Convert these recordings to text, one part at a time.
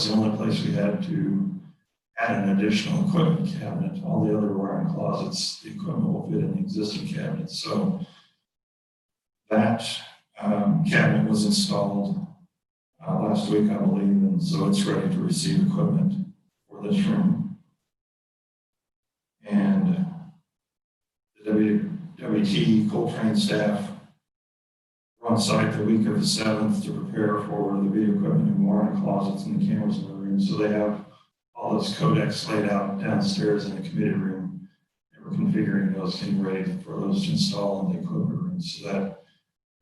the only place we had to add an additional equipment cabinet. All the other wiring closets, the equipment will fit in the existing cabinet. So that cabinet was installed last week, I believe, and so it's ready to receive equipment for this room. And the WT Coltrane staff were on site the week of the 7th to prepare for the video equipment and wiring closets and the cameras in the room. So they have all those codecs laid out downstairs in the committee room, and we're configuring those, getting ready for those to install in the equipment room. So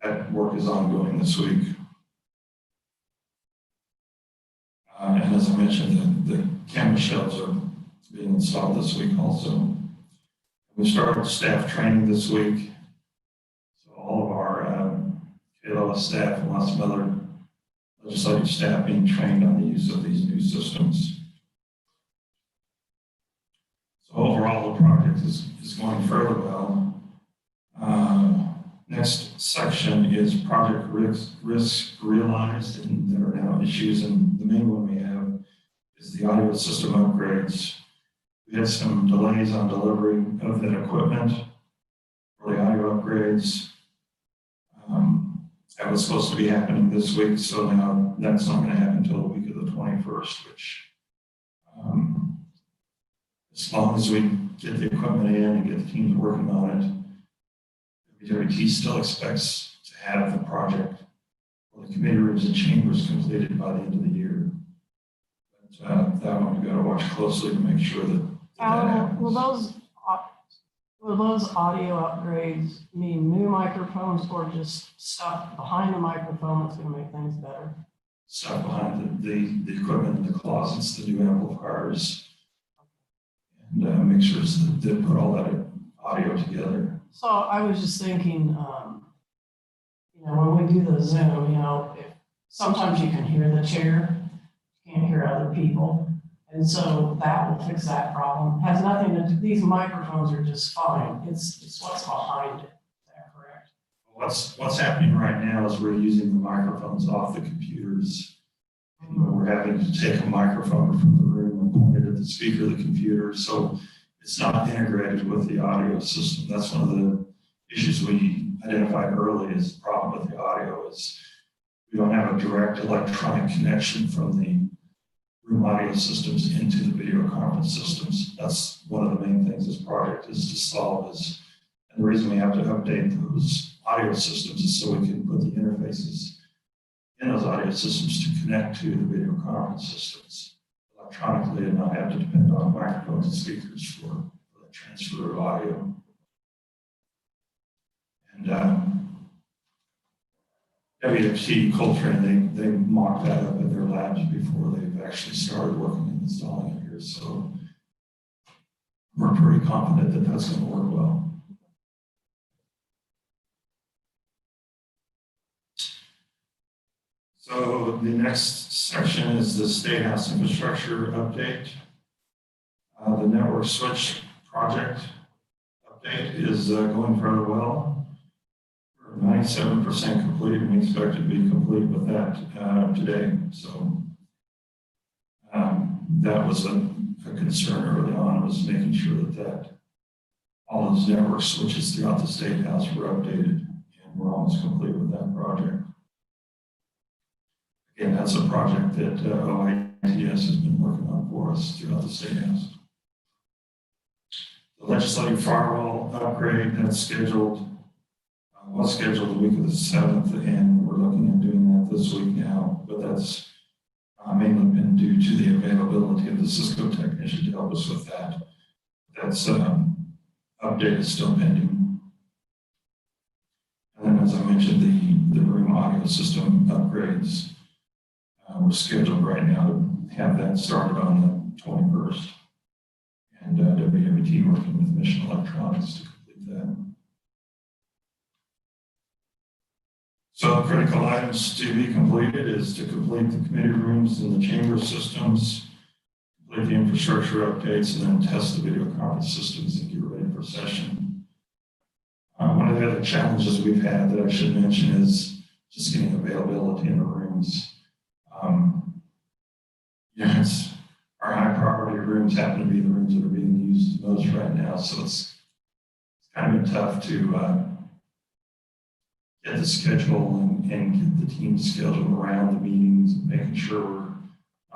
that work is ongoing this week. And as I mentioned, the camera shelves are being installed this week also. We started staff training this week. So all of our KLS staff and lots of other legislative staff being trained on the use of these new systems. So overall, the project is going fairly well. Next section is project risk realized, and there are now issues, and the main one we have is the audio system upgrades. We had some delays on delivery of that equipment for the audio upgrades. That was supposed to be happening this week, so now that's not going to happen until the week of the 21st, which as long as we get the equipment in and get the teams working on it, WT still expects to have the project for the committee rooms and chambers completed by the end of the year. But that one we've got to watch closely to make sure that that happens. Will those audio upgrades mean new microphones or just stuff behind the microphone that's going to make things better? Stuff behind the equipment in the closets, the new amplifiers, and mixers that put all that audio together. So I was just thinking, when we do the Zoom, if sometimes you can hear the chair, you can't hear other people. And so that will fix that problem. Has nothing to do, these microphones are just fine. It's what's behind it. Is that correct? What's happening right now is we're using the microphones off the computers. We're having to take a microphone from the room and point it at the speaker of the computer. So it's not integrated with the audio system. That's one of the issues we identified early as the problem with the audio is we don't have a direct electronic connection from the room audio systems into the video conference systems. That's one of the main things this project is to solve and the reason we have to update those audio systems is so we can put the interfaces in those audio systems to connect to the video conference systems electronically and not have to depend on microphones and speakers for the transfer of audio. And WT Coltrane, they mocked that up in their labs before they've actually started working and installing it here. So we're pretty confident that that's going to work well. So the next section is the State House infrastructure update. The network switch project update is going fairly well. We're 97% complete, and we expect to be complete with that today. So that was a concern early on, was making sure that all those network switches throughout the State House were updated, and we're almost complete with that project. Again, that's a project that OITS has been working on for us throughout the State House. The legislative firewall upgrade that's scheduled, was scheduled the week of the 7th, and we're looking at doing that this week now, but that's mainly been due to the availability of the Cisco technician to help us with that. That's update is still pending. And then, as I mentioned, the room audio system upgrades. We're scheduled right now to have that started on the 21st, and WWT working with Mission Electronics to complete that. So critical items to be completed is to complete the committee rooms and the chamber systems, complete the infrastructure updates, and then test the video conference systems and get ready for session. One of the other challenges we've had that I should mention is just getting availability in the rooms. Yeah, our high priority rooms happen to be the rooms that are being used the most right now, so it's kind of been tough to get the schedule and get the team scheduled around the meetings, and making sure we're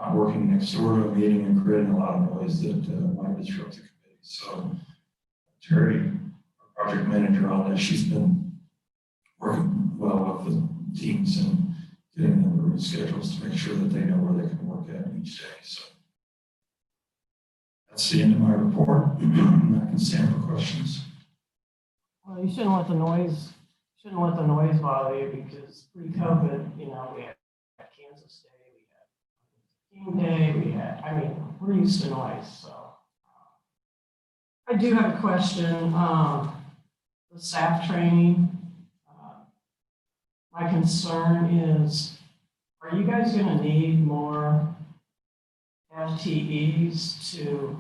not working next door to a meeting and creating a lot of noise that might disrupt the committee. So Terry, our project manager on this, she's been working well with the teams and getting them the room schedules to make sure that they know where they can work at each day. So that's the end of my report. I can stand for questions. Well, you shouldn't let the noise bother you, because pre-COVID, you know, we had Kansas Day, we had King Day, we're used to noise, so. I do have a question, the staff training. My concern is, are you guys gonna need more FTEs to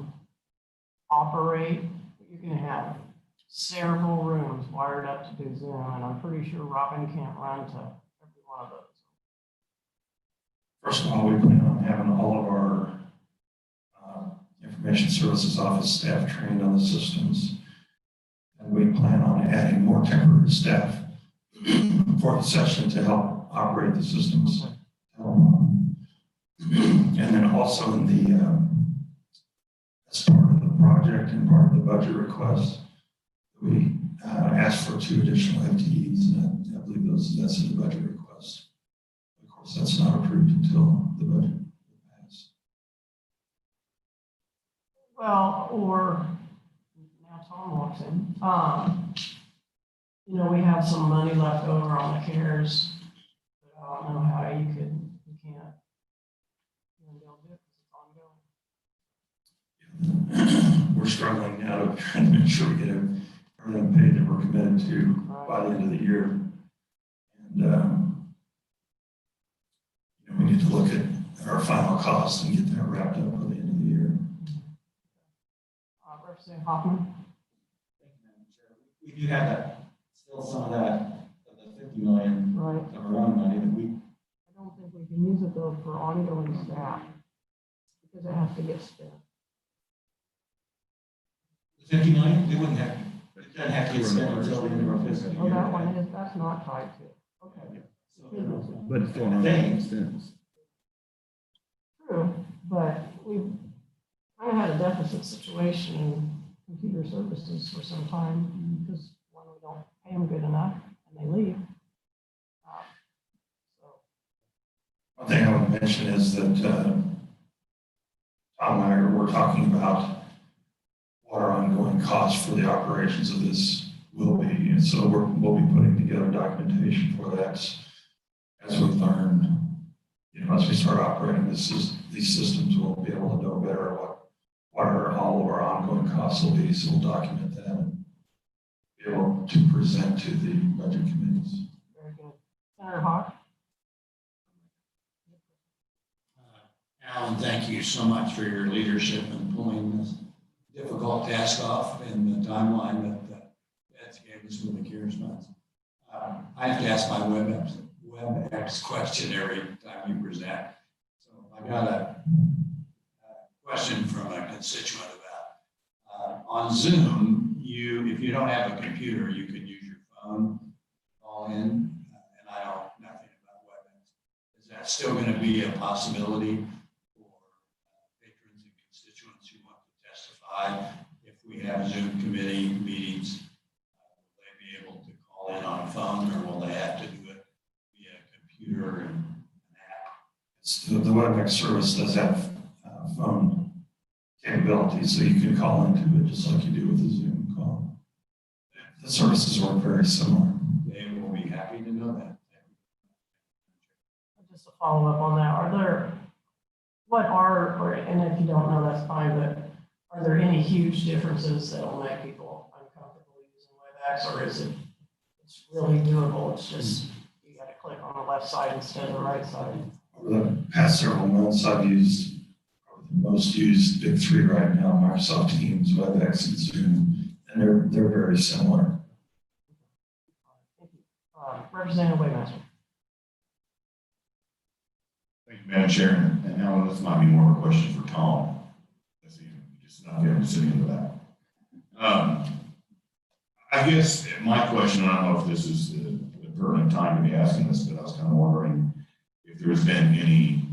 operate? You're gonna have several rooms wired up to do Zoom, and I'm pretty sure Robin can't run to every one of those. First of all, we plan on having all of our information services office staff trained on the systems. And we plan on adding more temporary staff for the session to help operate the systems. And then also in the, as part of the project and part of the budget request, we asked for 2 additional FTEs, and I believe that's in the budget request. Of course, that's not approved until the budget is Well, or now Tom walks in. You know, we have some money left over on the CARES, but I don't know how you can't build it because it's ongoing. We're struggling now to try to make sure we get everything paid that we're committed to by the end of the year. And you know, we need to look at our final costs and get that wrapped up by the end of the year. Representative Hoffman? Thank you, Madam Chair. We do have that, still some of that, of the 50 million Right. of our own money that we. I don't think we can use it though for ongoing staff, because it has to get spent. The 50 million, it wouldn't have, it doesn't have to get spent until the end of our fiscal year. Oh, that one is, that's not tied to it. Okay. But it's still on Thanks. expense. True, but we've kind of had a deficit situation in computer services for some time, because one, we don't pay them good enough and they leave. So, One thing I want to mention is that Tom and I were talking about what our ongoing costs for the operations of this will be. And so we'll be putting together documentation for that as we learn, you know, as we start operating these systems, we'll be able to know better what all of our ongoing costs will be. So we'll document that and be able to present to the budget committees. very good. Senator Hawk? Alan, thank you so much for your leadership in pulling this difficult task off in the timeline that Ed gave us with the CARES funds. I have to ask my WebEx question every time you present. So I got a question from a constituent about on Zoom, if you don't have a computer, you can use your phone, call in, and I know nothing about WebEx. Is that still going to be a possibility for patrons and constituents who want to testify? If we have Zoom committee meetings, will they be able to call in on a phone, or will they have to do it via computer and an app? The WebEx service does have phone capabilities, so you can call into it just like you do with a Zoom call. The services work very similar. They will be happy to know that. Just to follow up on that, and if you don't know, that's fine, but are there any huge differences that will make people uncomfortable using WebEx, or is it's really doable? It's just, you got to click on the left side instead of the right side. Over the past several months, I've used the most used big 3 right now: Microsoft Teams, WebEx, and Zoom, and they're very similar. Representative Waymaster. Thank you, Madam Chair, and Alan, this might be more of a question for Tom. I see him, just not getting sitting in the back. I guess my question, I don't know if this is the pertinent time to be asking this, but I was kind of wondering if there's been any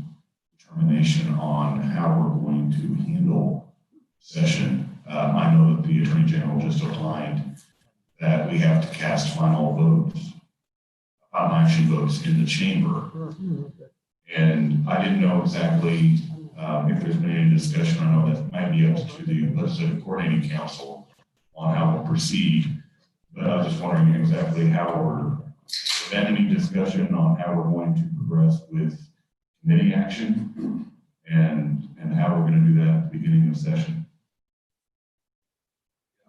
determination on how we're going to handle session. I know that the Attorney General just outlined that we have to cast final votes, final action votes in the chamber. And I didn't know exactly if there's been any discussion. I know that might be up to the Legislative Coordinating Council on how we'll proceed. But I was just wondering exactly how we're, if any discussion on how we're going to progress with committee action and how we're going to do that at the beginning of session.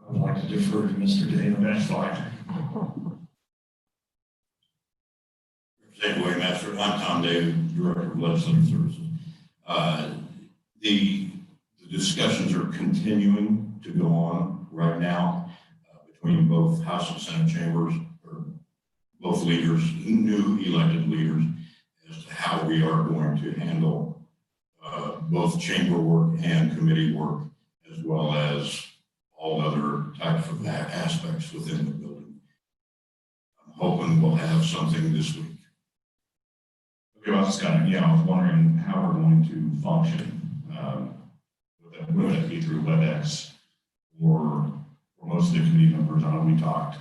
I would like to defer to Mr. Dana. That's fine. Representative William Ashford, I'm Tom David, Director of Legislative Services. The discussions are continuing to go on right now between both House and Senate chambers, or both leaders, new elected leaders, as to how we are going to handle both chamber work and committee work, as well as all other types of aspects within the building. I'm hoping we'll have something this week. Okay, well, I was kind of, I was wondering how we're going to function. Would it be through WebEx or most of the committee members? I know we talked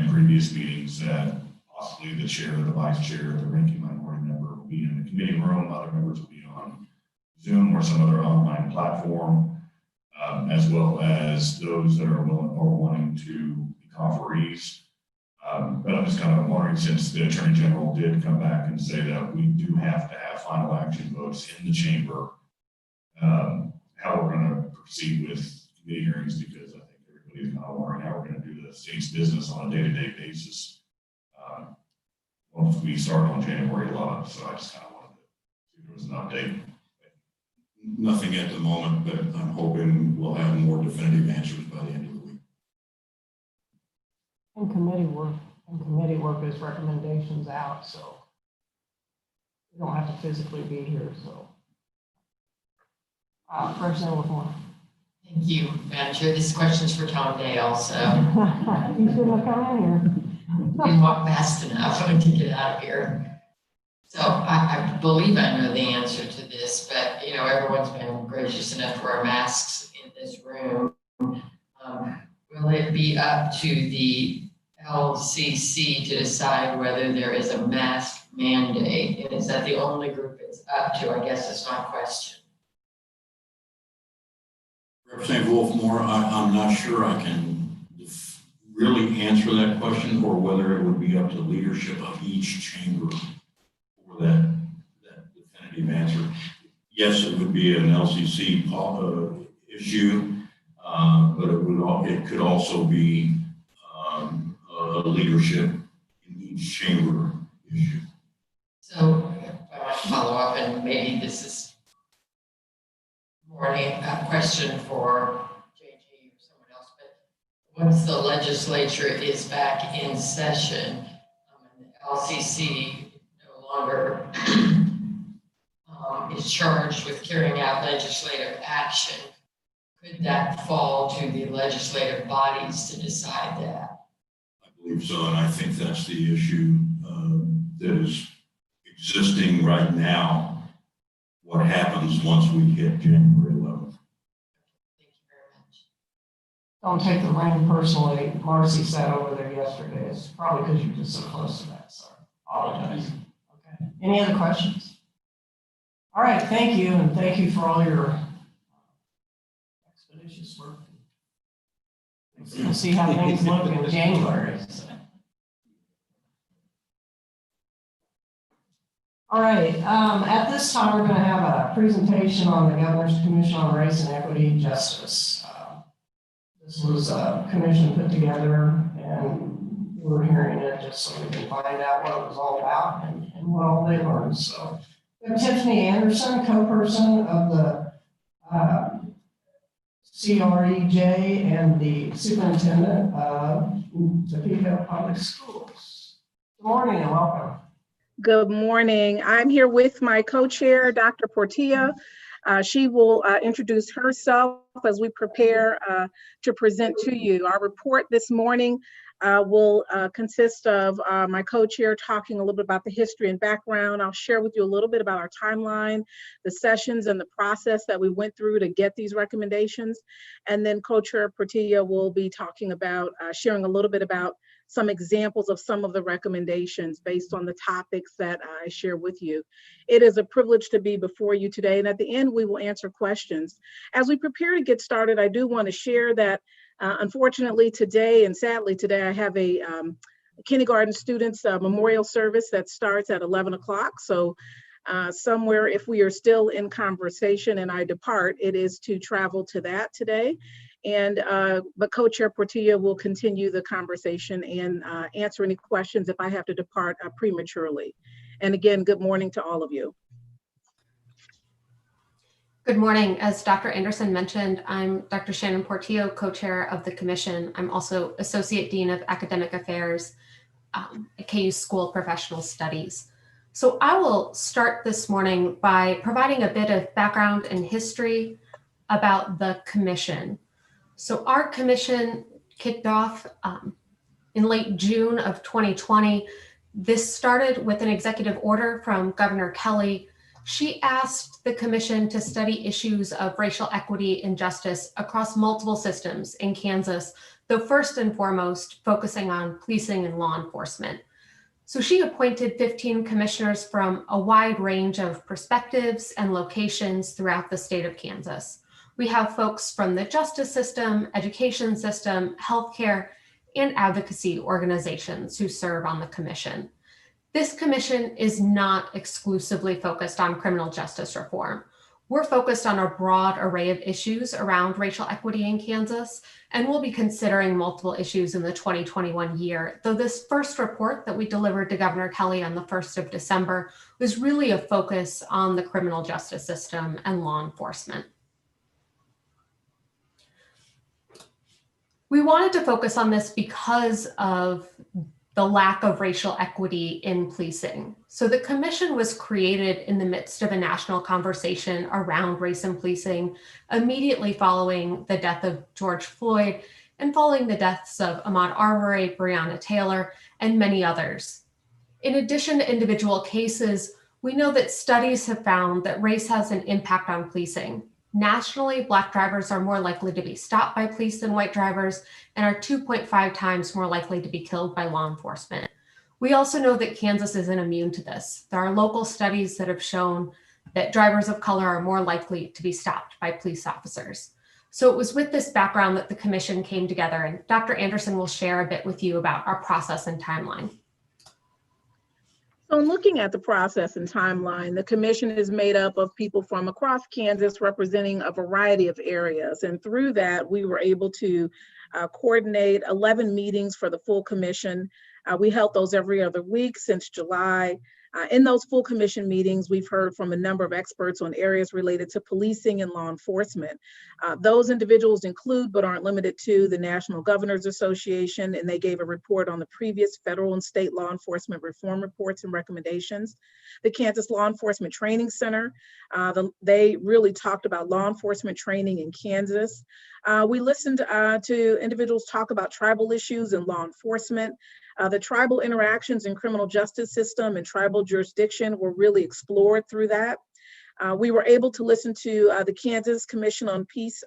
in previous meetings that possibly the chair, the vice chair, the ranking minority member will be in the committee room. Other members will be on Zoom or some other online platform, as well as those that are willing or wanting to be conferees. But I'm just kind of wondering, since the Attorney General did come back and say that we do have to have final action votes in the chamber, how we're going to proceed with committee hearings, because I think everybody's kind of wondering how we're going to do the state's business on a day-to-day basis once we start on January 11th. So I just kind of wanted to see if there was an update. Nothing at the moment, but I'm hoping we'll have more definitive answers by the end of the week. And committee work is recommendations out, so you don't have to physically be here, so. President LaForne. Thank you, Madam Chair. This question is for Tom Day also. You should have come in here. Didn't walk fast enough to get out of here. So I believe I know the answer to this, but everyone's been gracious enough to wear masks in this room. Will it be up to the LCC to decide whether there is a mask mandate? And is that the only group it's up to? I guess that's my question. Representative Wolfmore, I'm not sure I can really answer that question, or whether it would be up to leadership of each chamber for that definitive answer. Yes, it would be an LCC issue, but it could also be a leadership in each chamber issue. So I want to follow up, and maybe this is more a question for JG or someone else, but once the legislature is back in session, and the LCC no longer is charged with carrying out legislative action, could that fall to the legislative bodies to decide that? I believe so, and I think that's the issue that is existing right now. What happens once we hit January 11th? Thank you very much. Don't take the blame personally. Marcy sat over there yesterday. It's probably because you're just so close to that, so I apologize. Okay. Any other questions? All right, thank you, and thank you for all your expeditious work. We'll see how things look in January. So. All right, at this time, we're going to have a presentation on the Governor's Commission on Race and Equity Justice. This was a commission put together, and we're hearing it just so we can find out what it was all about and what all they learned. So, we have Tiffany Anderson, co-person of the CREJ and the superintendent of Topeka Public Schools. Good morning and welcome. Good morning. I'm here with my co-chair, Dr. Portilla. She will introduce herself as we prepare to present to you. Our report this morning will consist of my co-chair talking a little bit about the history and background. I'll share with you a little bit about our timeline, the sessions and the process that we went through to get these recommendations. And then co-chair Portilla will be talking about sharing a little bit about some examples of some of the recommendations based on the topics that I share with you. It is a privilege to be before you today, and at the end, we will answer questions. As we prepare to get started, I do want to share that unfortunately today, and sadly today, I have a kindergarten students memorial service that starts at 11 o'clock. So somewhere, if we are still in conversation and I depart, it is to travel to that today. But Co-Chair Portilla will continue the conversation and answer any questions if I have to depart prematurely. And again, good morning to all of you. Good morning. As Dr. Anderson mentioned, I'm Dr. Shannon Portillo, co-chair of the commission. I'm also Associate Dean of Academic Affairs at KU School of Professional Studies. So I will start this morning by providing a bit of background and history about the commission. So our commission kicked off in late June of 2020. This started with an executive order from Governor Kelly. She asked the commission to study issues of racial equity and justice across multiple systems in Kansas, though first and foremost focusing on policing and law enforcement. So she appointed 15 commissioners from a wide range of perspectives and locations throughout the state of Kansas. We have folks from the justice system, education system, healthcare, and advocacy organizations who serve on the commission. This commission is not exclusively focused on criminal justice reform. We're focused on a broad array of issues around racial equity in Kansas, and we'll be considering multiple issues in the 2021 year, though this first report that we delivered to Governor Kelly on the 1st of December was really a focus on the criminal justice system and law enforcement. We wanted to focus on this because of the lack of racial equity in policing. So the commission was created in the midst of a national conversation around race and policing, immediately following the death of George Floyd and following the deaths of Ahmaud Arbery, Breonna Taylor, and many others. In addition to individual cases, we know that studies have found that race has an impact on policing. Nationally, Black drivers are more likely to be stopped by police than white drivers and are 2.5 times more likely to be killed by law enforcement. We also know that Kansas isn't immune to this. There are local studies that have shown that drivers of color are more likely to be stopped by police officers. So it was with this background that the commission came together, and Dr. Anderson will share a bit with you about our process and timeline. So in looking at the process and timeline, the commission is made up of people from across Kansas representing a variety of areas. And through that, we were able to coordinate 11 meetings for the full commission. We held those every other week since July. In those full commission meetings, we've heard from a number of experts on areas related to policing and law enforcement. Those individuals include, but aren't limited to, the National Governors Association, and they gave a report on the previous federal and state law enforcement reform reports and recommendations. The Kansas Law Enforcement Training Center, they really talked about law enforcement training in Kansas. We listened to individuals talk about tribal issues and law enforcement. The tribal interactions in criminal justice system and tribal jurisdiction were really explored through that. We were able to listen to the Kansas Commission on Peace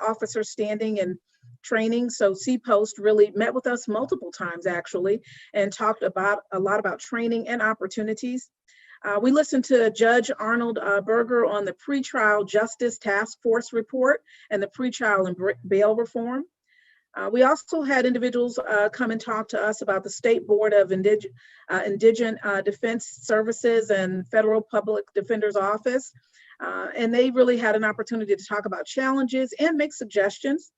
Officer Standing and Training. So CPOST really met with us multiple times actually and talked about a lot about training and opportunities. We listened to Judge Arnold Berger on the Pretrial Justice Task Force report and the pretrial and bail reform. We also had individuals come and talk to us about the State Board of Indigent Defense Services and Federal Public Defender's Office. And they really had an opportunity to talk about challenges and make suggestions.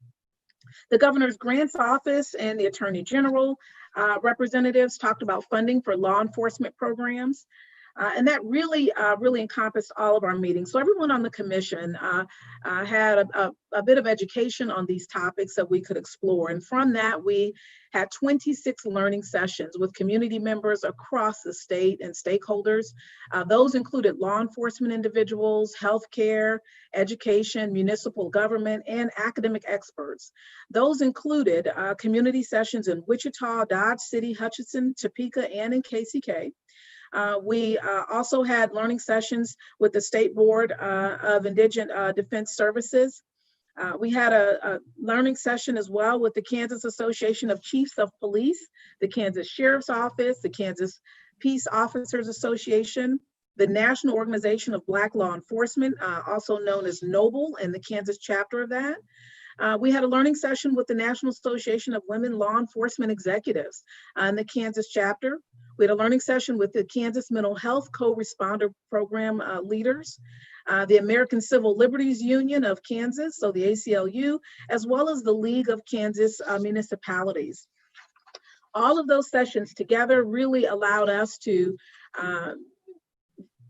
The Governor's Grants Office and the Attorney General representatives talked about funding for law enforcement programs. And that really encompassed all of our meetings. So everyone on the commission had a bit of education on these topics that we could explore. And from that, we had 26 learning sessions with community members across the state and stakeholders. Those included law enforcement individuals, healthcare, education, municipal government, and academic experts. Those included community sessions in Wichita, Dodge City, Hutchinson, Topeka, and in KCK. We also had learning sessions with the State Board of Indigent Defense Services. We had a learning session as well with the Kansas Association of Chiefs of Police, the Kansas Sheriff's Office, the Kansas Peace Officers Association, the National Organization of Black Law Enforcement, also known as NOBLE, and the Kansas chapter of that. We had a learning session with the National Association of Women Law Enforcement Executives and the Kansas chapter. We had a learning session with the Kansas Mental Health Co-Responder Program leaders, the American Civil Liberties Union of Kansas, so the ACLU, as well as the League of Kansas Municipalities. All of those sessions together really allowed us to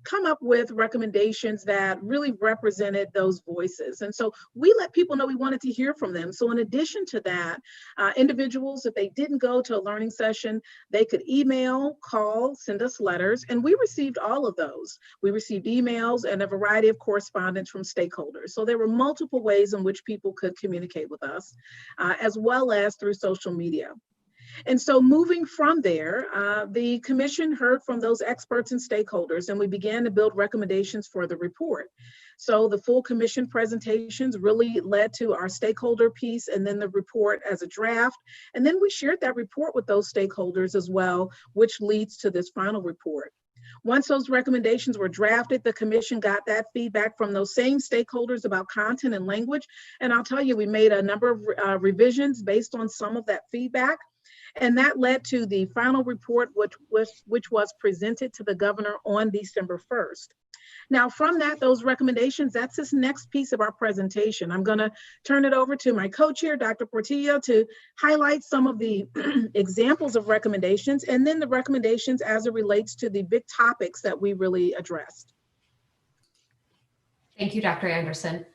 come up with recommendations that really represented those voices. And so we let people know we wanted to hear from them. So in addition to that, individuals, if they didn't go to a learning session, they could email, call, send us letters, and we received all of those. We received emails and a variety of correspondence from stakeholders. So there were multiple ways in which people could communicate with us, as well as through social media. And so moving from there, the commission heard from those experts and stakeholders, and we began to build recommendations for the report. So the full commission presentations really led to our stakeholder piece and then the report as a draft. And then we shared that report with those stakeholders as well, which leads to this final report. Once those recommendations were drafted, the commission got that feedback from those same stakeholders about content and language. And I'll tell you, we made a number of revisions based on some of that feedback. And that led to the final report, which was presented to the governor on December 1st. Now, from that, those recommendations, that's this next piece of our presentation. I'm going to turn it over to my co-chair, Dr. Portillo, to highlight some of the examples of recommendations, and then the recommendations as it relates to the big topics that we really addressed. Thank you, Dr. Anderson.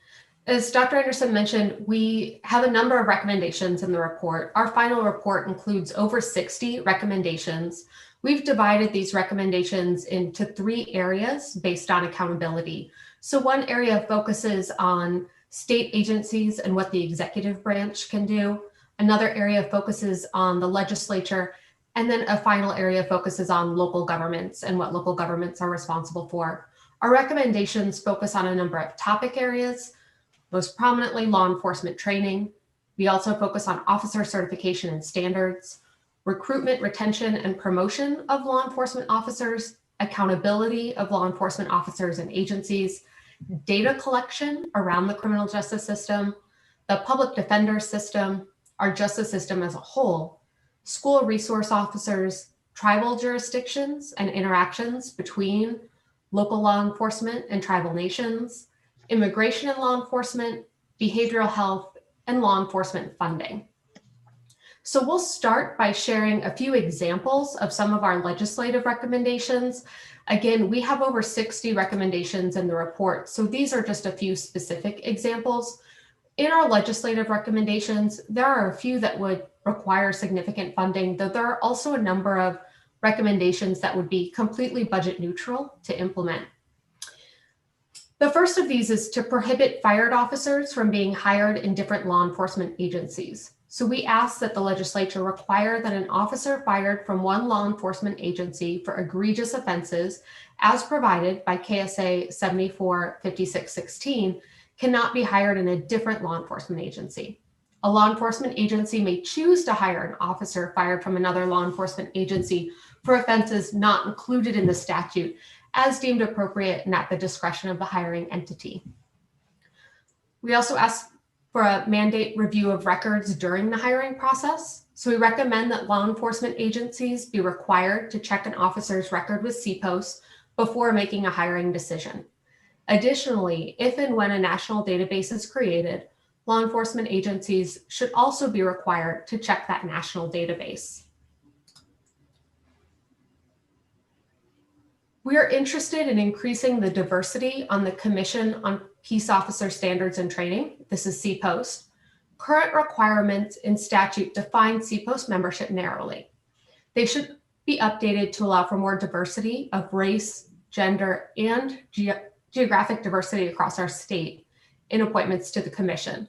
As Dr. Anderson mentioned, we have a number of recommendations in the report. Our final report includes over 60 recommendations. We've divided these recommendations into 3 areas based on accountability. So one area focuses on state agencies and what the executive branch can do. Another area focuses on the legislature. And then a final area focuses on local governments and what local governments are responsible for. Our recommendations focus on a number of topic areas, most prominently law enforcement training. We also focus on officer certification and standards, recruitment, retention, and promotion of law enforcement officers, accountability of law enforcement officers and agencies, data collection around the criminal justice system, the public defender system, our justice system as a whole, school resource officers, tribal jurisdictions and interactions between local law enforcement and tribal nations, immigration and law enforcement, behavioral health, and law enforcement funding. So we'll start by sharing a few examples of some of our legislative recommendations. Again, we have over 60 recommendations in the report, so these are just a few specific examples. In our legislative recommendations, there are a few that would require significant funding, though there are also a number of recommendations that would be completely budget neutral to implement. The first of these is to prohibit fired officers from being hired in different law enforcement agencies. So we ask that the legislature require that an officer fired from one law enforcement agency for egregious offenses, as provided by KSA 745616, cannot be hired in a different law enforcement agency. A law enforcement agency may choose to hire an officer fired from another law enforcement agency for offenses not included in the statute, as deemed appropriate and at the discretion of the hiring entity. We also ask for a mandate review of records during the hiring process. So we recommend that law enforcement agencies be required to check an officer's record with CPOS before making a hiring decision. Additionally, if and when a national database is created, law enforcement agencies should also be required to check that national database. We are interested in increasing the diversity on the Commission on Peace Officer Standards and Training. This is CPOST. Current requirements in statute define CPOST membership narrowly. They should be updated to allow for more diversity of race, gender, and geographic diversity across our state in appointments to the commission.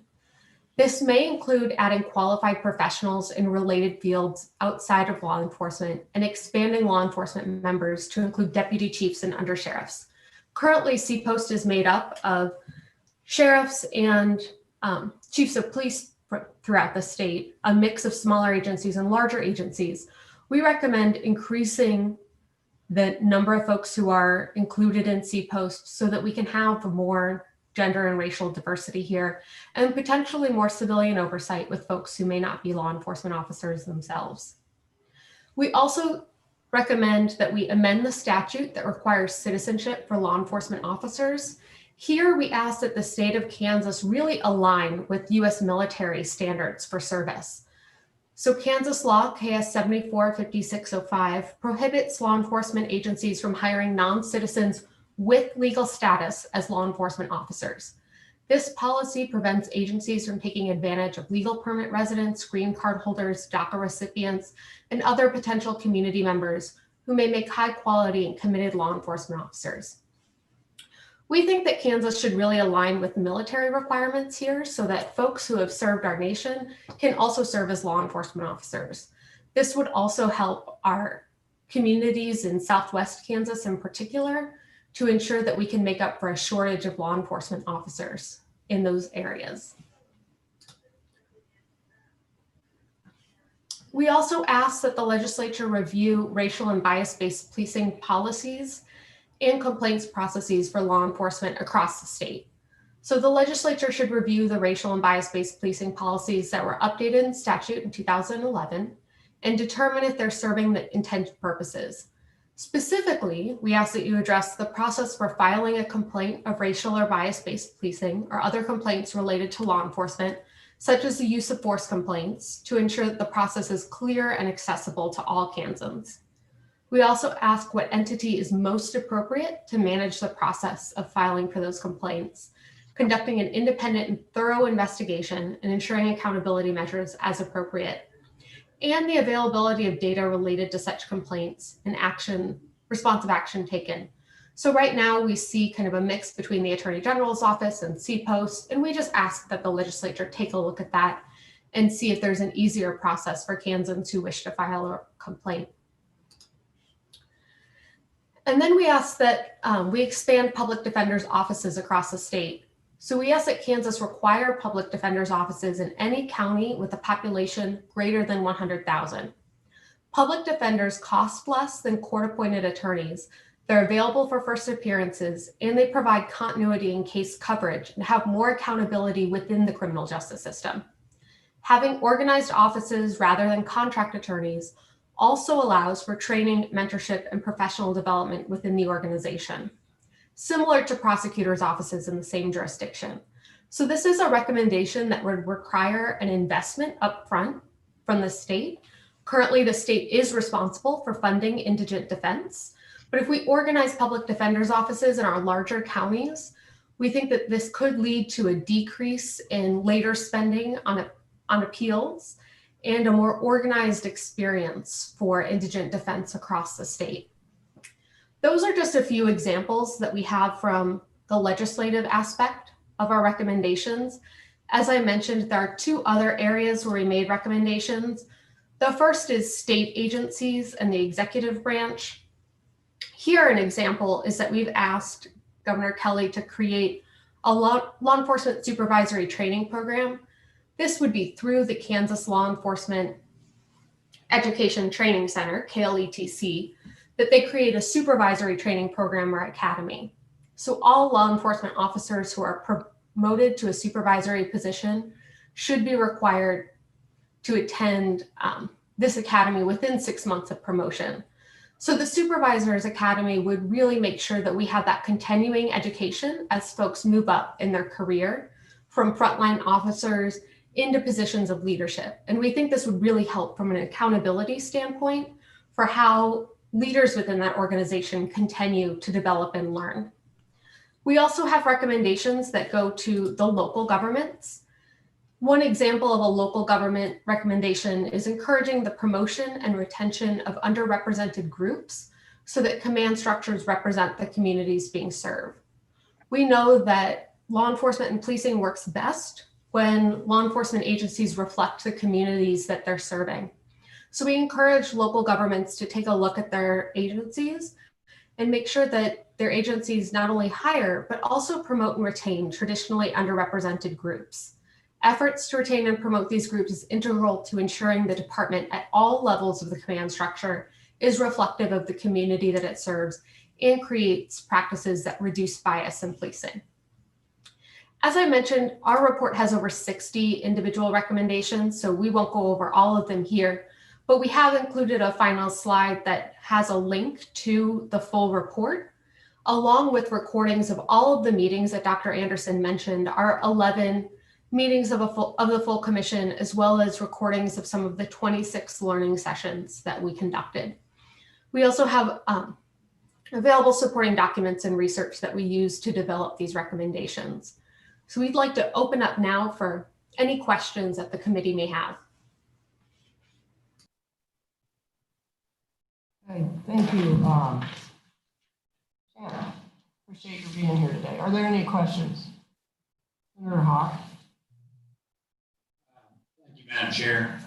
This may include adding qualified professionals in related fields outside of law enforcement and expanding law enforcement members to include deputy chiefs and undersheriffs. Currently, CPOST is made up of sheriffs and chiefs of police throughout the state, a mix of smaller agencies and larger agencies. We recommend increasing the number of folks who are included in CPOST so that we can have more gender and racial diversity here, and potentially more civilian oversight with folks who may not be law enforcement officers themselves. We also recommend that we amend the statute that requires citizenship for law enforcement officers. Here, we ask that the state of Kansas really align with U.S. military standards for service. So Kansas law, KS 745605, prohibits law enforcement agencies from hiring non-citizens with legal status as law enforcement officers. This policy prevents agencies from taking advantage of legal permit residents, green card holders, DACA recipients, and other potential community members who may make high quality and committed law enforcement officers. We think that Kansas should really align with military requirements here so that folks who have served our nation can also serve as law enforcement officers. This would also help our communities in Southwest Kansas in particular to ensure that we can make up for a shortage of law enforcement officers in those areas. We also ask that the legislature review racial and bias-based policing policies and complaints processes for law enforcement across the state. So the legislature should review the racial and bias-based policing policies that were updated in statute in 2011 and determine if they're serving the intended purposes. Specifically, we ask that you address the process for filing a complaint of racial or bias-based policing or other complaints related to law enforcement, such as the use of force complaints, to ensure that the process is clear and accessible to all Kansans. We also ask what entity is most appropriate to manage the process of filing for those complaints, conducting an independent and thorough investigation and ensuring accountability measures as appropriate, and the availability of data related to such complaints and responsive action taken. So right now we see kind of a mix between the Attorney General's office and CPOST, and we just ask that the legislature take a look at that and see if there's an easier process for Kansans who wish to file a complaint. And then we ask that we expand public defenders' offices across the state. So we ask that Kansas require public defenders' offices in any county with a population greater than 100,000. Public defenders cost less than court-appointed attorneys. They're available for first appearances, and they provide continuity in case coverage and have more accountability within the criminal justice system. Having organized offices rather than contract attorneys also allows for training, mentorship, and professional development within the organization, similar to prosecutors' offices in the same jurisdiction. So this is a recommendation that would require an investment upfront from the state. Currently, the state is responsible for funding indigent defense, but if we organize public defenders' offices in our larger counties, we think that this could lead to a decrease in later spending on appeals and a more organized experience for indigent defense across the state. Those are just a few examples that we have from the legislative aspect of our recommendations. As I mentioned, there are two other areas where we made recommendations. The first is state agencies and the executive branch. Here, an example is that we've asked Governor Kelly to create a law enforcement supervisory training program. This would be through the Kansas Law Enforcement Education Training Center, KLETC, that they create a supervisory training program or academy. So all law enforcement officers who are promoted to a supervisory position should be required to attend this academy within 6 months of promotion. So the Supervisors Academy would really make sure that we have that continuing education as folks move up in their career from frontline officers into positions of leadership. And we think this would really help from an accountability standpoint for how leaders within that organization continue to develop and learn. We also have recommendations that go to the local governments. One example of a local government recommendation is encouraging the promotion and retention of underrepresented groups so that command structures represent the communities being served. We know that law enforcement and policing works best when law enforcement agencies reflect the communities that they're serving. So we encourage local governments to take a look at their agencies and make sure that their agencies not only hire, but also promote and retain traditionally underrepresented groups. Efforts to retain and promote these groups is integral to ensuring the department at all levels of the command structure is reflective of the community that it serves and creates practices that reduce bias in policing. As I mentioned, our report has over 60 individual recommendations, so we won't go over all of them here, but we have included a final slide that has a link to the full report, along with recordings of all of the meetings that Dr. Anderson mentioned, our 11 meetings of the full commission, as well as recordings of some of the 26 learning sessions that we conducted. We also have available supporting documents and research that we use to develop these recommendations. So we'd like to open up now for any questions that the committee may have. Okay, thank you, Shannon. Appreciate you being here today. Are there any questions? Senator Hawk? Thank you, Madam Chair,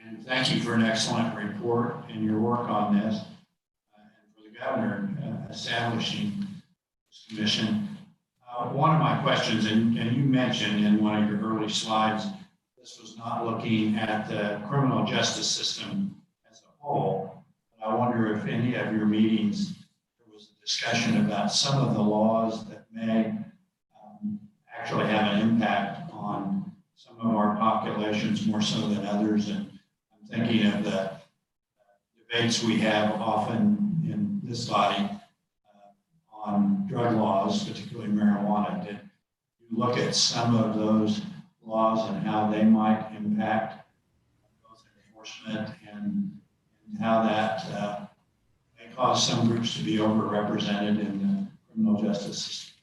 and thank you for an excellent report and your work on this, and for the governor establishing this commission. One of my questions, and you mentioned in one of your early slides, this was not looking at the criminal justice system as a whole. I wonder if any of your meetings, there was a discussion about some of the laws that may actually have an impact on some of our populations more so than others. And I'm thinking of the debates we have often in this body on drug laws, particularly marijuana. Did you look at some of those laws and how they might impact both enforcement and how that may cause some groups to be overrepresented in the criminal justice system?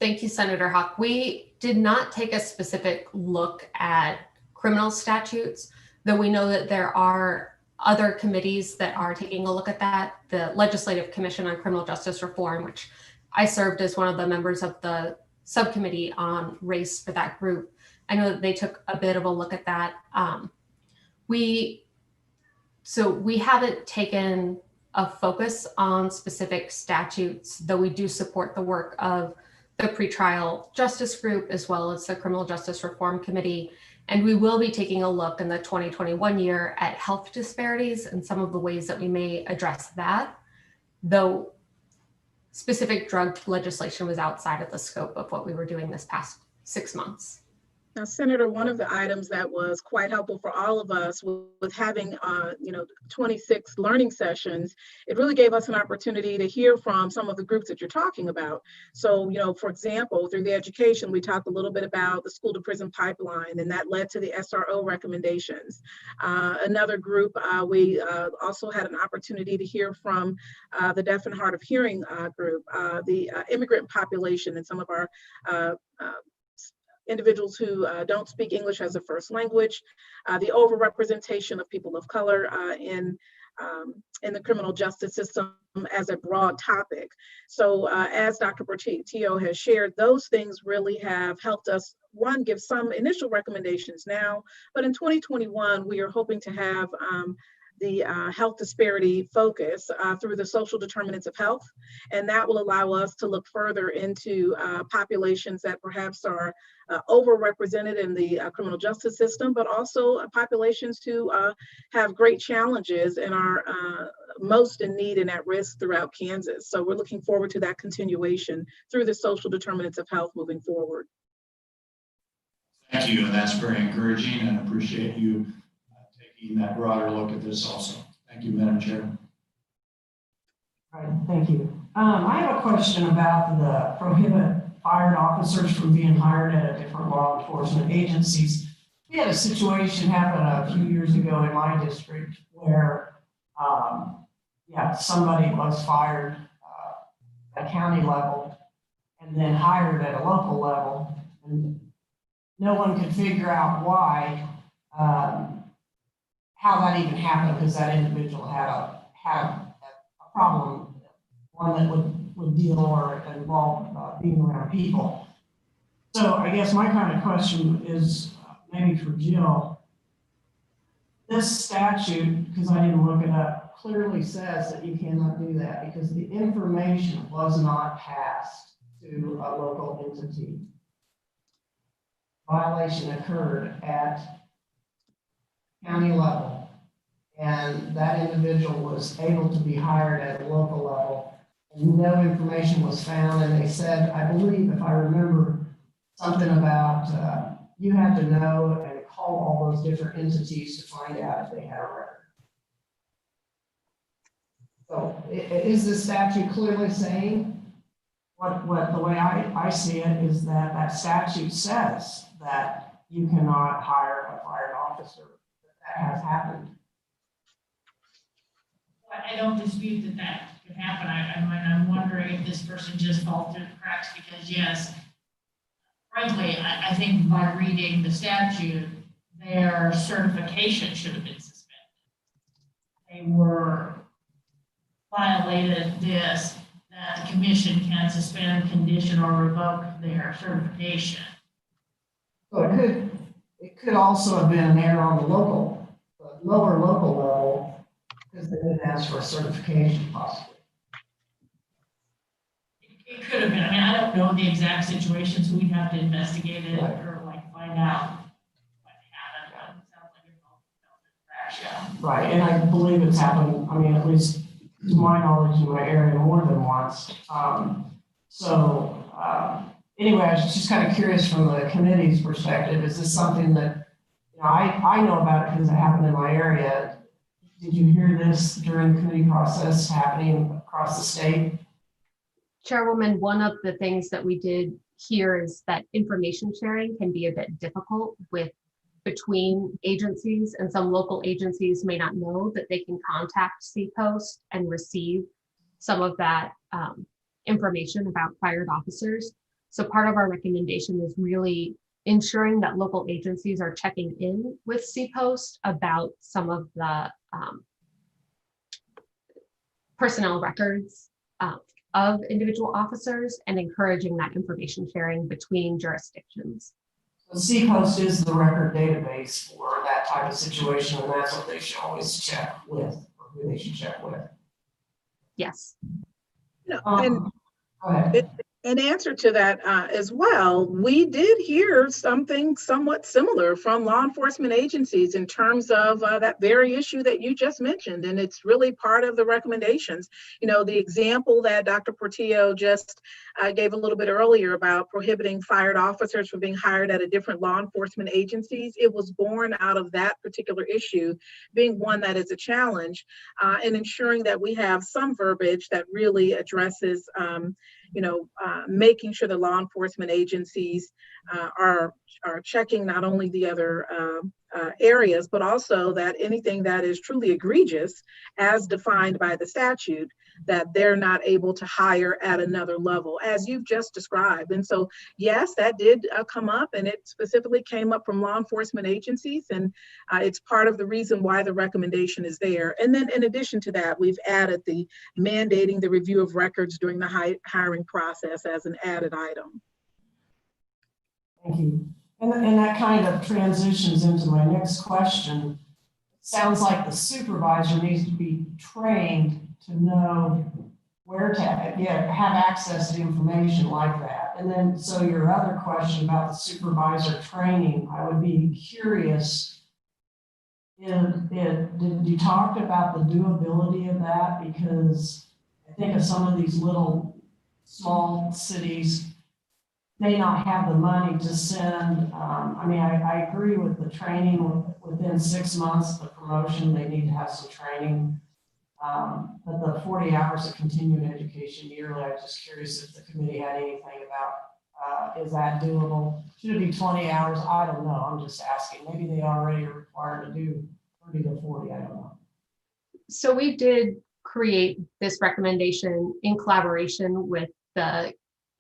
Thank you, Senator Hawk. We did not take a specific look at criminal statutes, though we know that there are other committees that are taking a look at that. The Legislative Commission on Criminal Justice Reform, which I served as one of the members of the subcommittee on race for that group. I know that they took a bit of a look at that. So we haven't taken a focus on specific statutes, though we do support the work of the pretrial justice group as well as the Criminal Justice Reform Committee. And we will be taking a look in the 2021 year at health disparities and some of the ways that we may address that, though specific drug legislation was outside of the scope of what we were doing this past 6 months. Now, Senator, one of the items that was quite helpful for all of us with having, 26 learning sessions, it really gave us an opportunity to hear from some of the groups that you're talking about. So, for example, through the education, we talked a little bit about the school to prison pipeline, and that led to the SRO recommendations. Another group, we also had an opportunity to hear from the deaf and hard of hearing group, the immigrant population, and some of our individuals who don't speak English as a first language, the overrepresentation of people of color in the criminal justice system as a broad topic. So as Dr. Portillo has shared, those things really have helped us, one, give some initial recommendations now, but in 2021, we are hoping to have the health disparity focus through the social determinants of health. And that will allow us to look further into populations that perhaps are overrepresented in the criminal justice system, but also populations who have great challenges and are most in need and at risk throughout Kansas. So we're looking forward to that continuation through the social determinants of health moving forward. Thank you, and that's very encouraging, and I appreciate you taking that broader look at this also. Thank you, Madam Chair. All right, thank you. I have a question about the prohibit fired officers from being hired at different law enforcement agencies. We had a situation happen a few years ago in my district where, yeah, somebody was fired at county level and then hired at a local level, and no one could figure out why, how that even happened, because that individual had a problem, one that would deal or involve being around people. So I guess my kind of question is maybe for Jill. This statute, because I didn't look it up, clearly says that you cannot do that because the information was not passed to a local entity. Violation occurred at county level, and that individual was able to be hired at a local level, and no information was found. And they said, I believe, if I remember, something about you had to know and call all those different entities to find out if they had a record. So is the statute clearly saying what the way I see it is that that statute says that you cannot hire a fired officer. That has happened. I don't dispute that that could happen. I'm wondering if this person just falls through the cracks because yes, frankly, I think by reading the statute, their certification should have been suspended. They were violated this, that the commission can suspend, condition, or revoke their certification. So it could also have been an error on the lower local level because they didn't ask for a certification possibly. It could have been. I mean, I don't know the exact situation, so we'd have to investigate it or like find out what happened. It sounds like it fell through the cracks, yeah. Right, and I believe it's happened, I mean, at least to my knowledge in my area more than once. Anyway, I was just kind of curious from the committee's perspective, is this something that, you know, I know about it because it happened in my area. Did you hear this during the committee process happening across the state? Chairwoman, one of the things that we did here is that information sharing can be a bit difficult between agencies, and some local agencies may not know that they can contact CPOST and receive some of that information about fired officers. So part of our recommendation is really ensuring that local agencies are checking in with CPOST about some of the personnel records of individual officers and encouraging that information sharing between jurisdictions. So CPOST is the record database for that type of situation, and that's what they should always check with, or who they should check with. Yes. And Go ahead. in answer to that as well, we did hear something somewhat similar from law enforcement agencies in terms of that very issue that you just mentioned. And it's really part of the recommendations. You know, the example that Dr. Portillo just gave a little bit earlier about prohibiting fired officers from being hired at a different law enforcement agencies, it was born out of that particular issue being one that is a challenge, and ensuring that we have some verbiage that really addresses making sure the law enforcement agencies are checking not only the other areas, but also that anything that is truly egregious, as defined by the statute, that they're not able to hire at another level, as you've just described. And so, yes, that did come up, and it specifically came up from law enforcement agencies, and it's part of the reason why the recommendation is there. And then in addition to that, we've added the mandating the review of records during the hiring process as an added item. Thank you. And that kind of transitions into my next question. It sounds like the supervisor needs to be trained to know where to have access to information like that. And then, so your other question about the supervisor training, I would be curious, did you talk about the doability of that? Because I think of some of these little small cities may not have the money to send. I agree with the training within 6 months, the promotion, they need to have some training. But the 40 hours of continuing education yearly, I was just curious if the committee had anything about, is that doable? Should it be 20 hours? I don't know. I'm just asking. Maybe they already are required to do 30 to 40. I don't know. So we did create this recommendation in collaboration with the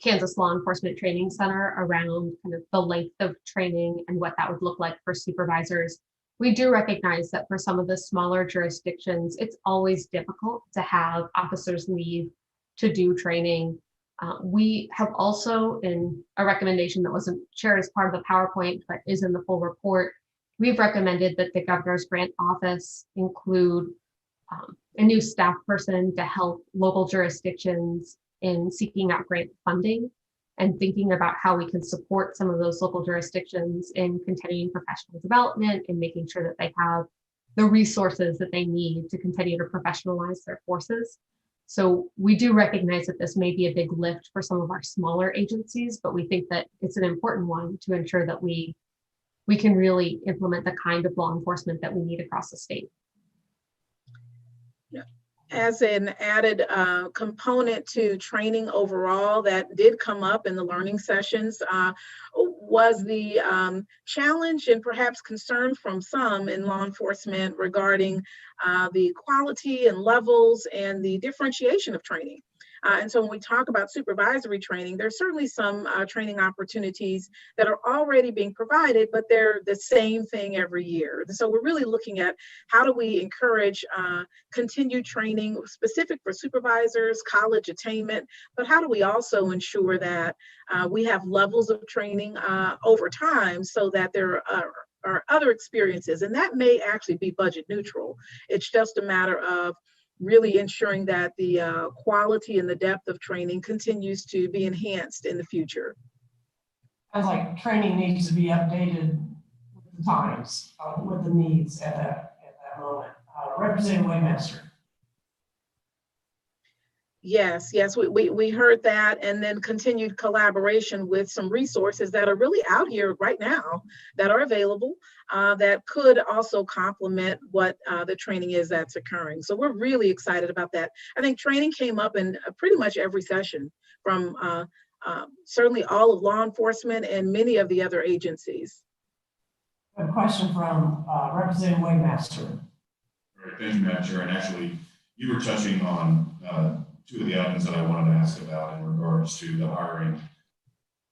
Kansas Law Enforcement Training Center around kind of the length of training and what that would look like for supervisors. We do recognize that for some of the smaller jurisdictions, it's always difficult to have officers leave to do training. We have also, in a recommendation that wasn't shared as part of the PowerPoint, but is in the full report, we've recommended that the governor's grant office include a new staff person to help local jurisdictions in seeking out grant funding and thinking about how we can support some of those local jurisdictions in continuing professional development and making sure that they have the resources that they need to continue to professionalize their forces. So we do recognize that this may be a big lift for some of our smaller agencies, but we think that it's an important one to ensure that we can really implement the kind of law enforcement that we need across the state. As an added component to training overall that did come up in the learning sessions was the challenge and perhaps concern from some in law enforcement regarding the quality and levels and the differentiation of training. And so when we talk about supervisory training, there's certainly some training opportunities that are already being provided, but they're the same thing every year. So we're really looking at how do we encourage continued training specific for supervisors, college attainment, but how do we also ensure that we have levels of training over time so that there are other experiences, and that may actually be budget neutral. It's just a matter of really ensuring that the quality and the depth of training continues to be enhanced in the future. Sounds like training needs to be updated with the times, with the needs at that moment. Representative Waymaster. Yes, we heard that, and then continued collaboration with some resources that are really out here right now that are available that could also complement what the training is that's occurring. So we're really excited about that. I think training came up in pretty much every session from certainly all of law enforcement and many of the other agencies. A question from Representative Waymaster. All right, thank you, Madam Chair. And actually, you were touching on two of the items that I wanted to ask about in regards to the hiring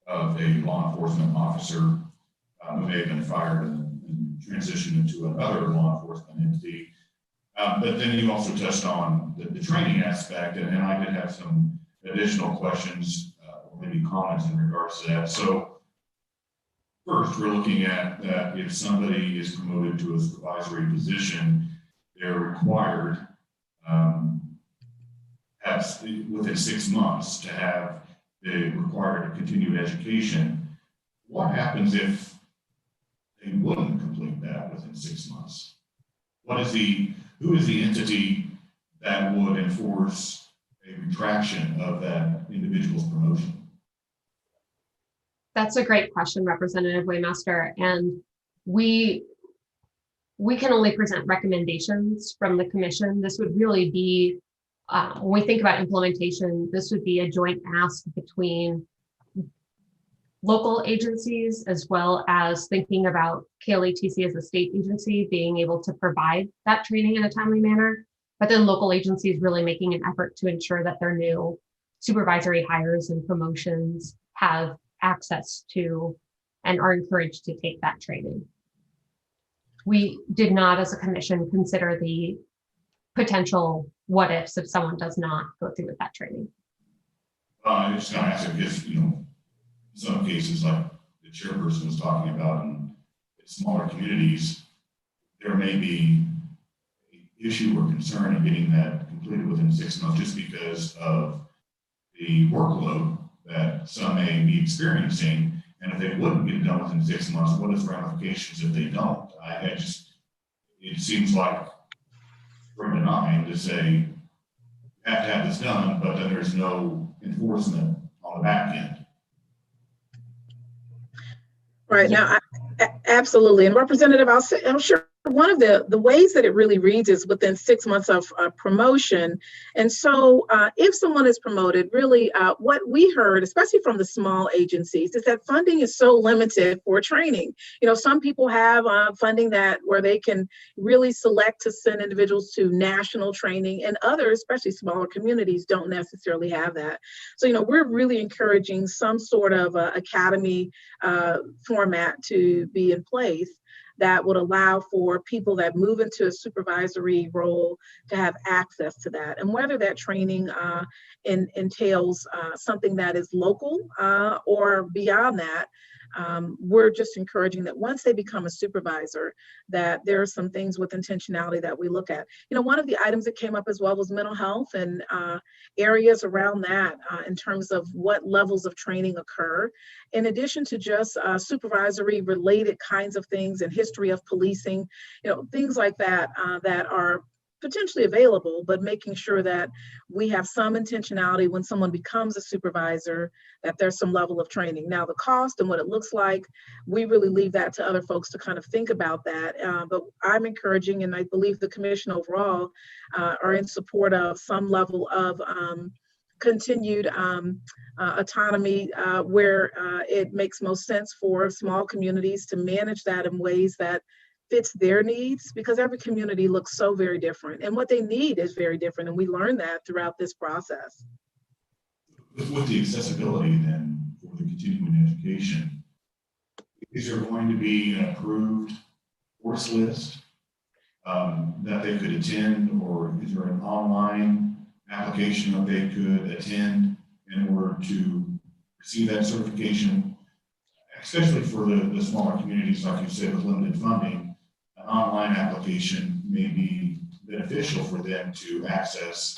of a law enforcement officer who may have been fired and transitioned into another law enforcement entity. But then you also touched on the training aspect, and I did have some additional questions or maybe comments in regards to that. So first, we're looking at that if somebody is promoted to a supervisory position, they're required within 6 months to have the required continued education. What happens if they wouldn't complete that within 6 months? Who is the entity that would enforce a retraction of that individual's promotion? That's a great question, Representative Waymaster. And we can only present recommendations from the commission. This would really be, when we think about implementation, this would be a joint ask between local agencies as well as thinking about KLATC as a state agency being able to provide that training in a timely manner, but then local agencies really making an effort to ensure that their new supervisory hires and promotions have access to and are encouraged to take that training. We did not, as a commission, consider the potential what ifs if someone does not go through with that training. I just kind of ask because, in some cases, like the chairperson was talking about in smaller communities, there may be an issue or concern in getting that completed within 6 months just because of the workload that some may be experiencing. And if they wouldn't get it done within 6 months, what is the ramifications if they don't? It seems like we're denying to say, you have to have this done, but then there's no enforcement on the back end. Right now, absolutely. And Representative, I'll share one of the ways that it really reads is within 6 months of promotion. And so if someone is promoted, really what we heard, especially from the small agencies, is that funding is so limited for training. You know, some people have funding where they can really select to send individuals to national training, and others, especially smaller communities, don't necessarily have that. So, you know, we're really encouraging some sort of academy format to be in place that would allow for people that move into a supervisory role to have access to that. And whether that training entails something that is local or beyond that, we're just encouraging that once they become a supervisor, that there are some things with intentionality that we look at. You know, one of the items that came up as well was mental health and areas around that in terms of what levels of training occur, in addition to just supervisory related kinds of things and history of policing, you know, things like that that are potentially available, but making sure that we have some intentionality when someone becomes a supervisor, that there's some level of training. Now, the cost and what it looks like, we really leave that to other folks to kind of think about that. But I'm encouraging, and I believe the commission overall are in support of some level of continued autonomy where it makes most sense for small communities to manage that in ways that fits their needs, because every community looks so very different and what they need is very different. And we learn that throughout this process. With the accessibility then for the continuing education, is there going to be an approved course list that they could attend, or is there an online application that they could attend in order to receive that certification, especially for the smaller communities, like you said, with limited funding? An online application may be beneficial for them to access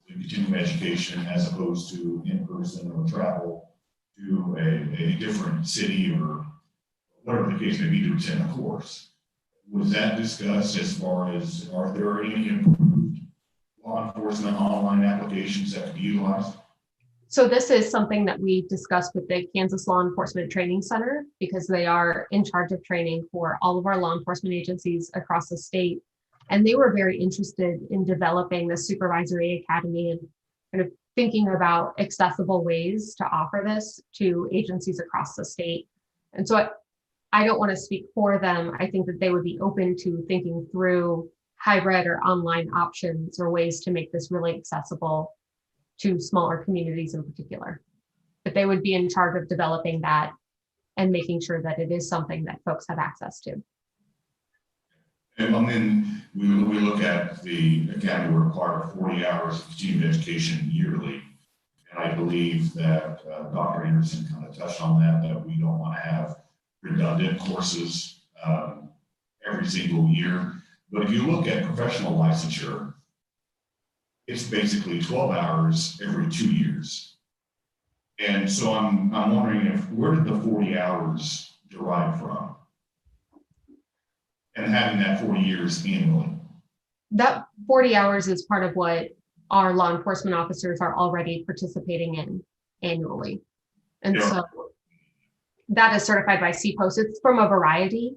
the continuing education as opposed to in person or travel to a different city or whatever the case may be to attend a course. Was that discussed as far as, are there any improved law enforcement online applications that could be utilized? So this is something that we discussed with the Kansas Law Enforcement Training Center, because they are in charge of training for all of our law enforcement agencies across the state. And they were very interested in developing the supervisory academy and kind of thinking about accessible ways to offer this to agencies across the state. And so I don't want to speak for them. I think that they would be open to thinking through hybrid or online options or ways to make this really accessible to smaller communities in particular. But they would be in charge of developing that and making sure that it is something that folks have access to. And then we look at the academy will require 40 hours of continuing education yearly. And I believe that Dr. Anderson kind of touched on that we don't want to have redundant courses every single year. But if you look at professional licensure, it's basically 12 hours every 2 years. And so I'm wondering where did the 40 hours derive from? And having that 40 years annually. That 40 hours is part of what our law enforcement officers are already participating in annually. And Yeah. so that is certified by CPOS. It's from a variety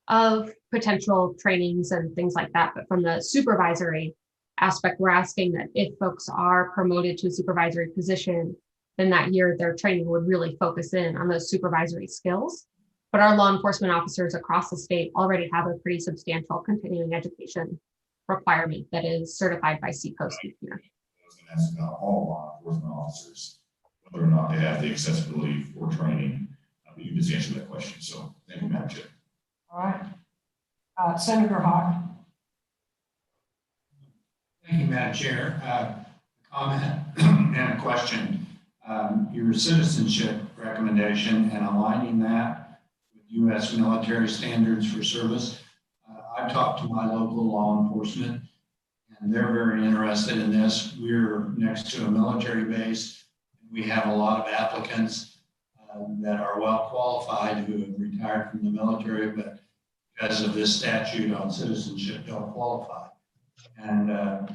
of potential trainings and things like that. But from the supervisory aspect, we're asking that if folks are promoted to a supervisory position, then that year their training would really focus in on those supervisory skills. But our law enforcement officers across the state already have a pretty substantial continuing education requirement that is certified by CPOS each year. I was going to ask about all law enforcement officers, whether or not they have the accessibility for training. But you just answered that question, so thank you, Madam Chair. All right. Senator Hawk. Thank you, Madam Chair. A comment and a question. Your citizenship recommendation and aligning that with U.S. military standards for service. I've talked to my local law enforcement, and they're very interested in this. We're next to a military base. We have a lot of applicants that are well qualified who have retired from the military, but because of this statute on citizenship don't qualify. And I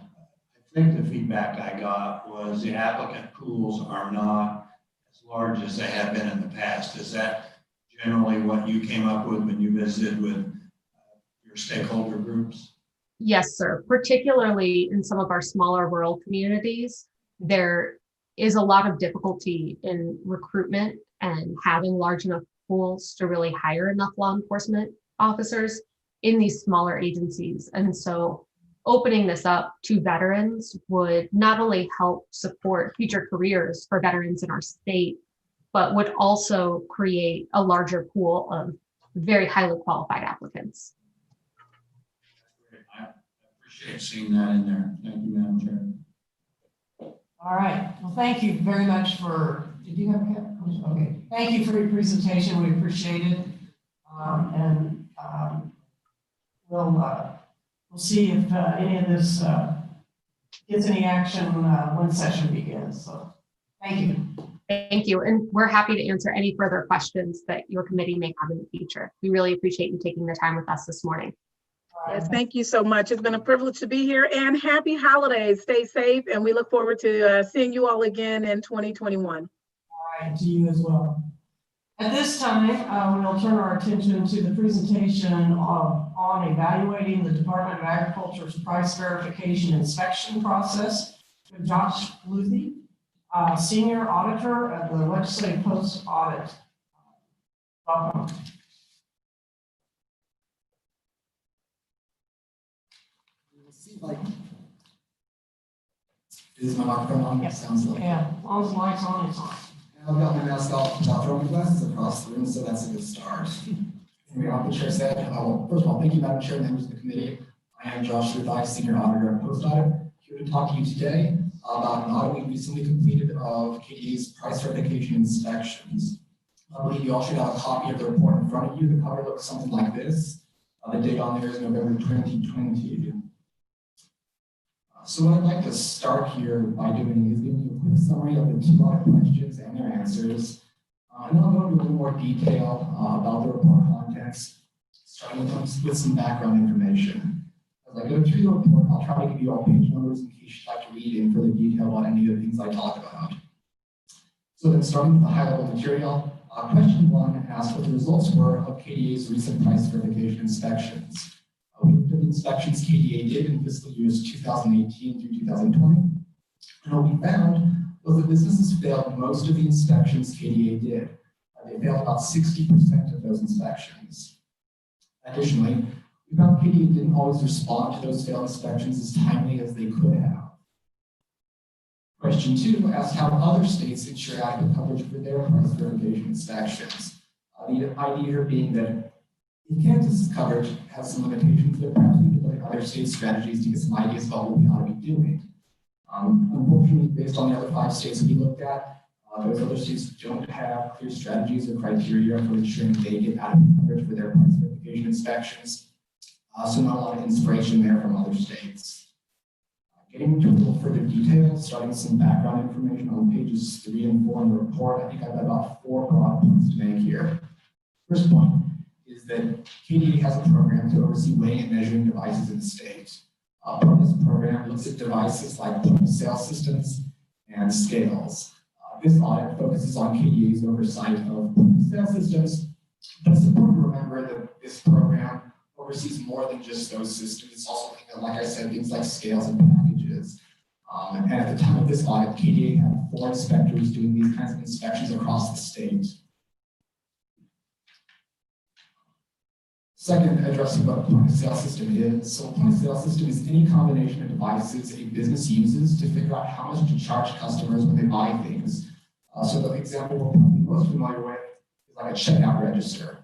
think the feedback I got was the applicant pools are not as large as they have been in the past. Is that generally what you came up with when you visited with your your stakeholder groups? Yes, sir. Particularly in some of our smaller rural communities, there is a lot of difficulty in recruitment and having large enough pools to really hire enough law enforcement officers in these smaller agencies. And so opening this up to veterans would not only help support future careers for veterans in our state, but would also create a larger pool of very highly qualified applicants. I appreciate seeing that in there. Thank you, Madam Chair. All right, well, thank you very much for, did you have a hand? Okay, thank you for your presentation, we appreciate it. We'll see if any of this gets any action when session begins, so thank you. Thank you. And we're happy to answer any further questions that your committee may have in the future. We really appreciate you taking the time with us this morning. Yes, thank you so much. It's been a privilege to be here, and happy holidays. Stay safe, and we look forward to seeing you all again in 2021. All right, to you as well. At this time, we'll turn our attention to the presentation on evaluating the Department of Agriculture's price verification inspection process with Josh Luthi, Senior Auditor at the Legislative Post Audit. Welcome. Like, is my microphone on? Yep. Sounds like. Yeah, as long as the light's on, it's on. And I've got my mask off without throwing glasses across the room, so that's a good start. Anyway, like the chair said, first of all, thank you, Madam Chair, members of the committee. I am Josh Luthi, Senior Auditor at Post Audit, here to talk to you today about an audit we recently completed of KDA's price verification inspections. I believe you all should have a copy of the report in front of you. The cover looks something like this. The date on there is November 2020. So what I'd like to start here by doing is giving you a quick summary of the two audit questions and their answers. And then I'll go into a little more detail about the report contents, starting with some background information. As I go through the report, I'll try to give you all page numbers in case you'd like to read in further detail about any of the things I talk about. So then starting with the high-level material, question 1 asked what the results were of KDA's recent price verification inspections. We looked at the inspections KDA did in fiscal years 2018 through 2020. And what we found was that businesses failed most of the inspections KDA did. They failed about 60% of those inspections. Additionally, we found KDA didn't always respond to those failed inspections as timely as they could have. Question 2 asked how other states ensure adequate coverage for their price verification inspections. The idea here being that in Kansas, coverage has some limitations, but perhaps we could look at other state strategies to get some ideas about what we ought to be doing. Unfortunately, based on the other 5 states we looked at, those other states don't have clear strategies or criteria for ensuring they get adequate coverage for their price verification inspections. So not a lot of inspiration there from other states. Getting into a little further detail, starting with some background information on pages 3 and 4 in the report, I think I've got about 4 broad points to make here. First point is that KDA has a program to oversee weighing and measuring devices in the state. Part of this program looks at devices like point-of-sale systems and scales. This audit focuses on KDA's oversight of point-of-sale systems, but it's important to remember that this program oversees more than just those systems. It's also looking at, like I said, things like scales and packages. And at the time of this audit, KDA had 4 inspectors doing these kinds of inspections across the state. Second, addressing what a point-of-sale system is. So a point-of-sale system is any combination of devices a business uses to figure out how much to charge customers when they buy things. So the example we're probably most familiar with is like a checkout register.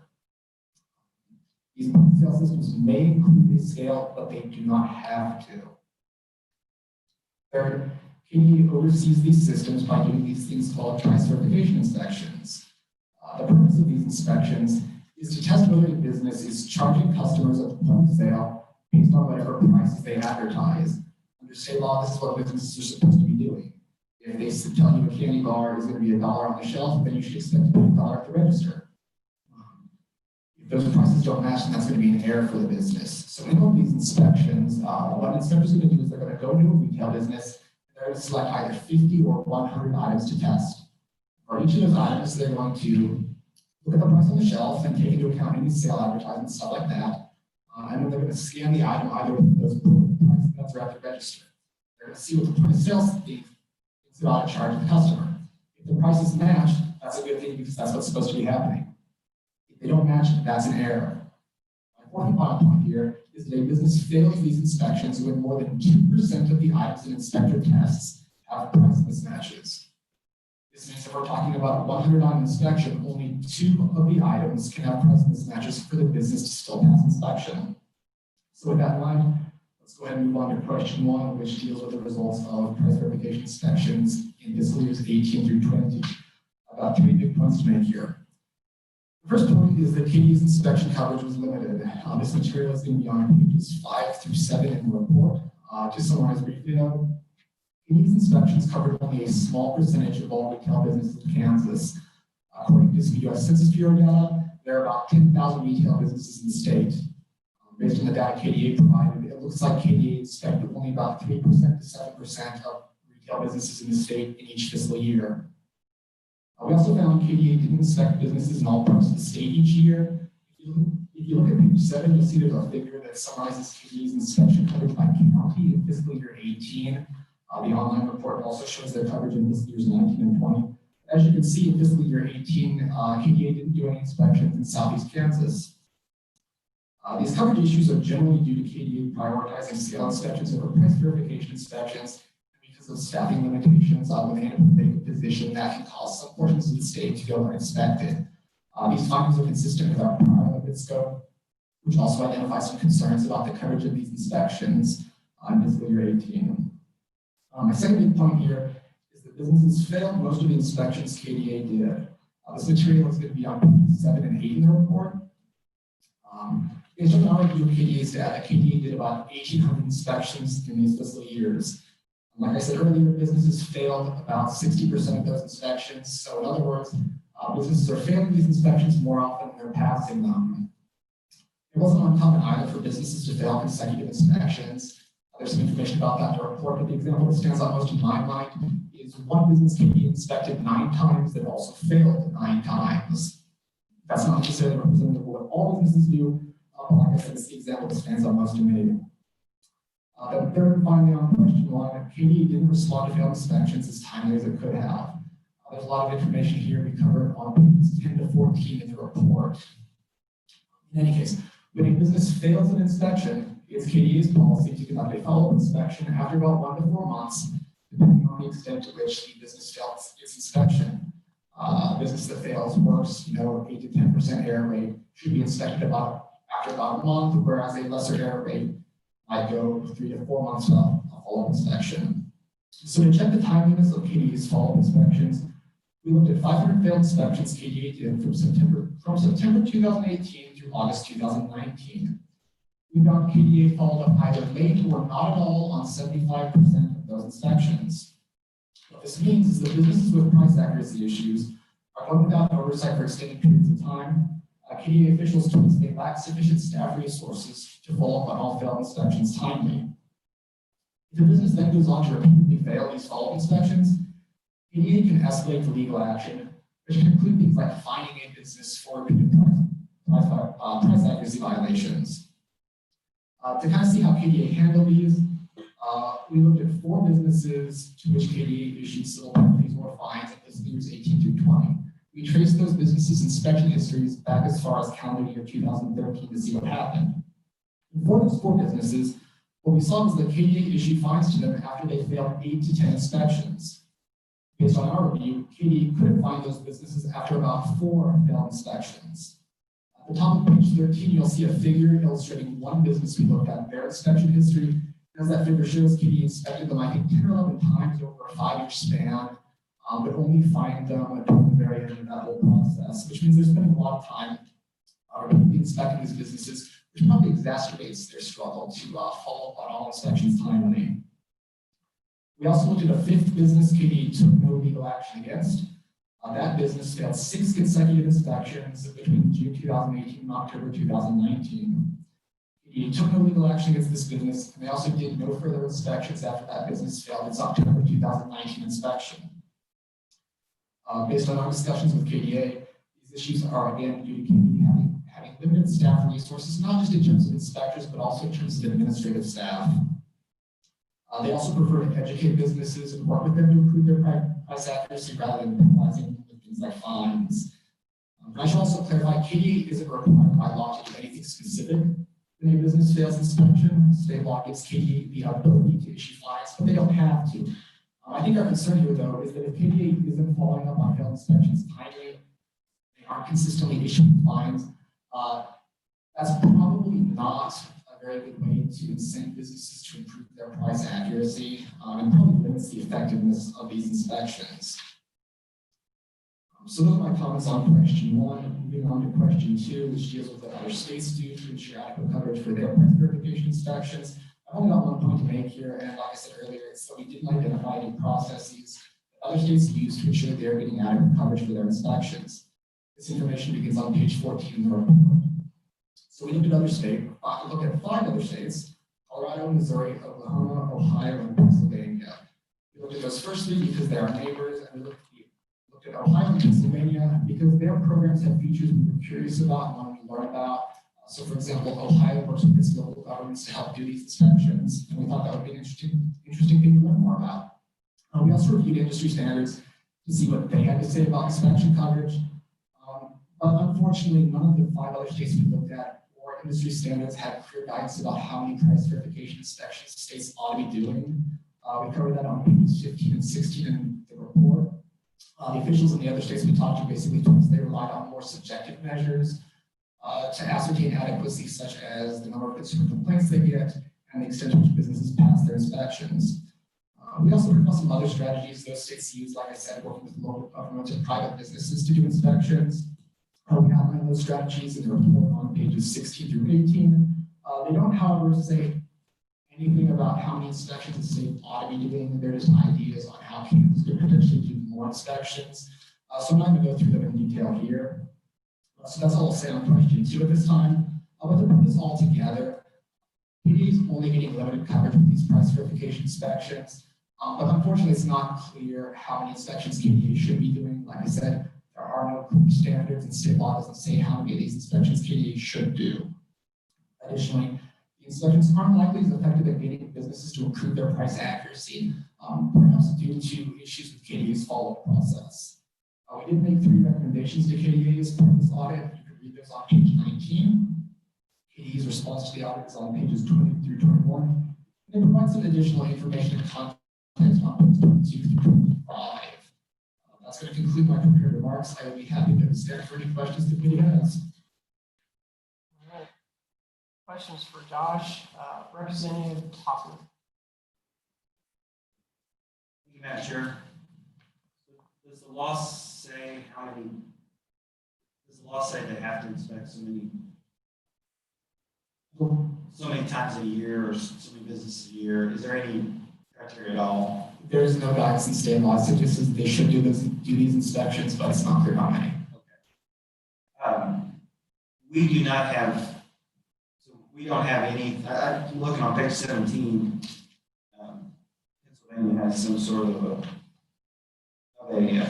These point-of-sale systems may include a scale, but they do not have to. Third, KDA oversees these systems by doing these things called price verification inspections. The purpose of these inspections is to test whether a business is charging customers at the point of sale based on whatever prices they advertise. Under state law, this is what businesses are supposed to be doing. If they tell you a candy bar is going to be $1 on the shelf, then you should expect to pay $1 at the register. If those prices don't match, then that's going to be an error for the business. So in all of these inspections, what an inspector is going to do is they're going to go into a retail business, and they're going to select either 50 or 100 items to test. For each of those items, they're going to look at the price on the shelf and take into account any sale advertisements, stuff like that. And then they're going to scan the item either with those price nuts or at the register. They're going to see what the point of sale thinks it ought to charge the customer. If the prices match, that's a good thing because that's what's supposed to be happening. If they don't match, that's an error. My fourth and final point here is that a business fails these inspections when more than 2% of the items in inspector tests have price mismatches. This means if we're talking about 100 item inspection, only 2 of the items can have price mismatches for the business to still pass inspection. So with that in mind, let's go ahead and move on to question 1, which deals with the results of price verification inspections in fiscal years 18 through 20. I've got 3 big points to make here. The first point is that KDE's inspection coverage was limited. This material is going to be on pages 5 through 7 in the report. To summarize briefly though, KDE's inspections covered only a small percentage of all retail businesses in Kansas. According to the U.S. Census Bureau data, there are about 10,000 retail businesses in the state. Based on the data KDE provided, it looks like KDE inspected only about 3% to 7% of retail businesses in the state in each fiscal year. We also found KDE didn't inspect businesses in all parts of the state each year. If you look at page 7, you'll see there's a figure that summarizes KDE's inspection coverage by county in fiscal year 18. The online report also shows their coverage in fiscal years 19 and 20. As you can see, in fiscal year 18, KDE didn't do any inspections in Southeast Kansas. These coverage issues are generally due to KDE prioritizing sale inspections over price verification inspections because of staffing limitations within a vacant position that can cause some portions of the state to go uninspected. These findings are consistent with our prior limited scope, which also identifies some concerns about the coverage of these inspections in fiscal year 18. My second big point here is that businesses failed most of the inspections KDE did. This material is going to be on pages 7 and 8 in the report. Based on our review of KDE's data, KDE did about 1,800 inspections in these fiscal years. Like I said earlier, businesses failed about 60% of those inspections. So in other words, businesses are failing these inspections more often than they're passing them. It wasn't uncommon either for businesses to fail consecutive inspections. There's some information about that in the report, but the example that stands out most in my mind is one business KDE inspected 9 times that also failed 9 times. That's not necessarily representative of what all businesses do. Like I said, it's the example that stands out most to me. Then third and finally on question 1, KDE didn't respond to failed inspections as timely as it could have. There's a lot of information here we covered on pages 10 to 14 in the report. In any case, when a business fails an inspection, it's KDE's policy to conduct a follow-up inspection after about 1 to 4 months, depending on the extent to which the business failed its inspection. A business that fails worse, 8 to 10% error rate, should be inspected after about a month, whereas a lesser error rate might go 3 to 4 months of a follow-up inspection. So to check the timeliness of KDE's follow-up inspections, we looked at 500 failed inspections KDE did from September 2018 through August 2019. We found KDE followed up either late or not at all on 75% of those inspections. What this means is that businesses with price accuracy issues are going without oversight for extended periods of time. KDE officials told us they lack sufficient staff resources to follow up on all failed inspections timely. If the business then goes on to repeatedly fail these follow-up inspections, KDE can escalate to legal action, which can include things like fining a business for repeated price accuracy violations. To kind of see how KDE handled these, we looked at 4 businesses to which KDE issued civil penalties or fines in fiscal years 18 through 20. We traced those businesses' inspection histories back as far as calendar year 2013 to see what happened. And for those 4 businesses, what we saw was that KDE issued fines to them after they failed 8 to 10 inspections. Based on our review, KDE couldn't find those businesses after about 4 failed inspections. At the top of page 13, you'll see a figure illustrating one business we looked at their inspection history. As that figure shows, KDE inspected them, I think, 10 or 11 times over a 5-year span, but only fined them at the very end of that whole process, which means they're spending a lot of time repeatedly inspecting these businesses, which probably exacerbates their struggle to follow up on all inspections timely. We also looked at a 5th business KDE took no legal action against. That business failed 6 consecutive inspections between June 2018 and October 2019. KDE took no legal action against this business, and they also did no further inspections after that business failed its October 2019 inspection. Based on our discussions with KDA, these issues are again due to KDE having limited committed staff resources, not just in terms of inspectors, but also in terms of administrative staff. They also prefer to educate businesses and work with them to improve their price accuracy rather than penalizing with things like fines. But I should also clarify, KDA isn't required by law to do anything specific when a business fails inspection. State law gives KDA the ability to issue fines, but they don't have to. I think our concern here, though, is that if KDA isn't following up on failed inspections timely, they aren't consistently issuing fines, that's probably not a very good way to incent businesses to improve their price accuracy, and probably limits the effectiveness of these inspections. So those are my comments on question 1. Moving on to question 2, which deals with what other states do to ensure adequate coverage for their price verification inspections. I've only got one point to make here, and like I said earlier, it's that we didn't identify any processes that other states use to ensure they're getting adequate coverage for their inspections. This information begins on page 14 in the report. So we looked at looked at 5 other states: Colorado, Missouri, Oklahoma, Ohio, and Pennsylvania. We looked at those first 3 because they are neighbors, and we looked at Ohio and Pennsylvania because their programs have features we were curious about and wanted to learn about. So for example, Ohio works with its local governments to help do these inspections, and we thought that would be an interesting thing to learn more about. We also reviewed industry standards to see what they had to say about inspection coverage. But unfortunately, none of the 5 other states we looked at or industry standards had clear guidance about how many price verification inspections states ought to be doing. We covered that on pages 15 and 16 in the report. The officials in the other states we talked to basically told us they relied on more subjective measures to ascertain adequacy, such as the number of consumer complaints they get and the extent to which businesses pass their inspections. We also heard about some other strategies those states use, like I said, working with local governments and private businesses to do inspections. We outline those strategies in the report on pages 16 through 18. They don't, however, say anything about how many inspections the state ought to be doing. They're just ideas on how Kansas could potentially do more inspections. So I'm not going to go through them in detail here. So that's all I'll say on question 2 at this time. But to put this all together, KDA is only getting limited coverage with these price verification inspections. But unfortunately, it's not clear how many inspections KDA should be doing. Like I said, there are no clear standards, and state law doesn't say how many of these inspections KDA should do. Additionally, the inspections aren't likely as effective at getting businesses to improve their price accuracy, perhaps due to issues with KDA's follow-up process. We did make 3 recommendations to KDA as part of this audit. You can read those on page 19. KDA's response to the audit is on pages 20 through 21. And they provide some additional information and context on pages 22 through 25. That's going to conclude my prepared remarks. I will be happy to stand for any questions the committee has. All right. Questions for Josh, Representative Hoffman. Thank you, Madam Chair. Does the law say how many? Does the law say they have to inspect so many times a year or so many businesses a year? Is there any criteria at all? There is no guidance in state law. It suggests that they should do these inspections, but it's not clear how many. Okay. We do not have. So we don't have any. I'm looking on page 17. Pennsylvania has some sort of a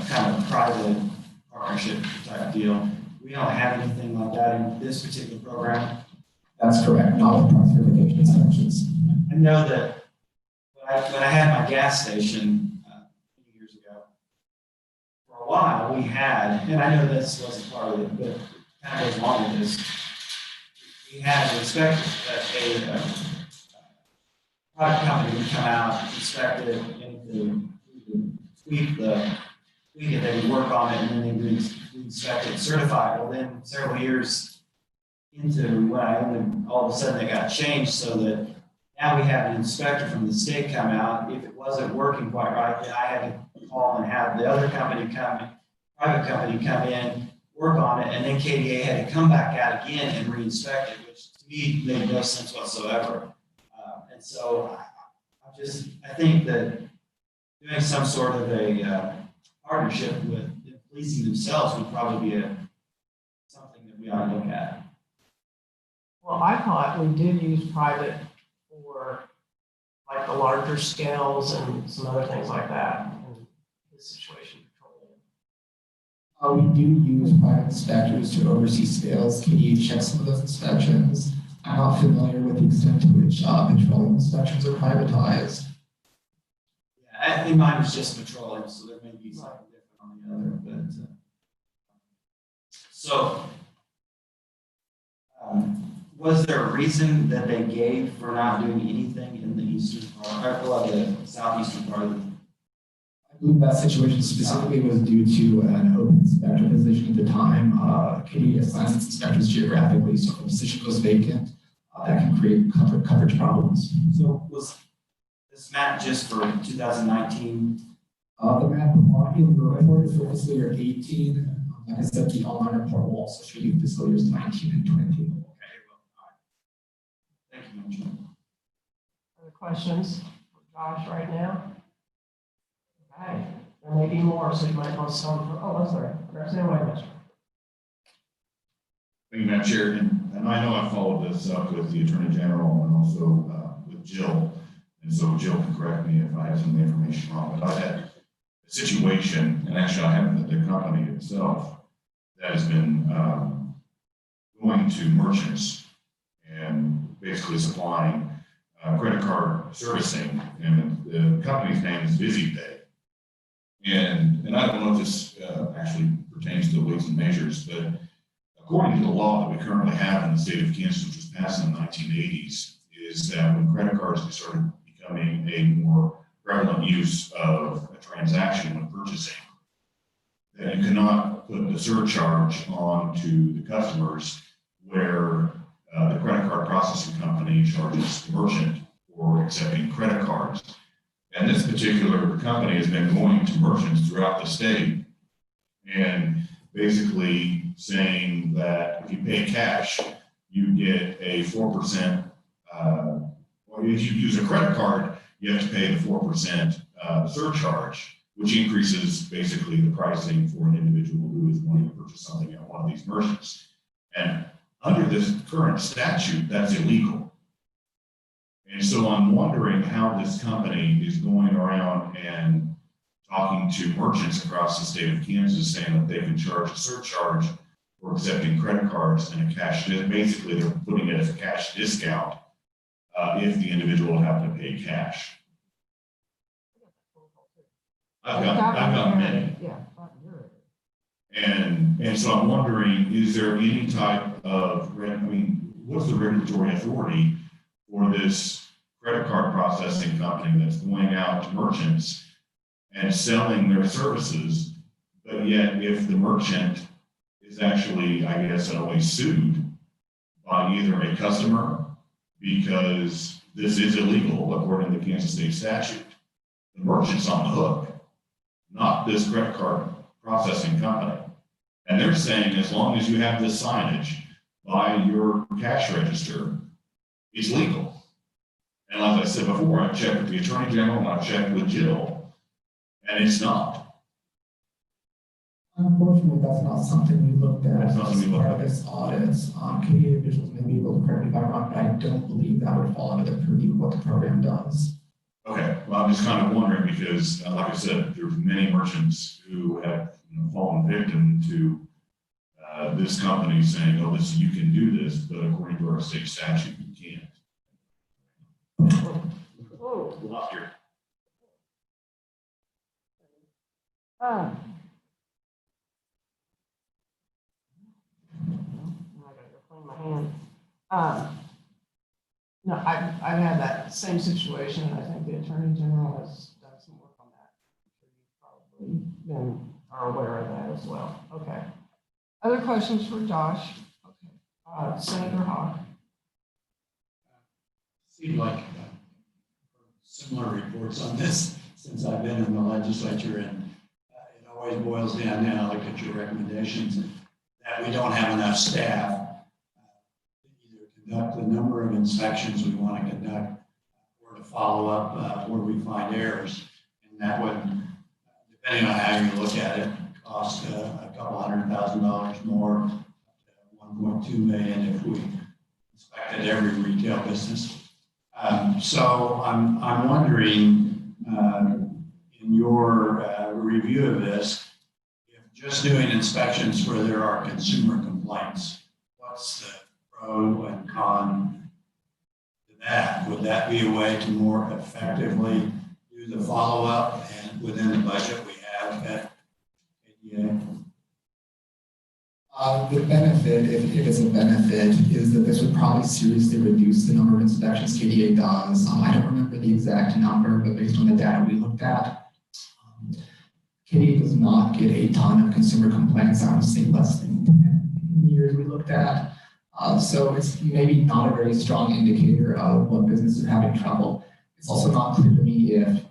kind of private partnership type deal. We don't have anything like that in this particular program. That's correct. Not with price verification inspections. I know that when I had my gas station a few years ago, for a while we had, and I know this wasn't part of it, but it kind of goes along with this. We had an inspector, a private company would come out, inspect it, and tweak it, they would work on it, and then they would inspect it, certify it. Well, then several years into when I owned it, all of a sudden they got changed so that now we have an inspector from the state come out. If it wasn't working quite right, then I had to call and have the other company private company come in, work on it, and then KDA had to come back out again and re-inspect it, which to me made no sense whatsoever. And so I think that doing some sort of a partnership with the policing themselves would probably be something that we ought to look at. Well, I thought we did use private for like the larger scales and some other things like that in this situation. We do use private inspectors to oversee sales. KDA checks some of those inspections. I'm not familiar with the extent to which petroleum inspections are privatized. Yeah, I think mine was just petroleum, so there may be something different on the other, but, so, was there a reason that they gave for not doing anything in the eastern part, or the southeastern part of the? I believe that situation specifically was due to an open inspector position at the time. KDA assigns its inspectors geographically, so if a position goes vacant, that can create coverage problems. So was this map just for 2019? The map in the report is for fiscal year 18. Like I said, the online report will also show you fiscal years 19 and 20. Okay, well, all right. Thank you, Madam Chair. Other questions for Josh right now? Okay, there may be more, so you might want to start. Oh, I'm sorry. Representative Whiteman. Thank you, Madam Chair, and I know I followed this up with the Attorney General and also with Jill, and so Jill can correct me if I have some of the information wrong, but I had a situation, and actually I have the company itself that has been going to merchants and basically supplying credit card servicing, and the company's name is VisiPay. And I don't know if this actually pertains to the weights and measures, but according to the law that we currently have in the state of Kansas, which was passed in the 1980s, is that when credit cards started becoming a more prevalent use of a transaction when purchasing, that you cannot put the surcharge on to the customers where the credit card processing company charges the merchant for accepting credit cards. And this particular company has been going to merchants throughout the state and basically saying that if you pay cash, you get a 4%, or if you use a credit card, you have to pay the 4% surcharge, which increases basically the pricing for an individual who is wanting to purchase something at one of these merchants. And under this current statute, that's illegal. And so I'm wondering how this company is going around and talking to merchants across the state of Kansas saying that they can charge a surcharge for accepting credit cards and a cash, basically they're putting it as a cash discount if the individual would have to pay cash. I've got many. Yeah. And so I'm wondering, is there any type of, what's the regulatory authority for this credit card processing company that's going out to merchants and selling their services, but yet if the merchant is actually, I guess, in a way sued by either a customer because this is illegal according to the Kansas state statute, the merchant's on the hook, not this credit card processing company. And they're saying as long as you have this signage by your cash register, it's legal. And like I said before, I've checked with the Attorney General and I've checked with Jill, and it's not. Unfortunately, that's not something we looked at That's not something we looked at. as audits. KDA officials may be able to correct me if I'm wrong, but I don't believe that would fall under the purview of what the program does. Okay, well, I'm just kind of wondering because, like I said, there's many merchants who have fallen victim to this company saying, "Oh, this you can do this," but according to our state statute, you can't. Whoa. Lost your. I gotta go clean my hand. No, I've had that same situation, and I think the Attorney General has done some work on that. I'm sure you've probably are aware of that as well. Okay. Other questions for Josh? Okay. Senator Hawk. Seemed like similar reports on this since I've been in the legislature, and it always boils down now, I look at your recommendations, that we don't have enough staff to either conduct the number of inspections we want to conduct or to follow up where we find errors. And that would, depending on how you look at it, cost a couple $100,000 more, 1.2 million if we inspected every retail business. So I'm wondering, in your review of this, if just doing inspections where there are consumer complaints, what's the pro and con to that? Would that be a way to more effectively do the follow-up and within the budget we have at KDA? The benefit, if it's a benefit, is that this would probably seriously reduce the number of inspections KDA does. I don't remember the exact number, but based on the data we looked at, KDA does not get a ton of consumer complaints. I would say less than 10 in the years we looked at. So it's maybe not a very strong indicator of what businesses are having trouble. It's also not clear to me if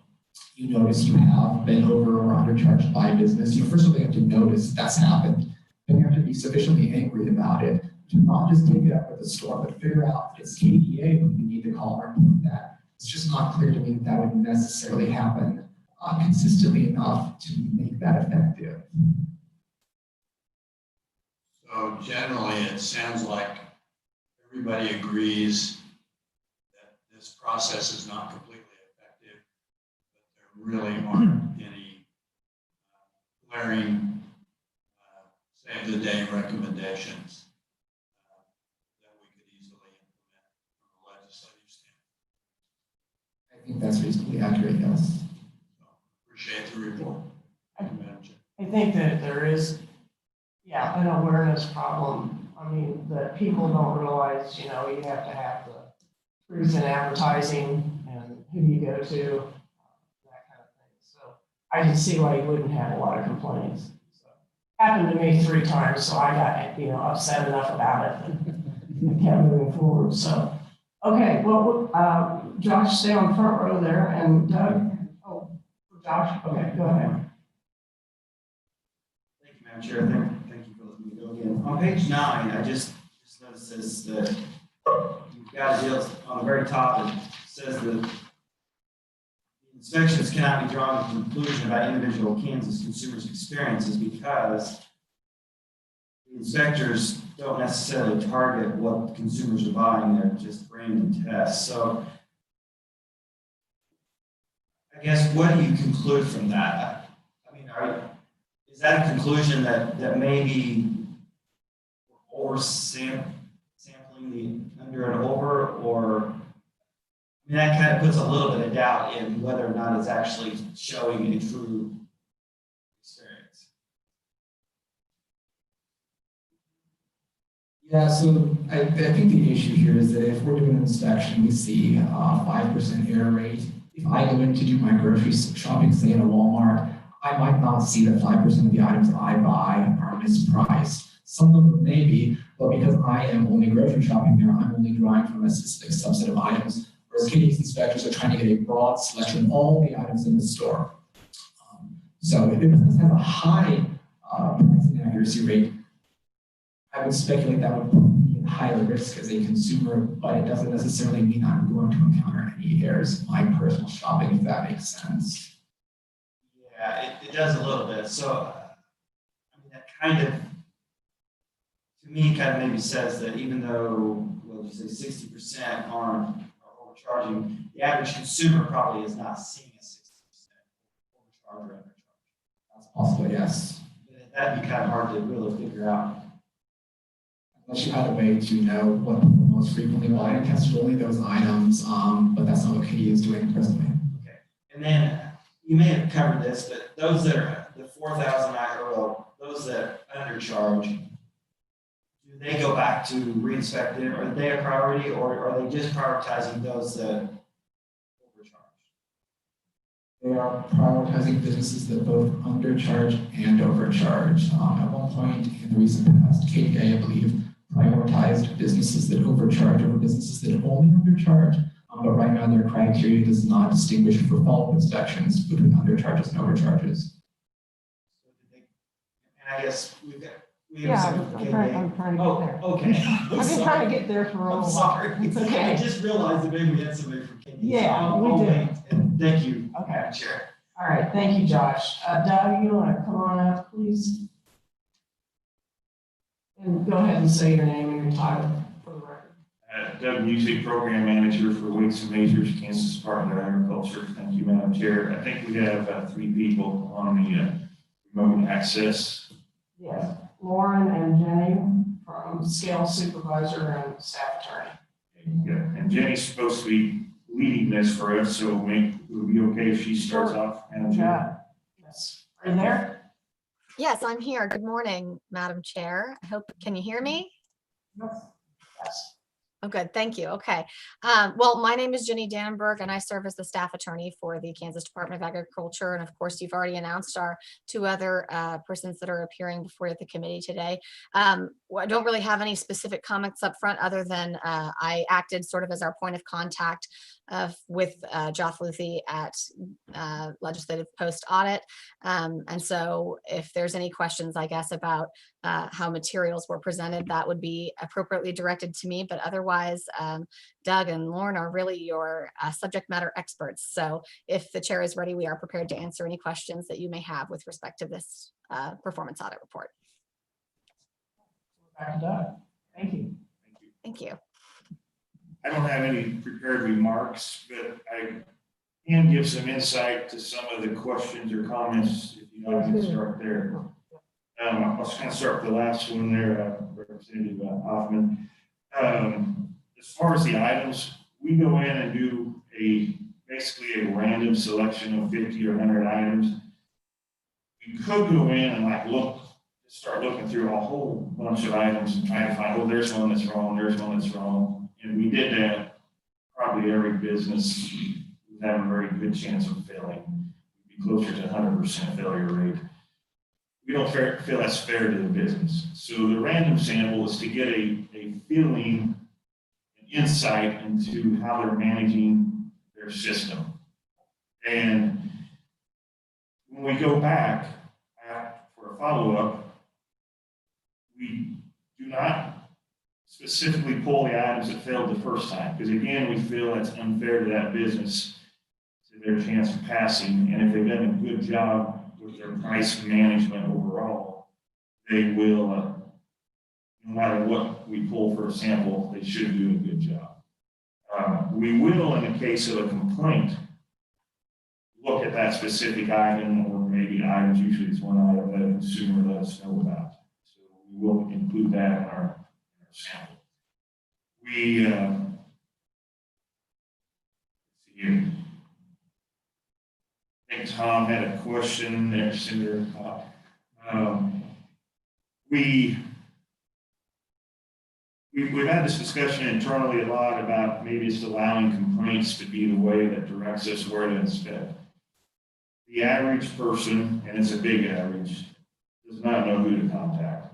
you notice you have been over or undercharged by a business. You first of all, you have to notice that's happened. Then you have to be sufficiently angry about it to not just take it up with the store, but figure out if it's KDA who you need to call and report that. It's just not clear to me that that would necessarily happen consistently enough to make that effective. So generally, it sounds like everybody agrees that this process is not completely effective, but there really aren't any glaring save the day recommendations that we could easily implement from a legislative standpoint. I think that's reasonably accurate, yes. So appreciate the report. Madam Chair. I think that there is, an awareness problem. I mean, that people don't realize, you have to have the truth in advertising and who you go to, that kind of thing. So I can see why you wouldn't have a lot of complaints. So happened to me 3 times, so I got, upset enough about it and kept moving forward. So, okay, well, Josh, stay on the front row there, and Doug, Josh, okay, go ahead. Thank you, Madam Chair. Thank you for letting me go again. On page 9, I just noticed this, that you've got a deal on the very top. It says that the inspections cannot be drawn to conclusion about individual Kansas consumers' experiences because the inspectors don't necessarily target what consumers are buying. They're just random tests. So I guess, what do you conclude from that? I mean, is that a conclusion that maybe we're sampling the under and over, or I mean, that kind of puts a little bit of doubt in whether or not it's actually showing a true experience. Yeah, so I think the issue here is that if we're doing an inspection, we see a 5% error rate. If I go in to do my grocery shopping, say in a Walmart, I might not see that 5% of the items I buy are mispriced. Some of them may be, but because I am only grocery shopping there, I'm only drawing from a specific subset of items, whereas KD's inspectors are trying to get a broad selection of all the items in the store. So if a business has a high pricing accuracy rate, I would speculate that would put me at higher risk as a consumer, but it doesn't necessarily mean I'm going to encounter any errors in my personal shopping, if that makes sense. Yeah, it does a little bit. So, I mean, that kind of, to me, kind of maybe says that even though, what did you say, 60% are overcharging, the average consumer probably is not seeing a 60% overcharge or undercharge. That's possible, yes. But that'd be kind of hard to really figure out. Unless you had a way to know what people most frequently buy and test only those items, but that's not what KD is doing presently. Okay, and then you may have covered this, but those that are the 4,000 those that undercharge, do they go back to re-inspect it? Are they a priority, or are they just prioritizing those that overcharge? They are prioritizing businesses that both undercharge and overcharge. At one point in the recent past, KDA, I believe, prioritized businesses that overcharge over businesses that only undercharge. But right now, their criteria does not distinguish for follow-up inspections between undercharges and overcharges. So and I guess we Yeah, have I'm trying to get there. Okay. I've been trying to get there for a I'm while. sorry. It's okay. I just realized that maybe we had somebody from KD. Yeah, so we I'll did. wait. And thank you, Okay. Madam Chair. All right, thank you, Josh. Doug, you want to come on up, please? And go ahead and say your name and your title for the record. Doug Music, Program Manager for Weights and Measures, Kansas Department of Agriculture. Thank you, Madam Chair. I think we have 3 people on the remote access Yes, Lauren and Jenny from scale supervisor and staff attorney. Yeah, and Jenny's supposed to be leading this for us, so it would be okay if she starts off. And Jenny. Yes, are you there? Yes, I'm here. Good morning, Madam Chair. I hope, can you hear me? Yes. Oh, good. Thank you. Okay. Well, my name is Jenny Dannenberg and I serve as the staff attorney for the Kansas Department of Agriculture. And of course, you've already announced our two other persons that are appearing before the committee today. I don't really have any specific comments up front other than I acted sort of as our point of contact with Joff Luthi at Legislative Post Audit. And so if there's any questions, I guess, about how materials were presented, that would be appropriately directed to me. But otherwise, Doug and Lauren are really your subject matter experts. So if the chair is ready, we are prepared to answer any questions that you may have with respect to this performance audit report. Back to Doug. Thank you. Thank you. I don't have any prepared remarks, but I can give some insight to some of the questions or comments if you'd like to start there. I'll just kind of start with the last one there, Representative Hoffman. As far as the items, we go in and do basically a random selection of 50 or 100 items. You could go in and start looking through a whole bunch of items and try to find, oh, there's one that's wrong, there's one that's wrong. And we did that. Probably every business would have a very good chance of failing. We'd be closer to 100% failure rate. We don't feel that's fair to the business. So the random sample is to get a feeling, an insight into how they're managing their system. And when we go back for a follow-up, we do not specifically pull the items that failed the first time, because again, we feel that's unfair to that business, to their chance of passing. And if they've done a good job with their price management overall, they will, no matter what we pull for a sample, they should do a good job. We will, in the case of a complaint, look at that specific item, or maybe items, usually it's one item that a consumer let us know about. So we will include that in our sample. We, let's see here. I think Tom had a question there, Senator. We've had this discussion internally a lot about maybe just allowing complaints to be the way that directs us where to inspect. The average person, and it's a big average, does not know who to contact.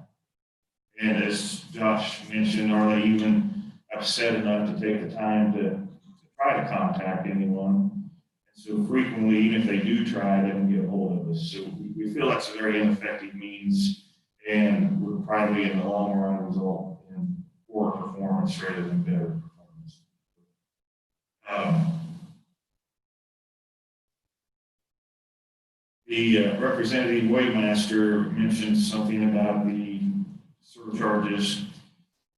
And as Josh mentioned, are they even upset enough to take the time to try to contact anyone? And so frequently, even if they do try, they don't get a hold of us. So we feel that's a very ineffective means, and would probably in the long run result in poor performance rather than better performance. The Representative Waymaster mentioned something about the surcharges.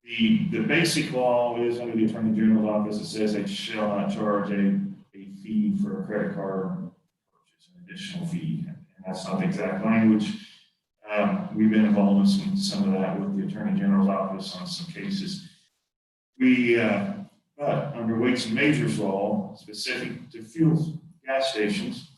The basic law is under the Attorney General's office. It says they shall not charge a fee for a credit card purchase, an additional fee. And that's not the exact language. We've been involved in some of that with the Attorney General's office on some cases. But under Weights and Measures law, specific to fuel gas stations,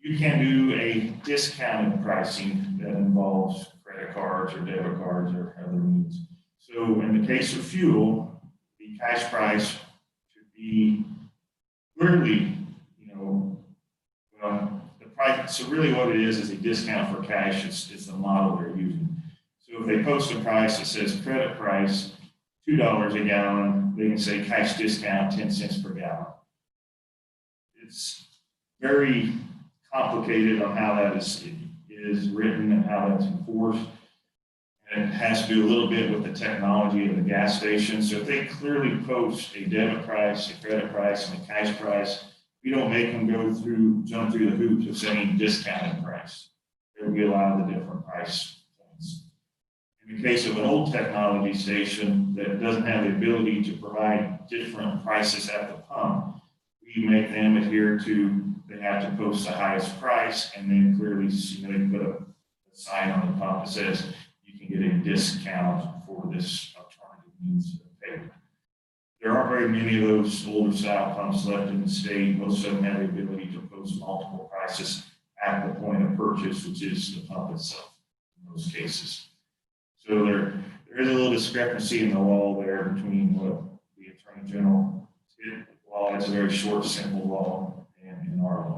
you can do a discounted pricing that involves credit cards or debit cards or other means. So in the case of fuel, the cash price should be clearly, the price. So really what it is a discount for cash. It's the model they're using. So if they post a price that says credit price $2 a gallon, they can say cash discount 10 cents per gallon. It's very complicated on how that is written and how that's enforced. And it has to do a little bit with the technology of the gas station. So if they clearly post a debit price, a credit price, and a cash price, we don't make them jump through the hoops of saying discounted price. They'll be allowed the different price points. In the case of an old technology station that doesn't have the ability to provide different prices at the pump, we make them adhere to, they have to post the highest price, and then clearly they put a a sign on the pump that says you can get a discount for this alternative means of payment. There aren't very many of those older style pumps left in the state. Most of them have the ability to post multiple prices at the point of purchase, which is the pump itself in most cases. So there is a little discrepancy in the law there between what the Attorney General did. Law, it's a very short, simple law, and in our law.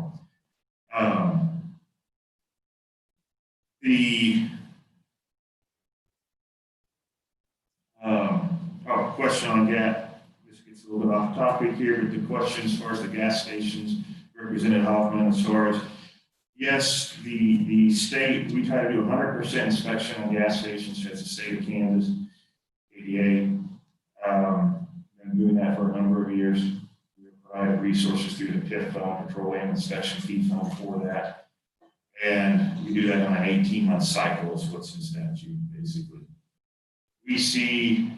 Question on that. This gets a little bit off topic here, but the question as far as the gas stations, Representative Hoffman, as far as, yes, the state, we try to do 100% inspection on gas stations as the state of Kansas, ADA. Been doing that for a number of years. We provide resources through the PIF fund, Petroleum Inspection Fee Fund for that. And we do that on an 18-month cycle is what's in statute, basically. We see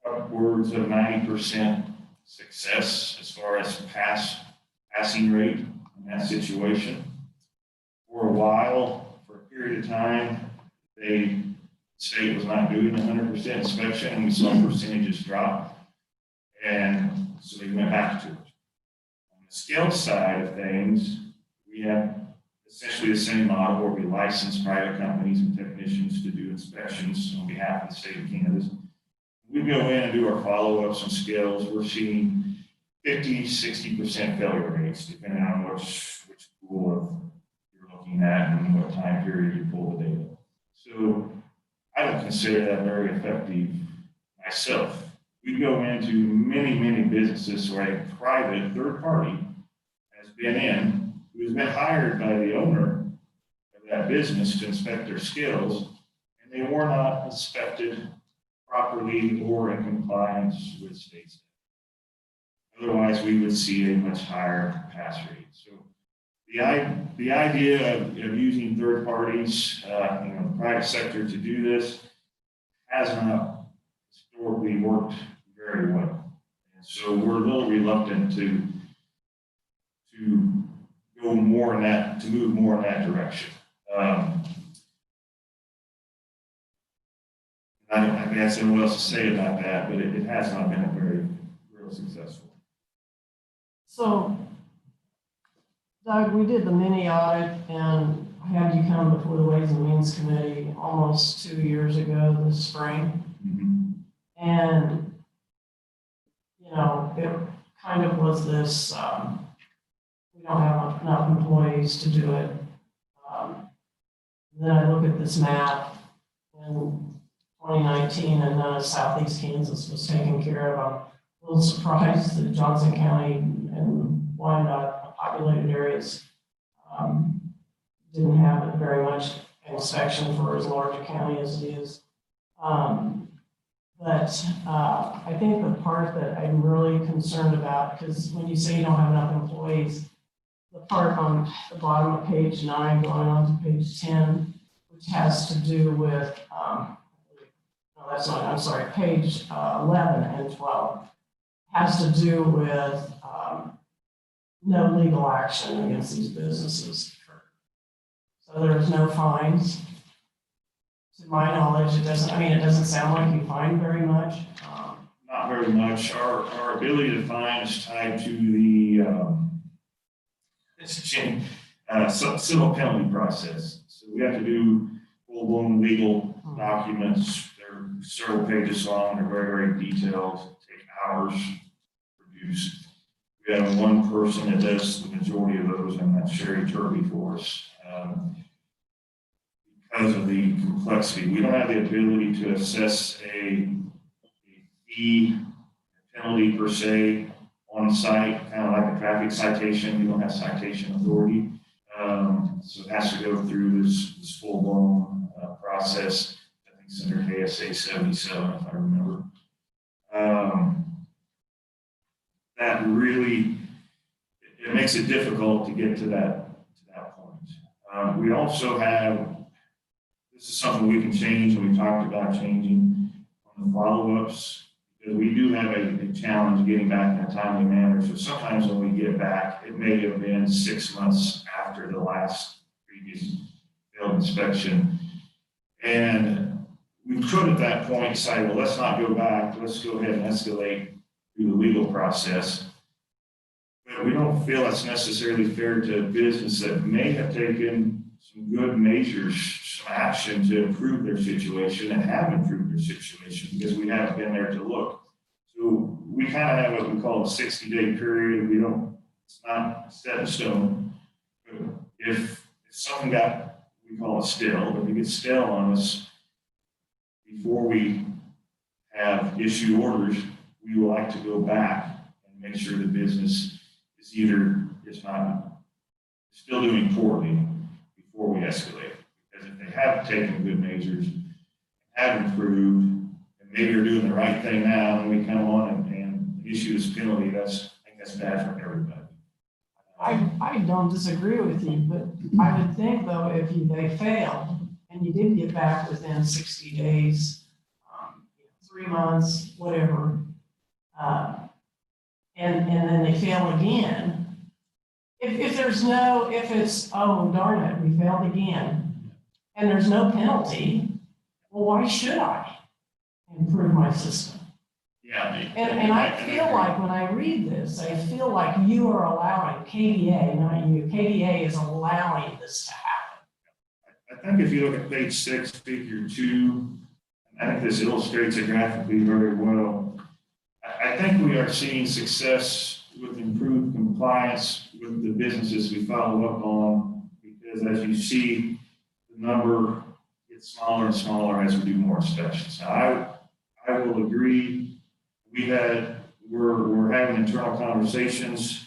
upwards of 90% success as far as passing rate in that situation. For a while, for a period of time, the state was not doing 100% inspection, and we saw percentages drop, and so they went back to it. On the scale side of things, we have essentially the same model where we license private companies and technicians to do inspections on behalf of the state of Kansas. We go in and do our follow-ups and scales. We're seeing 50–60% failure rates, depending on which pool you're looking at and what time period you pull the data. So I don't consider that very effective myself. We go into many businesses where a private third party has been in, who has been hired by the owner of that business to inspect their skills, and they were not inspected properly or in compliance with state standards. Otherwise, we would see a much higher pass rate. So the idea of using third parties, the private sector to do this has not historically worked very well. And so we're a little reluctant to go more in that, to move more in that direction. I don't have anyone else to say about that, but it has not been a very real successful. So, Doug, we did the mini audit and I had you come before the Ways and Means Committee almost 2 years ago this spring. Mm-hmm. And, it kind of was this, we don't have enough employees to do it. Then I look at this map in 2019 and none of Southeast Kansas was taken care of. I'm a little surprised that Johnson County and Wyandotte populated areas didn't have very much inspection for as large a county as it is. But I think the part that I'm really concerned about, because when you say you don't have enough employees, the part on the bottom of page 9 going on to page 10, which has to do with, no, that's not, I'm sorry, page 11 and 12, has to do with no legal action against these businesses. So there's no fines. To my knowledge, it doesn't sound like you fine very much. Not very much. Our ability to fine is tied to the civil penalty process. So we have to do full-blown legal documents. They're several pages long. They're very detailed. Take hours to produce. We have one person that does the majority of those, and that's Sherry Turby for us. Because of the complexity, we don't have the ability to assess a fee, a penalty per se, on site, kind of like a traffic citation. We don't have citation authority. So it has to go through this full-blown process. I think it's under KSA 77, if I remember. That really, it makes it difficult to get to that point. We also have, this is something we can change, and we talked about changing on the follow-ups, because we do have a challenge getting back in a timely manner. So sometimes when we get back, it may have been 6 months after the last previous failed inspection. And we could at that point say, well, let's not go back, let's go ahead and escalate through the legal process. But we don't feel it's necessarily fair to a business that may have taken some good measures, some action to improve their situation and have improved their situation because we haven't been there to look. So we kind of have what we call a 60-day period. It's not set in stone. But if something got, we call it stale, if it gets stale on us before we have issued orders, we will like to go back and make sure the business is either, it's not still doing poorly before we escalate. Because if they have taken good measures, have improved, and maybe are doing the right thing now, and we come on and issue this penalty, I think that's bad for everybody. I don't disagree with you, but I would think though, if they failed and you did get back within 60 days, 3 months, whatever, and then they fail again, if it's, oh darn it, we failed again, and there's no penalty, well, why should I improve my system? Yeah. And I feel like when I read this, I feel like you are allowing, KDA, not you, KDA is allowing this to happen. I think if you look at page 6, figure 2, I think this illustrates it graphically very well. I think we are seeing success with improved compliance with the businesses we follow up on, because as you see, the number gets smaller and smaller as we do more inspections. Now, I will agree. We're having internal conversations.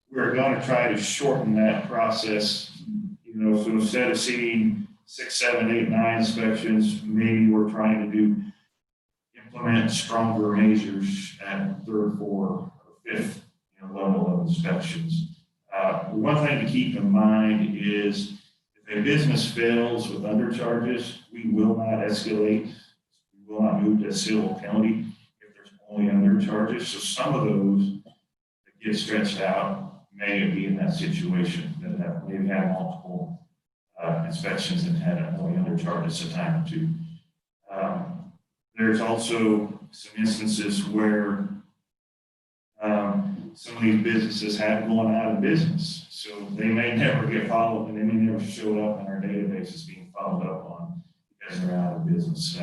We're going to try to shorten that process. So instead of seeing 6, 7, 8, 9 inspections, maybe we're trying to implement stronger measures at 3rd, 4th, or 5th level of inspections. One thing to keep in mind is if a business fails with undercharges, we will not escalate. We will not move to a civil penalty only undercharges. So some of those that get stretched out may be in that situation that have maybe had multiple inspections and had only undercharges a time or 2. There's also some instances where some of these businesses have gone out of business. So they may never get followed, and they may never show up in our database as being followed up on because they're out of business.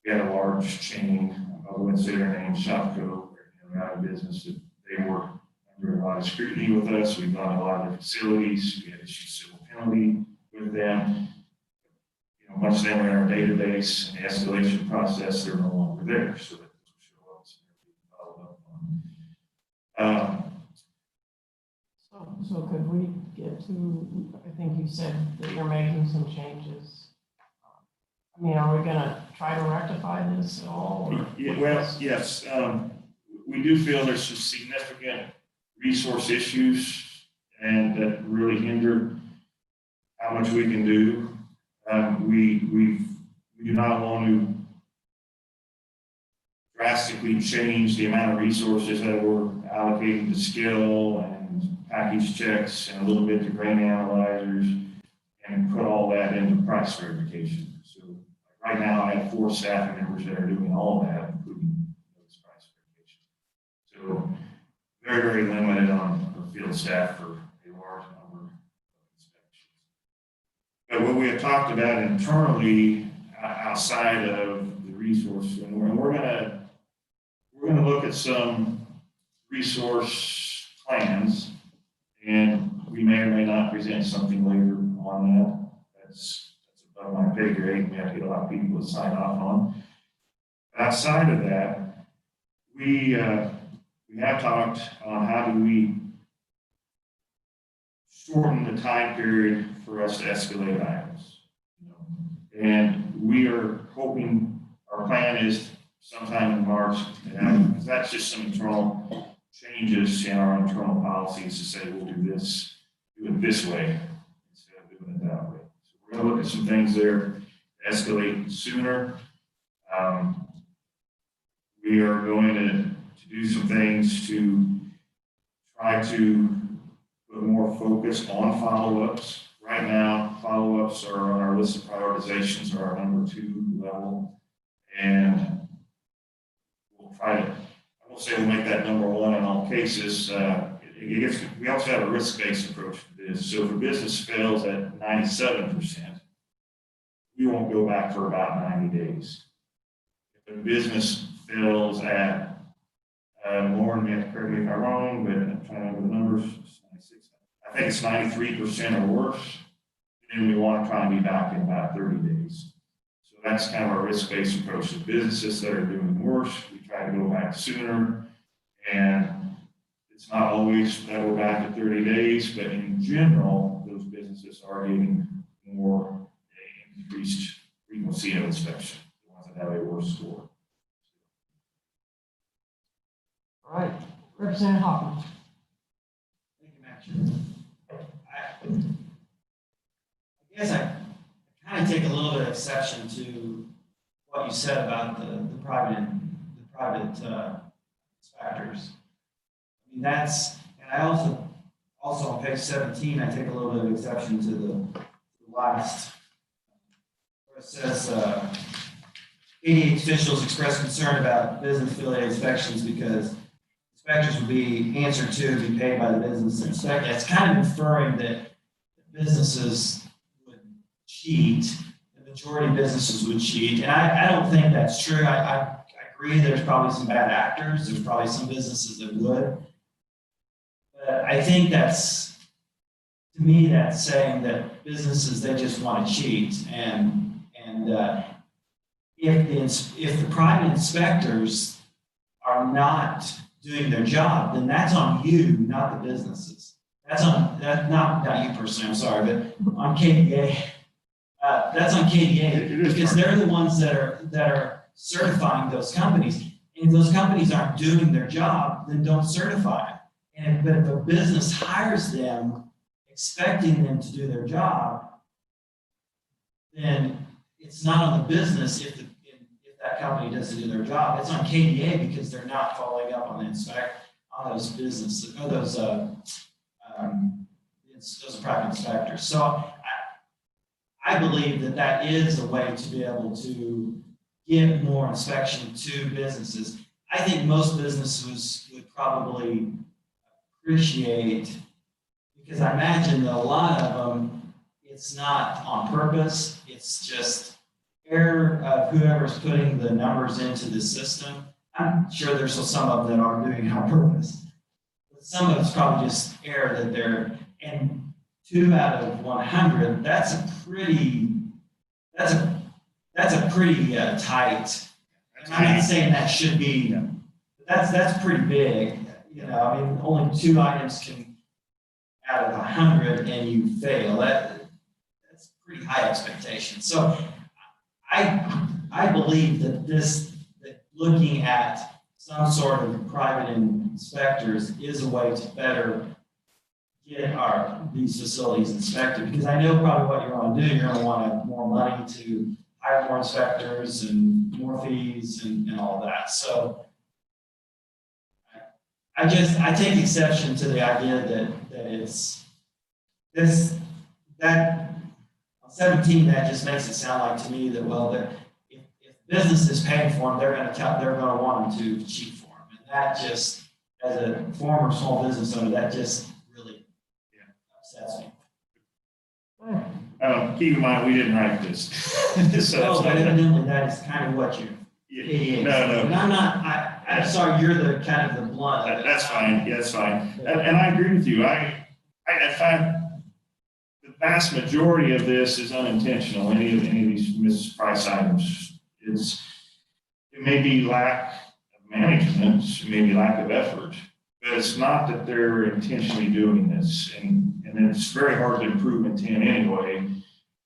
We had a large chain, I wouldn't say their name, Shopco, they're out of business. They were under a lot of scrutiny with us. We've gone to a lot of their facilities. We had issued civil penalty with them. Once they were in our database and the escalation process, they're no longer there. So that doesn't show up, so they're being followed up on. So could we get to, I think you said that you're making some changes. Are we going to try to rectify this at all? Yes. We do feel there's some significant resource issues and that really hinder how much we can do. We do not want to drastically change the amount of resources that we're allocating to skill and package checks and a little bit to grain analyzers and put all that into price verification. So right now I have 4 staff members that are doing all of that, including those price verification. So very, very limited on the field staff for a large number of inspections. But what we have talked about internally outside of the resource, and we're going to look at some resource plans, and we may or may not present something later on that. That's above my pay grade. We have to get a lot of people to sign off on. Outside of that, we have talked on how do we shorten the time period for us to escalate items. And we are hoping, our plan is sometime in March, because that's just some internal changes in our internal policies to say we'll do it this way instead of doing it that way. So we're going to look at some things there to escalate sooner. We are going to do some things to try to put more focus on follow-ups. Right now, follow-ups are on our list of prioritizations are our number 2 level. And we'll try to, I won't say we'll make that number 1 in all cases. We also have a risk-based approach to this. So if a business fails at 97%, we won't go back for about 90 days. If a business fails at more, and you have to correct me if I'm wrong, but I'm trying to remember the numbers. I think it's 93% or worse, then we want to try and be back in about 30 days. So that's kind of our risk-based approach to businesses that are doing worse. We try to go back sooner, and it's not always that we're back at 30 days, but in general, those businesses are getting more increased frequency of inspection, the ones that have a worse score. All right, Representative Hoffman. Thank you, Matt. I guess I kind of take a little bit of exception to what you said about the private inspectors. I mean, that's, and I also on page 17, I take a little bit of exception to the last, where it says, KDH officials express concern about business-affiliated inspections because inspectors would be answered to, be paid by the business inspector. It's kind of inferring that businesses would cheat, the majority of businesses would cheat, and I don't think that's true. I agree there's probably some bad actors, there's probably some businesses that would, but I think that's, to me, that's saying that businesses, they just want to cheat, and if the private inspectors are not doing their job, then that's on you, not the businesses. That's not you personally, I'm sorry, but on KDA. That's on KDA because they're the ones that are certifying those companies. And if those companies aren't doing their job, then don't certify it. But if a business hires them, expecting them to do their job, then it's not on the business if that company doesn't do their job. It's on KDA because they're not following up on those businesses or those private inspectors. So I believe that is a way to be able to give more inspection to businesses. I think most businesses would probably appreciate, because I imagine that a lot of them, it's not on purpose, it's just error of whoever's putting the numbers into the system. I'm sure there's some of them that are doing it on purpose. But some of it's probably just error that they're, and 2 out of 100, that's a pretty tight. I'm not saying that should be, but that's pretty big. You know, I mean, only 2 items can out of 100 and you fail. That's pretty high expectation. So I believe that looking at some sort of private inspectors is a way to better get these facilities inspected, because I know probably what you're going to do. You're going to want more money to hire more inspectors and more fees and all that. So I take exception to the idea that it's that 17, that just makes it sound like to me that, well, that if business is paying for them, they're going to want them to cheat for them. And that just, as a former small business owner, that just really upsets me. Keep in mind, we didn't write this. So but evidently that is kind of what you. No. And I'm sorry, you're the kind of the blunt of it. That's fine. Yeah, that's fine. And I agree with you. I find the vast majority of this is unintentional. Any of these mispriced items, it may be lack of management, it may be lack of effort, but it's not that they're intentionally doing this, and it's very hard to improve intent anyway.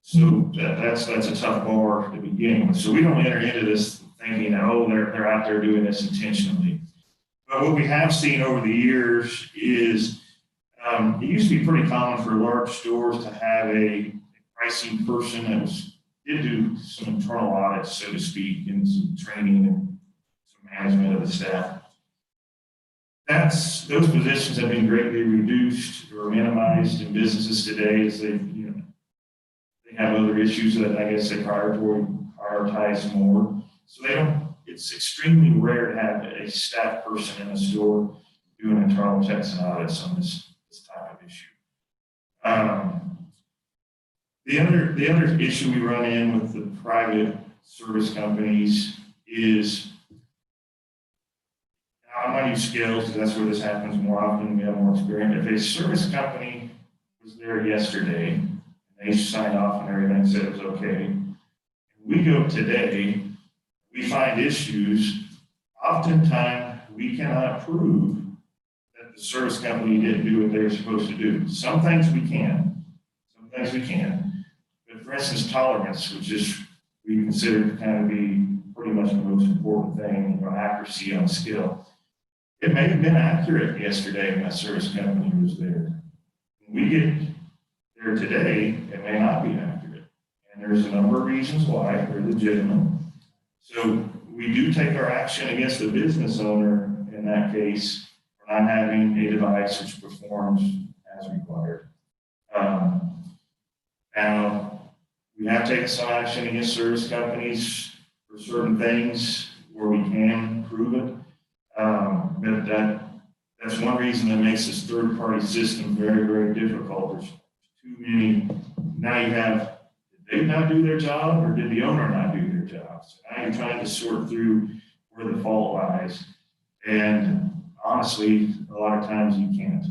So that's a tough bar to begin with. So we don't enter into this thinking that, oh, they're out there doing this intentionally. But what we have seen over the years is it used to be pretty common for large stores to have a pricing person that did do some internal audits, so to speak, and some training and some management of the staff. Those positions have been greatly reduced or minimized in businesses today as they have other issues that I guess they prioritize more. So they don't, it's extremely rare to have a staff person in a store doing internal checks and audits on this type of issue. The other issue we run in with the private service companies is, I'm going to use scales because that's where this happens more often. We have more experience. If a service company was there yesterday, and they signed off and everything, said it was okay, and we go today, we find issues, oftentimes we cannot prove that the service company didn't do what they were supposed to do. Some things we can, but for instance, tolerance, which is we consider to kind of be pretty much the most important thing, accuracy on skill. It may have been accurate yesterday when that service company was there. When we get there today, it may not be accurate. And there's a number of reasons why they're legitimate. So we do take our action against the business owner in that case for not having a device which performs as required. Now, we have taken some action against service companies for certain things where we can prove it. But that's one reason that makes this third-party system very, very difficult. There's too many. Now you have, did they not do their job or did the owner not do their job? So now you're trying to sort through where the fault lies. And honestly, a lot of times you can't.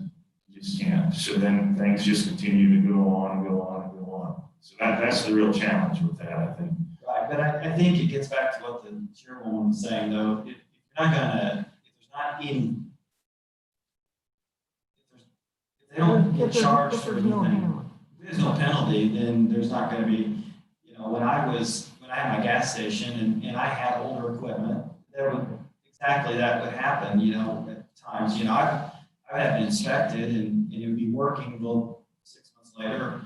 You just can't. So then things just continue to go on and go on and go on. So that's the real challenge with that, I think. Right, but I think it gets back to what the chairwoman was saying, though. If you're not gonna, if there's not any, if they don't get charged for anything, if there's no penalty, then there's not gonna be, when I had my gas station and I had older equipment, there would, exactly that would happen, at times, I would have been inspected and it would be working, well, 6 months later,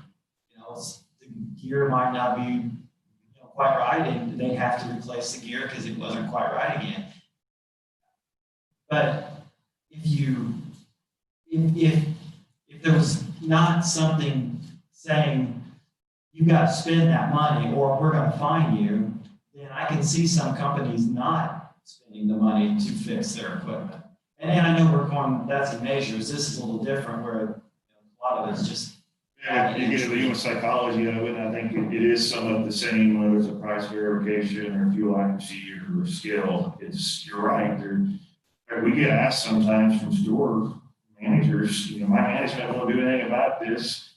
the gear might not be quite right, and they'd have to replace the gear because it wasn't quite right again. But if there was not something saying you got to spend that money or we're going to fine you, then I can see some companies not spending the money to fix their equipment. And I know we're going, that's in measures. This is a little different where a lot of it's just. Yeah, you get the human psychology of it, and I think it is some of the same, whether it's a price verification or fuel accuracy or skill. You're right. We get asked sometimes from store managers, my management won't do anything about this.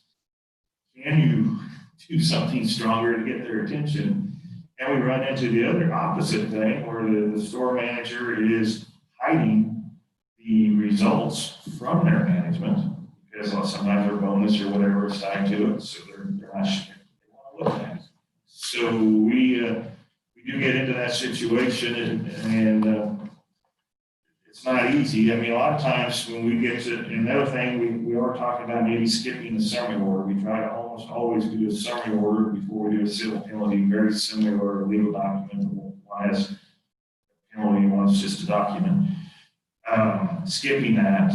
Can you do something stronger to get their attention? And we run into the other opposite thing where the store manager is hiding the results from their management. Because sometimes their bonus or whatever is tied to it, so they're not sure they want to look at it. So we do get into that situation, and it's not easy. I mean, a lot of times when we get to another thing, we are talking about maybe skipping the summary order. We try to almost always do a summary order before we do a civil penalty, very similar to a legal document. One has a penalty, one's just a document. Skipping that.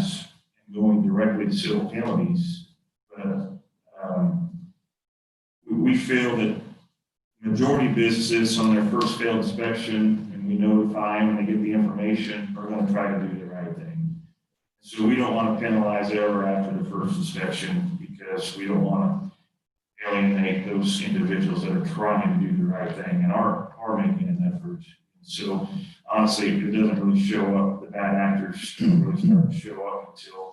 Going directly to civil penalties, but we feel that majority of businesses on their first failed inspection, and we notify them when they get the information, are going to try to do the right thing. So we don't want to penalize ever after the first inspection because we don't want to alienate those individuals that are trying to do the right thing and are making an effort. So honestly, it doesn't really show up. The bad actors don't really start to show up until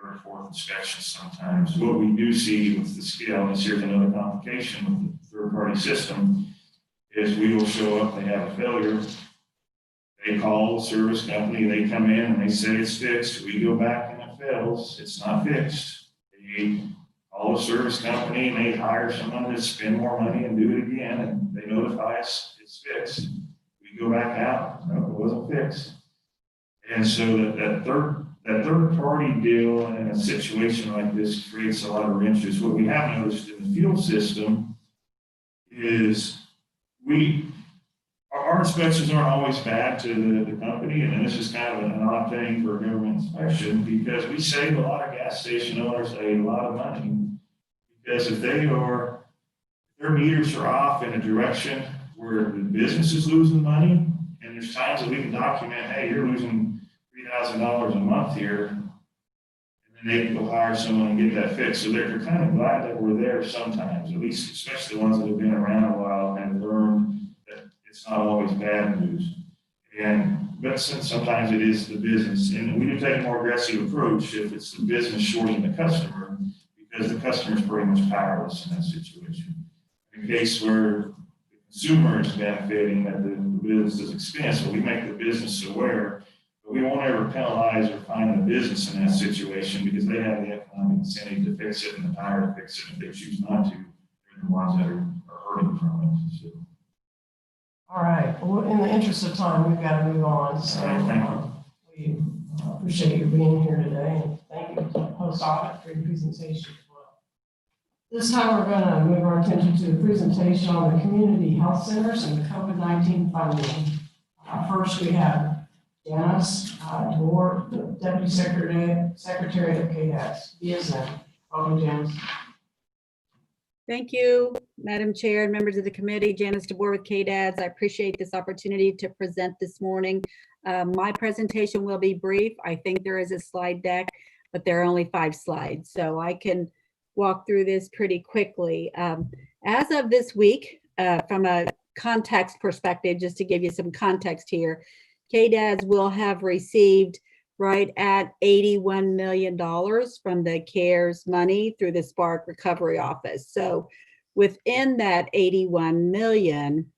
or fourth inspection sometimes. What we do see with the scale, and here's another complication with the third-party system, is we will show up, they have a failure, they call the service company, they come in and they say it's fixed, we go back and it fails, it's not fixed. They call the service company and they hire someone to spend more money and do it again, and they notify us it's fixed. We go back out, no, it wasn't fixed. And so that third party deal in a situation like this creates a lot of wrenches. What we have noticed in the fuel system is our inspections aren't always bad to the company, and this is kind of an odd thing for a government inspection because we save a lot of gas station owners a lot of money because if they are their meters are off in a direction where the business is losing money. And there's times that we can document, hey, you're losing $3,000 a month here. And then they can go hire someone and get that fixed. So they're kind of glad that we're there sometimes, at least, especially the ones that have been around a while and have learned that it's not always bad news. But since sometimes it is the business, and we do take a more aggressive approach if it's the business shorting the customer, because the customer is pretty much powerless in that situation. In a case where the consumer is benefiting at the business's expense, but we make the business aware, but we won't ever penalize or fine the business in that situation because they have the economic incentive to fix it and the power to fix it. If they choose not to, they're the ones that are hurting from it. So. All right, well, in the interest of time, we've got to move on, so Thank you. we appreciate you being here today, and thank you to Post Office for your presentation as well. This time, we're going to move our attention to the presentation on the community health centers and COVID-19 funding. First, we have Janice DeBoer, the Deputy Secretary of KS. Welcome, Janice. Thank you, Madam Chair and members of the committee. Janice DeBoer with KDADS. I appreciate this opportunity to present this morning. My presentation will be brief. I think there is a slide deck, but there are only 5 slides, so I can walk through this pretty quickly. As of this week, from a context perspective, just to give you some context here, KDADS will have received right at $81 million from the CARES money through the Spark Recovery Office. So within that 81 million,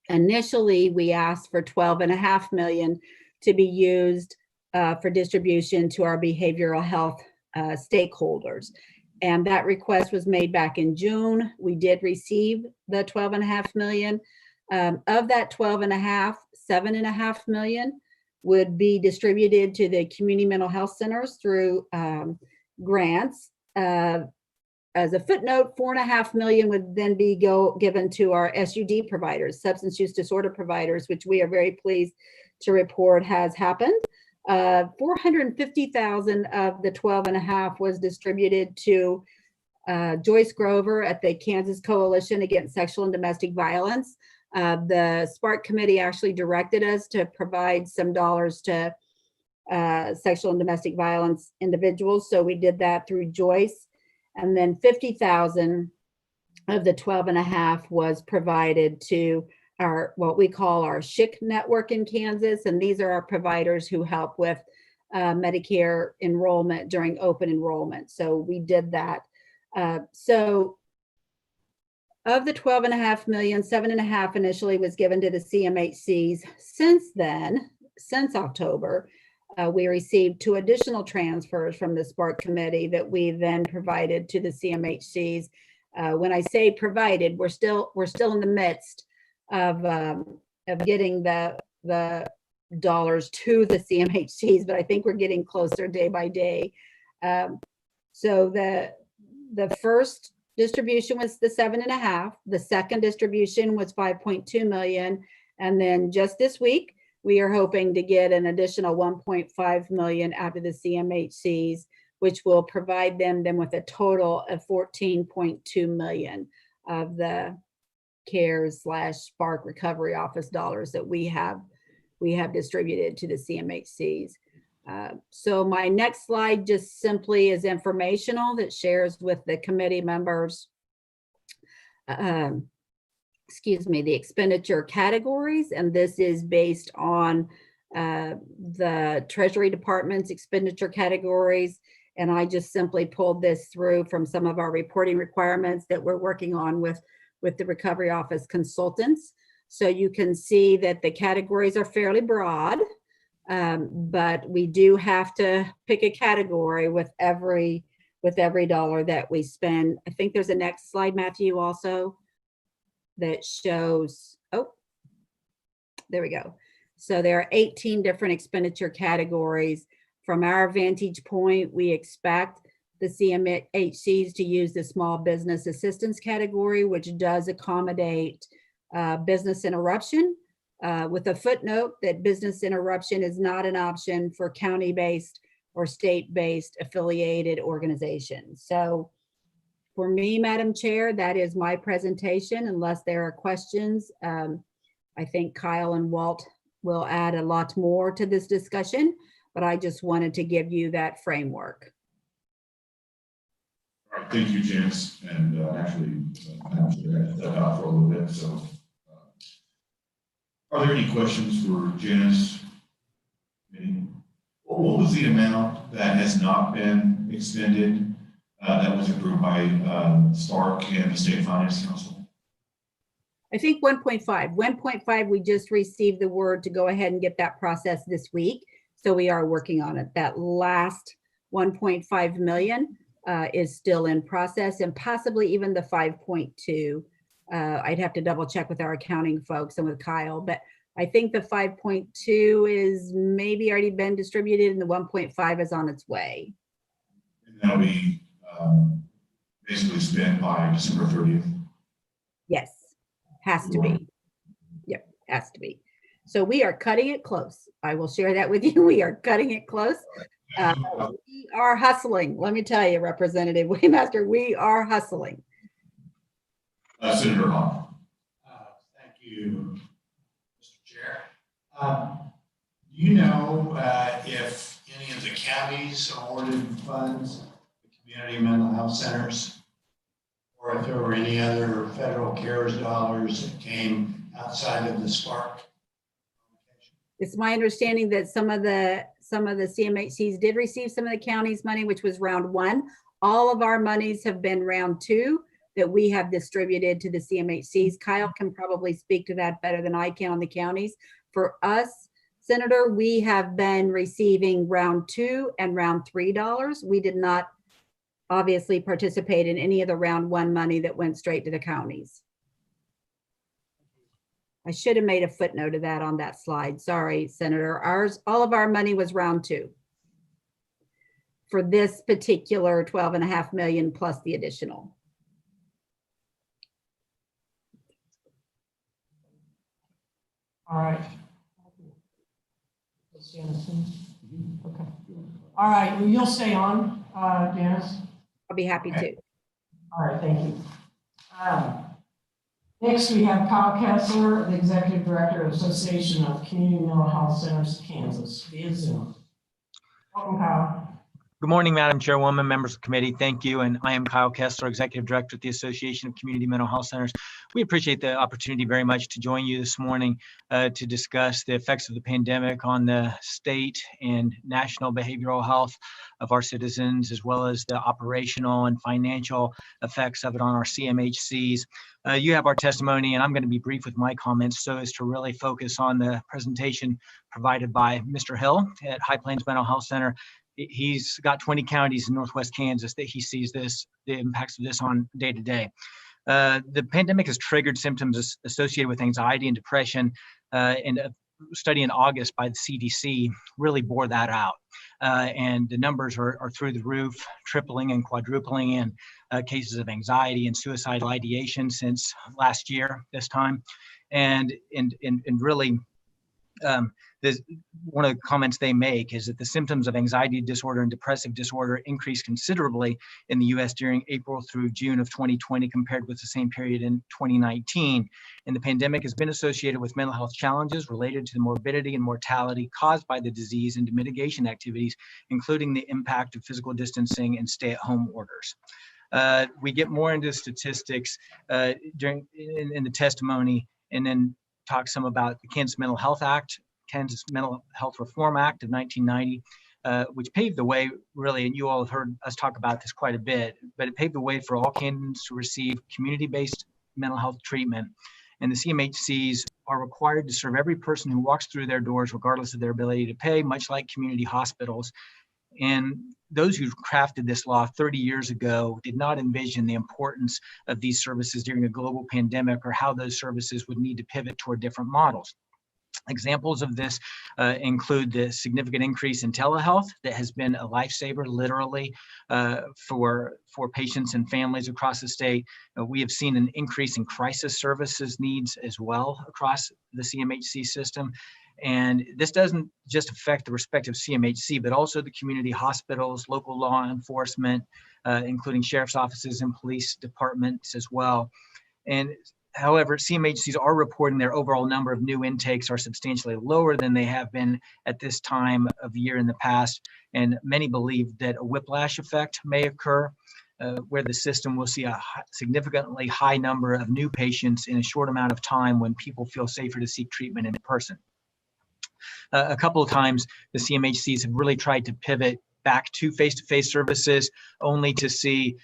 initially we asked for 12.5 million to be used for distribution to our behavioral health stakeholders. And that request was made back in June. We did receive the 12.5 million. Of that 12.5, 7.5 million would be distributed to the community mental health centers through grants. As a footnote, 4.5 million would then be given to our SUD providers, substance use disorder providers, which we are very pleased to report has happened. 450,000 of the 12.5 was distributed to Joyce Grover at the Kansas Coalition Against Sexual and Domestic Violence. The Spark Committee actually directed us to provide some dollars to sexual and domestic violence individuals. So we did that through Joyce. And then 50,000 of the 12.5 was provided to our, what we call our SHIC network in Kansas. And these are our providers who help with Medicare enrollment during open enrollment. So we did that. So of the 12.5 million, 7.5 initially was given to the CMHCs. Since then, since October, we received 2 additional transfers from the Spark Committee that we then provided to the CMHCs. When I say provided, we're still in the midst of getting the dollars to the CMHCs, but I think we're getting closer day by day. So the first distribution was the 7.5. The second distribution was 5.2 million. And then just this week, we are hoping to get an additional 1.5 million out of the CMHCs, which will provide them with a total of 14.2 million of the CARES/Spark Recovery Office dollars that we have distributed to the CMHCs. So my next slide just simply is informational that shares with the committee members, excuse me, the expenditure categories. And this is based on the Treasury Department's expenditure categories. And I just simply pulled this through from some of our reporting requirements that we're working on with the Recovery Office consultants. So you can see that the categories are fairly broad. But we do have to pick a category with every dollar that we spend. I think there's a next slide, Matthew, also that shows, oh, there we go. So there are 18 different expenditure categories. From our vantage point, we expect the CMHCs to use the small business assistance category, which does accommodate business interruption. With a footnote that business interruption is not an option for county-based or state-based affiliated organizations. So For me, Madam Chair, that is my presentation, unless there are questions. I think Kyle and Walt will add a lot more to this discussion, but I just wanted to give you that framework. All right, thank you, Janice. And actually, I'm sure I had to step out for a little bit. So, are there any questions for Janice? What was the amount that has not been expended that was approved by Stark and the State Finance Council? I think 1.5. 1.5, we just received the word to go ahead and get that process this week. So we are working on it. That last 1.5 million is still in process, and possibly even the 5.2. I'd have to double check with our accounting folks and with Kyle, but I think the 5.2 is maybe already been distributed and the 1.5 is on its way. And that'll be basically spent by December 30th. Yes, has to be. Yep, has to be. So we are cutting it close. I will share that with you. We are cutting it close. We are hustling. Let me tell you, Representative Waymaster, we are hustling. Senator Hawk. Thank you, Mr. Chair. Do you know if any of the counties awarded funds to community mental health centers, or if there were any other federal CARES dollars that came outside of the Spark? It's my understanding that some of the CMHCs did receive some of the county's money, which was round 1. All of our monies have been round 2 that we have distributed to the CMHCs. Kyle can probably speak to that better than I can on the counties. For us, Senator, we have been receiving round 2 and round 3 dollars. We did not obviously participate in any of the round 1 money that went straight to the counties. I should have made a footnote of that on that slide. Sorry, Senator. All of our money was round 2 for this particular 12.5 million plus the additional. All right. Okay. All right, well, you'll stay on, Janice? I'll be happy to. All right, thank you. Next, we have Kyle Kessler, the Executive Director of Association of Community Mental Health Centers, Kansas, via Zoom. Welcome, Kyle. Good morning, Madam Chairwoman, members of the committee. Thank you. And I am Kyle Kessler, Executive Director at the Association of Community Mental Health Centers. We appreciate the opportunity very much to join you this morning to discuss the effects of the pandemic on the state and national behavioral health of our citizens, as well as the operational and financial effects of it on our CMHCs. You have our testimony, and I'm going to be brief with my comments so as to really focus on the presentation provided by Mr. Hill at High Plains Mental Health Center. He's got 20 counties in Northwest Kansas that he sees the impacts of this on day to day. The pandemic has triggered symptoms associated with anxiety and depression, and a study in August by the CDC really bore that out. And the numbers are through the roof, tripling and quadrupling in cases of anxiety and suicidal ideation since last year, this time. And really, one of the comments they make is that the symptoms of anxiety disorder and depressive disorder increased considerably in the U.S. during April through June of 2020 compared with the same period in 2019. And the pandemic has been associated with mental health challenges related to the morbidity and mortality caused by the disease and to mitigation activities, including the impact of physical distancing and stay-at-home orders. We get more into statistics in the testimony, and then talk some about the Kansas Mental Health Act, Kansas Mental Health Reform Act of 1990, which paved the way, really, and you all have heard us talk about this quite a bit, but it paved the way for all Kansans to receive community-based mental health treatment. And the CMHCs are required to serve every person who walks through their doors, regardless of their ability to pay, much like community hospitals. And those who crafted this law 30 years ago did not envision the importance of these services during a global pandemic or how those services would need to pivot toward different models. Examples of this include the significant increase in telehealth that has been a lifesaver, literally, for patients and families across the state. We have seen an increase in crisis services needs as well across the CMHC system. And this doesn't just affect the respective CMHC, but also the community hospitals, local law enforcement, including sheriff's offices and police departments as well. And however, CMHCs are reporting their overall number of new intakes are substantially lower than they have been at this time of year in the past. And many believe that a whiplash effect may occur, where the system will see a significantly high number of new patients in a short amount of time when people feel safer to seek treatment in person. A couple of times, the CMHCs have really tried to pivot back to face-to-face services, only to see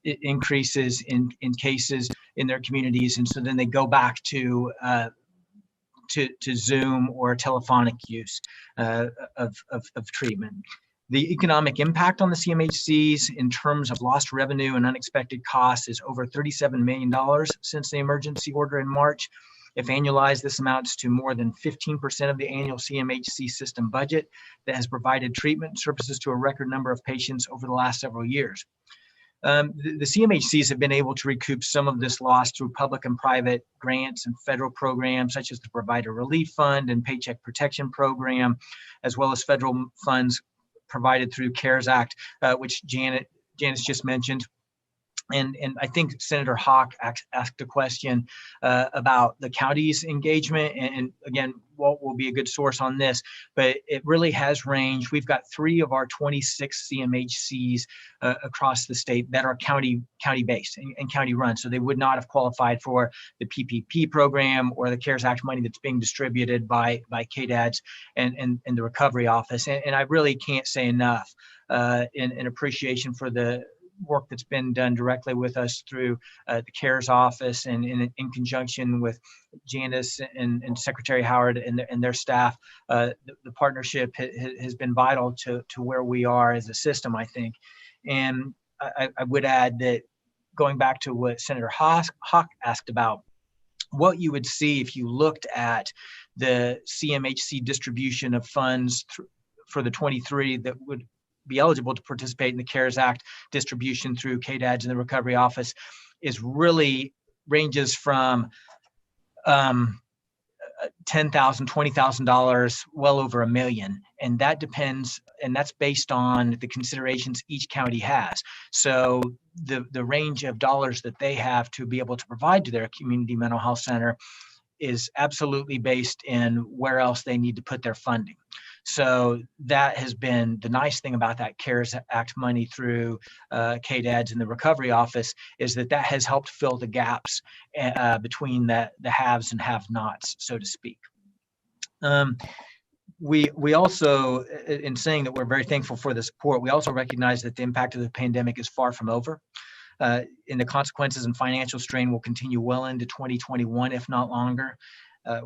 increases in cases in their communities, and so then they go back to Zoom or telephonic use of treatment. The economic impact on the CMHCs in terms of lost revenue and unexpected costs is over $37 million since the emergency order in March. If annualized, this amounts to more than 15% of the annual CMHC system budget that has provided treatment services to a record number of patients over the last several years. The CMHCs have been able to recoup some of this loss through public and private grants and federal programs such as the Provider Relief Fund and Paycheck Protection Program, as well as federal funds provided through CARES Act, which Janice just mentioned. And I think Senator Hawk asked a question about the county's engagement. And again, Walt will be a good source on this, but it really has ranged. We've got 3 of our 26 CMHCs across the state that are county-based and county-run. So they would not have qualified for the PPP program or the CARES Act money that's being distributed by KDADS and the Recovery Office. And I really can't say enough in appreciation for the work that's been done directly with us through the CARES office and in conjunction with Janice and Secretary Howard and their staff. The partnership has been vital to where we are as a system, I think. And I would add that going back to what Senator Hawk asked about, what you would see if you looked at the CMHC distribution of funds for the 23 that would be eligible to participate in the CARES Act distribution through KDADS and the Recovery Office is really ranges from $10,000, $20,000, well over $1 million. And that depends, and that's based on the considerations each county has. So the range of dollars that they have to be able to provide to their community mental health center is absolutely based in where else they need to put their funding. So that has been the nice thing about that CARES Act money through KDADS and the Recovery Office, is that has helped fill the gaps between the haves and have-nots, so to speak. We also, in saying that we're very thankful for the support, we also recognize that the impact of the pandemic is far from over. And the consequences and financial strain will continue well into 2021, if not longer.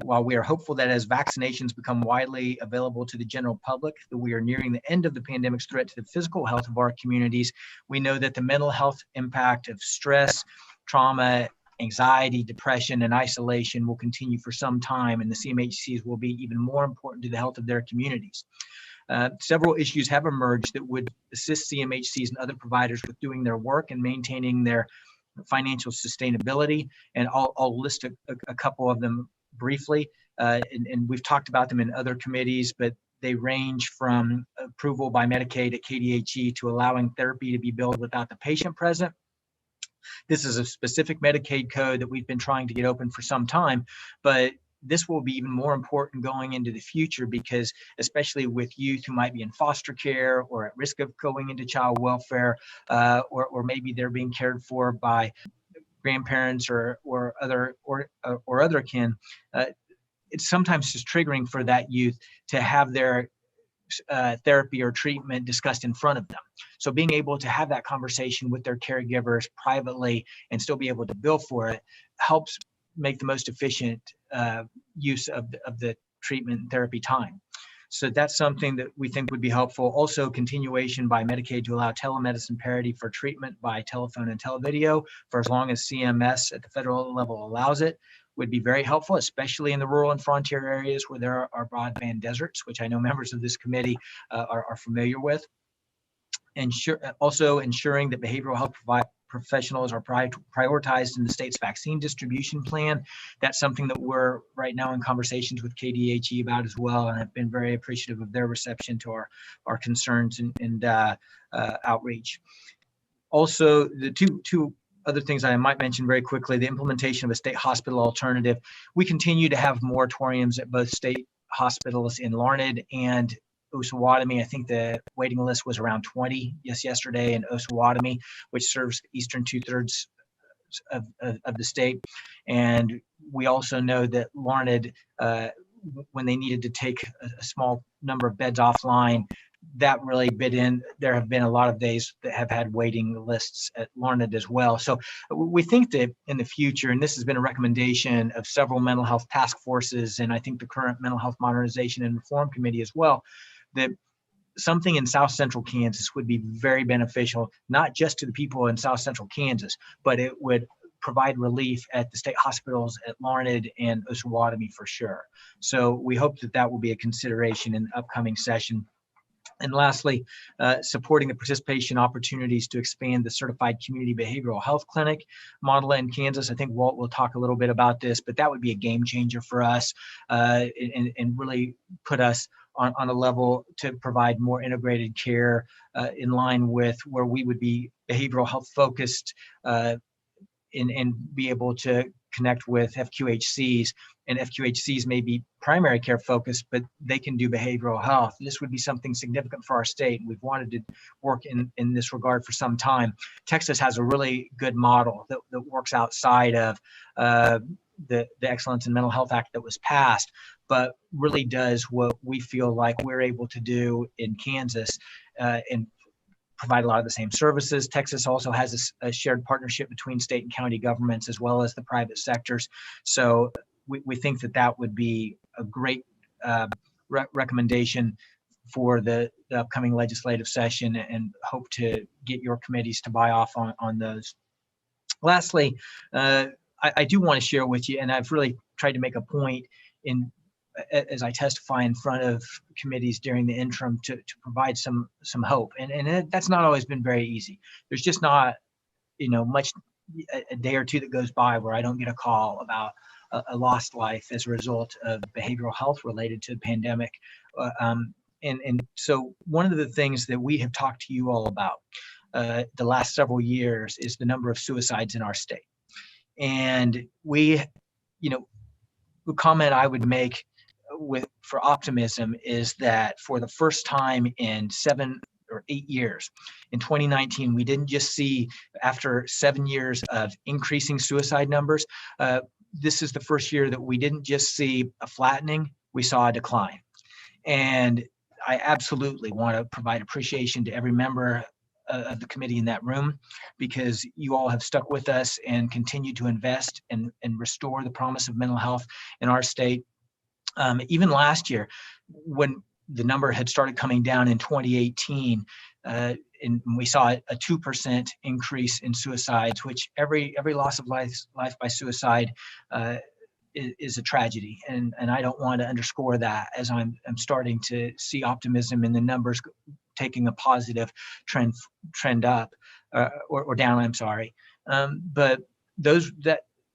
While we are hopeful that as vaccinations become widely available to the general public, that we are nearing the end of the pandemic's threat to the physical health of our communities, we know that the mental health impact of stress, trauma, anxiety, depression, and isolation will continue for some time, and the CMHCs will be even more important to the health of their communities. Several issues have emerged that would assist CMHCs and other providers with doing their work and maintaining their financial sustainability, and I'll list a couple of them briefly, and we've talked about them in other committees, but they range from approval by Medicaid at KDHE to allowing therapy to be billed without the patient present. This is a specific Medicaid code that we've been trying to get open for some time, but this will be even more important going into the future, because especially with youth who might be in foster care or at risk of going into child welfare, or maybe they're being cared for by grandparents or other kin, it's sometimes just triggering for that youth to have their therapy or treatment discussed in front of them. So being able to have that conversation with their caregivers privately and still be able to bill for it helps make the most efficient use of the treatment and therapy time. So that's something that we think would be helpful. Also, continuation by Medicaid to allow telemedicine parity for treatment by telephone and televideo for as long as CMS at the federal level allows it would be very helpful, especially in the rural and frontier areas where there are broadband deserts, which I know members of this committee are familiar with. Also ensuring that behavioral health professionals are prioritized in the state's vaccine distribution plan. That's something that we're right now in conversations with KDHE about as well, and have been very appreciative of their reception to our concerns and outreach. Also, the two other things I might mention very quickly, the implementation of a state hospital alternative. We continue to have moratoriums at both state hospitals in Larned and Osawatomie. I think the waiting list was around 20 yesterday in Osawatomie, which serves the eastern 2/3 of the state. And we also know that Larned, when they needed to take a small number of beds offline, that really bid in. There have been a lot of days that have had waiting lists at Larned as well. So we think that in the future, and this has been a recommendation of several mental health task forces, and I think the current Mental Health Modernization and Reform Committee as well, that something in South Central Kansas would be very beneficial, not just to the people in South Central Kansas, but it would provide relief at the state hospitals at Larned and Osawatomie for sure. So we hope that that will be a consideration in the upcoming session. And lastly, supporting the participation opportunities to expand the certified community behavioral health clinic model in Kansas. I think Walt will talk a little bit about this, but that would be a game changer for us and really put us on a level to provide more integrated care in line with where we would be behavioral health focused and be able to connect with FQHCs, and FQHCs may be primary care focused, but they can do behavioral health. This would be something significant for our state. We've wanted to work in this regard for some time. Texas has a really good model that works outside of the Excellence in Mental Health Act that was passed, but really does what we feel like we're able to do in Kansas and provide a lot of the same services. Texas also has a shared partnership between state and county governments as well as the private sectors. So we think that that would be a great recommendation for the upcoming legislative session, and hope to get your committees to buy off on those. Lastly, I do want to share with you, and I've really tried to make a point as I testify in front of committees during the interim to provide some hope. And that's not always been very easy. There's just not, much a day or two that goes by where I don't get a call about a lost life as a result of behavioral health related to the pandemic. And so one of the things that we have talked to you all about the last several years is the number of suicides in our state. And the comment I would make for optimism is that for the first time in 7 or 8 years, in 2019, we didn't just see, after 7 years of increasing suicide numbers, this is the first year that we didn't just see a flattening, we saw a decline. And I absolutely want to provide appreciation to every member of the committee in that room, because you all have stuck with us and continue to invest and restore the promise of mental health in our state. Even last year, when the number had started coming down in 2018, and we saw a 2% increase in suicides, which every loss of life by suicide is a tragedy. And I don't want to underscore that, as I'm starting to see optimism in the numbers taking a positive trend up or down, I'm sorry. But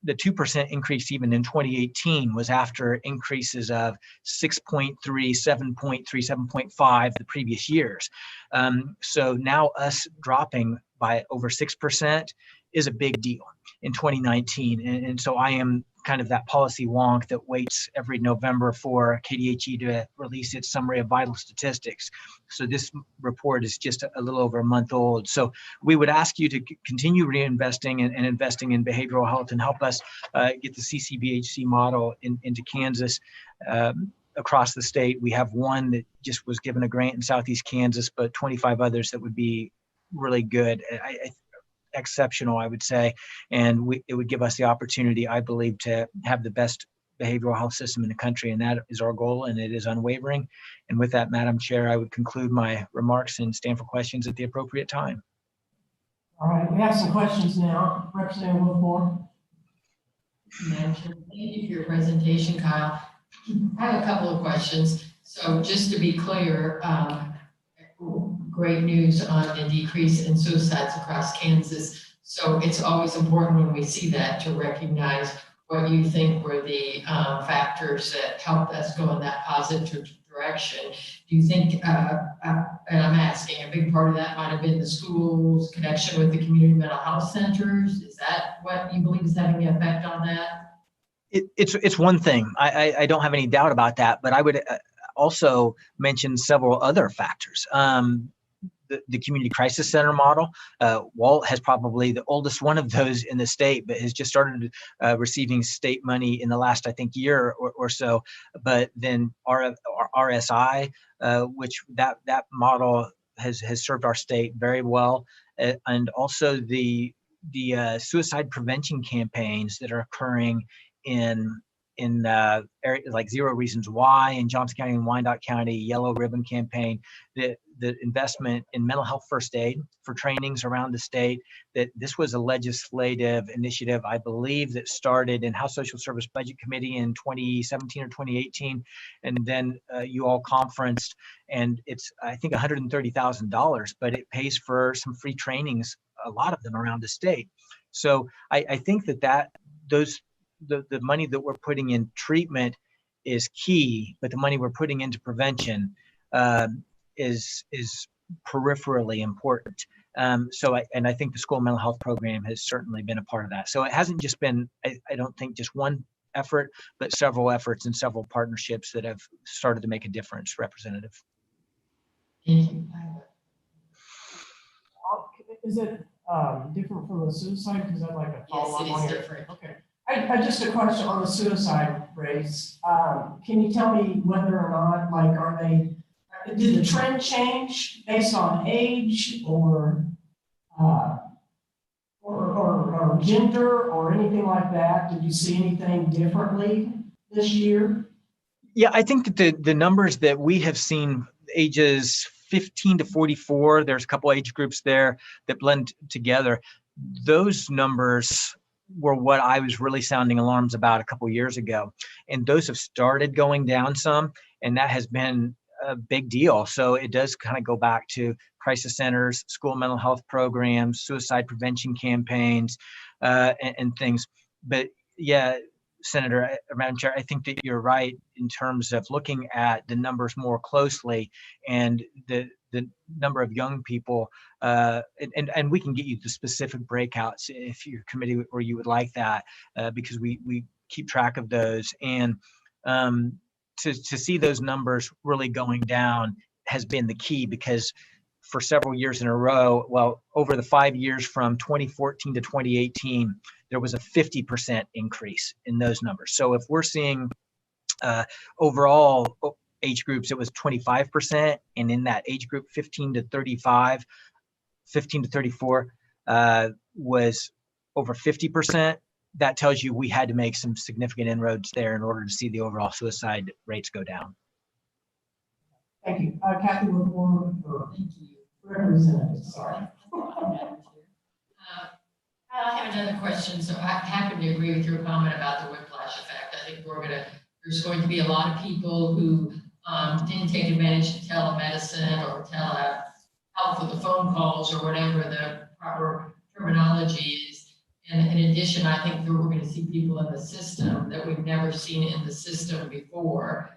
the 2% increase even in 2018 was after increases of 6.3, 7.3, 7.5 the previous years. So now us dropping by over 6% is a big deal in 2019. And so I am kind of that policy wonk that waits every November for KDHE to release its summary of vital statistics. So this report is just a little over a month old. So we would ask you to continue reinvesting and investing in behavioral health and help us get the CCBHC model into Kansas. Across the state, we have one that just was given a grant in Southeast Kansas, but 25 others that would be really good. Exceptional, I would say, and it would give us the opportunity, I believe, to have the best behavioral health system in the country, and that is our goal, and it is unwavering. And with that, Madam Chair, I would conclude my remarks and stand for questions at the appropriate time. All right, we have some questions now. Representative Wilmore. Madam Chair, thank you for your presentation, Kyle. I have a couple of questions. So just to be clear, great news on the decrease in suicides across Kansas. So it's always important when we see that to recognize what you think were the factors that helped us go in that positive direction. Do you think, and I'm asking, a big part of that might have been the school's connection with the community mental health centers? Is that what you believe is having an effect on that? It's one thing. I don't have any doubt about that, but I would also mention several other factors. The Community Crisis Center model. Walt has probably the oldest one of those in the state, but has just started receiving state money in the last, I think, year or so. But then RSI, which that model has served our state very well, and also the suicide prevention campaigns that are occurring in areas like Zero Reasons Why in Johnson County and Wyandotte County, Yellow Ribbon Campaign, the investment in mental health first aid for trainings around the state, that this was a legislative initiative, I believe, that started in House Social Service Budget Committee in 2017 or 2018. And then you all conferenced, and it's, I think, $130,000, but it pays for some free trainings, a lot of them around the state. So I think that the money that we're putting in treatment is key, but the money we're putting into prevention is peripherally important. So I think the school mental health program has certainly been a part of that. So it hasn't just been, I don't think, just one effort, but several efforts and several partnerships that have started to make a difference, Representative. Thank you. Is it different from the suicide? Because I'd like a follow-up. Yes, it is different. Okay. I just a question on the suicide rates. Can you tell me whether or not, like, did the trend change based on age or gender or anything like that? Did you see anything differently this year? Yeah, I think that the numbers that we have seen, ages 15 to 44, there's a couple age groups there that blend together. Those numbers were what I was really sounding alarms about a couple years ago. And those have started going down some, and that has been a big deal. So it does kind of go back to crisis centers, school mental health programs, suicide prevention campaigns, and things. But yeah, Senator, Madam Chair, I think that you're right in terms of looking at the numbers more closely, and the number of young people, and we can get you the specific breakouts if your committee or you would like that, because we keep track of those. And to see those numbers really going down has been the key, because for several years in a row, well, over the 5 years from 2014 to 2018, there was a 50% increase in those numbers. So if we're seeing overall age groups, it was 25%, and in that age group 15 to 34 was over 50%. That tells you we had to make some significant inroads there in order to see the overall suicide rates go down. Thank you. Kathy Woodward, Representative, sorry. I have another question. So I happen to agree with your comment about the whiplash effect. I think there's going to be a lot of people who didn't take advantage of telemedicine or telehealth with the phone calls or whatever the proper terminology is. And in addition, I think that we're going to see people in the system that we've never seen in the system before,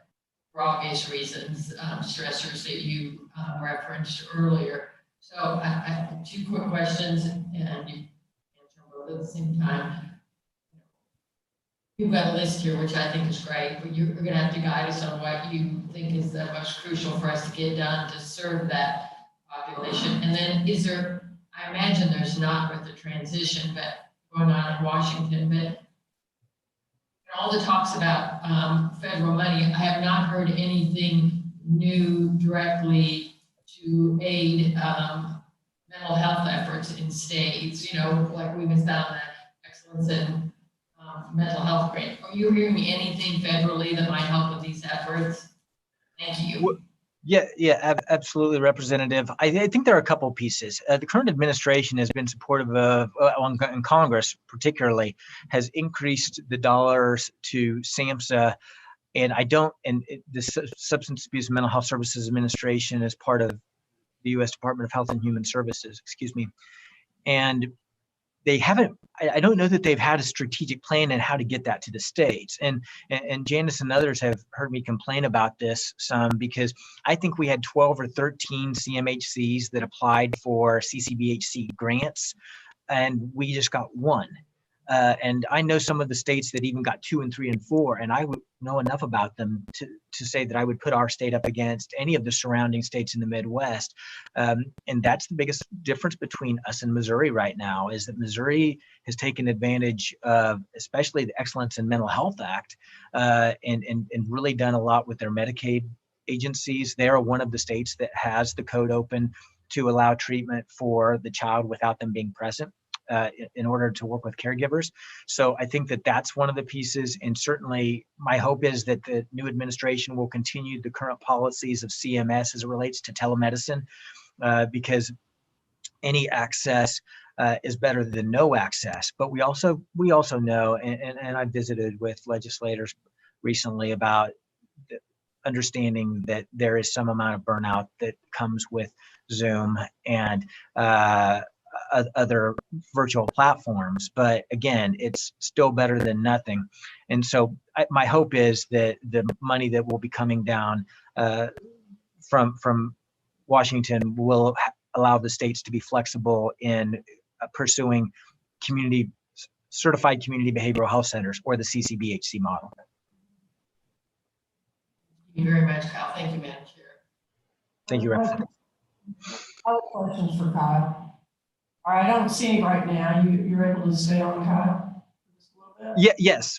for obvious reasons, stressors that you referenced earlier. So I have two quick questions, and you answer both at the same time. You've got a list here, which I think is great, but you're going to have to guide us on what you think is the most crucial for us to get done to serve that population. And then I imagine there's not with the transition going on in Washington, but all the talks about federal money, I have not heard anything new directly to aid mental health efforts in states, like we missed out on that excellence in mental health grant. Are you hearing anything federally that might help with these efforts? Thank you. Yeah, absolutely, Representative. I think there are a couple pieces. The current administration has been supportive of, in Congress particularly, has increased the dollars to SAMHSA, and the Substance Abuse and Mental Health Services Administration is part of the U.S. Department of Health and Human Services, and they haven't, I don't know that they've had a strategic plan on how to get that to the states. And Janice and others have heard me complain about this some, because I think we had 12 or 13 CMHCs that applied for CCBHC grants, and we just got one. And I know some of the states that even got 2 and 3 and 4, and I would know enough about them to say that I would put our state up against any of the surrounding states in the Midwest. And that's the biggest difference between us and Missouri right now, is that Missouri has taken advantage of, especially the Excellence in Mental Health Act, and really done a lot with their Medicaid agencies. They are one of the states that has the code open to allow treatment for the child without them being present. In order to work with caregivers. So I think that that's one of the pieces. And certainly my hope is that the new administration will continue the current policies of CMS as it relates to telemedicine, because any access is better than no access. But we also know, and I visited with legislators recently about understanding that there is some amount of burnout that comes with Zoom and other virtual platforms, but again, it's still better than nothing. And so my hope is that the money that will be coming down from Washington will allow the states to be flexible in pursuing certified community behavioral health centers, or the CCBHC model. Thank you very much, Kyle. Thank you, Madam Chair. Thank you, Representative. Other questions for Kyle? All right, I don't see any right now. You're able to stay on, Kyle? Just a little bit? Yeah, yes.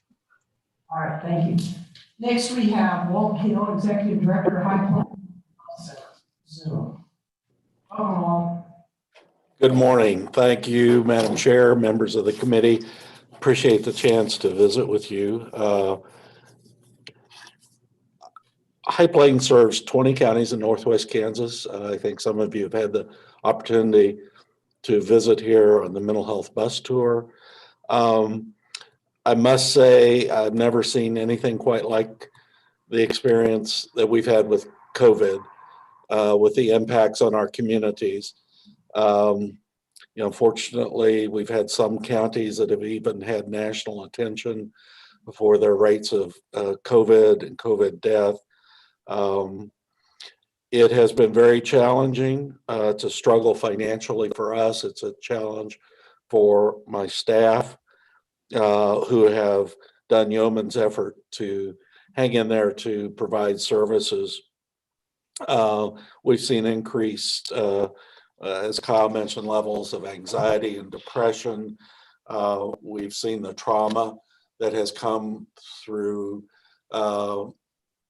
All right, thank you. Next, we have Walt Hill, Executive Director, High Plains Center, Zoom. Welcome, Walt. Good morning. Thank you, Madam Chair, members of the committee. Appreciate the chance to visit with you. High Plains serves 20 counties in Northwest Kansas. I think some of you have had the opportunity to visit here on the mental health bus tour. I must say, I've never seen anything quite like the experience that we've had with COVID, with the impacts on our communities. Fortunately, we've had some counties that have even had national attention for their rates of COVID and COVID death. It has been very challenging. It's a struggle financially for us. It's a challenge for my staff, who have done yeoman's effort to hang in there to provide services. We've seen increased, as Kyle mentioned, levels of anxiety and depression. We've seen the trauma that has come through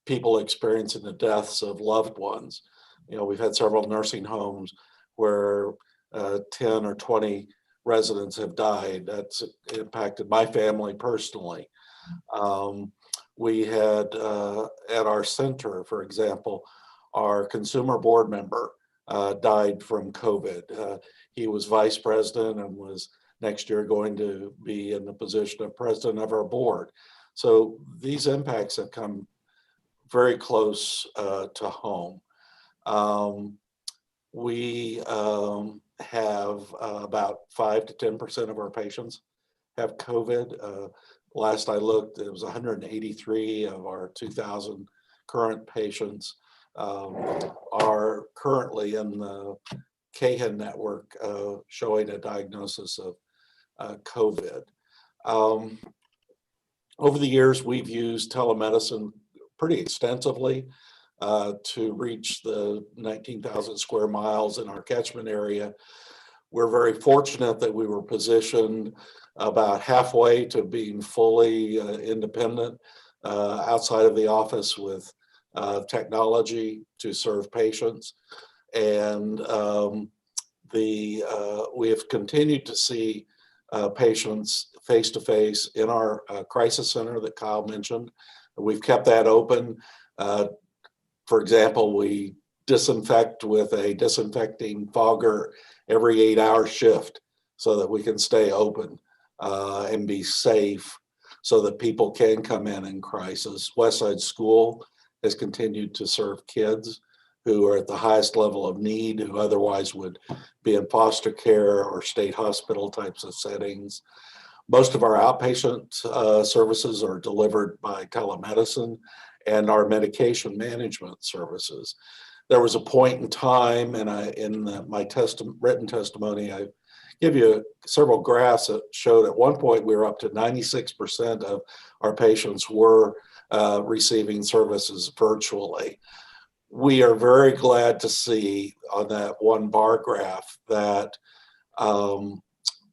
people experiencing the deaths of loved ones. We've had several nursing homes where 10 or 20 residents have died. That's impacted my family personally. We had at our center, for example, our consumer board member died from COVID. He was vice president and was next year going to be in the position of president of our board. So these impacts have come very close to home. We have about 5 to 10% of our patients have COVID. Last I looked, it was 183 of our 2,000 current patients are currently in the KHIN network showing a diagnosis of COVID. Over the years, we've used telemedicine pretty extensively to reach the 19,000 square miles in our catchment area. We're very fortunate that we were positioned about halfway to being fully independent outside of the office with technology to serve patients. And we have continued to see patients face-to-face in our crisis center that Kyle mentioned. We've kept that open. For example, we disinfect with a disinfecting fogger every 8-hour shift so that we can stay open and be safe so that people can come in crisis. Westside School has continued to serve kids who are at the highest level of need, who otherwise would be in foster care or state hospital types of settings. Most of our outpatient services are delivered by telemedicine and our medication management services. There was a point in time, and my written testimony, I give you several graphs that showed at one point we were up to 96% of our patients were receiving services virtually. We are very glad to see on that one bar graph that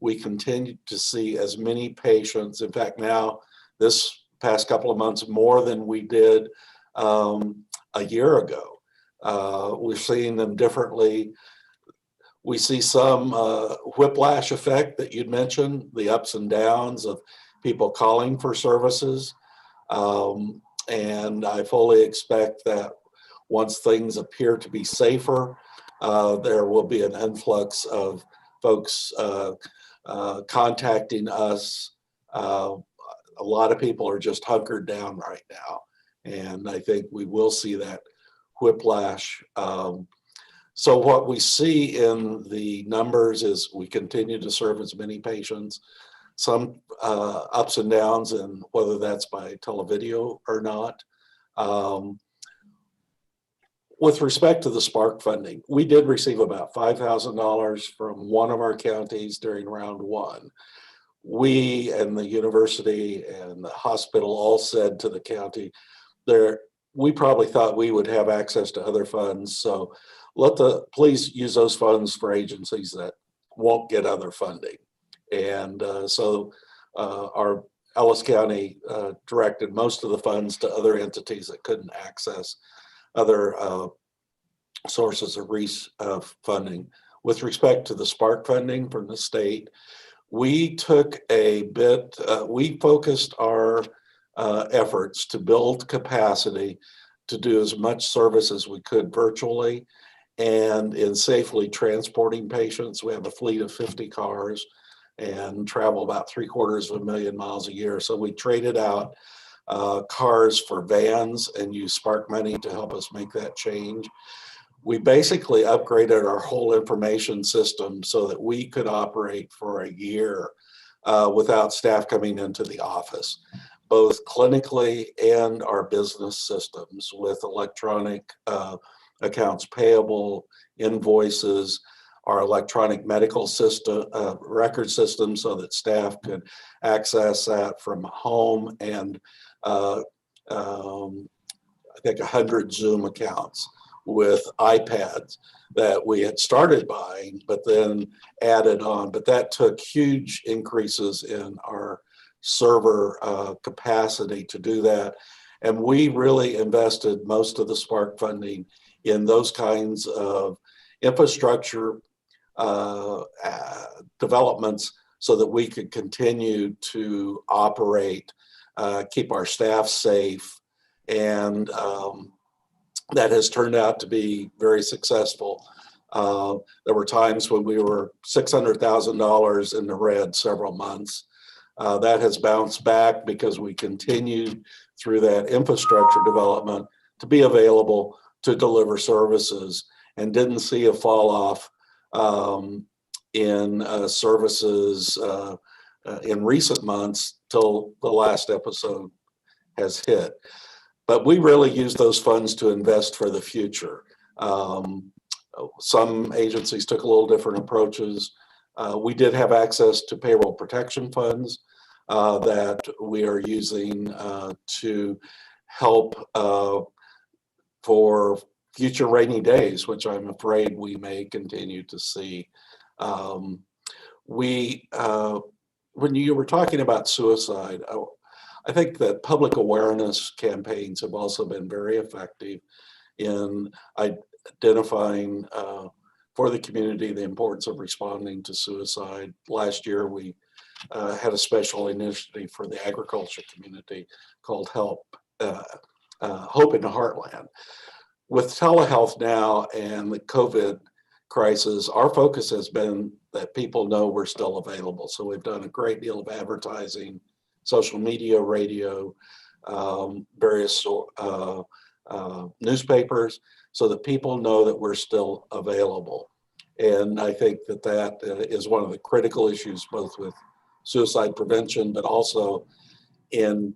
we continue to see as many patients. In fact, now this past couple of months, more than we did a year ago. We're seeing them differently. We see some whiplash effect that you'd mentioned, the ups and downs of people calling for services. And I fully expect that once things appear to be safer, there will be an influx of folks contacting us. A lot of people are just hunkered down right now. And I think we will see that whiplash. So what we see in the numbers is we continue to serve as many patients, some ups and downs, and whether that's by televideo or not. With respect to the Spark funding, we did receive about $5,000 from one of our counties during round one. We and the university and the hospital all said to the county, we probably thought we would have access to other funds, so please use those funds for agencies that won't get other funding. And so our Ellis County directed most of the funds to other entities that couldn't access other sources of funding. With respect to the Spark funding from the state, we took we focused our efforts to build capacity to do as much service as we could virtually and in safely transporting patients. We have a fleet of 50 cars and travel about 750,000 miles a year. So we traded out cars for vans and used Spark money to help us make that change. We basically upgraded our whole information system so that we could operate for a year without staff coming into the office, both clinically and our business systems with electronic accounts payable, invoices, our electronic medical system, record system, so that staff could access that from home, and I think 100 Zoom accounts with iPads that we had started buying, but then added on. But that took huge increases in our server capacity to do that. And we really invested most of the Spark funding in those kinds of infrastructure developments so that we could continue to operate, keep our staff safe, and that has turned out to be very successful. There were times when we were $600,000 in the red several months. That has bounced back because we continued through that infrastructure development to be available to deliver services, and didn't see a fall off in services in recent months till the last episode has hit. But we really use those funds to invest for the future. Some agencies took a little different approaches. We did have access to payroll protection funds that we are using to help for future rainy days, which I'm afraid we may continue to see. When you were talking about suicide, I think that public awareness campaigns have also been very effective in identifying for the community the importance of responding to suicide. Last year, we had a special initiative for the agriculture community called Hope in the Heartland. With telehealth now and the COVID crisis, our focus has been that people know we're still available. So we've done a great deal of advertising, social media, radio, various newspapers so that people know that we're still available. And I think that that is one of the critical issues, both with suicide prevention, but also in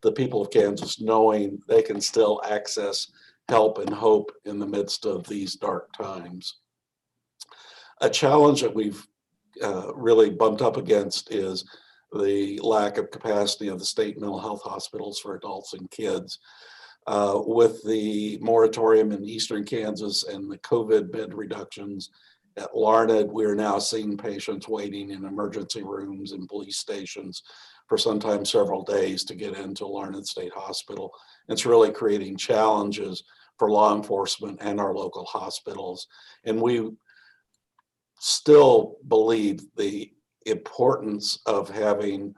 the people of Kansas knowing they can still access help and hope in the midst of these dark times. A challenge that we've really bumped up against is the lack of capacity of the state mental health hospitals for adults and kids. With the moratorium in eastern Kansas and the COVID bed reductions at Larned, we're now seeing patients waiting in emergency rooms and police stations for sometimes several days to get into Larned State Hospital. It's really creating challenges for law enforcement and our local hospitals. And we still believe the importance of having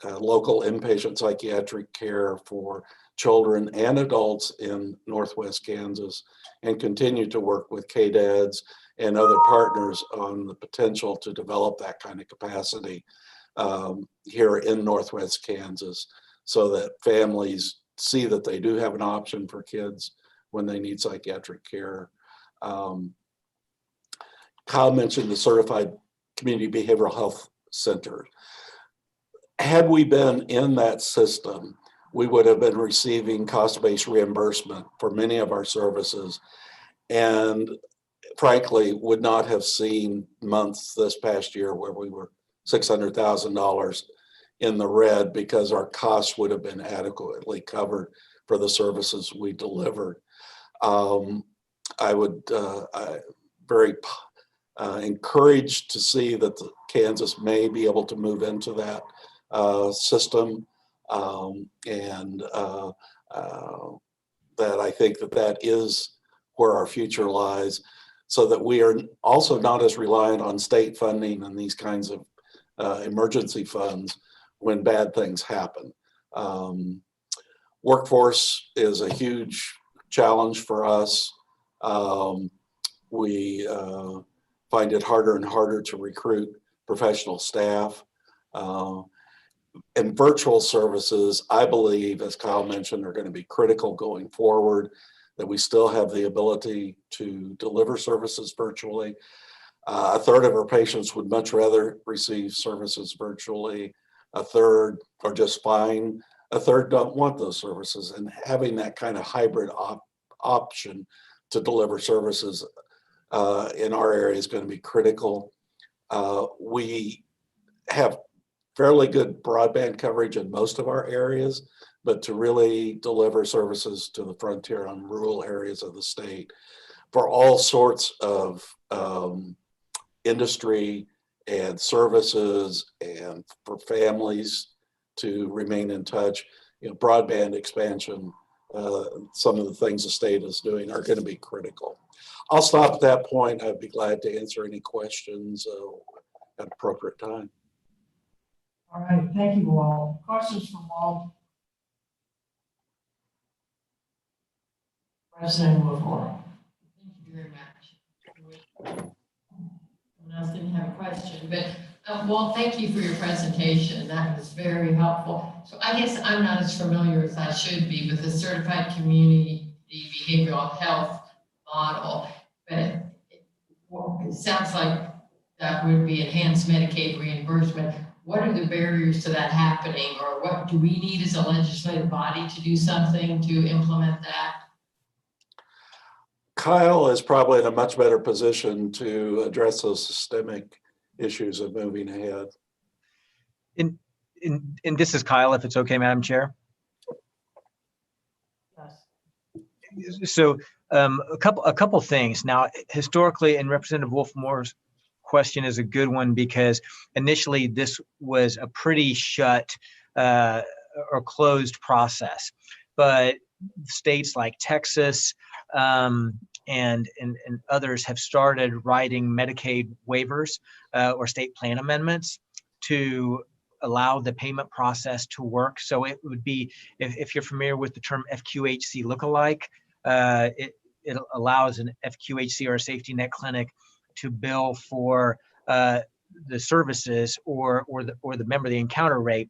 local inpatient psychiatric care for children and adults in Northwest Kansas, and continue to work with KDADs and other partners on the potential to develop that kind of capacity here in Northwest Kansas, so that families see that they do have an option for kids when they need psychiatric care. Kyle mentioned the Certified Community Behavioral Health Center. Had we been in that system, we would have been receiving cost-based reimbursement for many of our services, and frankly would not have seen months this past year where we were $600,000 in the red, because our costs would have been adequately covered for the services we delivered. I would very encouraged to see that Kansas may be able to move into that system, and that I think that that is where our future lies, so that we are also not as reliant on state funding and these kinds of emergency funds when bad things happen. Workforce is a huge challenge for us. We find it harder and harder to recruit professional staff. And virtual services, I believe, as Kyle mentioned, are going to be critical going forward, that we still have the ability to deliver services virtually. A third of our patients would much rather receive services virtually. A third are just fine. A third don't want those services. And having that kind of hybrid option to deliver services in our area is going to be critical. We have fairly good broadband coverage in most of our areas, but to really deliver services to the frontier and rural areas of the state for all sorts of industry and services, and for families to remain in touch, broadband expansion, some of the things the state is doing are going to be critical. I'll stop at that point. I'd be glad to answer any questions at appropriate time. All right, thank you, Walt. Questions for Walt? President Woodmore. Thank you very much. Someone else didn't have a question, but Walt, thank you for your presentation. That was very helpful. So I guess I'm not as familiar as I should be with the Certified Community Behavioral Health model, but it sounds like that would be enhanced Medicaid reimbursement. What are the barriers to that happening, or what do we need as a legislative body to do something to implement that? Kyle is probably in a much better position to address those systemic issues of moving ahead. And this is Kyle, if it's okay, Madam Chair. Yes. So a couple things. Now, historically, and Representative Wolfmore's question is a good one, because initially this was a pretty shut or closed process, but states like Texas and others have started writing Medicaid waivers or state plan amendments to allow the payment process to work. So it would be, if you're familiar with the term FQHC lookalike, it allows an FQHC or a safety net clinic to bill for the services or the member, the encounter rate,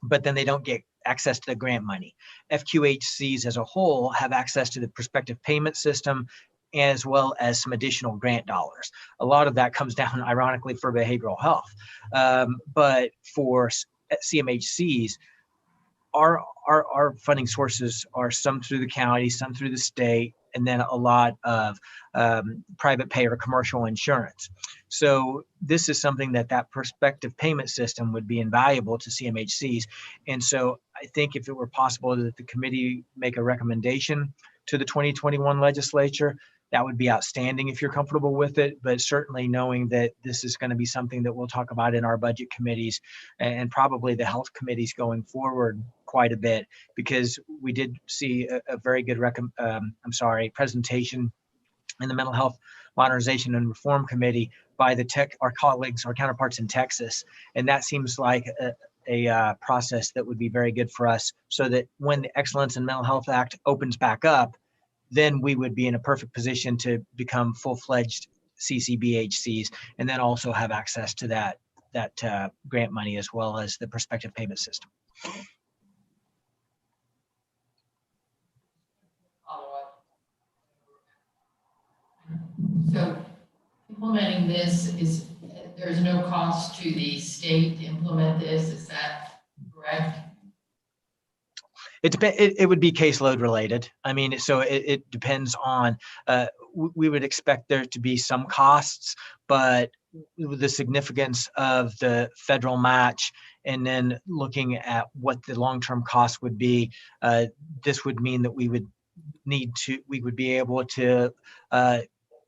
but then they don't get access to the grant money. FQHCs as a whole have access to the prospective payment system, as well as some additional grant dollars. A lot of that comes down, ironically, for behavioral health. But for CMHCs, our funding sources are some through the county, some through the state, and then a lot of private pay or commercial insurance. So this is something that prospective payment system would be invaluable to CMHCs. And so I think if it were possible that the committee make a recommendation to the 2021 legislature, that would be outstanding if you're comfortable with it. But certainly knowing that this is going to be something that we'll talk about in our budget committees and probably the health committees going forward quite a bit, because we did see a very good presentation in the Mental Health Modernization and Reform Committee by our colleagues, our counterparts in Texas. And that seems like a process that would be very good for us, so that when the Excellence in Mental Health Act opens back up, then we would be in a perfect position to become full-fledged CCBHCs, and then also have access to that grant money as well as the prospective payment system. So implementing this there's no cost to the state to implement this, is that correct? It would be caseload related. I mean, so it depends on, we would expect there to be some costs, but the significance of the federal match and then looking at what the long-term cost would be, this would mean that we would be able to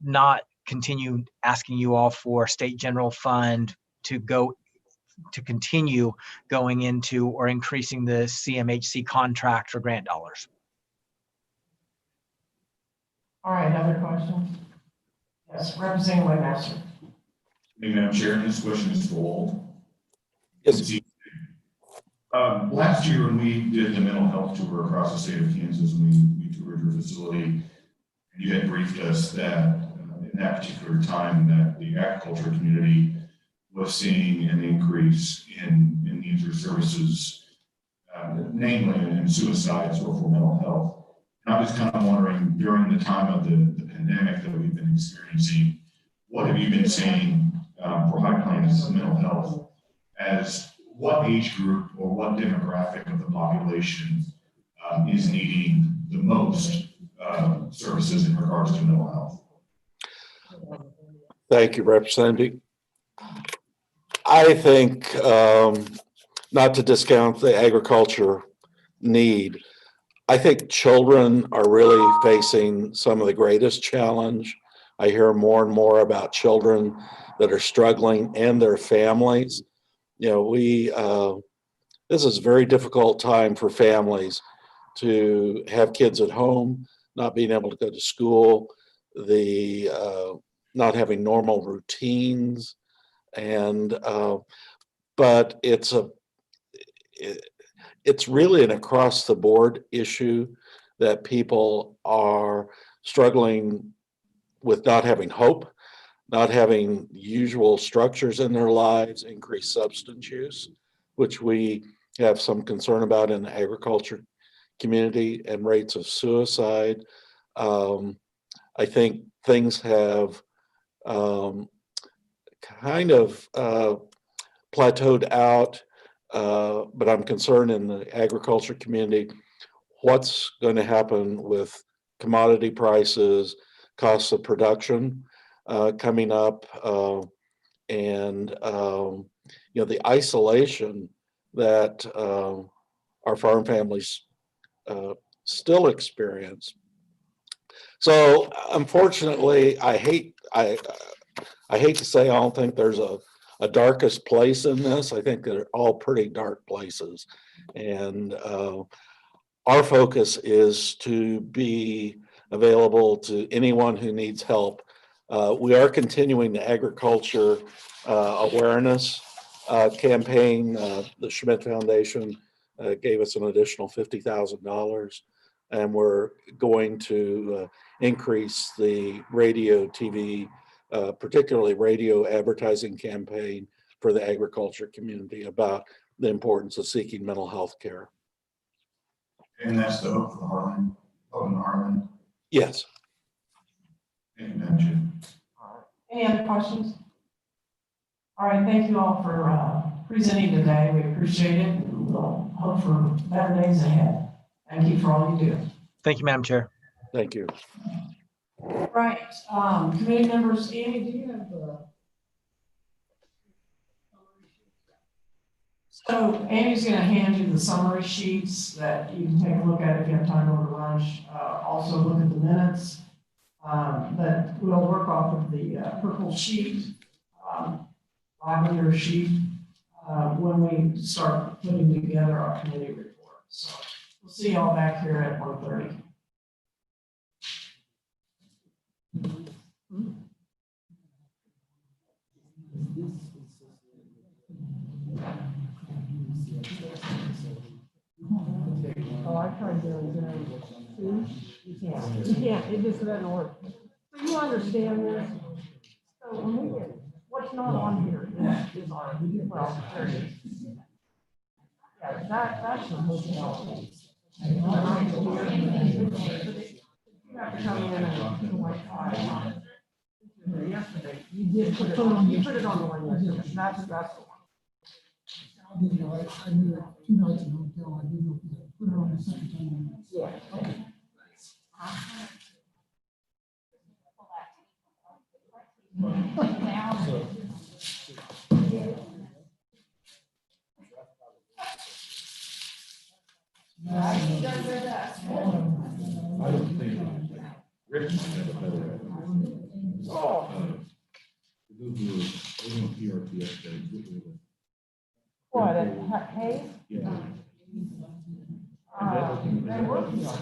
not continue asking you all for state general fund to continue going into or increasing the CMHC contract or grant dollars. All right, other questions? Yes, Representative Whitemaster. Hey, Madam Chair, this question is for all. Yes. Last year when we did the mental health tour across the state of Kansas, we toured your facility, and you had briefed us that in that particular time that the agriculture community was seeing an increase in needs or services, namely in suicides or for mental health. And I was kind of wondering, during the time of the pandemic that we've been experiencing, what have you been seeing for High Plains mental health? As what age group or what demographic of the population is needing the most services in regards to mental health? Thank you, Representative. I think, not to discount the agriculture need, I think children are really facing some of the greatest challenge. I hear more and more about children that are struggling and their families. You know, this is a very difficult time for families to have kids at home, not being able to go to school, not having normal routines. And but it's really an across the board issue that people are struggling with, not having hope, not having usual structures in their lives, increased substance use, which we have some concern about in the agriculture community, and rates of suicide. I think things have kind of plateaued out, but I'm concerned in the agriculture community, what's going to happen with commodity prices, costs of production coming up, and you know, the isolation that our farm families still experience. So unfortunately, I hate to say I don't think there's a darkest place in this. I think they're all pretty dark places. And our focus is to be available to anyone who needs help. We are continuing the agriculture awareness campaign. The Schmidt Foundation gave us an additional $50,000, and we're going to increase the radio, TV, particularly radio advertising campaign for the agriculture community about the importance of seeking mental health care. And that's the Hope for the Heartland, Hope in the Heartland. Yes. Thank you, Madam Chair. Any other questions? All right, thank you all for presenting today. We appreciate it. We'll hope for better days ahead. Thank you for all you do. Thank you, Madam Chair. Thank you. Right, committee members, Amy, do you have the? So Amy's gonna hand you the summary sheets that you can take a look at if you have time over lunch. Also look at the minutes. But we'll work off of the purple sheet, lavender sheet, when we start putting together our committee report. So we'll see y'all back here at 1:30. Oh, I tried doing that. See? You can't, it just doesn't work. So you understand this? So when we get, what's not on here is our, well, there it is. Yeah, that's the hotel. You have to come in and like, yesterday, you did put it on, you put it on the one yesterday, that's the one. I didn't know, I knew it 2 nights in the hotel, I didn't know if you had put it on the second time. Yeah, okay. I don't think Rick might have a better. Those were PRTS days. What, at Hayes? Yeah. They were PRTS.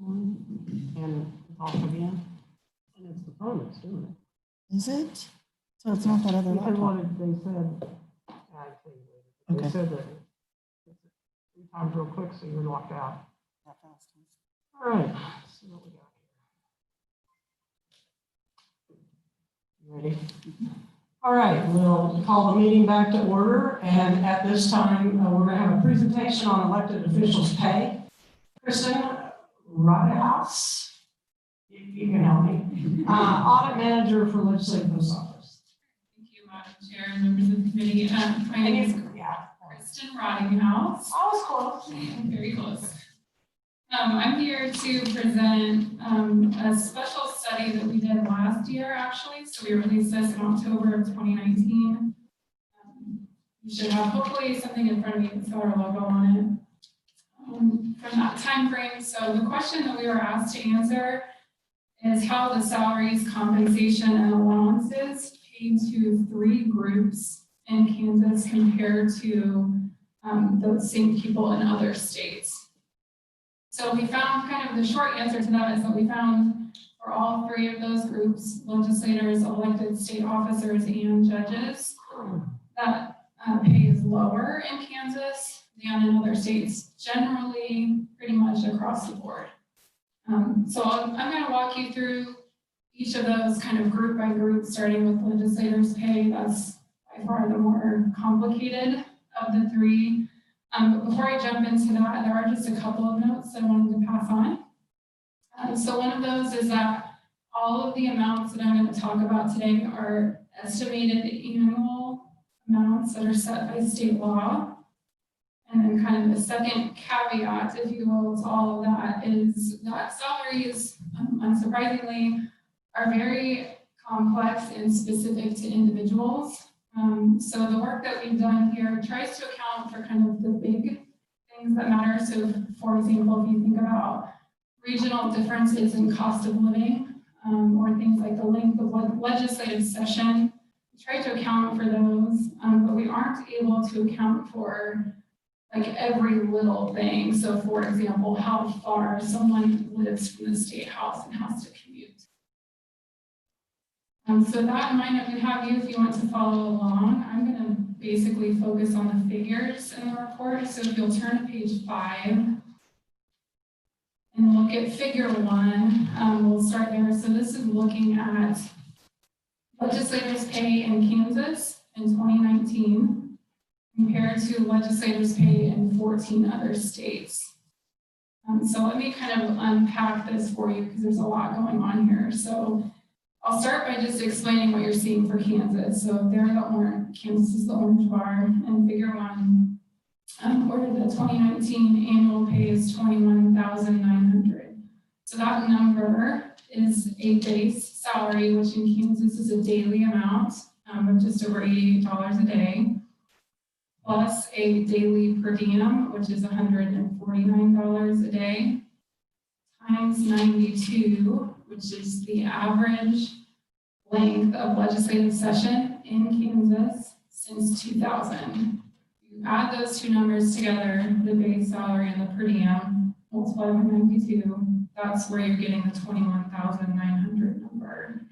And it's off again. And it's the phone that's doing it. Is it? So it's not that other Because laptop? what they said, I'll tell you later. They Okay. said that it's 3 times real quick, so you're locked out. All right, let's see what we got here. You ready? All right, we'll call the meeting back to order, and at this time, we're going to have a presentation on elected officials' pay. Kristen Rodehouse, you can help me, audit manager for Legislative Post Office. Thank you, Madam Chair and members of the committee. My name is Kristen Roddinghouse. I was close. Very close. I'm here to present a special study that we did last year, actually. So we released this in October of 2019. You should have hopefully something in front of you that's got our logo on it from that time frame. So the question that we were asked to answer is how the salaries, compensation, and allowances paid to 3 groups in Kansas compared to those same people in other states. So we found kind of the short answer to that is that we found for all 3 of those groups, legislators, elected state officers, and judges, that pay is lower in Kansas than in other states, generally pretty much across the board. So I'm going to walk you through each of those kind of group by group, starting with legislators' pay. That's by far the more complicated of the 3. But before I jump into that, there are just a couple of notes that I wanted to pass on. So one of those is that all of the amounts that I'm going to talk about today are estimated annual amounts that are set by state law. And then kind of the second caveat, if you will, to all of that is that salaries, unsurprisingly, are very complex and specific to individuals. So the work that we've done here tries to account for kind of the big things that matter. So for example, if you think about regional differences in cost of living, or things like the length of legislative session, we try to account for those, but we aren't able to account for like every little thing. So for example, how far someone lives from the state house and has to commute. So that in mind, I'm going to have you, if you want to follow along, I'm going to basically focus on the figures in the report. So if you'll turn to page 5 and look at figure 1, we'll start there. So this is looking at legislators' pay in Kansas in 2019 compared to legislators' pay in 14 other states. So let me kind of unpack this for you because there's a lot going on here. So I'll start by just explaining what you're seeing for Kansas. So there the orange, Kansas is the orange bar, and figure 1, where the 2019 annual pay is $21,900. So that number is a base salary, which in Kansas is a daily amount of just over $88 a day, plus a daily per diem, which is $149 a day, times 92, which is the average length of legislative session in Kansas since 2000. You add those 2 numbers together, the base salary and the per diem, multiply by 92, that's where you're getting the 21,900 number.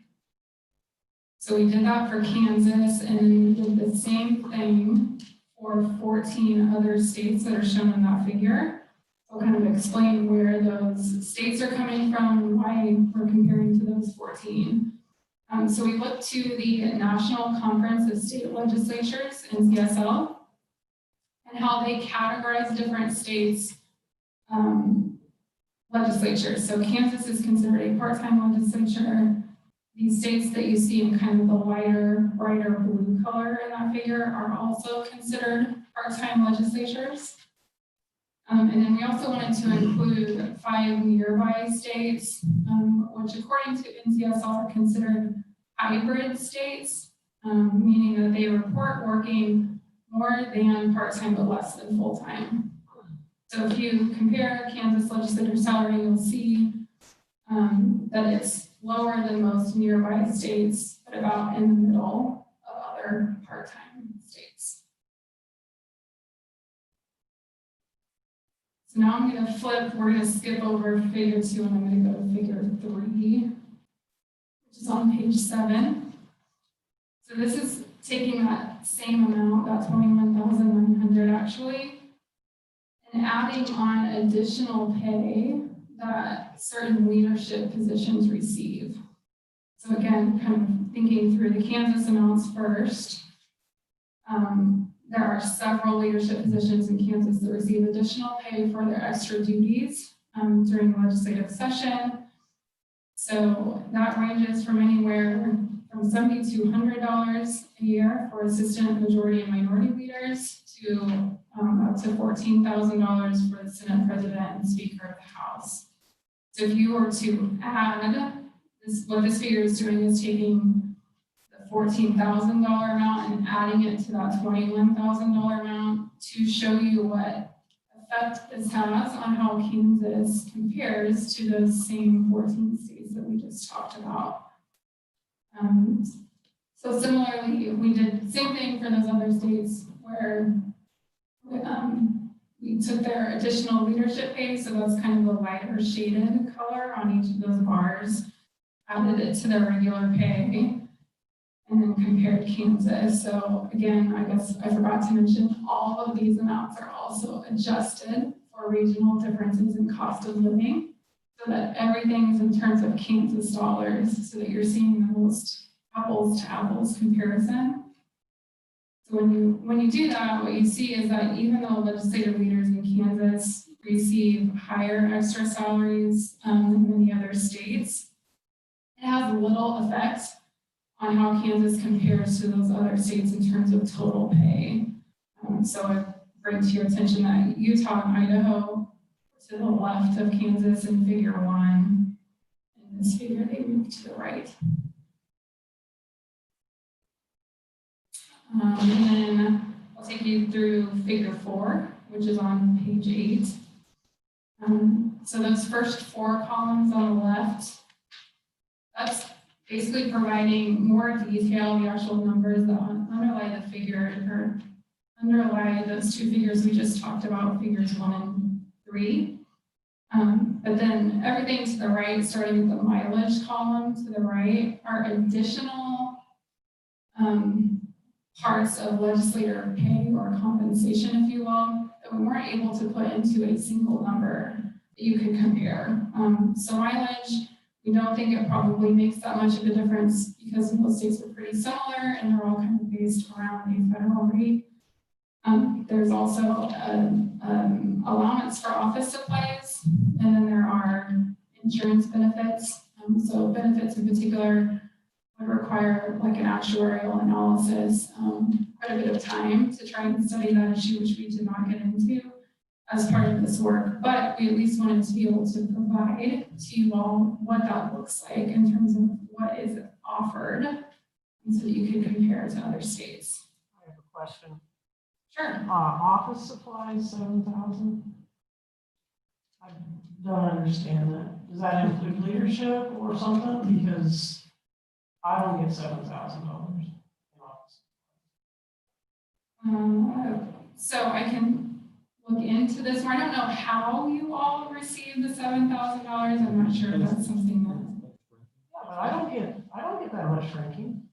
So we did that for Kansas, and then we did the same thing for 14 other states that are shown in that figure. I'll kind of explain where those states are coming from and why we're comparing to those 14. So we looked to the National Conference of State Legislatures, NCSL, and how they categorize different states' legislatures. So Kansas is considered a part-time legislature. These states that you see in kind of the lighter, brighter blue color in that figure are also considered part-time legislatures. And then we also wanted to include 5 nearby states, which according to NCSL are considered hybrid states, meaning that they report working more than part-time but less than full-time. So if you compare Kansas legislator salary, you'll see that it's lower than most nearby states, but about in the middle of other part-time states. So So now I'm gonna flip, we're gonna skip over figure 2 and I'm gonna go to figure 3, which is on page 7. So this is taking that same amount, that 21,900 actually, and adding on additional pay that certain leadership positions receive. So again, kind of thinking through the Kansas amounts first. There are several leadership positions in Kansas that receive additional pay for their extra duties during the legislative session. So that ranges from anywhere from $7,200 a year for assistant, majority, and minority leaders to up to $14,000 for the Senate President and Speaker of the House. So if you were to add this, what this figure is doing is taking the $14,000 amount and adding it to that $21,000 amount to show you what effect this has on how Kansas compares to those same 14 states that we just talked about. So similarly, we did the same thing for those other states where we took their additional leadership pay, so that's kind of a lighter shaded color on each of those bars, added it to their regular pay, and then compared Kansas. So again, I guess I forgot to mention, all of these amounts are also adjusted for regional differences in cost of living, so that everything is in terms of Kansas dollars, so that you're seeing the most apples to apples comparison. So when you do that, what you see is that even though legislative leaders in Kansas receive higher extra salaries than many other states, it has little effect on how Kansas compares to those other states in terms of total pay. So I bring to your attention that Utah and Idaho to the left of Kansas in figure 1. In this figure, they move to the right. And then I'll take you through figure 4, which is on page 8. So those first 4 columns on the left, that's basically providing more detail, the actual numbers that underlie the figure, or underlie those 2 figures we just talked about, figures 1 and 3. But then everything to the right, starting with the mileage column to the right, are additional parts of legislator pay or compensation, if you will, that we weren't able to put into a single number that you could compare. So mileage, we don't think it probably makes that much of a difference because most states are pretty similar and they're all kind of based around a federal rate. There's also an allowance for office supplies, and then there are insurance benefits. So benefits in particular would require like an actuarial analysis, quite a bit of time to try and study that issue, which we did not get into as part of this work, but we at least wanted to be able to provide to you all what that looks like in terms of what is offered, and so that you can compare it to other states. I have a question. Sure. Office supplies, 7,000. I don't understand that. Does that include leadership or something? Because I don't get $7,000 in office. So I can look into this more. I don't know how you all receive the $7,000. I'm not sure if that's something that. Yeah, but I don't get that much franking.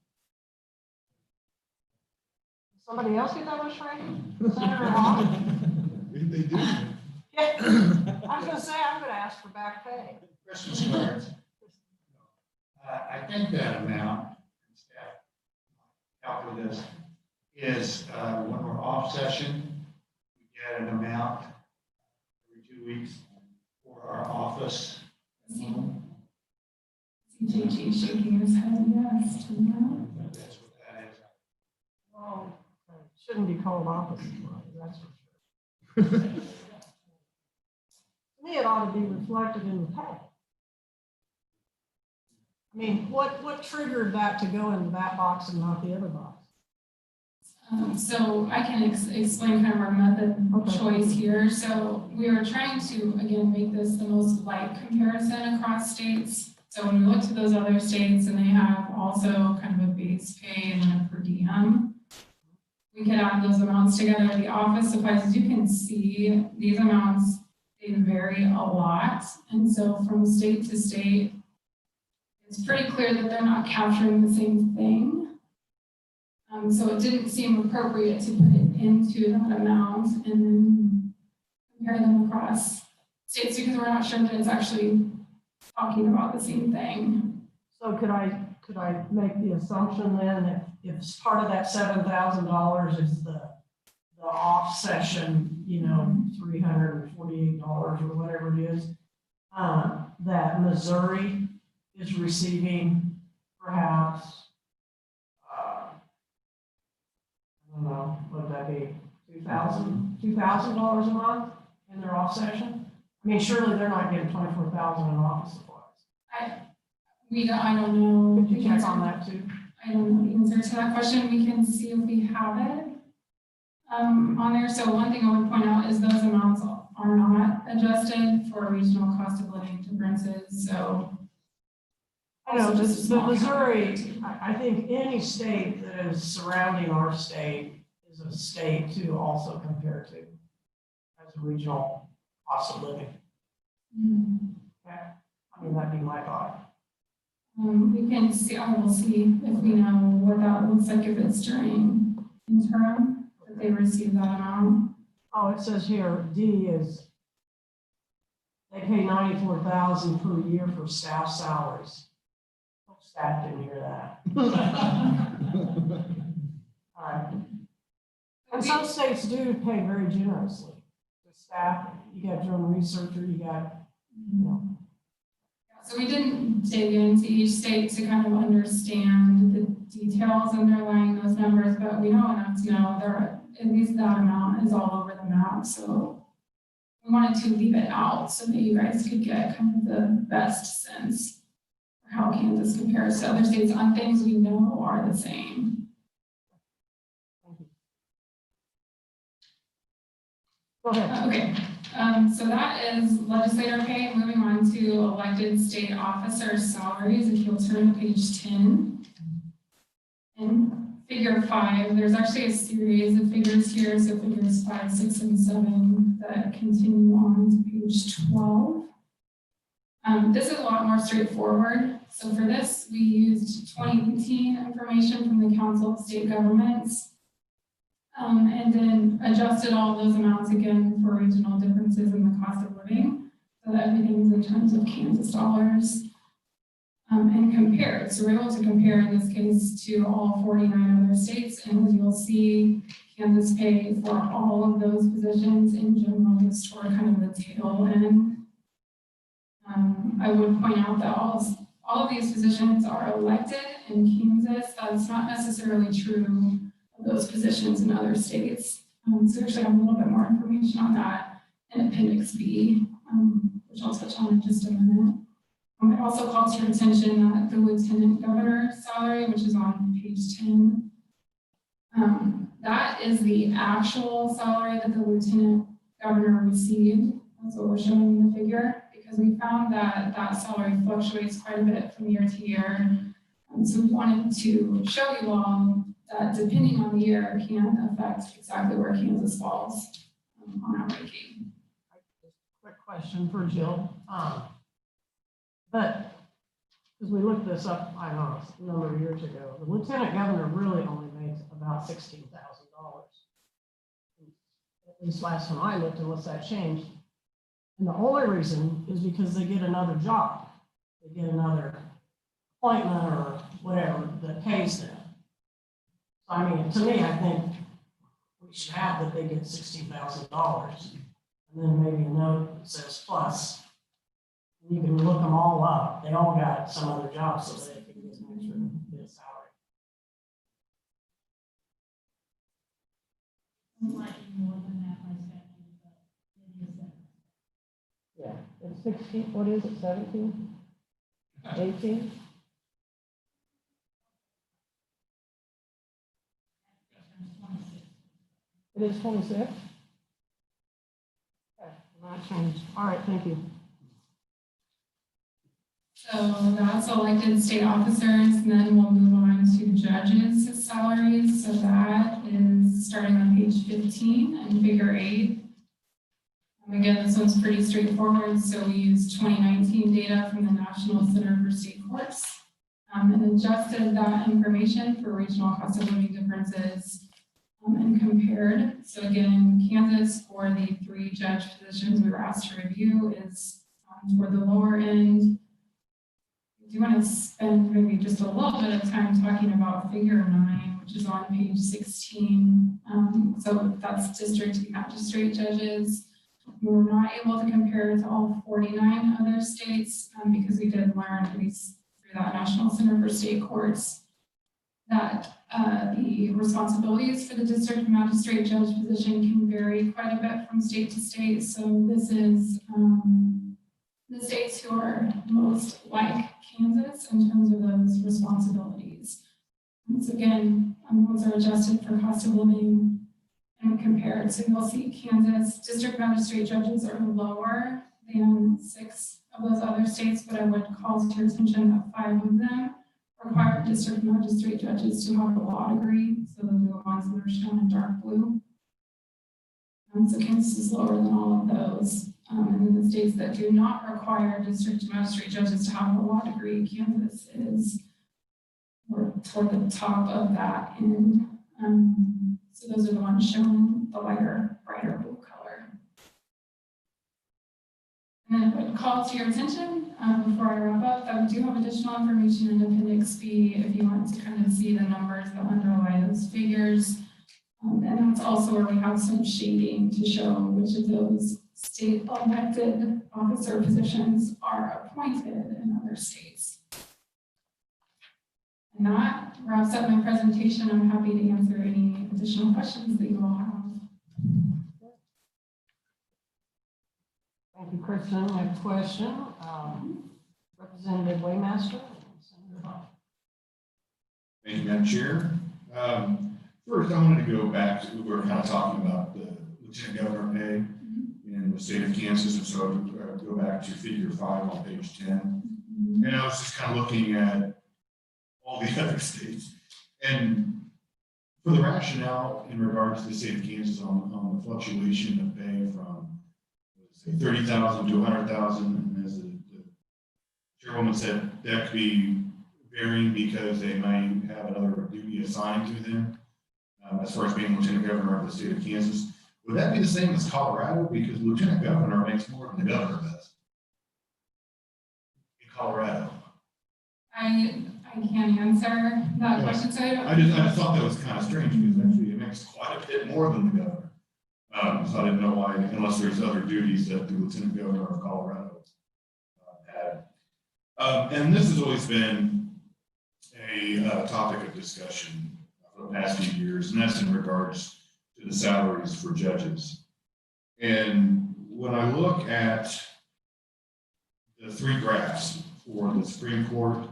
Does somebody else get that much franking? Senator Hahn? They do. Yeah. I was gonna say, I'm gonna ask for back pay. Christmas cards. I think that amount, staff help with this, is when we're off session, we get an amount every 2 weeks for our office. CJG shaking his head yes to that. That's what that is. Well, it shouldn't be called office supplies, that's for sure. To me, it ought to be reflected in the pay. I mean, what triggered that to go in that box and not the other box? So I can explain kind of our method choice here. So we are trying to, again, make this the most like comparison across states. So when we look to those other states and they have also kind of a base pay and then a per diem, we can add those amounts together. The office supplies, as you can see, these amounts, they vary a lot. And so from state to state, it's pretty clear that they're not capturing the same thing. So it didn't seem appropriate to put it into that amount and then compare them across states because we're not sure that it's actually talking about the same thing. So could I make the assumption then if part of that $7,000 is the off session, you know, $348 or whatever it is, that Missouri is receiving perhaps, I don't know, what would that be, $2,000 a month in their off session? I mean, surely they're not getting $24,000 in office supplies. I don't know. Could you check on that too? I don't know the answer to that question. We can see if we have it on there. So one thing I would point out is those amounts are not adjusted for regional cost of living differences. So I know, but Missouri, I think any state that is surrounding our state is a state to also compare to as a regional cost of living. Okay, I mean, that'd be my thought. We can see, I will see if we know what that looks like if it's during interim that they receive that amount. Oh, it says here, D is, they pay $94,000 per year for staff salaries. Hope staff didn't hear that. All right. And some states do pay very generously. The staff, you got your own researcher, you got, you know. So we didn't dig into each state to kind of understand the details underlying those numbers, but we know enough to know there, at least that amount is all over the map. So we wanted to leave it out so that you guys could get kind of the best sense for how Kansas compares to other states on things we know are the same. Go ahead. Okay. So that is legislator pay. Moving on to elected state officer salaries. If you'll turn to page 10. And figure 5, there's actually a series of figures here. So figures 5, 6, and 7 that continue on to page 12. This is a lot more straightforward. So for this, we used 2018 information from the Council of State Governments. And then adjusted all those amounts again for regional differences in the cost of living, so that everything is in terms of Kansas dollars, and compared. So we're able to compare in this case to all 49 other states, and as you'll see, Kansas pay for all of those positions in general is toward kind of the tail end. I would point out that all of these positions are elected in Kansas. That's not necessarily true those positions in other states. So actually I have a little bit more information on that in Appendix B, which I'll touch on in just a minute. I also call to your attention that the lieutenant governor salary, which is on page 10, that is the actual salary that the lieutenant governor received. That's what we're showing in the figure, because we found that that salary fluctuates quite a bit from year to year. So we wanted to show you all that depending on the year can affect exactly where Kansas falls on our ranking. Quick question for Jill. But because we looked this up, I don't know, a number of years ago, the lieutenant governor really only makes about $16,000. At least last time I looked, unless that changed. And the only reason is because they get another job. They get another appointment or whatever that pays them. So, I mean, to me, I think we should have that they get $16,000. And then maybe a note that says plus. You can look them all up. They all got some other job so they can get an extra bit of salary. Slightly more than that by statute, but it is that. Yeah, it's 16, what is it, 17? 18? It is 26? Okay, that changed. All right, thank you. So that's elected state officers, and then we'll move on to judges' salaries. So that is starting on page 15 and figure 8. Again, this one's pretty straightforward. So we used 2019 data from the National Center for State Courts and adjusted that information for regional cost of living differences and compared. So again, Kansas, for the 3 judge positions we were asked to review, is toward the lower end. I do want to spend maybe just a little bit of time talking about figure 9, which is on page 16. So that's district magistrate judges. We were not able to compare to all 49 other states because we did learn, at least through that National Center for State Courts, that the responsibilities for the district magistrate judge position can vary quite a bit from state to state. So this is the states who are most like Kansas in terms of those responsibilities. And so again, those are adjusted for cost of living and compared. So you'll see Kansas district magistrate judges are lower than 6 of those other states, but I would call to your attention that 5 of them require district magistrate judges to have a law degree. So those are the ones that are shown in dark blue. So Kansas is lower than all of those. And then the states that do not require district magistrate judges to have a law degree, Kansas is toward the top of that end. So those are the ones shown in the brighter blue color. And then I would call to your attention before I wrap up that we do have additional information in Appendix B if you want to kind of see the numbers that underlie those figures. And that's also where we have some shading to show which of those state elected officer positions are appointed in other states. And that wraps up my presentation. I'm happy to answer any additional questions that you all have. Thank you, Kristen. My question, Representative Waymaster. Thank you, Madam Chair. First, I wanted to go back to, we were kind of talking about the Lieutenant Governor pay in the state of Kansas, and so I would go back to figure 5 on page 10. And I was just kind of looking at all the other states. And for the rationale in regards to the state of Kansas on the fluctuation of pay from, say, 30,000 to 100,000, and as the chairwoman said, that could be varying because they might have another duty assigned to them. As far as being Lieutenant Governor of the state of Kansas, would that be the same as Colorado? Because Lieutenant Governor makes more than the governor does in Colorado. I can't answer that question. So I just thought that was kind of strange because actually it makes quite a bit more than the governor. So I didn't know why, unless there's other duties that the Lieutenant Governor of Colorado had. And this has always been a topic of discussion for the past few years, and that's in regards to the salaries for judges. And when I look at the 3 graphs for the Supreme Court, the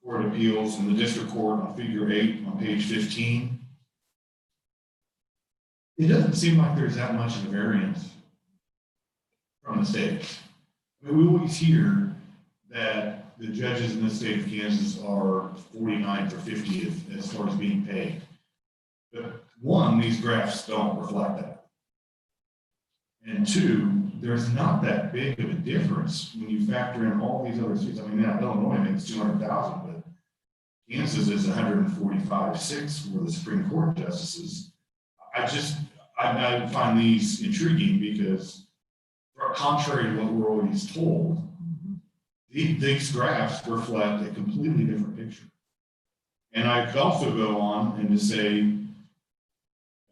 Court of Appeals, and the District Court on figure 8 on page 15, it doesn't seem like there's that much of a variance from the states. I mean, we always hear that the judges in the state of Kansas are 49th or 50th as far as being paid. But 1, these graphs don't reflect that. And 2, there's not that big of a difference when you factor in all these other states. I mean, now Illinois makes 200,000, but Kansas is 145.6 for the Supreme Court justices. I find these intriguing because, contrary to what we're always told, these graphs reflect a completely different picture. And I could also go on and to say,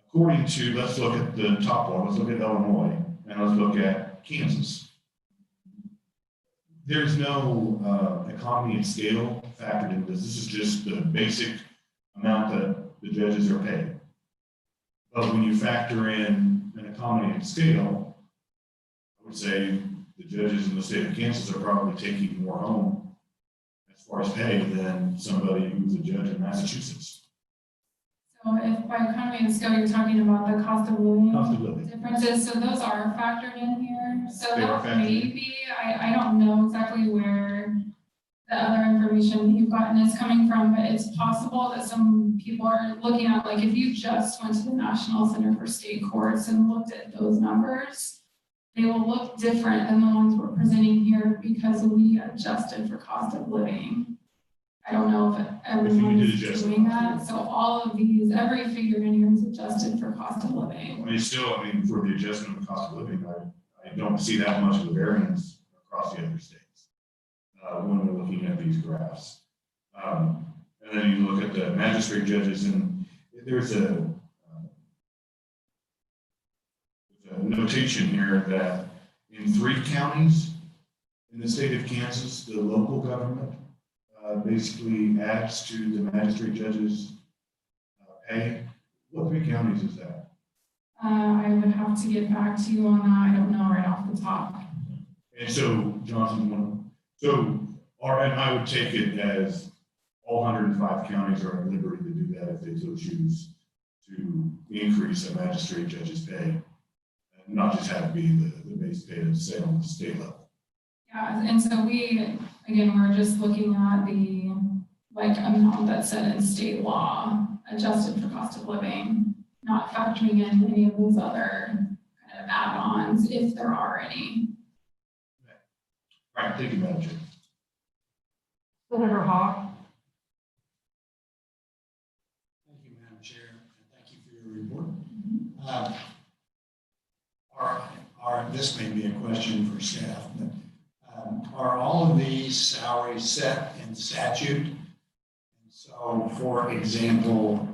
according to, let's look at the top one, let's look at Illinois, and let's look at Kansas. There's no economy of scale factored into this. This is just the basic amount that the judges are paid. But when you factor in an economy of scale, I would say the judges in the state of Kansas are probably taking more home as far as pay than somebody who's a judge in Massachusetts. So if by economy of scale, you're talking about the cost of living differences, so those are factored in here. So that may be, I don't know exactly where the other information that you've gotten is coming from, but it's possible that some people are looking at, like if you just went to the National Center for State Courts and looked at those numbers, they will look different than the ones we're presenting here because we adjusted for cost of living. I don't know if everyone is doing that. So all of these, every figure in here is adjusted for cost of living. I mean, still, I mean, for the adjustment of cost of living, I don't see that much of a variance across the other states when we're looking at these graphs. And then you look at the magistrate judges, and there's a notation here that in 3 counties in the state of Kansas, the local government basically adds to the magistrate judges' pay. What 3 counties is that? I would have to get back to you on that. I don't know right off the top. And so Johnson, and I would take it as all 105 counties are at liberty to do that if they so choose to increase a magistrate judge's pay, and not just have it be the base pay that's set on the state level. Yeah, and so we're just looking at the amount that's set in state law, adjusted for cost of living, not factoring in any of those other kind of add-ons, if there are any. All right, thank you, Madam Chair. Senator Hawk? Thank you, Madam Chair, and thank you for your report. This may be a question for staff, but are all of these salaries set in statute? And so, for example,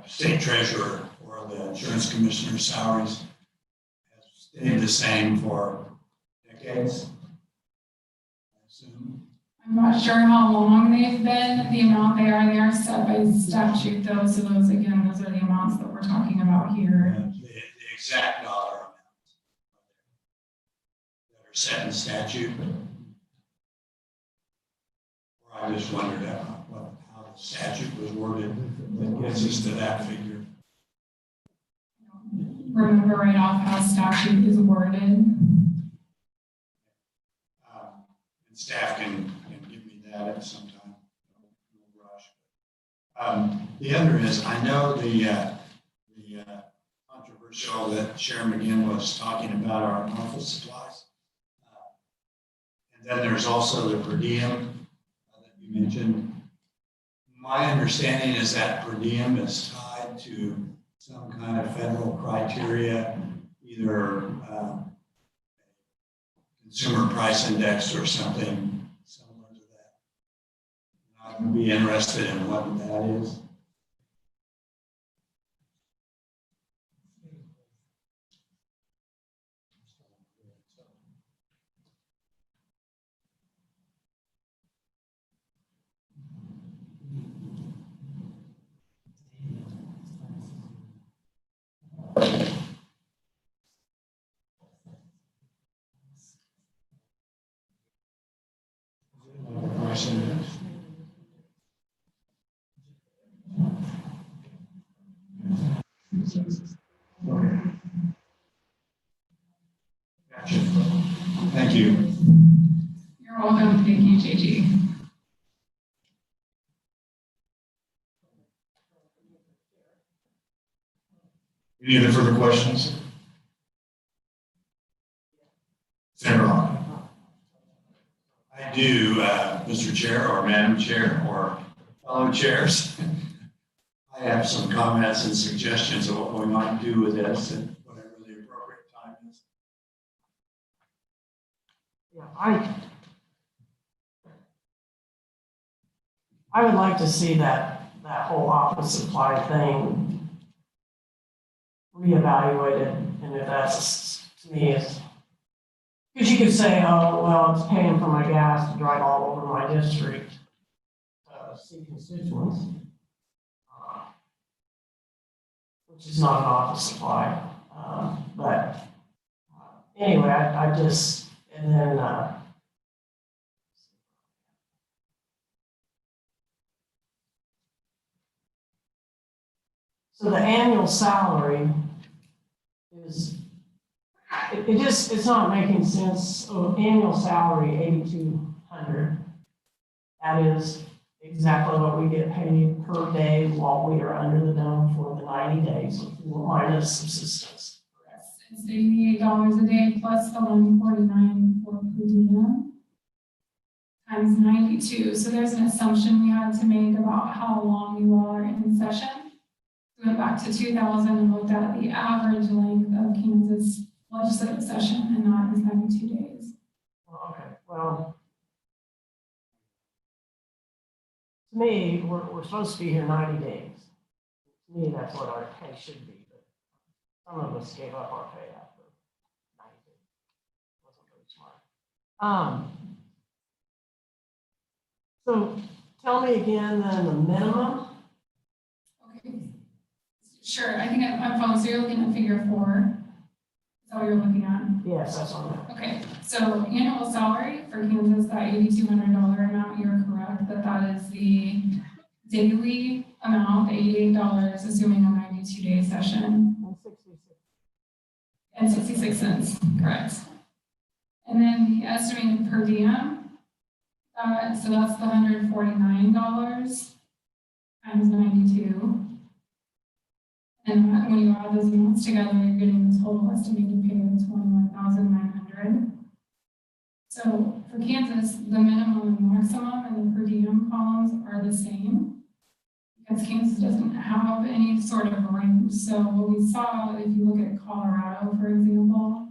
the state treasurer or the insurance commissioner's salaries have stayed the same for decades, I assume? I'm not sure how long they've been. The amount they are set by statute though. So those are the amounts that we're talking about here. The exact dollar amounts that are set in statute. Or I just wondered how the statute was worded that gets us to that figure. Remember right off how statute is worded. And staff can give me that at some time. No rush. The other is, I know the controversial that Sharon McGinn was talking about our office supplies. And then there's also the per diem that you mentioned. My understanding is that per diem is tied to some kind of federal criteria, either consumer price index or something similar to that. I would be interested in what that is. Gotcha. Thank you. You're welcome. Thank you, JG. Any other further questions? Senator Hawk. I do, Mr. Chair or Madam Chair or fellow chairs. I have some comments and suggestions of what we might do with this and whatever the appropriate time is. Yeah, I would like to see that whole office supply thing reevaluated, and if that's, to me, is, because you could say, oh, well, it's paying for my gas to drive all over my district to see constituents, which is not an office supply. But anyway, I just, and then, so the annual salary is, it's not making sense. So annual salary, 8,200. That is exactly what we get paid per day while we are under the dome for the 90 days, minus subsistence. it's $88 a day plus the $149 for per diem times 92. So there's an assumption we had to make about how long you all are in session. We went back to 2000 and looked at the average length of Kansas legislative session, and that is 92 days. Well, okay, well, to me, we're supposed to be here 90 days. To me, that's what our pay should be, but some of us gave up our pay after 90 days. Wasn't very smart. So tell me again, then, the minimum. Okay. Sure, I think I'm following. So you're looking at figure 4. Is that what you're looking at? Yes, that's on that. Okay, so annual salary for Kansas, that $8,200 amount, you're correct, that is the daily amount, the $88, assuming a 92-day session. And 66 cents, correct. And then the estimated per diem, so that's the $149 times 92. And when you add those amounts together, you're getting the total estimated pay of $21,900. So for Kansas, the minimum and maximum and the per diem columns are the same because Kansas doesn't have any sort of range. So what we saw, if you look at Colorado, for example,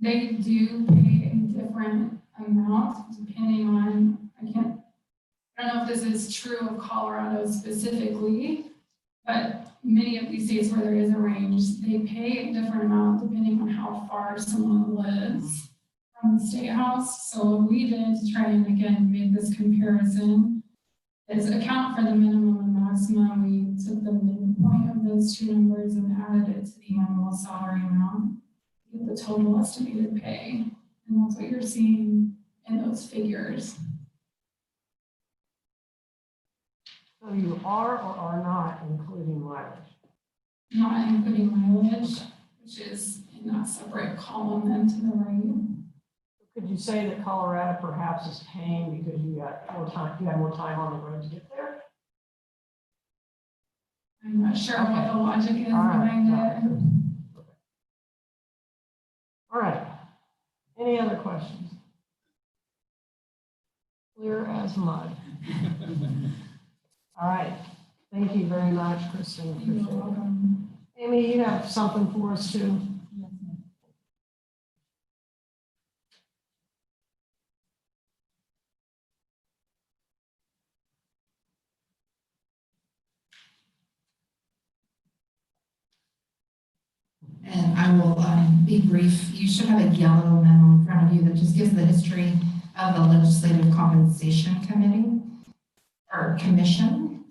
they do pay a different amount depending on, I don't know if this is true of Colorado specifically, but many of these states where there is a range, they pay a different amount depending on how far someone lives from the state house. So what we did to try and again make this comparison is account for the minimum and maximum. We took the midpoint of those two numbers and added it to the annual salary amount to get the total estimated pay. And that's what you're seeing in those figures. So you are or are not including mileage? Not including mileage, which is in that separate column then to the right. Could you say that Colorado perhaps is paying because you got more time, you had more time on the road to get there? I'm not sure what the logic is All right. behind it. All right. Any other questions? Clear as mud. All right. Thank you very much, Kristen. Appreciate it. Amy, you have something for us too? And I will be brief. You should have a yellow memo in front of you that just gives the history of the Legislative Compensation Committee or Commission.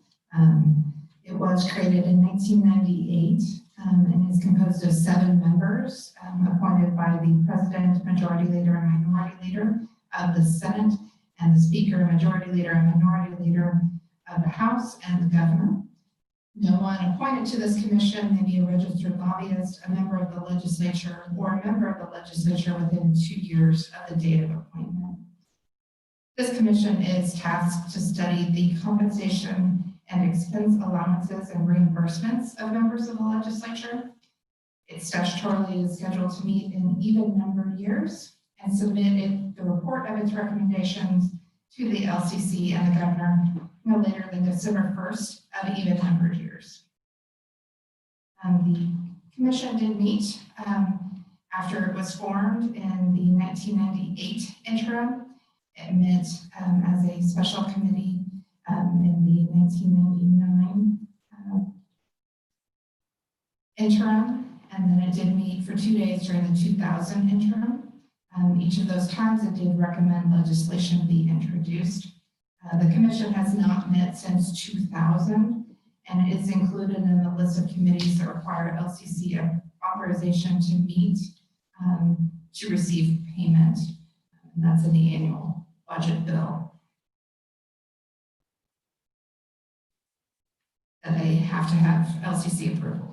It was created in 1998 and is composed of 7 members appointed by the President, Majority Leader, and Minority Leader of the Senate, and the Speaker, Majority Leader, and Minority Leader of the House, and the Governor. No one appointed to this commission may be a registered lobbyist, a member of the legislature, or a member of the legislature within 2 years of the date of appointment. This commission is tasked to study the compensation and expense allowances and reimbursements of members of the legislature. It statutorily is scheduled to meet in even numbered years and submit the report of its recommendations to the LCC and the Governor no later than December 1st of even numbered years. The commission did meet after it was formed in the 1998 interim. It met as a special committee in the 1999 interim, and then it did meet for 2 days during the 2000 interim. Each of those times it did recommend legislation be introduced. The commission has not met since 2000, and it is included in the list of committees that require LCC authorization to meet to receive payment. And that's in the annual budget bill. That they have to have LCC approval.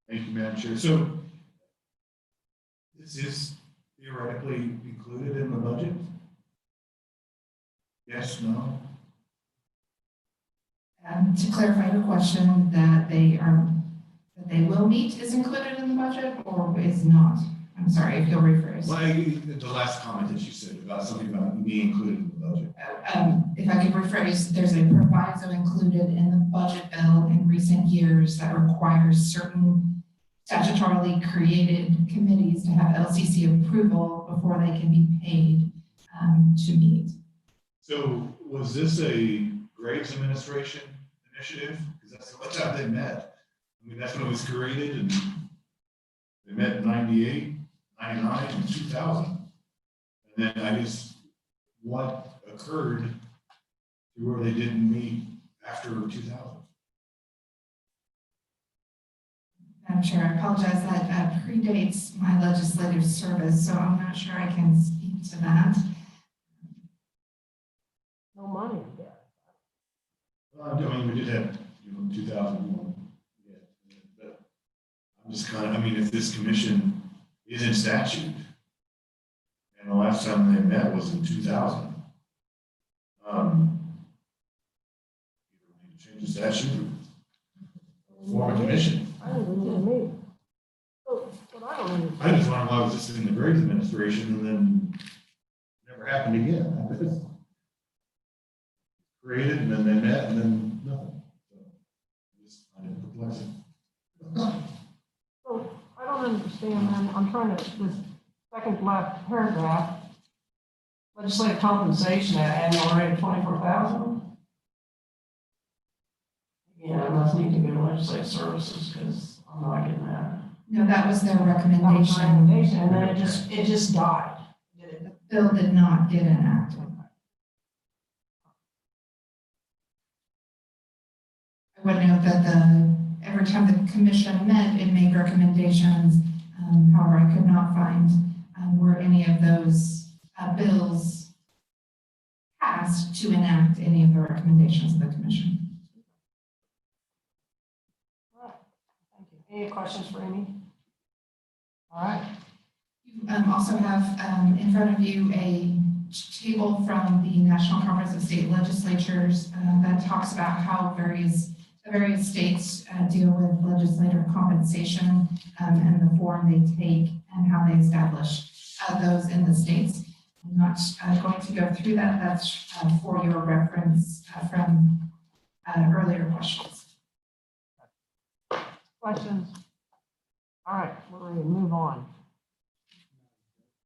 Thank you, Madam Chair. So this is theoretically included in the budget? Yes, no? To clarify your question, that they will meet is included in the budget or is not? I'm sorry, if you'll rephrase. Like, the last comment that you said about something about me included in the budget. If I could rephrase, there's a proviso included in the budget bill in recent years that requires certain statutorily created committees to have LCC approval before they can be paid to meet. So was this a grades administration initiative? Because that's what time they met. I mean, that's when it was created, and they met in 98, 99, and 2000. And then I guess what occurred to where they didn't meet after 2000? Madam Chair, I apologize, that predates my legislative service, so I'm not sure I can speak to that. No money yet. I mean, we did have, 2001. Yeah, but I'm just kind of, I mean, if this commission is in statute, and the last time they met was in 2000, either we need to change the statute or form a commission. I don't know, me. So, but I don't understand. I just wonder why was this in the grades administration and then never happened again. Created and then they met and then nothing. So just find it perplexing. So I don't understand, I'm trying to, this second last paragraph, legislative compensation at annual rate of 24,000. Yeah, I must need to go to legislative services because I'm not getting that. No, that was their That was recommendation. the recommendation, and then it just died. The bill did not get enacted. I would note that every time the commission met, it made recommendations. However, I could not find where any of those bills passed to enact any of the recommendations of the commission. All right, thank you. Any questions for Amy? All right. You also have in front of you a table from the National Conference of State Legislatures that talks about how the various states deal with legislator compensation and the form they take and how they establish those in the states. I'm not going to go through that. That's for your reference from earlier questions. Questions? All right, we're ready to move on.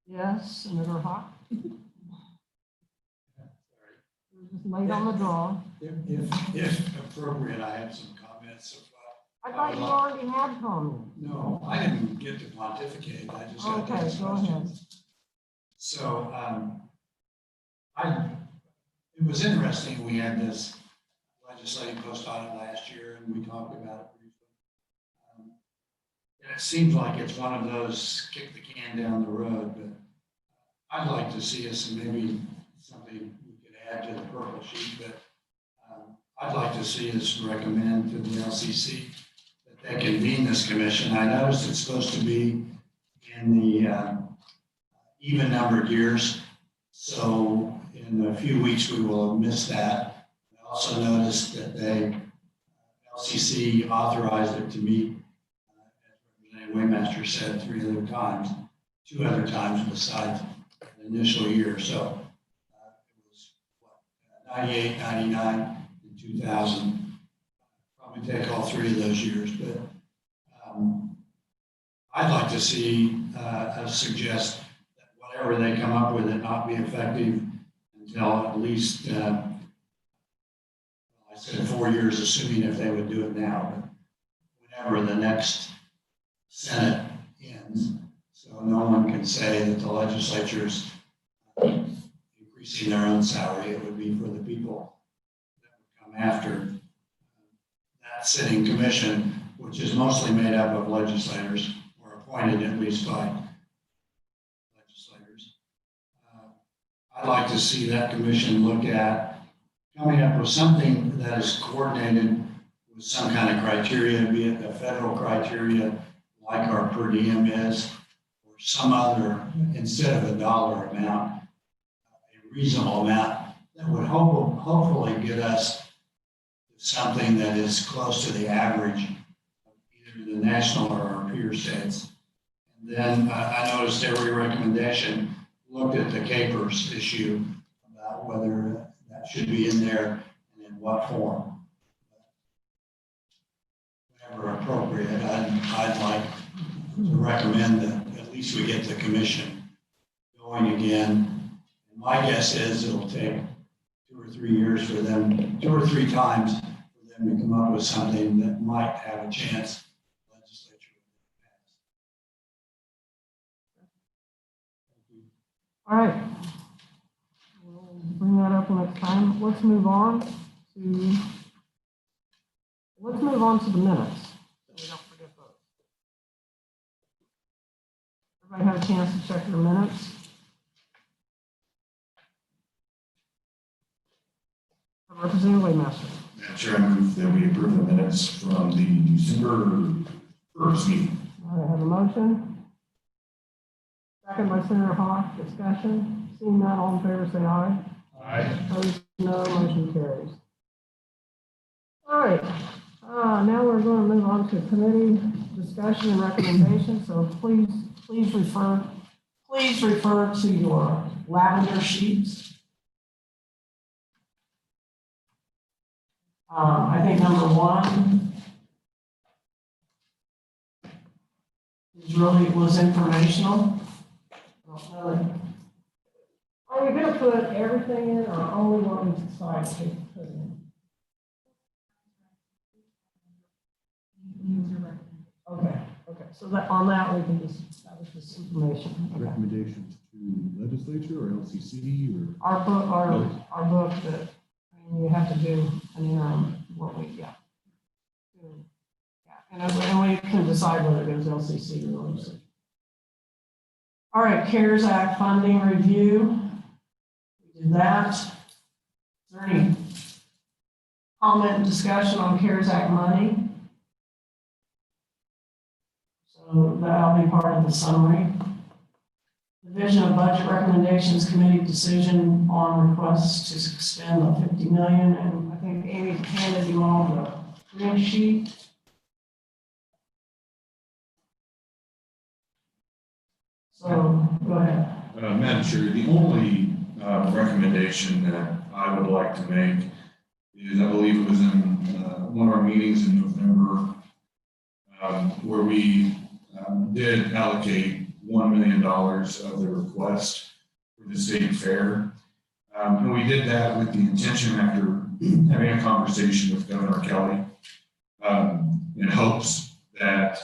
Yes, Senator Hawk? Just laid on the draw. If appropriate, I have some comments. I thought you already had comments. No, I didn't get to pontificate. I just got to Okay, ask go ahead. questions. So, it was interesting. We had this legislative post audit last year, and we talked about it briefly. And it seems like it's one of those kick the can down the road, but I'd like to see us, and maybe something we could add to the purple sheet, but I'd like to see us recommend to the LCC that they convene this commission. I noticed it's supposed to be in the even numbered years. So in a few weeks, we will have missed that. I also noticed that LCC authorized it to meet, as Representative Waymaster said, 2 other times besides the initial year. So it was 98, 99, and 2000. Probably take all 3 of those years, but I'd like to see us suggest that whatever they come up with it not be effective until at least, I said 4 years, assuming if they would do it now, but whenever the next Senate ends, so no one can say that the legislature's increasing their own salary. It would be for the people that would come after that sitting commission, which is mostly made up of legislators, or appointed at least by legislators. I'd like to see that commission look at coming up with something that is coordinated with some kind of criteria, be it a federal criteria like our per diem is, or some other, instead of a dollar amount, a reasonable amount that would hopefully get us something that is close to the average, either the national or our peer states. And then I noticed every recommendation looked at the capers issue about whether that should be in there and in what form. Whenever appropriate, I'd like to recommend that at least we get the commission going again. And my guess is it'll take 2 or 3 years for them, 2 or 3 times for them to come up with something that might have a chance. Legislature. All right. We'll bring that up next time. Let's move on to the minutes. So we don't forget those. Everybody have a chance to check their minutes? Representative Waymaster. Madam Chair, I move that we approve the minutes from the December 1st meeting. All right, I have a motion. Second by Senator Hawk. Discussion. Seeing none, all in favor, say aye. Aye. Opposed, no. Motion carries. All right. Now we're going to move on to committee discussion and recommendation. So please refer to your lavender sheets. I think number 1 was informational. Are we going to put everything in, or only what we decide to put in? Okay. So that on that we can just establish this information. Okay. Recommendations to legislature or LCC or? Our book that, I mean, you have to do an interim, and we can decide whether it goes LCC or legislature. All right, CARES Act funding review. We did that. Is there any comment, discussion on CARES Act money? So that'll be part of the summary. Division of Budget Recommendations Committee decision on requests to expend the $50 million, and I think Amy handed you all the green sheet. So go ahead. Madam Chair, the only recommendation that I would like to make is, I believe it was in one of our meetings in November, where we did allocate $1 million of the request for the state fair. And we did that with the intention, after having a conversation with Governor Kelly, in hopes that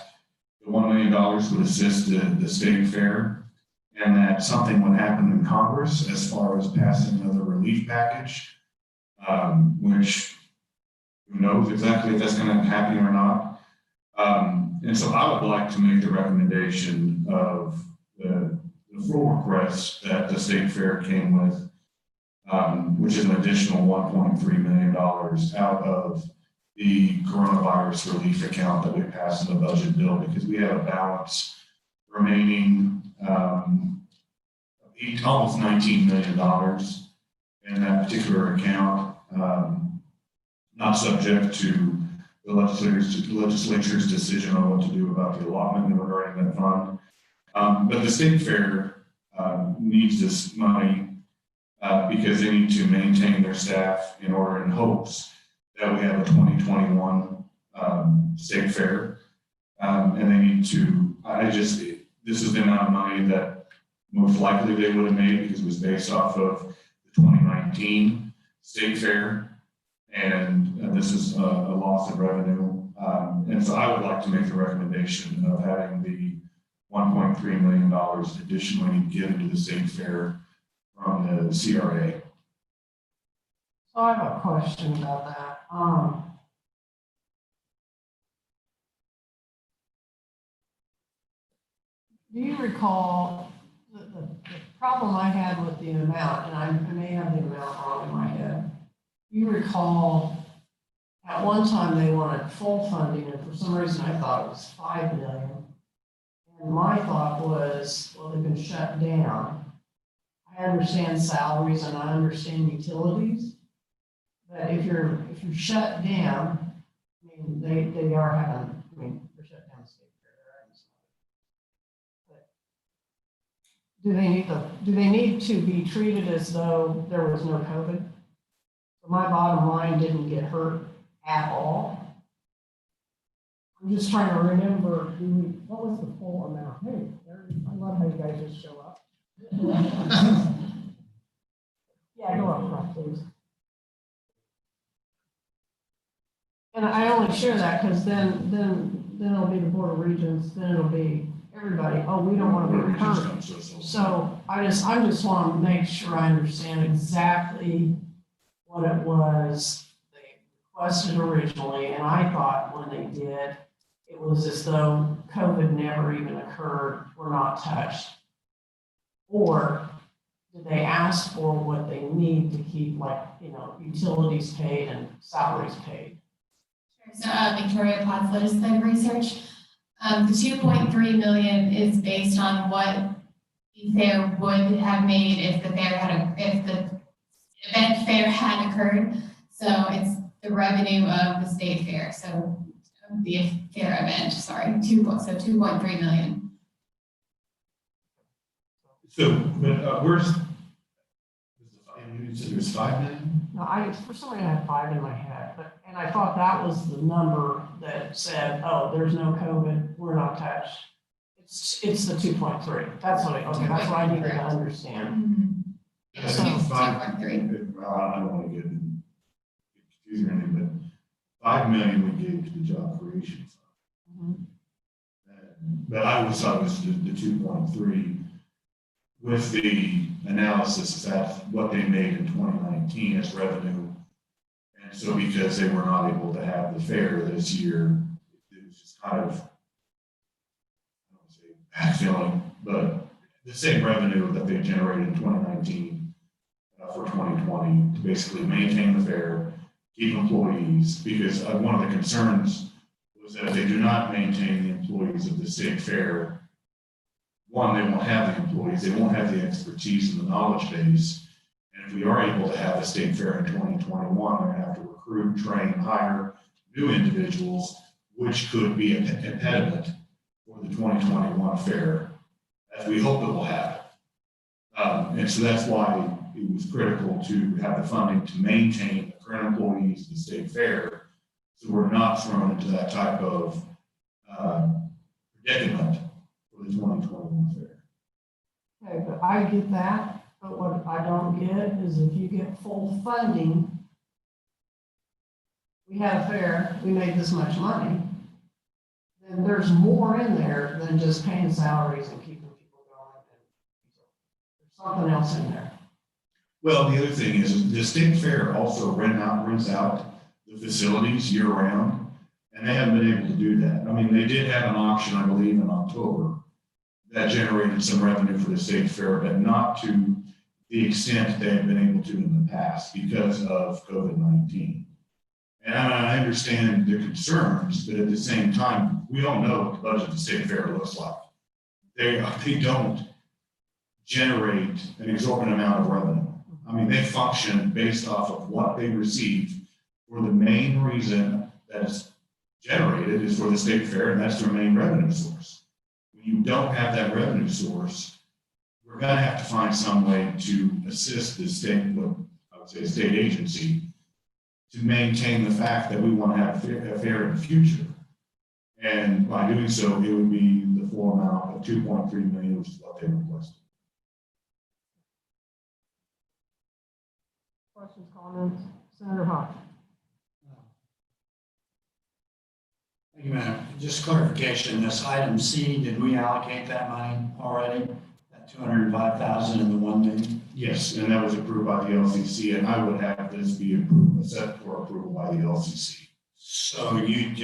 the $1 million would assist the state fair, and that something would happen in Congress as far as passing another relief package, which who knows exactly if that's going to happen or not. And so I would like to make the recommendation of the full request that the state fair came with, which is an additional $1.3 million out of the coronavirus relief account that we passed in the budget bill, because we have a balance remaining almost $19 million in that particular account, not subject to the legislature's decision on what to do about the allotment regarding that fund. But the state fair needs this money because they need to maintain their staff in order, in hopes that we have a 2021 state fair. And they need to, this is the amount of money that most likely they would have made, because it was based off of the 2019 state fair. And this is a loss of revenue. And so I would like to make the recommendation of having the $1.3 million additionally given to the state fair from the CRA. So I have a question about that. Do you recall the problem I had with the amount, and I may have the amount wrong in my head. Do you recall at one time they wanted full funding, and for some reason I thought it was $5 million. And my thought was, well, they've been shut down. I understand salaries and I understand utilities. But if you're shut down, I mean, they are having, I mean, they're shut down state fair. But do they need to be treated as though there was no COVID? So my bottom line didn't get hurt at all. I'm just trying to remember, what was the full amount? Hey, I love how you guys just show up. Yeah, go up front, please. And I only share that because then it'll be the Board of Regents, then it'll be everybody, oh, we don't want to be hurt. So I just want to make sure I understand exactly what it was they requested originally, and I thought when they did, it was as though COVID never even occurred, we're not touched. Or did they ask for what they need to keep, like, utilities paid and salaries paid? So Victoria Potts, legislative research. The 2.3 million is based on what the fair would have made if the event fair had occurred. So it's the revenue of the state fair. So the fair event, sorry, 2.3 million. So, but where's, you said there's 5 million? No, for some reason I had 5 in my head, and I thought that was the number that said, oh, there's no COVID, we're not touched. It's the 2.3. That's what that's what I needed to understand. Mm-hmm. So, 2.3. Well, I don't want to get confused or anything, but 5 million we gave to the job creation fund. But I always thought it was the 2.3 with the analysis that what they made in 2019 as revenue. And so because they were not able to have the fair this year, it was just kind of, I don't want to say backfilling, but the same revenue that they generated in 2019 for 2020 to basically maintain the fair, keep employees, because one of the concerns was that if they do not maintain the employees of the state fair, one, they won't have the employees, they won't have the expertise and the knowledge base. And if we are able to have a state fair in 2021, we're going to have to recruit, train, hire new individuals, which could be an impediment for the 2021 fair, as we hope it will happen. And so that's why it was critical to have the funding to maintain the current employees of the state fair, so we're not thrown into that type of predicament for the 2021 fair. Okay, but I get that, but what I don't get is if you get full funding, we had a fair, we made this much money, then there's more in there than just paying salaries and keeping people going. There's something else in there. Well, the other thing is the state fair also rents out the facilities year round, and they haven't been able to do that. I mean, they did have an auction, I believe, in October that generated some revenue for the state fair, but not to the extent they had been able to in the past because of COVID-19. And I understand the concerns, but at the same time, we don't know what the budget of the state fair looks like. They don't generate an exorbitant amount of revenue. I mean, they function based off of what they receive, for the main reason that it's generated is for the state fair, and that's their main revenue source. When you don't have that revenue source, we're going to have to find some way to assist the state, I would say state agency, to maintain the fact that we want to have a fair in the future. And by doing so, it would be the full amount of 2.3 million, which is what they requested. Questions, comments? Senator Hawk. Thank you, Madam. Just clarification, this item C, did we allocate that money already? That 205,000 and the 1 million? Yes, and that was approved by the LCC, and I would have this be approved, set for approval by the LCC. So you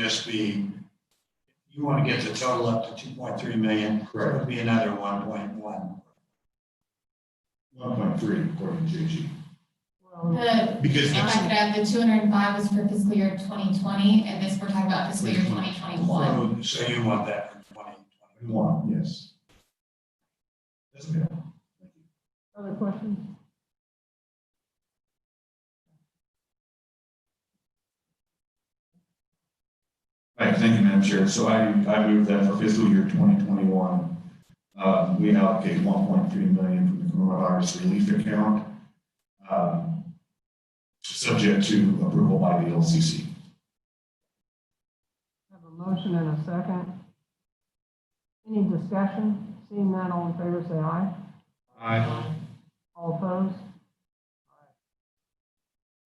want to get the total up to 2.3 million? Correct. So it would be another 1.1. 1.3 according to JG. Because if I could add, the 205 was for fiscal year 2020, and this we're talking about fiscal year 2021. So you want that for 2021? Yes. That's okay. Other questions? Right, thank you, Madam Chair. So I move that for fiscal year 2021, we allocate 1.3 million from the coronavirus relief account, subject to approval by the LCC. Have a motion and a second. Any discussion? Seeing none, all in favor, say aye. Aye. All opposed?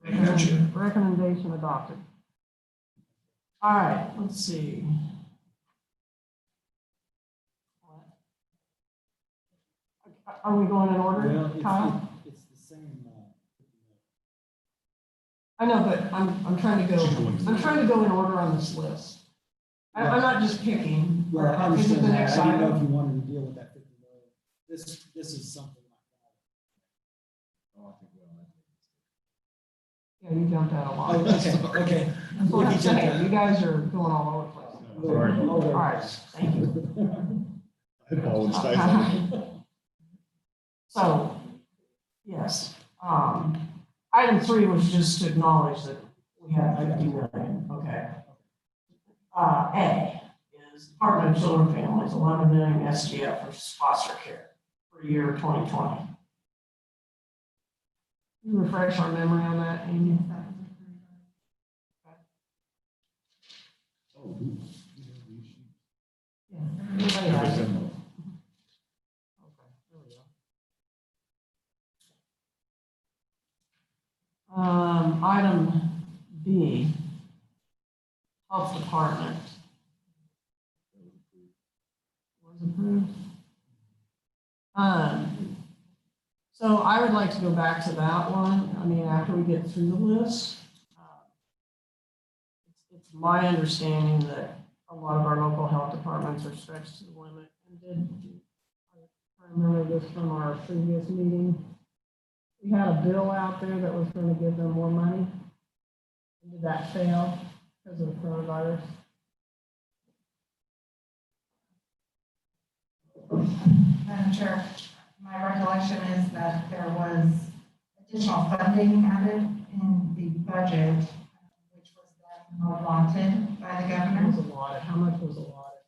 Thank you, Madam Chair. Recommendation adopted. All right, let's see. Are we going in order, Kyle? It's the same. I know, but I'm trying to go in order on this list. I'm not just picking. Well, I Is it understand the that. next I didn't know item? if you wanted to deal with that 50 million. This is something like Oh, I think, well, Yeah, you jumped out a lot. that. Oh, okay. That's what I'm saying. You guys are going all over the place. Sorry. All right, thank you. I apologize. So, yes, item 3 was just to acknowledge that we had 50 million, okay. A is Department of Children and Families, 11 million SGF for foster care for year 2020. Can you refresh our memory on that, Amy? Oh, Yeah, everybody has it. Item B, Health Department. Was approved. So I would like to go back to that one. I mean, after we get through the list. It's my understanding that a lot of our local health departments are stretched to the limit. And I remember this from our previous meeting. We had a bill out there that was going to give them more money. Did that fail because of the coronavirus? Madam Chair, my recollection is that there was additional funding added in the budget, which was then allotted by the governor. It was allotted. How much was allotted?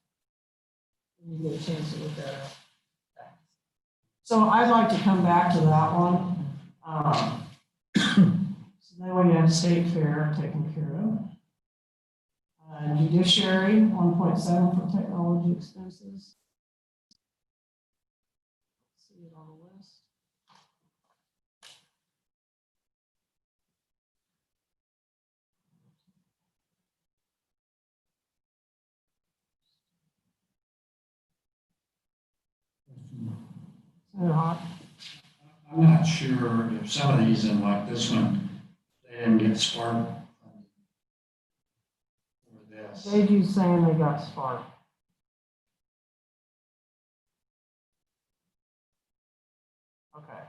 You get a chance to look that up. So I'd like to come back to that one. So then we have state fair taken care of. Judiciary, 1.7 for technology expenses. See it on the list. Senator Hawk? I'm not sure if some of these, and like this one, they didn't get spark funding for this. JG's saying they got Spark. Okay.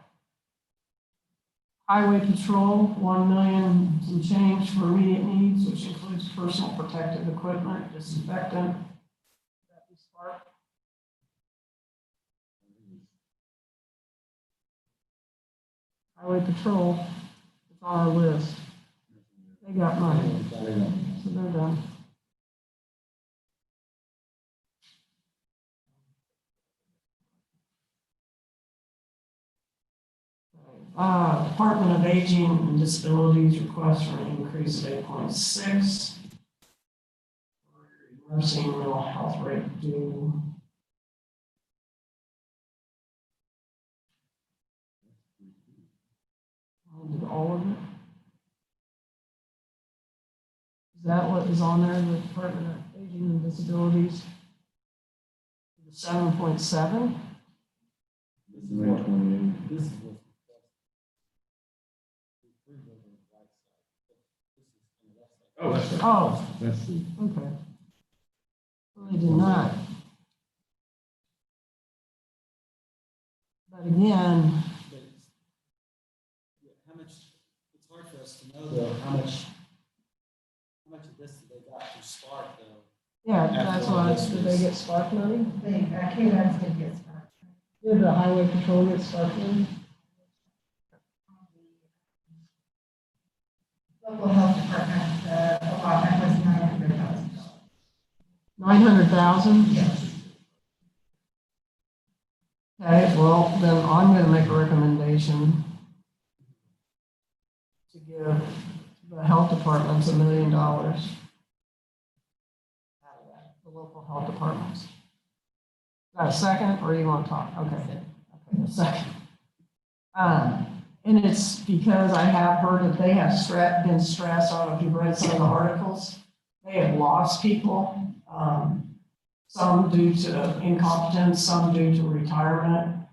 Highway Patrol, 1 million some change for immediate needs, which includes personal protective equipment, disinfectant. That be Spark. Highway Patrol, it's on our list. They got money, so they're done. Department of Aging and Disabilities request for an increase of 8.6. Nursing mental health rate due. Did all of it? Is that what is on there, the Department of Aging and Disabilities? The 7.7? This is 28. This is what. Oh, that's right. Oh, That's the. okay. Well, they did not. But again, How much, it's hard for us to know though, how much of this did they got through Spark though? yeah, that's why, did they get Spark money? They, ks did get Spark. Did the Highway Patrol get Spark money? local health department, the allotment was $900,000. 900,000? Yes. Okay, well, then I'm gonna make a recommendation to give the health departments $1 million out of that, the local health departments. Is that a second, or you want to talk? Okay, okay, a second. And it's because I have heard that they have been stressed. I don't know if you've read some of the articles. They have lost people, some due to incompetence, some due to retirement.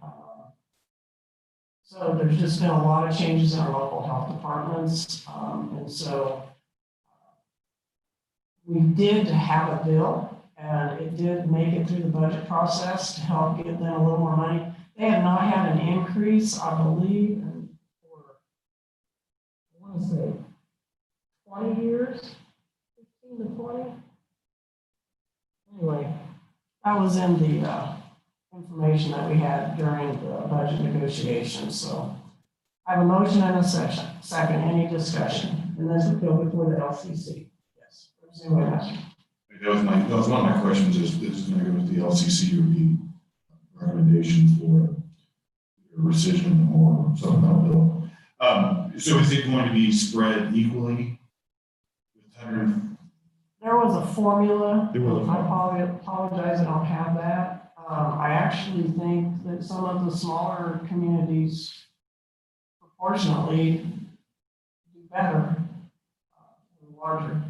So there's just been a lot of changes in our local health departments. And so we did have a bill, and it did make it through the budget process to help get them a little more money. They have not had an increase, I believe, for, I want to say, 20 years, 15 to 20. Anyway, that was in the information that we had during the budget negotiations. So I have a motion and a second. Any discussion? And this would go before the LCC. Yes. That was one of my questions, is going to go with the LCC or the recommendation for rescission or supplemental bill. So is it going to be spread equally? There was a formula. I apologize, I don't have that. I actually think that some of the smaller communities proportionately do better than larger.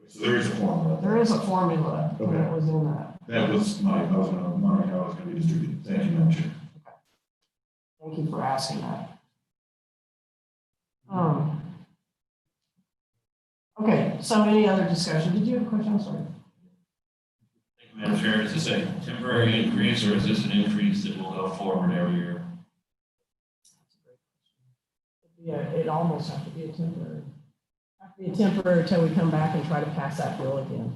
So there is a formula. There is a formula Okay. that was in that. That was my, I was wondering how it was going to be distributed. Thank you, Madam Chair. Thank you for asking that. Okay, so any other discussion? Did you have a question? I'm sorry. Madam Chair, is this a temporary increase, or is this an increase that will go forward every year? Yeah, it almost has to be a temporary. Until we come back and try to pass that bill again.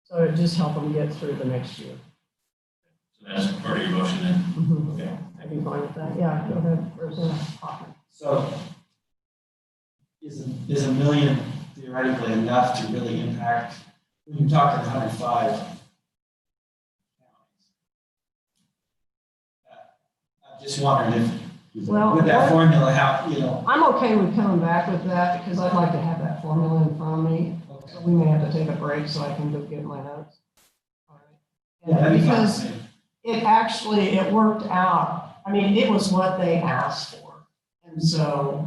So it just help them get through the next year. So that's part of your motion then? Okay. I'd be fine with that. Yeah, go ahead. So is a million theoretically enough to really impact, when you're talking 105 counties? I'm just wondering if, with that formula, how, you know. I'm okay with coming back with that because I'd like to have that formula in front of me. Okay. So we may have to take a break so I can go get my notes. All right. Yeah, because it worked out. I mean, it was what they asked for. And so.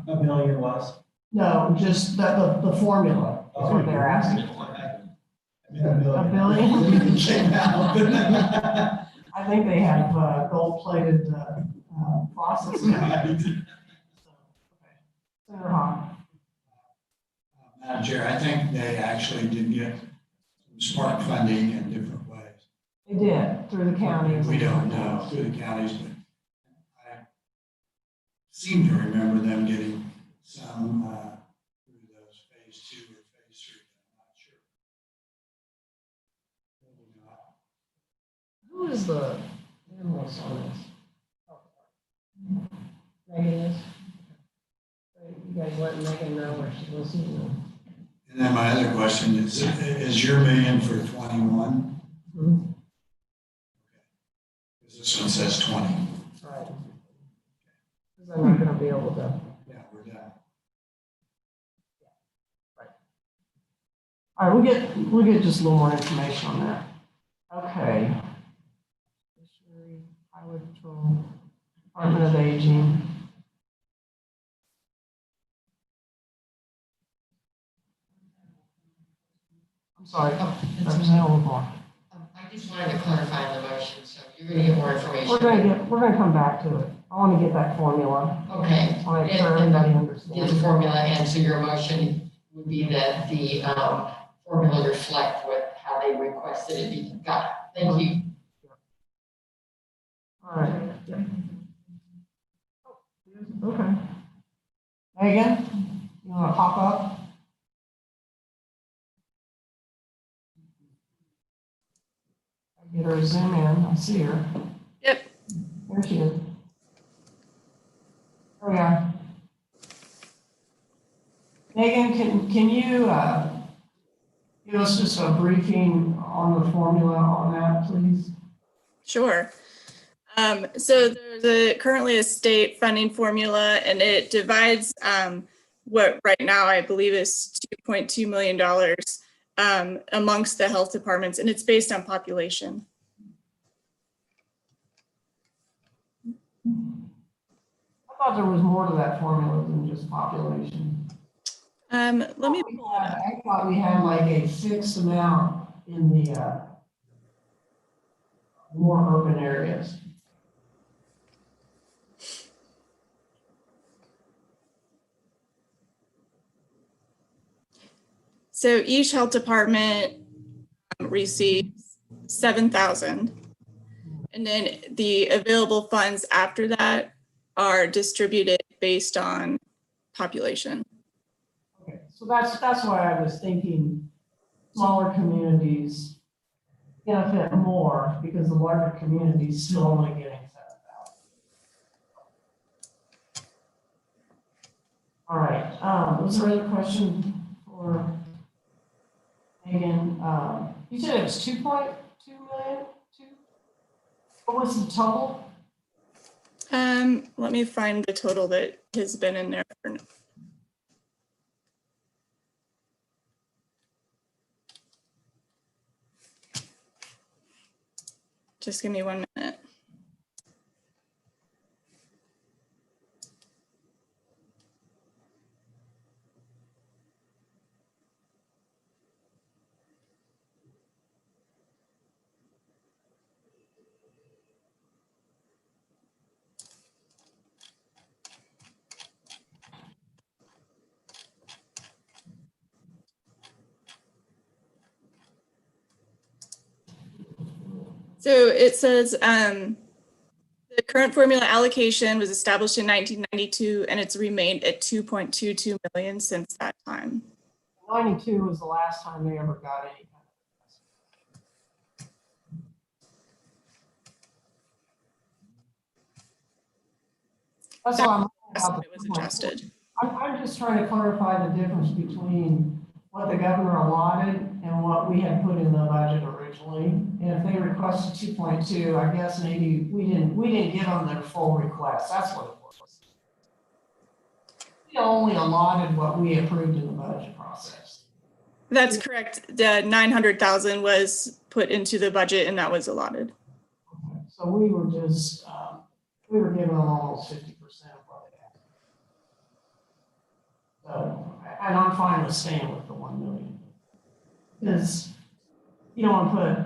A million was? No, just the formula is what they're asking for. A billion? I think they have gold-plated process. Madam Chair, I think they actually did get smart funding in different ways. They did, through the counties. We don't know through the counties, but I seem to remember them getting some through those phase 2 or phase 3. I'm not sure. Who is the analyst on this? Megan is? You guys let Megan know where she's listening. And then my other question is your million for 21? Mm-hmm. This one says 20. Right. Because I'm not going to be able to. Yeah, we're done. Right. All right, we'll get just a little more information on that. Okay. Highway Patrol, Department of Aging. I'm sorry. Oh, Representative Lamar. I just wanted to clarify the motion, so you're going to get more information. We're going to come back to it. I want to get that formula. Okay. All right, sure, everybody understands. Get the formula, and so your motion would be that the formula reflect how they requested it be. Got it. Thank you. All right. Okay. Megan, you want to pop up? I get her to zoom in. I see her. Yep. There she is. There we are. Megan, can you give us just a briefing on the formula on that, please? Sure. So there's currently a state funding formula, and it divides what right now I believe is $2.2 million amongst the health departments, and it's based on population. I thought there was more to that formula than just population. Let me pull it up. I thought we had like a fixed amount in the more urban areas. So each health department receives 7,000, and then the available funds after that are distributed based on population. Okay, so that's why I was thinking smaller communities benefit more because the larger communities still only getting 7,000. All right. Was there another question for Megan? You said it was 2.2 million. What was the total? Let me find the total that has been in there. Just give me 1 minute. So it says the current formula allocation was established in 1992, and it's remained at 2.22 million since that time. 92 was the last time they ever got any. That's why it was adjusted. I'm just trying to clarify the difference between what the governor allotted and what we had put in the budget originally. And if they requested 2.2, I guess maybe we didn't give them their full request. That's what it was. We only allotted what we approved in the budget process. That's correct. The 900,000 was put into the budget, and that was allotted. Okay. So we were just we were giving them almost 50% of what they had. So, and I'm fine with staying with the 1 million. Because you don't want to put,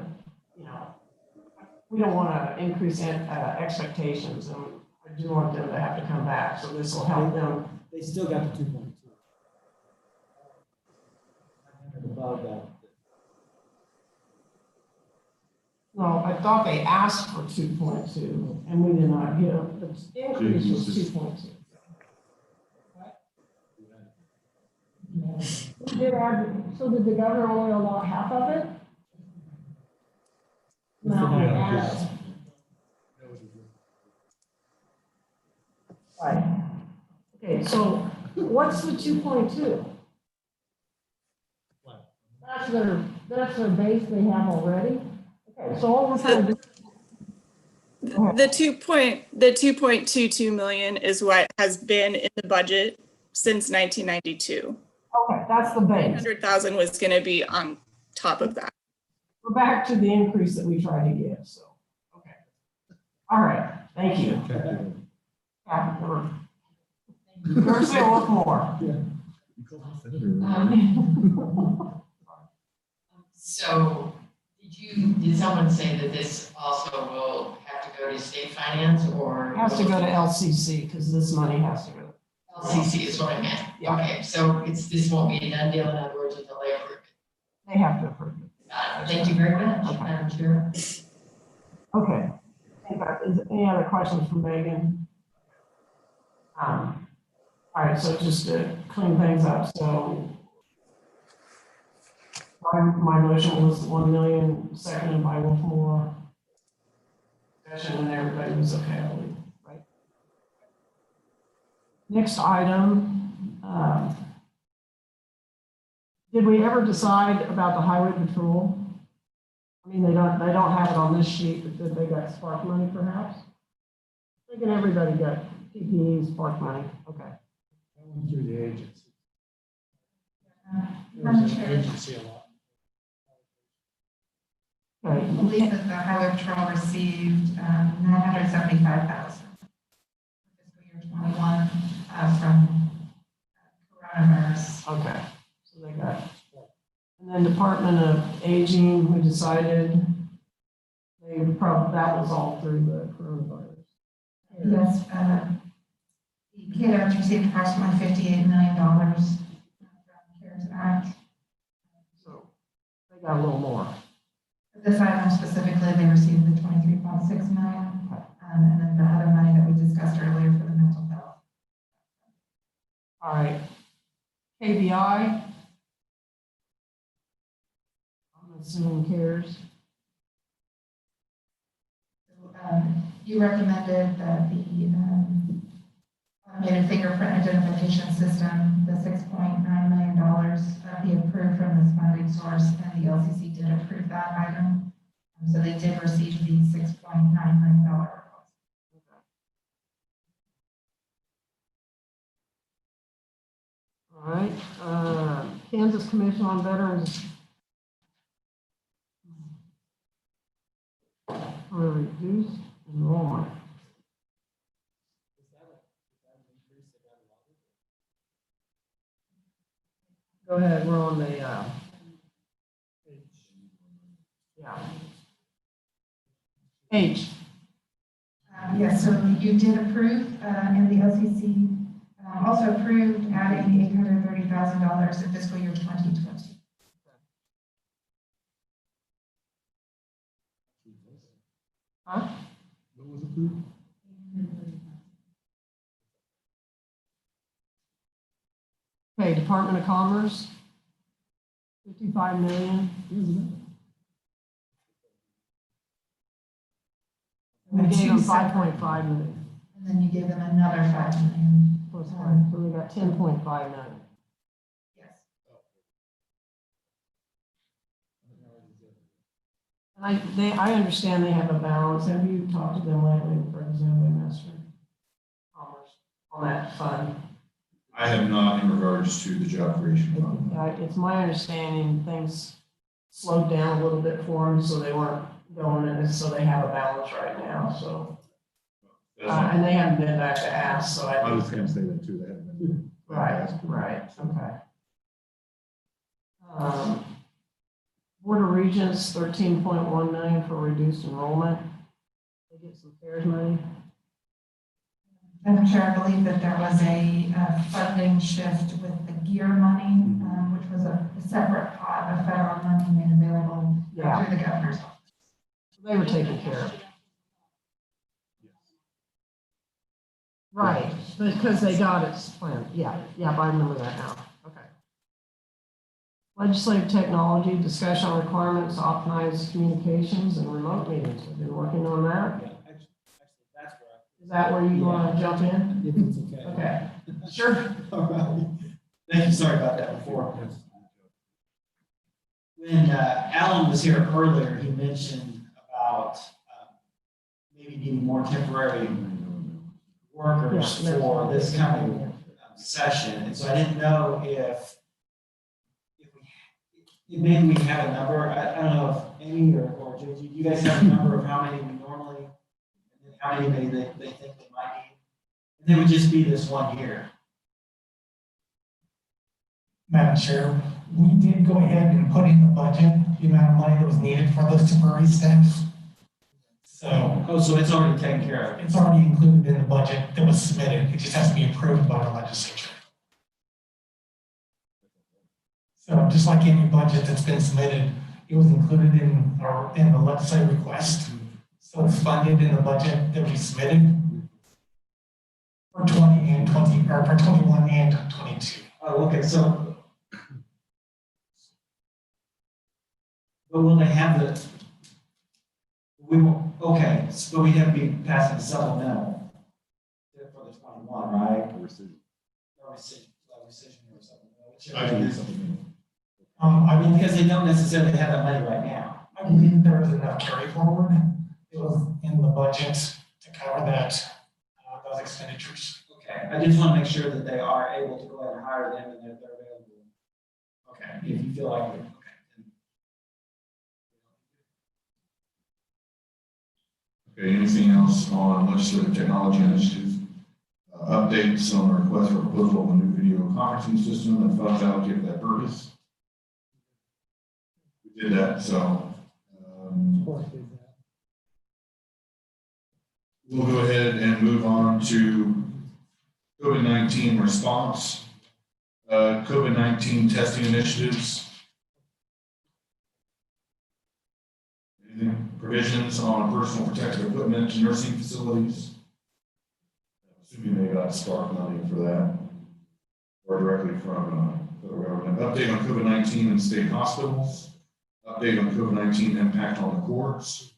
we don't want to increase expectations, and I do want them to have to come back. So this will help them. They still got the 2.2. Above that. No, I thought they asked for 2.2, and we did not get them. The increase was 2.2. So did the governor only allot half of it? No. Right. Okay, so what's the 2.2? That's their base they have already? Okay, so what we're trying to do. The 2.22 million is what has been in the budget since 1992. Okay, that's the base. 100,000 was going to be on top of that. We're back to the increase that we tried to give. So, okay. All right. Thank you. Yeah, there's still a lot more. So did someone say that this also will have to go to state finance or? It has to go to LCC because this money has to go. LCC is what I meant. Yeah. Okay, so this won't be a done deal, in other words, until they approve it. They have to approve it. Thank you very much, Madam Chair. Okay. Is any other questions from Megan? All right, so just to clean things up, so my motion was 1 million, seconded by Wolfmore. And everybody was okay, I believe, right? Next item, Did we ever decide about the highway patrol? I mean, they don't have it on this sheet, but did they got spark money perhaps? Thinking everybody got PPE spark money, okay. That went through the agency. There Madam was an Chair, agency a lot. I believe that the highway patrol received $975,000 fiscal year 21 from coronavirus. Okay, so they got, and then Department of Aging, we decided they probably, that was all through the coronavirus. Yes, the KDOT received approximately $58 million from the CARES Act. So they got a little more. For this item specifically, they received the $23.6 million, and then the other money that we discussed earlier for the mental health. All right. KBI. I'm assuming CARES. You recommended that the automated fingerprint identification system, the $6.9 million, be approved from this funding source, and the LCC did approve that item. So they did receive the $6.9 million request. All right. Kansas Commission on Veterans. For reduced enrollment. Go ahead, we're on the, yeah. H. Yes, so you did approve, and the LCC also approved adding $830,000 in fiscal year 2020. Huh? What was approved? Okay, Department of Commerce, 55 million. We gave them 5.5 million. And then you gave them another $5 million. Plus one, so we got 10.5 million. Yes. And I understand they have a balance. Have you talked to them lately, Representative Master? Commerce on that fund? I have not in regards to the job creation fund. It's my understanding things slowed down a little bit for them, so they weren't going in, so they have a balance right now, so. And they haven't been back to ask, so I was gonna say that too, they haven't been. Right, okay. Board of Regents, 13.1 million for reduced enrollment. They get some CARES money. Madam Chair, I believe that there was a funding shift with the gear money, which was a separate pot of federal money made available through the governor's office. They were taken care of. Right, because they got it planned. Yeah, I remember that now. Okay. Legislative technology, discussion on requirements to optimize communications and remote meetings. We've been working on that. Actually, that's where Is that where you want to jump in? If it's okay. Okay, sure. All right. Thank you, sorry about that before. When Alan was here earlier, he mentioned about maybe needing more temporary workers for this coming session. And so I didn't know if maybe we have a number. I don't know if Amy or JG, you guys have a number of how many we normally, and then how many they think they might need. And it would just be this 1 year. Madam Chair, we did go ahead and put in the budget the amount of money that was needed for those temporary staff. So it's already taken care of. It's already included in the budget that was submitted. It just has to be approved by the legislature. So just like any budget that's been submitted, it was included in the legislative request. So it's funded in the budget that we submitted for 20 and 20, or for 21 and 22. Oh, okay, so. But will they have okay, so we have to be passing a supplemental for the 21, right? Rescission. Or rescission or something. I think it's something. I mean, because they don't necessarily have that money right now. I believe there is enough carry forward. It was in the budget to cover that, those expenditures. Okay, I just want to make sure that they are able to go ahead and hire them and that they're available. Okay, if you feel like it, okay. Okay, anything else on legislative technology initiatives? Updates on the request for proposal of a new video conferencing system and funds allocated for that purpose. We did that, so we'll go ahead and move on to COVID-19 response. COVID-19 testing initiatives. Anything? Provisions on personal protective equipment to nursing facilities. Assuming they got spark money for that, or directly from federal government. Update on COVID-19 in state hospitals. Update on COVID-19 impact on the courts.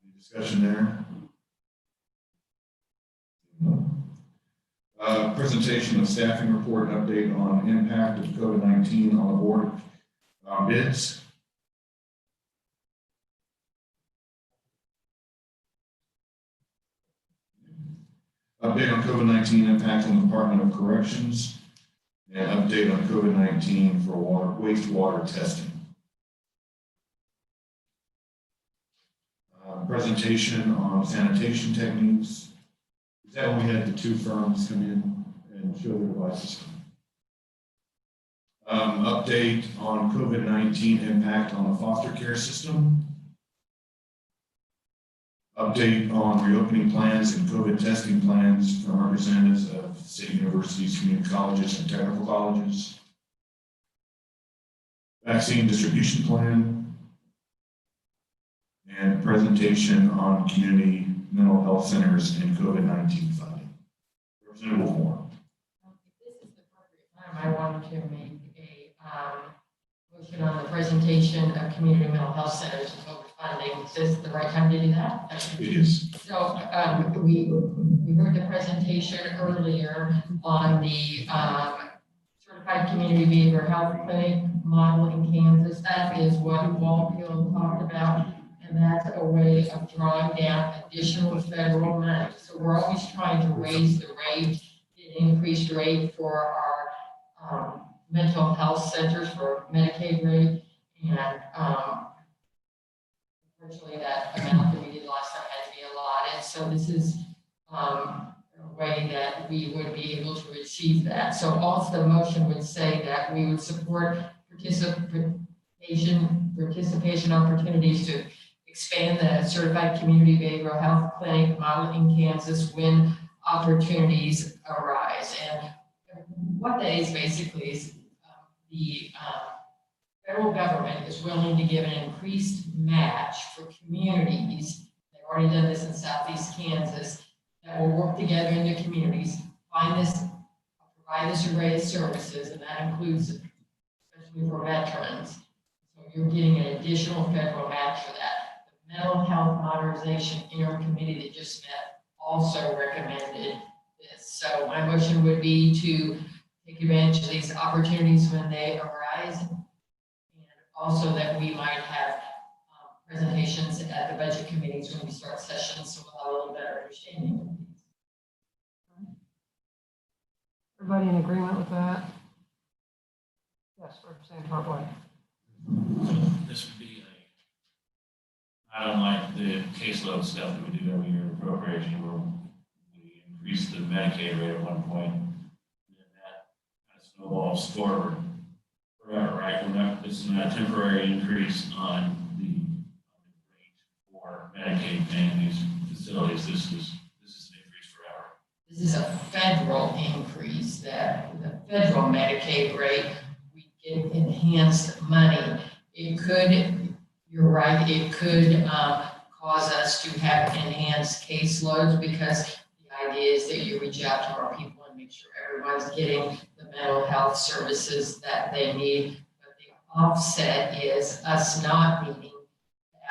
Any discussion there? Presentation of staffing report and update on impact of COVID-19 on the board bids. Update on COVID-19 impact on the Department of Corrections, and update on COVID-19 for wastewater testing. Presentation on sanitation techniques. Is that when we had the two firms come in and show their devices? Update on COVID-19 impact on the foster care system. Update on reopening plans and COVID testing plans from representatives of state universities, community colleges, and technical colleges. Vaccine distribution plan. And presentation on community mental health centers and COVID-19 funding. Representative Warren. This is the appropriate time. I wanted to make a motion on the presentation of community mental health centers and COVID funding. Is this the right time to do that? It is. So we heard the presentation earlier on the certified community behavioral health clinic model in Kansas. That is what Walfield talked about, and that's a way of drawing down additional federal money. So we're always trying to raise the rate, get an increased rate for our mental health centers for Medicaid rate, and unfortunately that amount that we did last time had to be allotted. So this is a way that we would be able to achieve that. So also the motion would say that we would support participation opportunities to expand the certified community behavioral health clinic model in Kansas when opportunities arise. And what that is basically is the federal government is willing to give an increased match for communities. They've already done this in Southeast Kansas, that will work together in the communities, provide this array of services, and that includes, especially for veterans. So you're getting an additional federal match for that. The Mental Health Modernization Interim Committee that just met also recommended this. So my motion would be to take advantage of these opportunities when they arise, and also that we might have presentations at the budget committees when we start sessions, so we'll have a little better understanding of these. Everybody in agreement with that? Yes, Representative Hartwell. This would be I don't like the caseload stuff that we do every year appropriation where we increase the Medicaid rate at one point, and then that kind of snowballs forward forever, right? This is not a temporary increase on the rate for Medicaid paying these facilities. This is an increase forever. This is a federal increase, that the federal Medicaid rate, we get enhanced money. It could, you're right, it could cause us to have enhanced caseloads, because the idea is that you reach out to our people and make sure everyone's getting the mental health services that they need. But the offset is us not needing to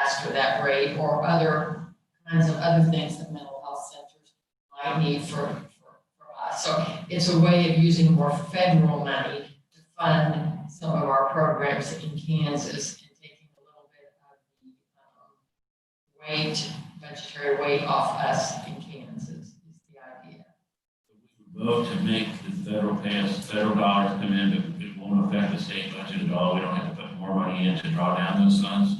ask for that rate or other kinds of other things that mental health centers might need for us. So it's a way of using more federal money to fund some of our programs in Kansas and taking a little bit of the budgetary weight off us in Kansas is the idea. Vote to make the federal dollars come in, but it won't affect the state budget at all. We don't have to put more money in to draw down those funds.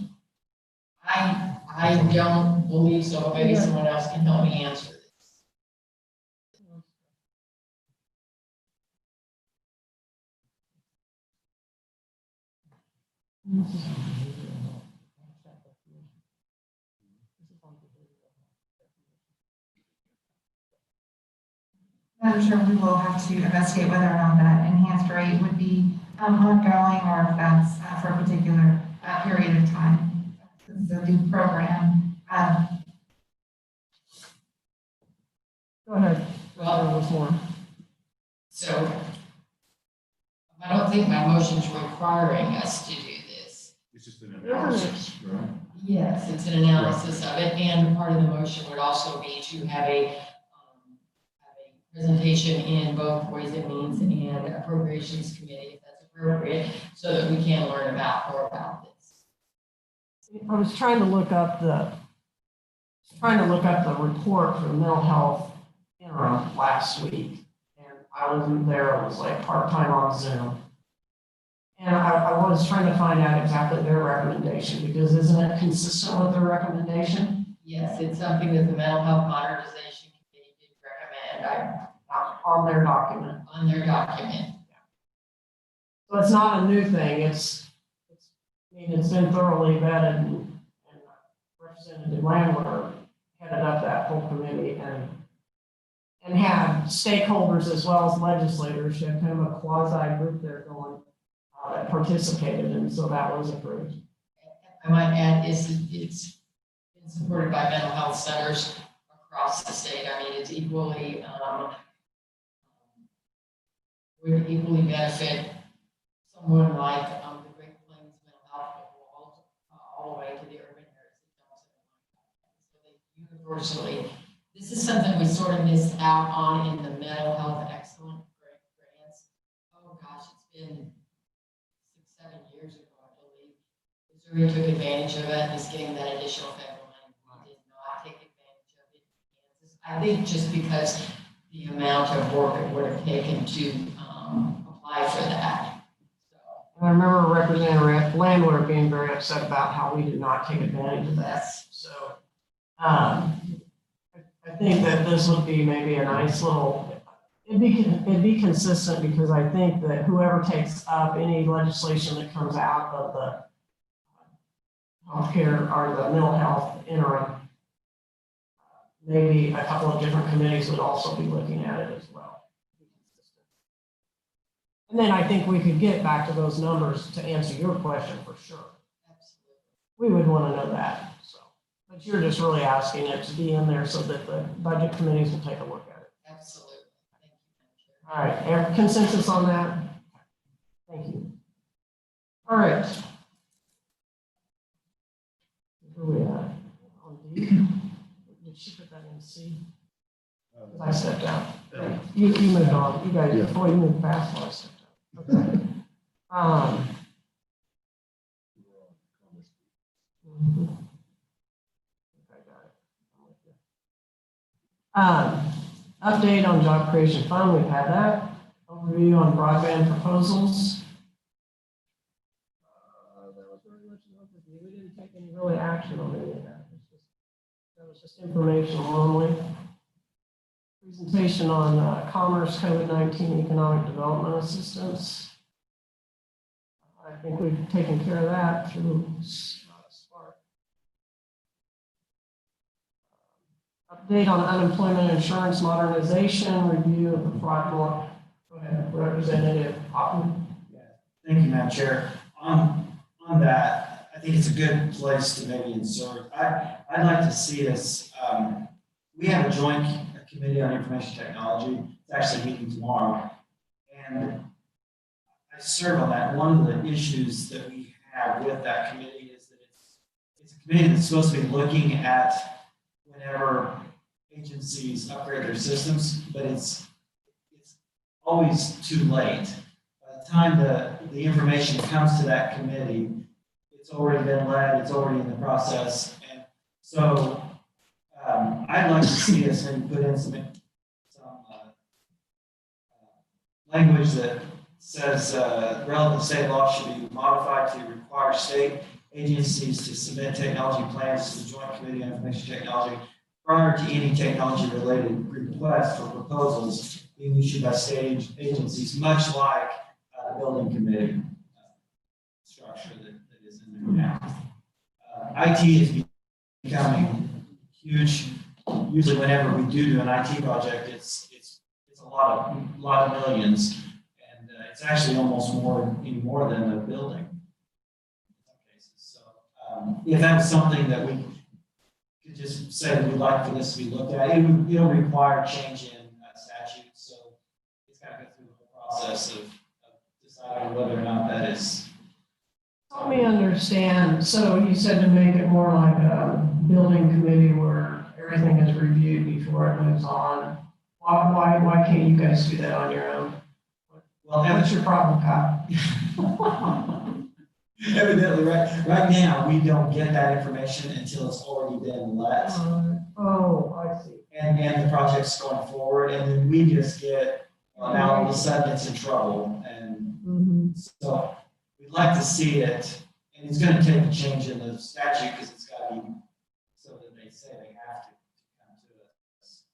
I don't believe so, but maybe someone else can help me answer this. I'm sure we will have to investigate whether or not that enhanced rate would be ongoing or if that's for a particular period of time. This is a new program. Go ahead. Well, more. So I don't think my motion's requiring us to do this. It's just an analysis, right? Yes, it's an analysis of it, and part of the motion would also be to have a presentation in both Ways and Means and Appropriations Committee, if that's appropriate, so that we can learn more about this. I was trying to look up the report for the mental health interim last week, and I wasn't there. I was like part-time on Zoom. And I was trying to find out exactly their recommendation, because isn't it consistent with their recommendation? Yes, it's something that the Mental Health Modernization Committee did recommend. On their document. On their document. So it's not a new thing. It's been thoroughly vetted, and Representative Landwehr headed up that whole committee and had stakeholders as well as legislators. You had kind of a quasi group there going that participated, and so that was approved. I might add, it's been supported by mental health centers across the state. I mean, it's equally would equally benefit someone like the Great Plains Mental Health all the way to the urban areas that don't have so they universally. This is something we sort of missed out on in the mental health excellent grants. Oh gosh, it's been 6-7 years ago, I believe. Missouri took advantage of it and is getting that additional federal money. We did not take advantage of it in Kansas. I think just because the amount of work it would have taken to apply for that. And I remember Representative Landwehr being very upset about how we did not take advantage of that. So I think that this would be maybe a nice little, it'd be consistent, because I think that whoever takes up any legislation that comes out of the healthcare or the mental health interim, maybe a couple of different committees would also be looking at it as well. And then I think we could get back to those numbers to answer your question for sure. Absolutely. We would want to know that. So, but you're just really asking it to be in there so that the budget committees will take a look at it. Absolutely. Thank you, Madam Chair. All right, consensus on that? Thank you. All right. Where are we at? On D? Did she put that in C? I stepped out. You moved on. You guys, boy, you moved fast while I stepped out. Okay. Update on job creation fund, we've had that. Overview on broadband proposals. That was very much an overview. We didn't take any really action on any of that. That was just informational only. Presentation on Commerce COVID-19 Economic Development Assistance. I think we've taken care of that through Spark. Update on unemployment insurance modernization, review of the fraudulent. Go ahead, Representative Hoffman. Thank you, Madam Chair. On that, I think it's a good place to maybe insert. I'd like to see us, we have a joint committee on information technology. It's actually meeting tomorrow. And I serve on that. One of the issues that we have with that committee is that it's a committee that's supposed to be looking at whenever agencies upgrade their systems, but it's always too late. By the the time the information comes to that committee, it's already been led, it's already in the process. And so I'd like to see us maybe put in some language that says relevant state law should be modified to require state agencies to submit technology plans to the Joint Committee on Information Technology prior to any technology-related requests for proposals being issued by state agencies, much like the building committee structure that is in there now. IT is becoming huge. Usually, whenever we do an IT project, it's a lot of millions, and it's actually almost any more than a building in some cases. So, if that was something that we could just say that we'd like for this to be looked at, it'll require change in statute. So it's got to go through the whole process of deciding whether or not that is. Help me understand. So you said to make it more like a building committee where everything is reviewed before it moves on. Why can't you guys do that on your own? Well, what's your problem, Kyle? Evidently, right now, we don't get that information until it's already been let. Oh, I see. And the project's going forward, and then we just get, well, now all of a sudden it's in trouble. And so we'd like to see it, and it's gonna take a change in the statute because it's gotta be so that they say they have to come to us.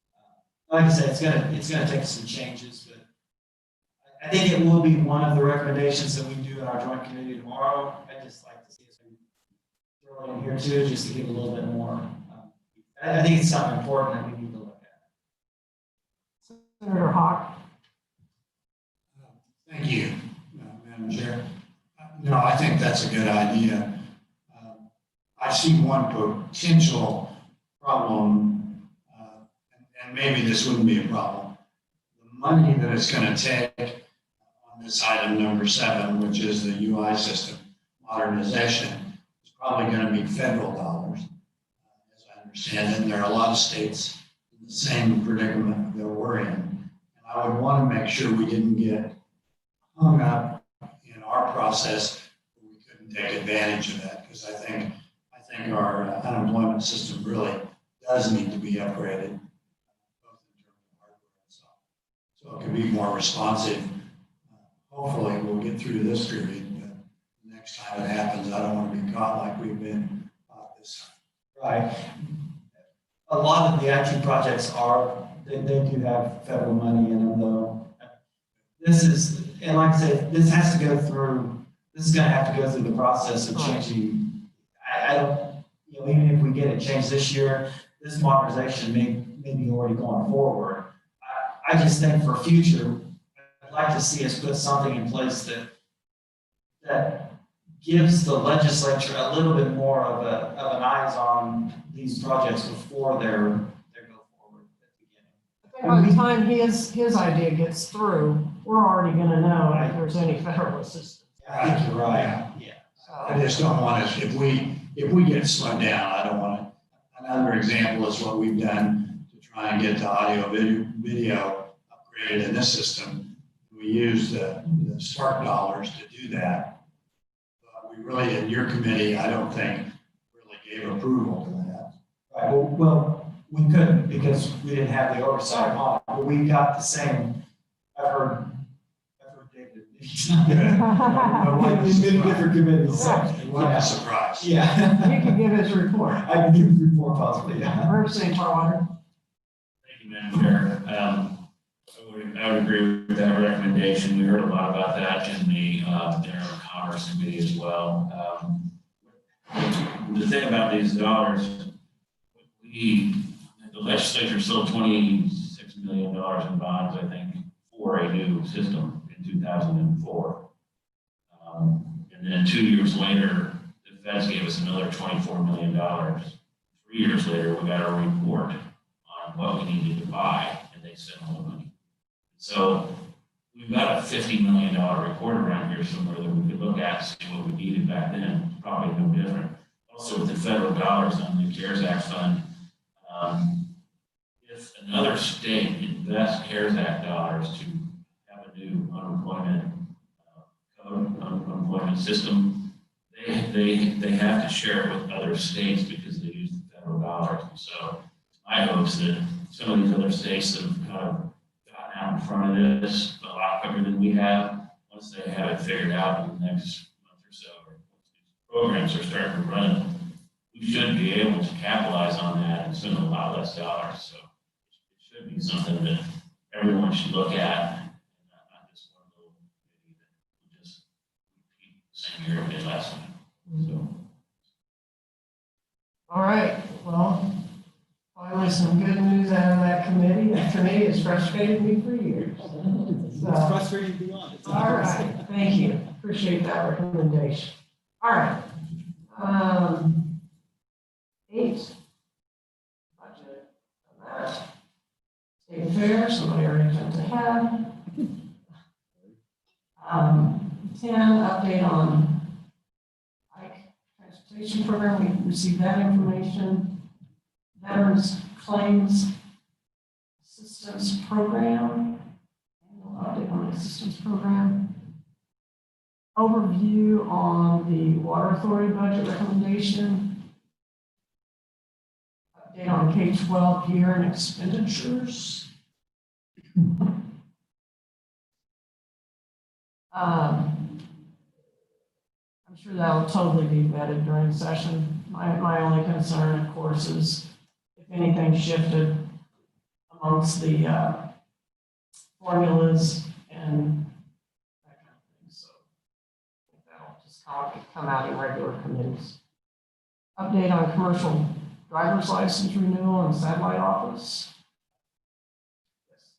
Like I said, it's gonna take some changes, but I think it will be one of the recommendations that we do in our joint committee tomorrow. I'd just like to see us throw it in here too, just to give a little bit more. I think it's something important that we need to look at. Senator Hawk. Thank you, Madam Chair. No, I think that's a good idea. I see one potential problem, and maybe this wouldn't be a problem. The money that it's going to take on this item number 7, which is the UI system modernization, is probably going to be federal dollars, as I understand it. And there are a lot of states in the same predicament that we're in. And I would want to make sure we didn't get hung up in our process where we couldn't take advantage of that, because I think our unemployment system really does need to be upgraded, both in terms of hardware and software, so it can be more responsive. Hopefully, we'll get through this period, but the next time it happens, I don't want to be caught like we've been caught this time. Right. A lot of the IT projects they do have federal money in them, though. This is, and like I said, this is going to have to go through the process of changing. I don't, even if we get it changed this year, this modernization may be already going forward. I just think for future, I'd like to see us put something in place that gives the legislature a little bit more of an eyes on these projects before they go forward at the beginning. By the time his idea gets through, we're already going to know if there's any federal assistance. I think you're right. Yeah. I just don't want us, if we get slowed down, I don't want to. Another example is what we've done to try and get the audio video upgraded in this system. We use the Spark dollars to do that. But we really, in your committee, I don't think really gave approval to that. Right. Well, we couldn't because we didn't have the oversight on it. But we got the same. I've heard David in many different committees. So, it wasn't a surprise. Yeah. He can give his report. I can give his report possibly. Yeah. Emergency Water. Thank you, Madam Chair. I would agree with that recommendation. We heard a lot about that in the General Commerce Committee as well. The thing about these dollars, the legislature sold $26 million in bonds, I think, for a new system in 2004. And then 2 years later, the feds gave us another $24 million. 3 years later, we got a report on what we needed to buy, and they sent all the money. So we've got a $50 million report around here somewhere that we could look at to see what we needed back then. Probably no different. Also with the federal dollars on the CARES Act fund, if another state invests CARES Act dollars to have a new unemployment employment system, they have to share it with other states because they use the federal dollars. And so my hopes that some of these other states that have kind of gotten out in front of this a lot quicker than we have, once they have it figured out in the next month or so, or once these programs are starting to run, we should be able to capitalize on that and spend a lot less dollars. So it should be something that everyone should look at, and not just one little committee that will just repeat the same year we did last time. So. All right, well, finally some good news out of that committee. That committee has frustrated me for years. It's frustrating beyond. All right, thank you. Appreciate that recommendation. All right. 8, budget, that. State fair, somebody already jumped ahead. 10, update on transportation program. We received that information. Veterans Claims Assistance Program. Update on the assistance program. Overview on the Water Authority budget recommendation. Update on K-12 year and expenditures. I'm sure that will totally be vetted during session. My only concern, of course, is if anything shifted amongst the formulas and that kind of thing. So I think that'll just come out in regular committees. Update on commercial driver's license renewal and satellite office. Yes.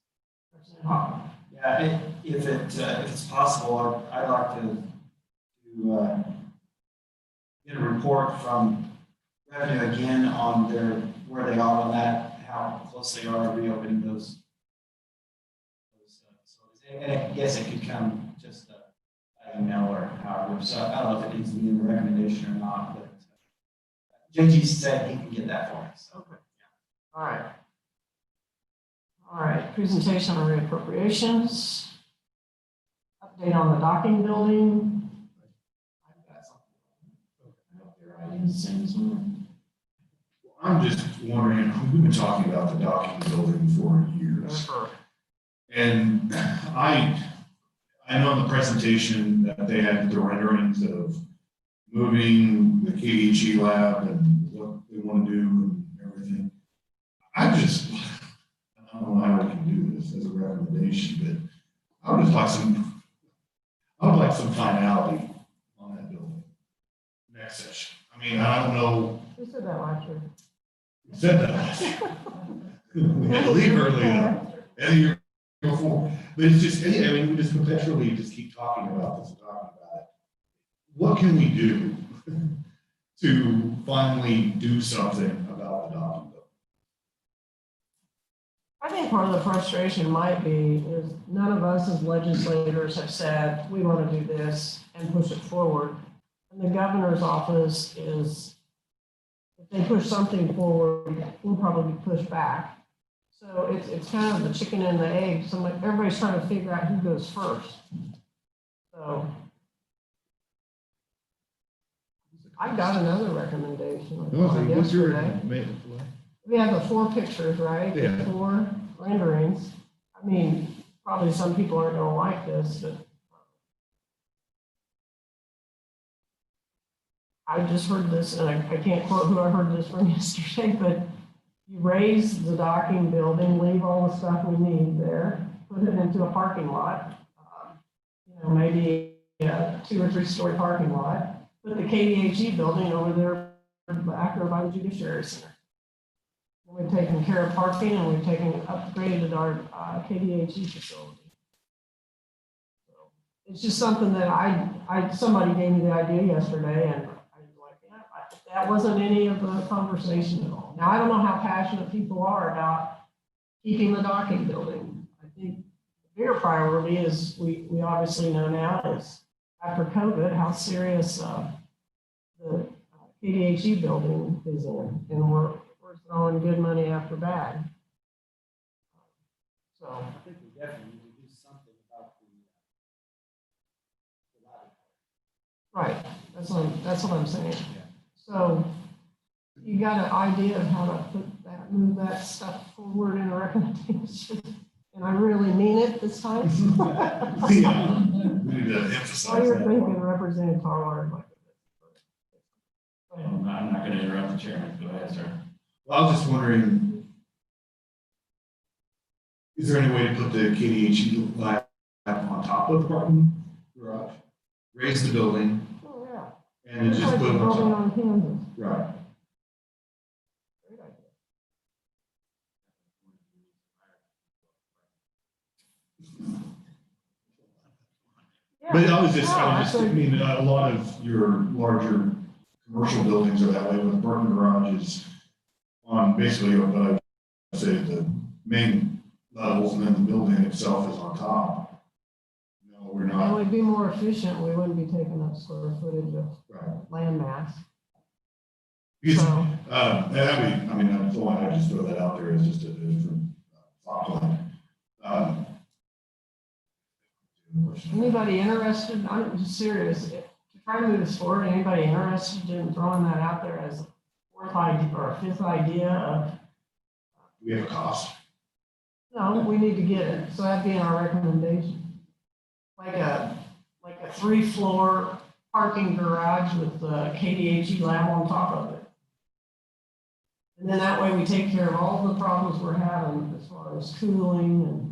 President Hoffman. Yeah, if it's possible, I'd like to get a report from revenue again on where they are on that, how close they are to reopening those facilities. And I guess it could come just by email or however. So I don't know if it needs to be in the recommendation or not, but JG said he can get that for us. Okay. Yeah. All right. All right. Presentation on reappropriations. Update on the docking building. I've got something. I hope your idea is the same as mine. I'm just wondering, we've been talking about the docking building for years. And I know in the presentation that they had the renderings of moving the KHE lab and what they want to do and everything. I don't know how we can do this as a recommendation, but I would like some finality on that building next session. I mean, I don't know. Who said that last year? Who said that? We had to leave early enough. And the year before. But it's just, I mean, we just perpetually just keep talking about this and talking about it. What can we do to finally do something about the docking building? I think part of the frustration might be is none of us as legislators have said, we want to do this and push it forward. And the governor's office is, if they push something forward, we'll probably push back. So it's kind of the chicken and the egg. Everybody's trying to figure out who goes first. So I got another recommendation yesterday. We have the 4 pictures, right? Yeah. The 4 renderings. I mean, probably some people aren't going to like this, but I just heard this, and I can't quote who I heard this from yesterday, but you raise the docking building, leave all the stuff we need there, put it into a parking lot, maybe a 2 or 3 story parking lot, put the KDHE building over there back or by the Judiciary Center. We've taken care of parking and we've upgraded our KDHE facility. So it's just something that somebody gave me the idea yesterday, and I was like, yeah, that wasn't any of the conversation at all. Now, I don't know how passionate people are about keeping the docking building. I think the bigger priority is we obviously know now is after COVID, how serious the KDHE building is in, and we're throwing good money after bad. So I think we definitely need to do something about the laboratory. Right, that's what I'm saying. So you got an idea of how to move that stuff forward in a recommendation? And I really mean it this time. Yeah, we need to emphasize While you're that. thinking, Representative Carlard. I'm not going to interrupt the chairman. Go ahead, sir. Well, I was just wondering, is there any way to put the KDHE lab on top of the parking garage? Raise the building Oh, yeah. and then just Like put the it on building top? on Kansas. Right. Great idea. But I was just, Yeah, I mean, a lot of your larger commercial buildings are that way, with the parking garage is on basically what I say the main levels, and then the building itself is on top. No, we're And not. we'd be more efficient, we wouldn't be taking up square footage of land mass. Because, So- and I mean, that's the one, I just throw that out there as just a different thought line. Anybody interested, I'm just serious, to try to move this forward, anybody interested in throwing that out there as a fourth idea or a fifth idea of, We have a cost. no, we need to get it, so that'd be in our recommendation. Like a 3-floor parking garage with the KDHE lab on top of it. And then that way we take care of all the problems we're having as far as cooling and.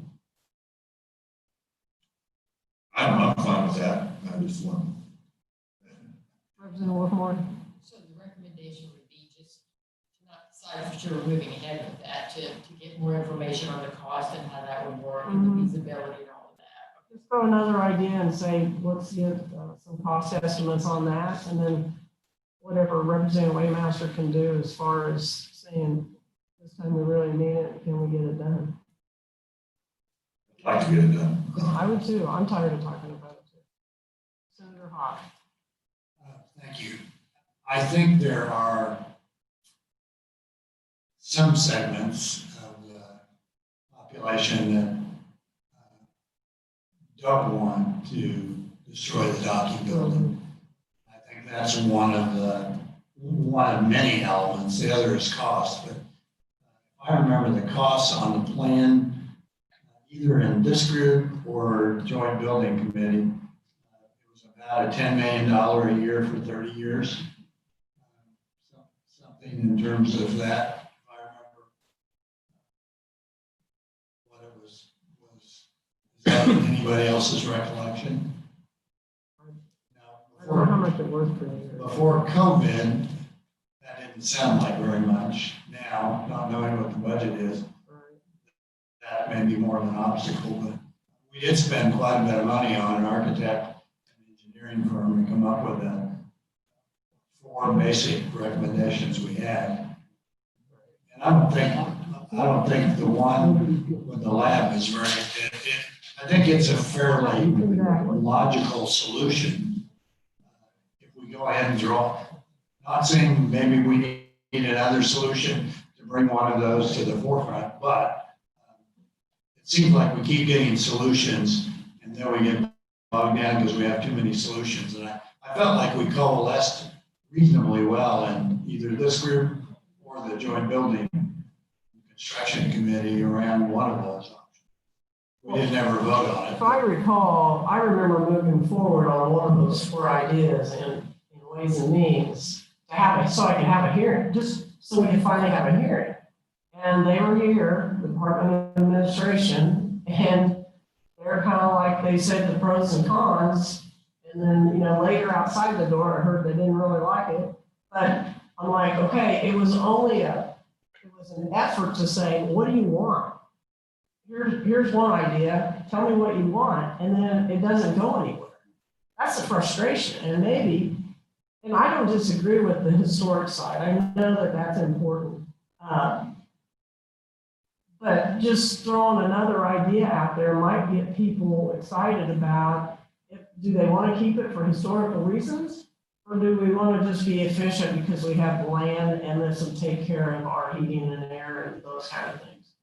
I'm fine with that. I just want. Representative Wolfmore? So the recommendation would be just to not decide for sure we're moving ahead with that, to get more information on the cost and how that would work and the feasibility and all of that. Just throw another idea and say, let's get some cost estimates on that, and then whatever Representative Waymaster can do as far as saying, this time we really need it, can we get it done? I'd like to get it done. I would too, I'm tired of talking about it too. Senator Hawk. Thank you. I think there are some segments of the population that don't want to destroy the docking building. I think that's one of many elements. The other is cost. But if I remember the costs on the plan, either in this group or joint building committee, it was about a $10 million a year for 30 years. Something in terms of that, if I remember what it was is that anybody else's recollection? I don't know how much it was per year. Before COVID, that didn't sound like very much. Now, not knowing what the budget is, that may be more of an obstacle, but we did spend quite a bit of money on an architect and engineering firm to come up with the 4 basic recommendations we had. And I don't think the one with the lab is very, I think it's a fairly logical solution. If we go ahead and draw, not saying maybe we need another solution to bring one of those to the forefront, but it seems like we keep getting solutions and then we get bogged down because we have too many solutions. And I felt like we coalesced reasonably well in either this group or the joint building construction committee around one of those options. We didn't ever vote on it. If I recall, I remember moving forward on one of those 4 ideas in Ways and Means to have it, so I could have a hearing, just so we could finally have a hearing. And they were here, the Department of Administration, and they're kind of like, they said the pros and cons. And then, later outside the door, I heard they didn't really like it. But I'm like, okay, it was an effort to say, what do you want? Here's one idea, tell me what you want, and then it doesn't go anywhere. That's the frustration, and I don't disagree with the historic side. I know that that's important. But just throwing another idea out there might get people excited about, do they want to keep it for historical reasons? Or do we want to just be efficient because we have land and this will take care of our heating and air and those kind of things?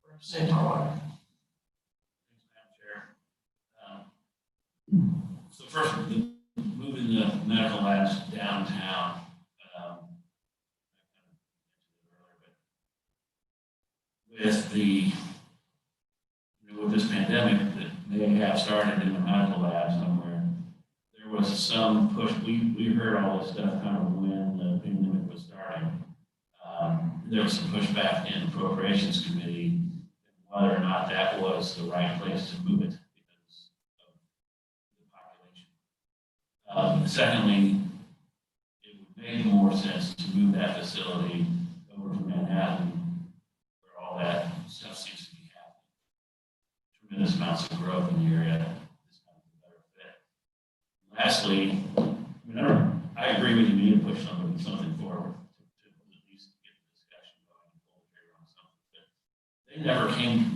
Representative Harlan. Thanks, Madam Chair. So first, moving the medical labs downtown, with the, with this pandemic that may have started in the medical lab somewhere, there was some push. We heard all this stuff kind of when the pandemic was starting. There was some pushback in the appropriations committee whether or not that was the right place to move it because of the population. Secondly, it would make more sense to move that facility over to Manhattan, where all that stuff seems to be happening. Tremendous amounts of growth in the area. This kind of a better fit. Lastly, I agree with you. We need to push something forward to at least get the discussion going and pull the trigger on something. But they never came.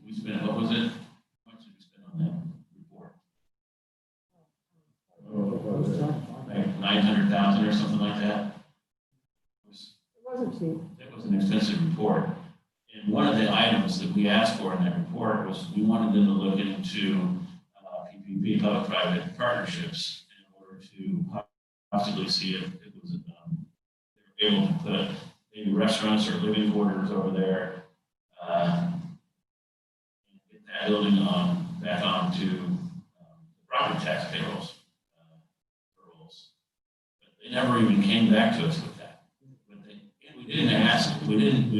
We spent, what was it? How much did we spend on that report? Like 900,000 or something like that. It wasn't cheap. It was an expensive report. And one of the items that we asked for in that report was we wanted them to look into PPP, public-private partnerships, in order to possibly see if it was they were able to put maybe restaurants or living quarters over there, and get that building back onto property tax payrolls. But they never even came back to us with that. We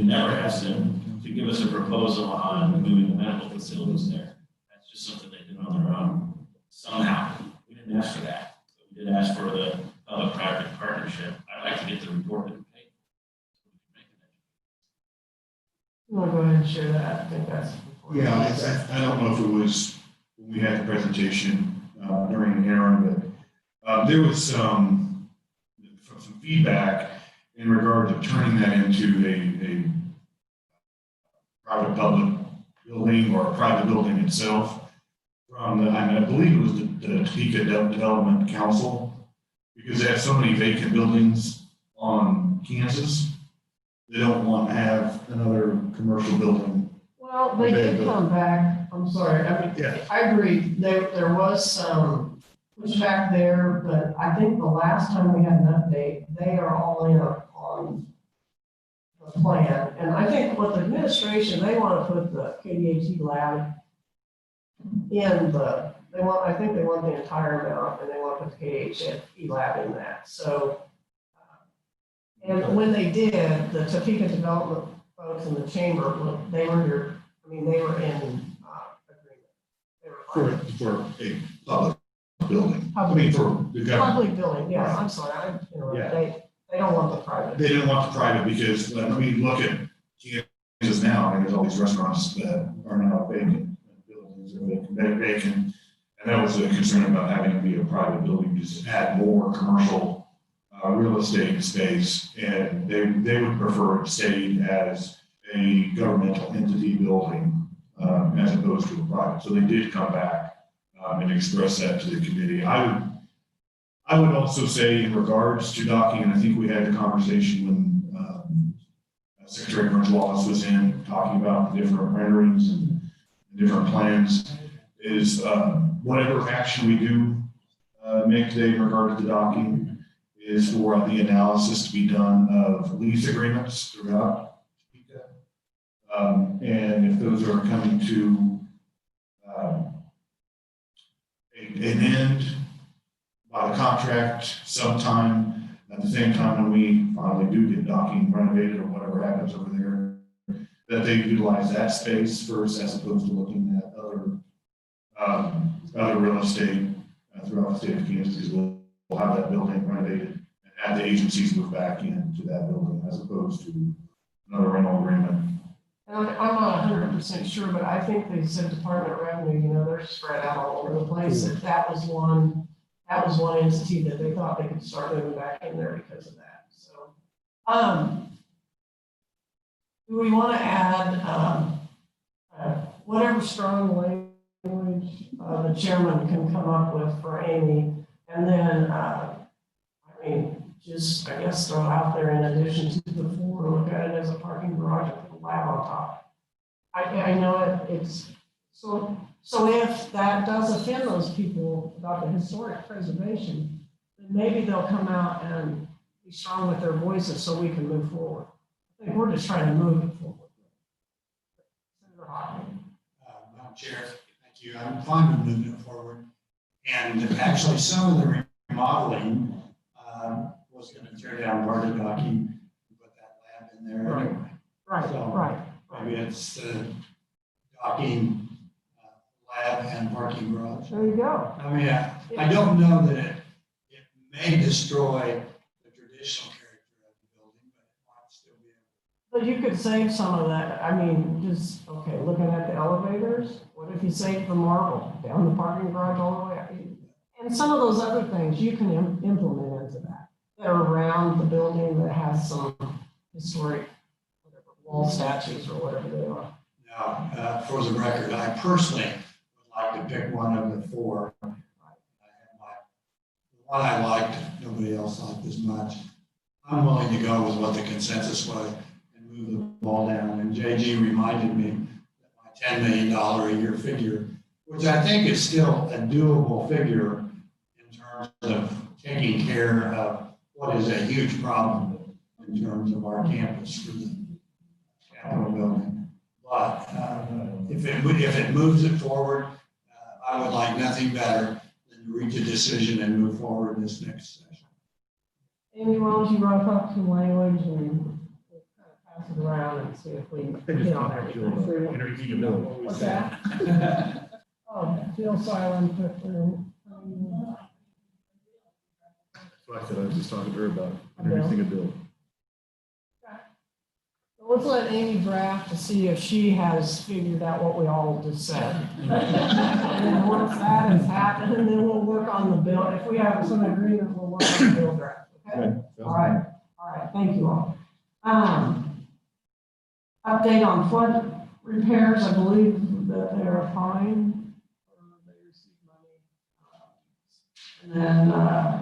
never asked them to give us a proposal on moving the medical facilities there. That's just something they did on their own somehow. We didn't ask for that. But we did ask for the public-private partnership. I'd like to get the report that we paid. You want to go ahead and share that? I think that's important. Yeah, I don't know if it was when we had the presentation during the interim, but there was some feedback in regard to turning that into a private public building or a private building itself from I believe it was the Topeka Development Council, because they have so many vacant buildings on Kansas. They don't want to have another commercial building. Well, they did come back. I'm sorry. I agree. There was some pushback there, but I think the last time we had an update, they are all in on the plan. And I think with the administration, they want to put the KDHE lab in I think they want the entire amount, and they want to put the KDHE lab in that. So, and when they did, the Topeka Development folks in the chamber, they were here. They were in agreement. They were For a public building. Public. For the government. Public building, yes, I'm sorry, they don't want the private. They didn't want the private because, look at Kansas now, there's all these restaurants that are now vacant. Buildings are vacant. And that was a concern about having to be a private building, just add more commercial real estate space. And they would prefer it stayed as a governmental entity building as opposed to a private. So they did come back and express that to the committee. I would also say in regards to docking, and I think we had a conversation when Secretary Burns Wallace was in talking about the different renderings and the different plans, is whatever action we do make today in regard to the docking is for the analysis to be done of lease agreements throughout. And if those are coming to an end by the contract sometime at the same time when we finally do get docking renovated or whatever happens over there, that they utilize that space first as opposed to looking at other real estate throughout the state of Kansas, because we'll have that building renovated and have the agencies move back into that building as opposed to another rental agreement. And I'm not 100% sure, but I think they said Department of Revenue, they're spread out all over the place. If that was one entity that they thought they could start moving back in there because of that. So, do we want to add whatever strong language the chairman can come up with for Amy, and then just I guess throw out there in addition to the 4, look at it as a parking garage with a lab on top. I know it's so So if that does offend those people about the historic preservation, then maybe they'll come out and be strong with their voices so we can move forward. I think we're just trying to move it forward. Senator Hoffman. Madam Chair, thank you. I'm fine with moving it forward. And actually, some of the remodeling was going to tear down part of docking, put that lab in there Right. anyway. Right, So right. maybe it's the docking, lab and parking garage. There you go. I mean, I don't know that it may destroy the traditional character of the building, but it might still be able. But you could save some of that. I mean, just, okay, looking at the elevators, what if you save the marble down the parking garage all the way up? And some of those other things you can implement into that are around the building that has some historic whatever, wall statues or whatever they are. Now, for the record, I personally would like to pick one of the four. I had the one I liked, nobody else liked as much. I'm willing to go with what the consensus was and move the ball down. And JG reminded me that my $10 million a year figure, which I think is still a doable figure in terms of taking care of what is a huge problem in terms of our campus for the Capitol building. But if it moves it forward, I would like nothing better than to reach a decision and move forward this next session. Amy, why don't you wrap up some language and we'll kind of pass it around and see if we hit on everything. What's that? Oh, Jill Silent put through. So I said, I was just talking to her about introducing a bill. Let's let Amy draft to see if she has figured out what we all just said. And then once that has happened, then we'll work on the bill. If we have some agreement, we'll work on the bill draft, okay? All right, thank you all. Update on flood repairs, I believe that they are fine. They received money. And then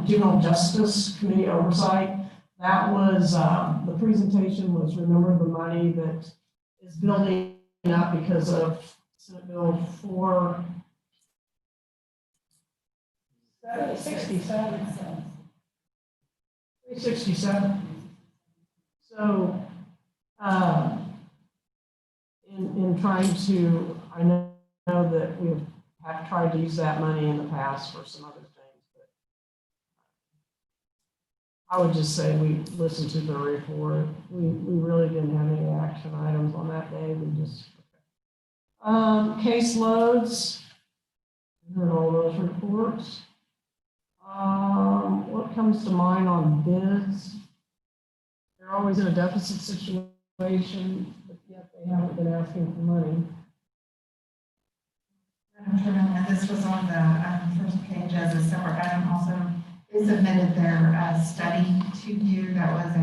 Juvenile Justice Committee oversight. That was, the presentation was, remember the money that is building up because of Senate Bill 367. So, in trying to, I know that we have tried to use that money in the past for some other things. I would just say we listened to the report. We really didn't have any action items on that day. We just, case loads, heard all those reports. What comes to mind on bids? They're always in a deficit situation, but yet they haven't been asking for money. Madam Chairman, and this was on the first page as a separate item also. They submitted their study to you. That was a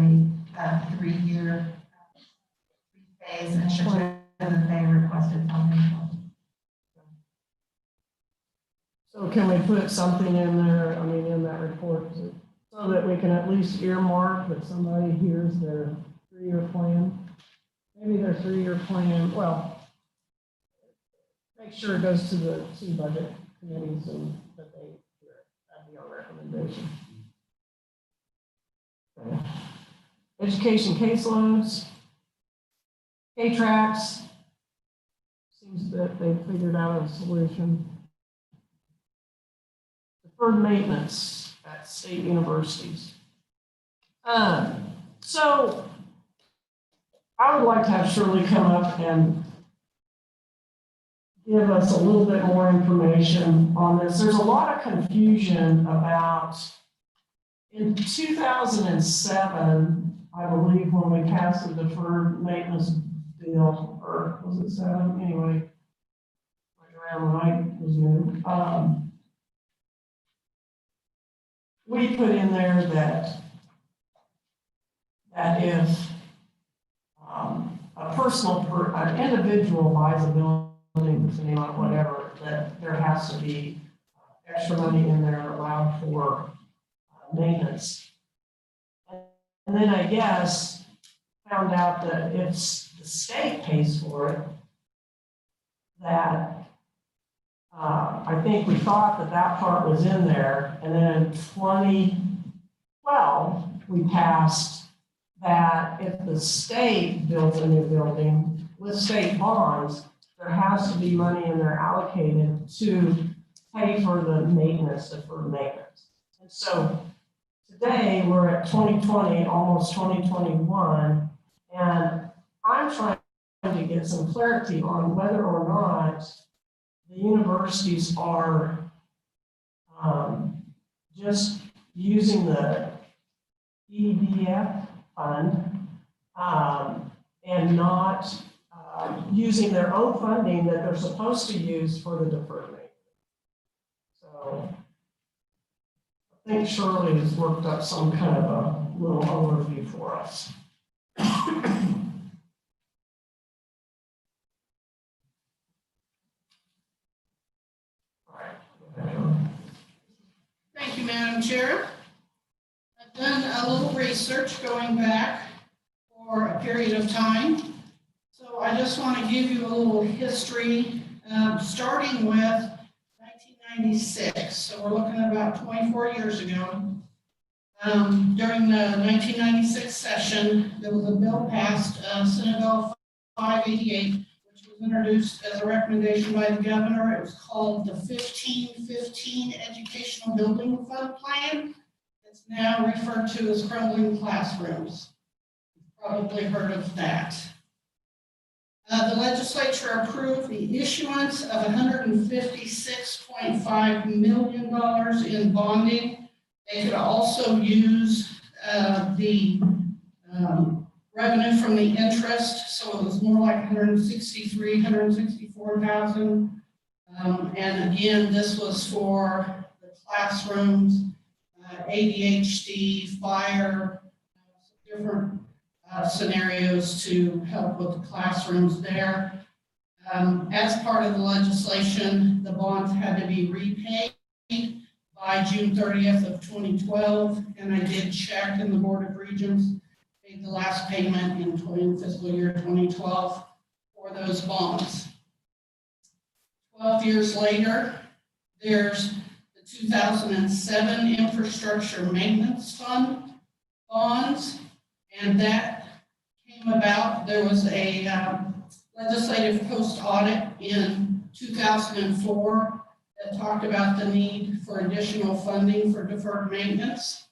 3-year phase initiative that they requested funding. So can we put something in there, I mean, in that report, so that we can at least earmark that somebody hears their 3-year plan? Maybe their 3-year plan, well, make sure it goes to the 2 budget committees and that they hear it. That'd be our recommendation. Okay. Education caseloads, K-Tracks, seems that they've figured out a solution. Deferred maintenance at state universities. So I would like to have Shirley come up and give us a little bit more information on this. There's a lot of confusion about, in 2007, I believe, when we passed the deferred maintenance bill, or was it 7? Anyway, right around when I was new. We put in there that if an individual buys a building with a name on whatever, that there has to be extra money in there allowed for maintenance. And then I guess found out that if the state pays for it, that I think we thought that that part was in there, and then in 2012, we passed that if the state builds a new building with state bonds, there has to be money in there allocated to pay for the maintenance, deferred maintenance. And so today, we're at 2020, almost 2021, and I'm trying to get some clarity on whether or not the universities are just using the EDF fund and not using their own funding that they're supposed to use for the deferred maintenance. So I think Shirley has worked up some kind of a little overview for us. Thank you, Madam Chair. I've done a little research going back for a period of time. So I just want to give you a little history, starting with 1996. So we're looking at about 24 years ago. During the 1996 session, there was a bill passed, Senate Bill 588, which was introduced as a recommendation by the governor. It was called the 1515 Educational Building Fund Plan. It's now referred to as crumbling classrooms. You've probably heard of that. The legislature approved the issuance of $156.5 million in bonding. They could also use the revenue from the interest, so it was more like 164,000. And again, this was for the classrooms, ADHD, fire, different scenarios to help with the classrooms there. As part of the legislation, the bonds had to be repaid by June 30th of 2012, and I did check, and the Board of Regents made the last payment in fiscal year 2012 for those bonds. 12 years later, there's the 2007 Infrastructure Maintenance Fund bonds, and that came about. There was a legislative post-audit in 2004 that talked about the need for additional funding for deferred maintenance.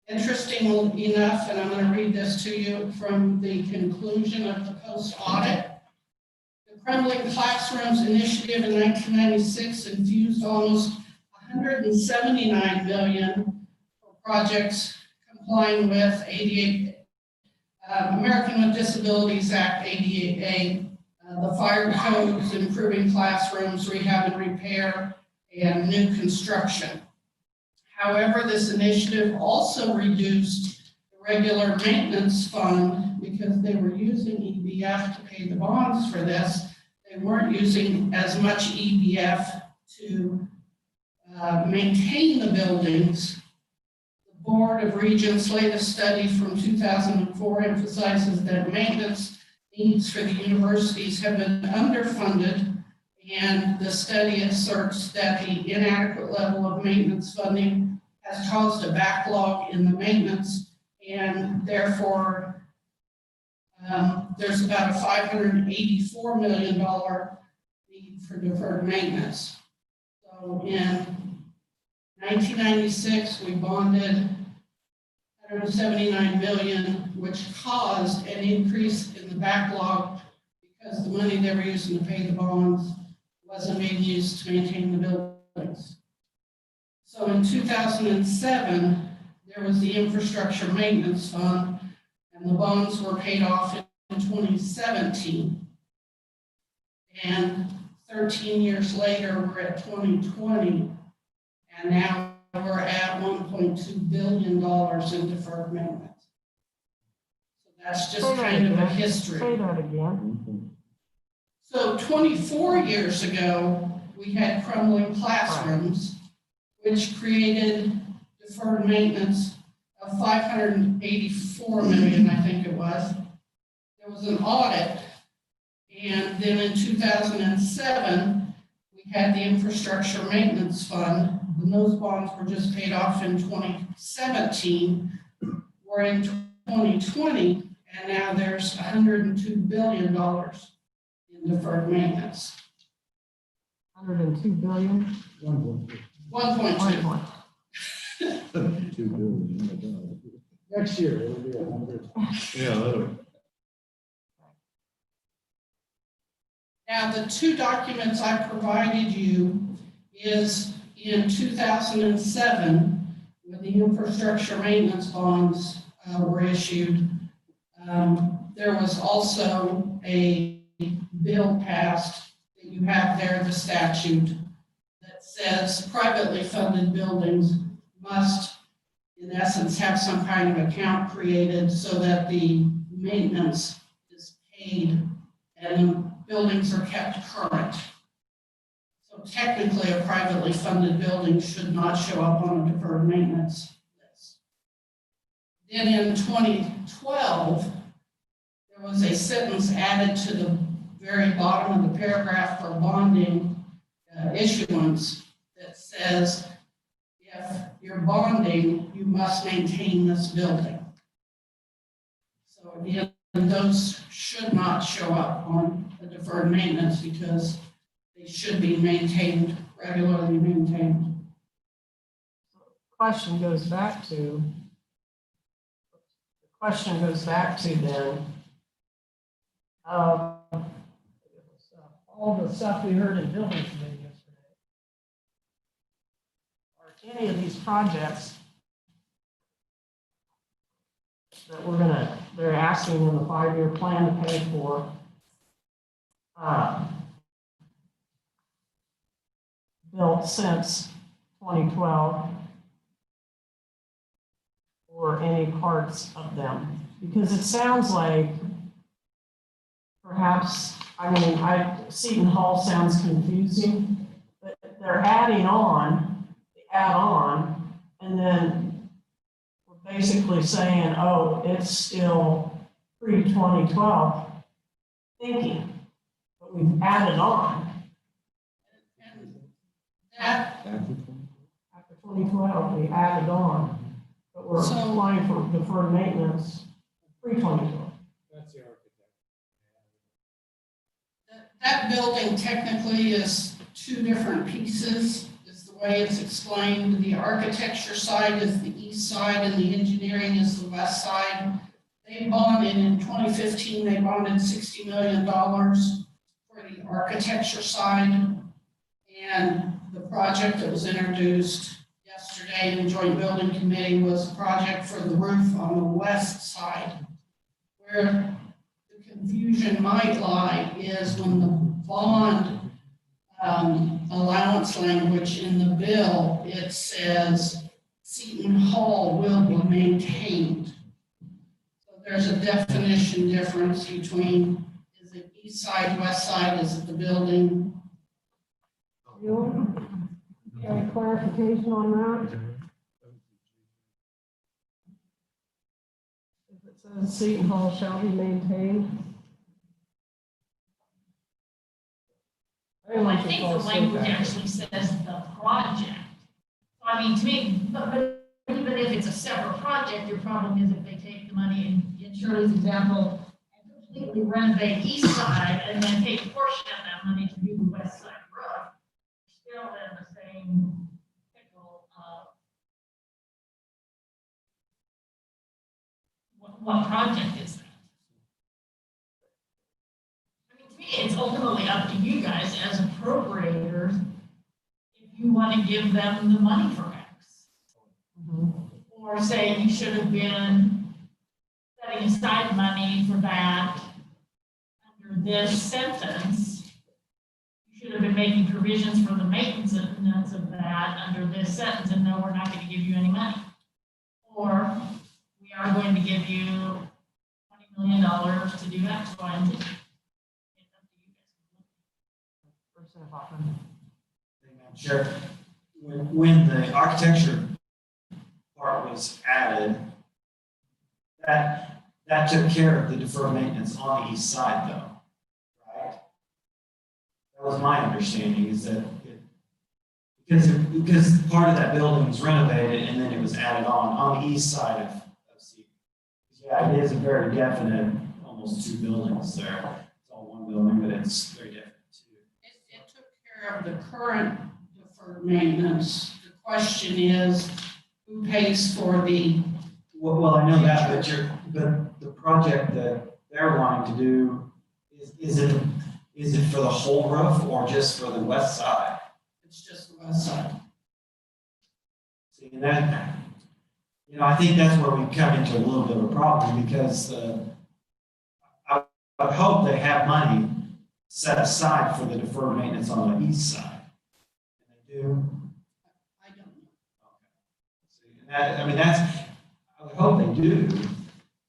Interestingly enough, and I'm going to read this to you from the conclusion of the post-audit, the Crumbling Classrooms Initiative in 1996 infused almost $179 million for projects complying with American with Disabilities Act 88A, the fire codes, improving classrooms, rehab and repair, and new construction. However, this initiative also reduced the regular maintenance fund because they were using EBF to pay the bonds for this. They weren't using as much EBF to maintain the buildings. The Board of Regents' latest study from 2004 emphasizes that maintenance needs for the universities have been underfunded, and the study asserts that the inadequate level of maintenance funding has caused a backlog in the maintenance, and therefore there's about a $584 million need for deferred maintenance. So in 1996, we bonded $179 million, which caused an increase in the backlog because the money they were using to pay the bonds wasn't being used to maintain the buildings. So in 2007, there was the Infrastructure Maintenance Fund, and the bonds were paid off in 2017. And 13 years later, we're at 2020, and now we're at $1.2 billion in deferred maintenance. So that's just kind of a history. Say that again. So 24 years ago, we had crumbling classrooms, which created deferred maintenance of $584 million, I think it was. There was an audit, and then in 2007, we we had the infrastructure maintenance fund, and those bonds were just paid off in 2017. We're in 2020, and now there's $102 billion in deferred maintenance. 102 billion. 1.2. 2 billion, oh my God. Next year, it'll be 100. Yeah, that'll. Now, the two documents I provided you is in 2007, when the infrastructure maintenance bonds were issued. There was also a bill passed that you have there, the statute, that says privately funded buildings must, in essence, have some kind of account created so that the maintenance is paid and buildings are kept current. So technically, a privately funded building should not show up on a deferred maintenance list. Then in 2012, there was a sentence added to the very bottom of the paragraph for bonding issuance that says, if you're bonding, you must maintain this building. So again, those should not show up on the deferred maintenance because they should be maintained, regularly maintained. Question goes back to then, all the stuff we heard in building committee yesterday. Are any of these projects that they're asking in the 5-year plan to pay for, built since 2012, or any parts of them? Because it sounds like perhaps, Seton Hall sounds confusing, but they're adding on, the add-on, and then we're basically saying, oh, it's still pre-2012 thinking, but we've added on. That, After 2012, we added on, but we're applying for deferred maintenance pre-2012. That's the architect. that building technically is two different pieces, is the way it's explained. The architecture side is the east side and the engineering is the west side. They bonded in 2015, they bonded $60 million for the architecture side. And the project that was introduced yesterday in the Joint Building Committee was a project for the roof on the west side. Where the confusion might lie is when the bond allowance language in the bill, it says Seton Hall will be maintained. So there's a definition difference between, is it east side, west side, is it the building? Any clarification on that? If it says Seton Hall shall be maintained. Well, I think the language actually says the project. So I mean, to me, but even if it's a separate project, your problem is if they take the money in Shirley's example and completely renovate east side and then take a portion of that money to do the west side roof, you're still in the same pickle of what project is that? To me, it's ultimately up to you guys as appropriators if you want to give them the money for X. Or say you should have been setting aside money for that under this sentence. You should have been making provisions for the maintenance of that under this sentence, and no, we're not going to give you any money. Or we are going to give you $20 million to do X, Y, and Z. Sure. When the architecture part was added, that took care of the deferred maintenance on the east side though, right? was my understanding, is that because part of that building was renovated and then it was added on the east side of C. Yeah, it is a very definite, almost two buildings there. It's all one building, but it's very different too. It took care of the current deferred maintenance. The question is, who pays for the? Well, I know that, but the project that they're wanting to do, is it for the whole roof or just for the west side? It's just the west side. See, and that, I think that's where we come into a little bit of a problem, because I would hope they have money set aside for the deferred maintenance on the east side. And they do. I don't know. See, and I would hope they do.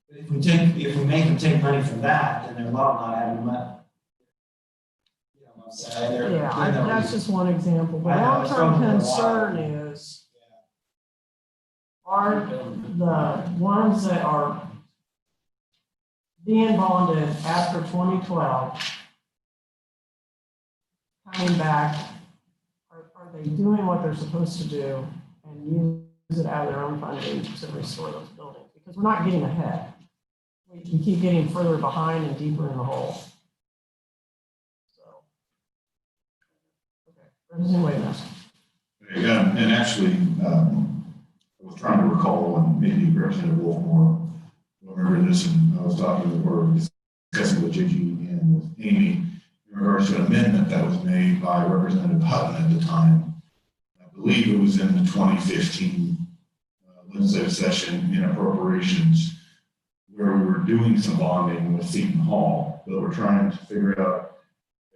But if we make them take money from that, then they're well not having money. That's just one example. The I know, it's long-term probably a concern while. is, are the ones that are being bonded after 2012 coming back, are they doing what they're supposed to do and use it out of their own funding to restore those buildings? Because we're not getting ahead. We keep getting further behind and deeper in the hole. Yeah, and actually, I was trying to recall, and maybe Representative Wolfmore will remember this, and I was discussing with JG and with Amy in regards to an amendment that was made by Representative Hutton at the time. I believe it was in the 2015 legislative session in appropriations, where we were doing some bonding with Seton Hall, but we're trying to figure out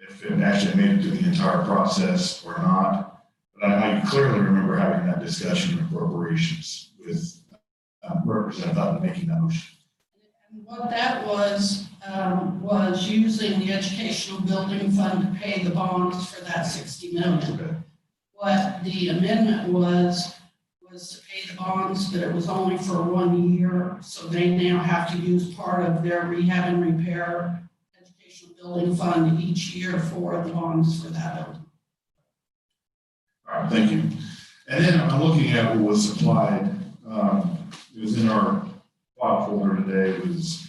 if it actually made it to the entire process or not. But I clearly remember having that discussion in appropriations with Representative Hutton making that motion. And what that was using the educational building fund to pay the bonds for that 60 million. Okay. What the amendment was to pay the bonds, but it was only for 1 year. So they now have to use part of their rehab and repair building fund each year for the bonds for that building. All right, thank you. And then I'm looking at what was supplied. It was in our file folder today. It was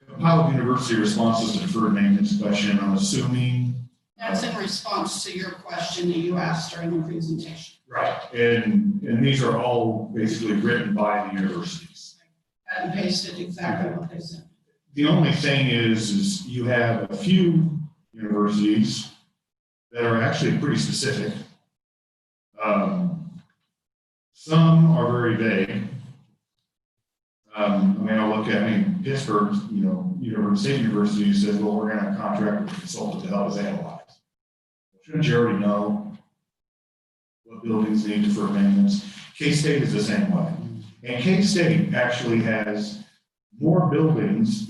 compiled university responses to deferred maintenance question. I'm assuming. That's in response to your question that you asked during the presentation. Right. And these are all basically written by the universities. And pasted exactly what they said. The only thing is you have a few universities that are actually pretty specific. Some are very vague. I'll look at, Pittsburgh, State University says, well, we're going to contract with a consultant to help us analyze. Shouldn't you already know what buildings need deferred maintenance? K-State is the same way. And K-State actually has more buildings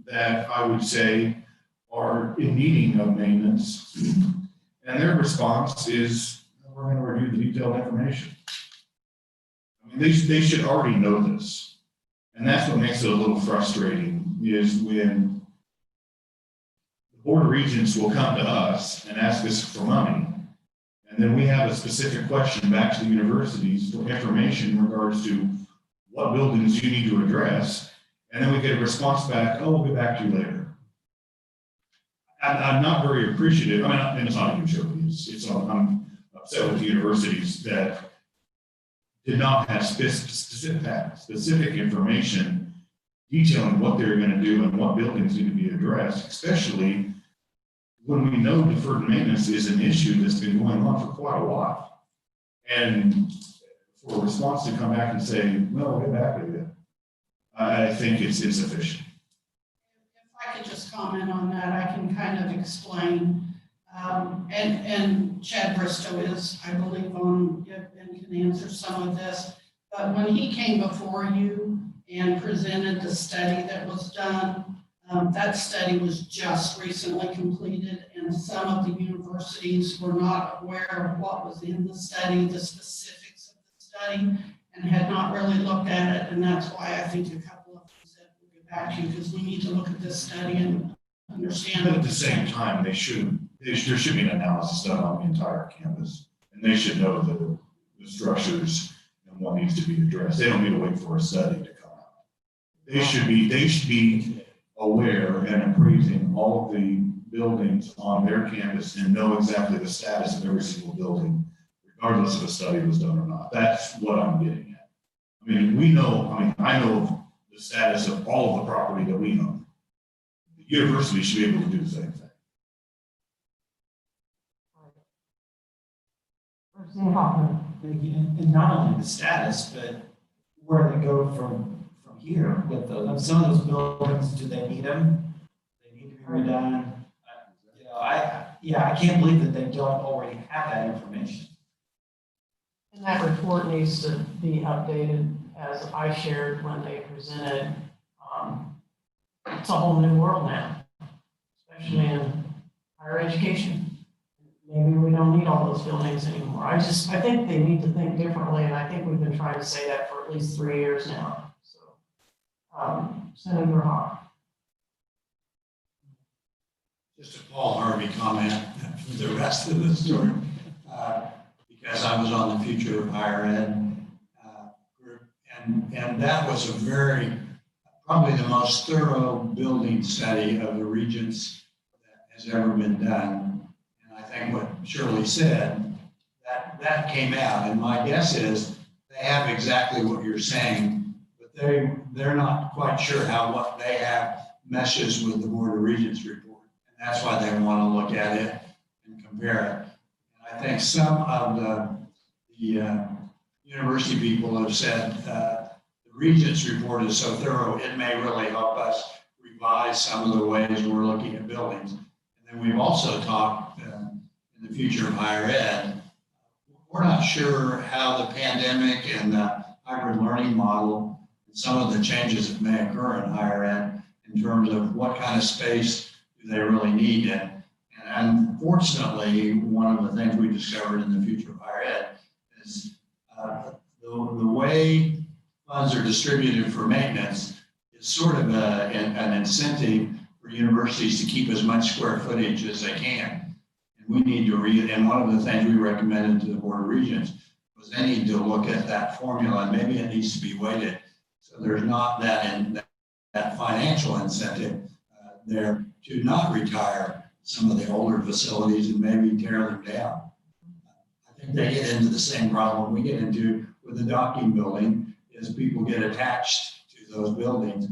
that I would say are in needing of maintenance. And their response is, we're going to review the detailed information. They should already know this. And that's what makes it a little frustrating, is when the Board of Regents will come to us and ask us for money. And then we have a specific question back to the universities for information in regards to what buildings you need to address. And then we get a response back, oh, we'll get back to you later. I'm not very appreciative. And it's not a huge issue. I'm upset with the universities that did not have specific information detailing what they're going to do and what buildings need to be addressed, especially when we know deferred maintenance is an issue that's been going on for quite a while. And for a response to come back and say, well, we'll get back to you, I think it's insufficient. If I could just comment on that, I can kind of explain. And Chad Bristow is, I believe, on it and can answer some of this. But when he came before you and presented the study that was done, that study was just recently completed, and some of the universities were not aware of what was in the study, the specifics of the study, and had not really looked at it. And that's why I think a couple of them said we'll get back to you, because we need to look at this study and understand. But at the same time, they shouldn't there should be an analysis done on the entire campus, and they should know the structures and what needs to be addressed. They don't need to wait for a study to come out. They should be aware and appraising all of the buildings on their campus and know exactly the status of every single building, regardless if a study was done or not. That's what I'm getting at. I mean, I know the status of all of the property that we own. The university should be able to do the same thing. And not only the status, but where they go from here with those. Some of those buildings, do they need them? They need to be redone. I can't believe that they don't already have that information. And that report needs to be updated, as I shared when they presented. It's a whole new world now, especially in higher education. Maybe we don't need all those buildings anymore. I think they need to think differently, and I think we've been trying to say that for at least 3 years now. So, Senator Hawk. Just a Paul Harvey comment for the rest of the story, because I was on the Future of Higher Ed group, and that was probably the most thorough building study of the Regents that has ever been done. And I think what Shirley said, that came out, and my guess is they have exactly what you're saying, but they're not quite sure how what they have meshes with the Board of Regents report. That's why they want to look at it and compare it. And I think some of the university people have said the Regents report is so thorough, it may really help us revise some of the ways we're looking at buildings. And then we've also talked in the Future of Higher Ed, we're not sure how the pandemic and the hybrid learning model and some of the changes that may occur in higher ed in terms of what kind of space do they really need. And unfortunately, one of the things we discovered in the Future of Higher Ed is the way funds are distributed for maintenance is sort of an incentive for universities to keep as much square footage as they can. And we need to and one of the things we recommended to the Board of Regents was they need to look at that formula, and maybe it needs to be weighted. So there's not that financial incentive there to not retire some of the older facilities and maybe tear them down. I think they get into the same problem we get into with the docking building, is people get attached to those buildings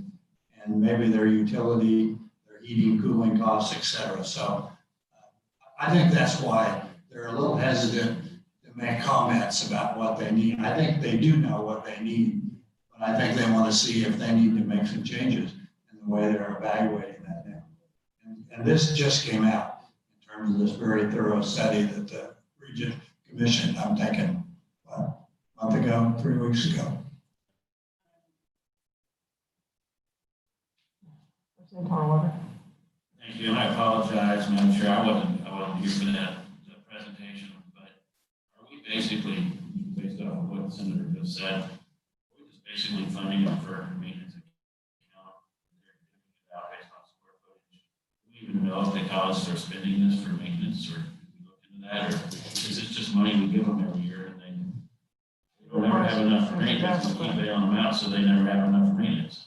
and maybe their utility, their heating, cooling costs, et cetera. So I think that's why they're a little hesitant to make comments about what they need. I think they do know what they need, but I think they want to see if they need to make some changes in the way they're evaluating that now. And this just came out in terms of this very thorough study that the Regent commissioned, I'm thinking, a month ago, 3 weeks ago. Thank you, and I apologize, Madam Chair, I wasn't here for that presentation, but are we basically, based on what the Senator just said, are we just basically funding it for maintenance account? Based on square footage? Do we even know if the colleges are spending this for maintenance, or do we look into that, or is it just money we give them every year and they don't ever have enough for maintenance, we keep bailing them out so they never have enough for maintenance?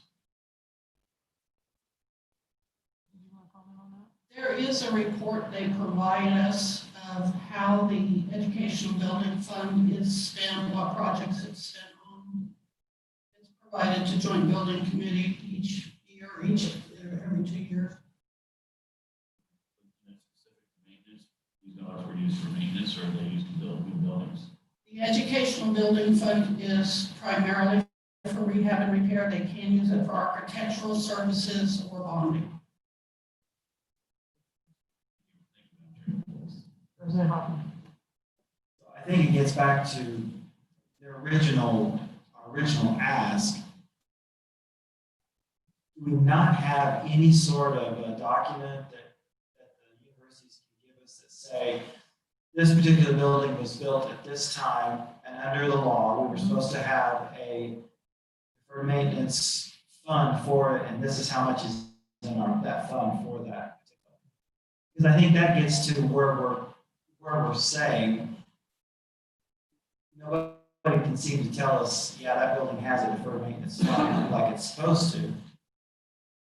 There is a report they provide us of how the educational building fund is spent, what projects it's spent on. It's provided to joint building committee each year, every 2 years. These dollars were used for maintenance, or are they used to build new buildings? The educational building fund is primarily for rehab and repair. They can use it for architectural services or bonding. I think it gets back to the original ask. Do we not have any sort of a document that the universities can give us that say, this particular building was built at this time, and under the law, we were supposed to have a deferred maintenance fund for it, and this is how much is in that fund for that? Because I think that gets to where we're saying, nobody can seem to tell us, yeah, that building has a deferred maintenance fund like it's supposed to.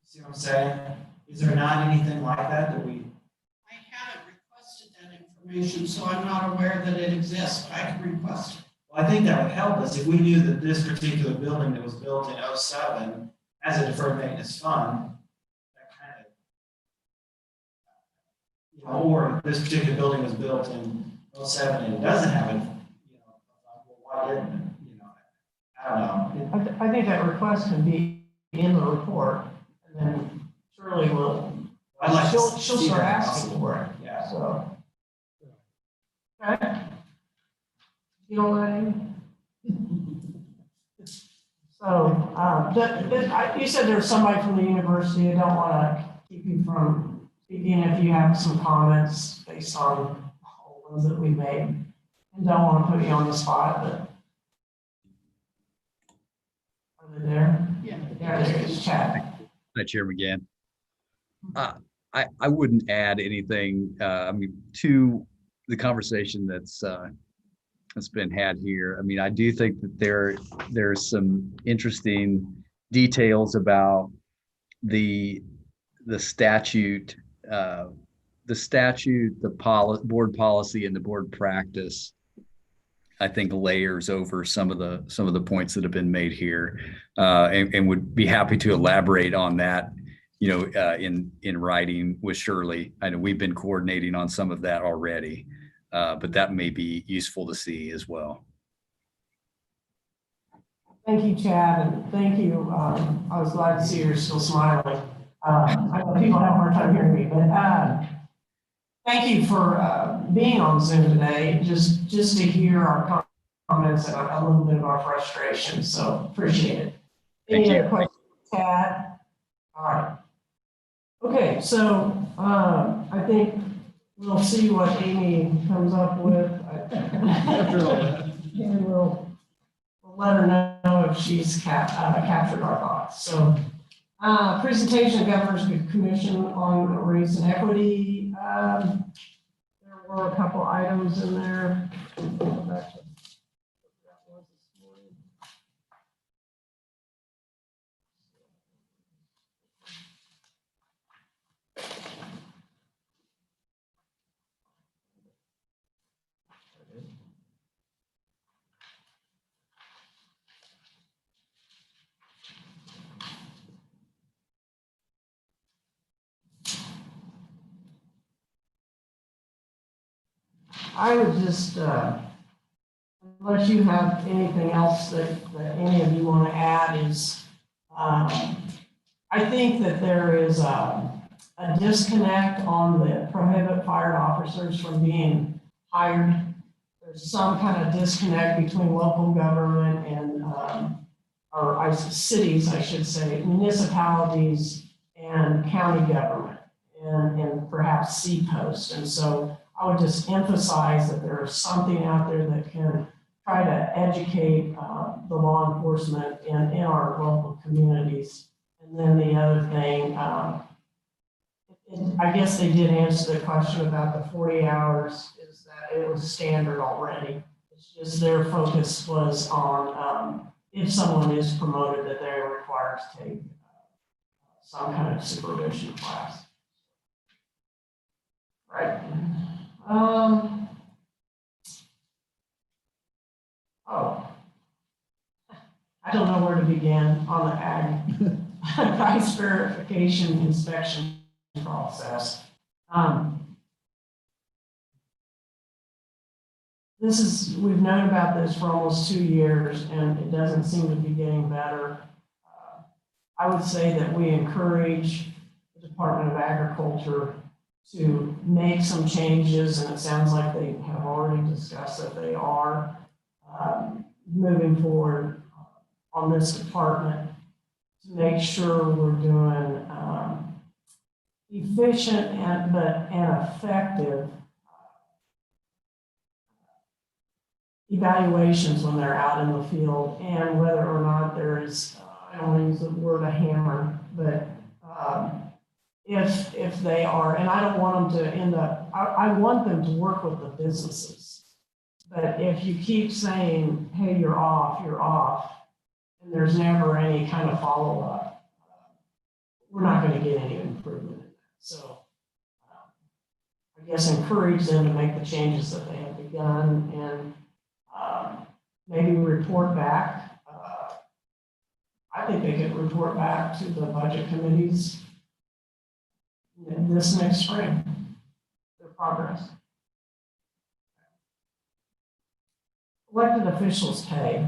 See what I'm saying? Is there not anything like that we? I haven't requested that information, so I'm not aware that it exists, but I can request it. Well, I think that would help us if we knew that this particular building that was built in '07 has a deferred maintenance fund. That kind of, you know, or this particular building was built in '07 and it doesn't have a, you know, well, why didn't it? You know, I don't know. I think that request can be in the report, and then Shirley will, I'd like to she'll see start that asking possible. for it, Yeah. so. Okay. You know what I mean? So, you said there's somebody from the university. I don't want to keep you from speaking if you have some comments based on all the ones that we made. And don't want to put you on the spot, but. Are they there? Yeah. Yeah, there's Chad. Hi, Chair McGann. I wouldn't add anything, to the conversation that's been had here. I mean, I do think that there's some interesting details about the statute, board policy, and the board practice. I think layers over some of the points that have been made here, and would be happy to elaborate on that, you know, in writing with Shirley. I know we've been coordinating on some of that already, but that may be useful to see as well. Thank you, Chad, and thank you. I was glad to see you're still smiling. I know people have a hard time hearing me, but thank you for being on Zoom today, just to hear our comments and a little bit of our frustration. So appreciate it. Any other questions, Chad? All right. Okay, so I think we'll see what Amy comes up with. And we'll let her know if she's captured our thoughts. So presentation of Governor's Commission on Race and Equity. There were a couple items in there. Go back to that was this morning. I would just, unless you have anything else that any of you want to add, is I think that there is a disconnect on the prohibit fired officers from being hired. There's some kind of disconnect between local government and, or cities, I should say, municipalities and county government and perhaps C-Post. And so I would just emphasize that there is something out there that can try to educate the law enforcement in our local communities. And then the other thing, I guess they did answer the question about the 40 hours, is that it was standard already. It's just their focus was on if someone is promoted, that they're required to take some kind of supervision class. Right. I don't know where to begin on the ag price verification inspection process. We've known about this for almost 2 years and it doesn't seem to be getting better. I would say that we encourage the Department of Agriculture to make some changes, and it sounds like they have already discussed that they are moving forward on this department to make sure we're doing efficient and effective evaluations when they're out in the field, and whether or not there is, I don't want to use the word a hammer, but if they are, and I don't want them to end up, I want them to work with the businesses. But if you keep saying, hey, you're off, and there's never any kind of follow-up, we're not going to get any improvement in that. So I guess encourage them to make the changes that they have begun and maybe report back. I think they could report back to the budget committees this next spring, their progress. Elected officials pay.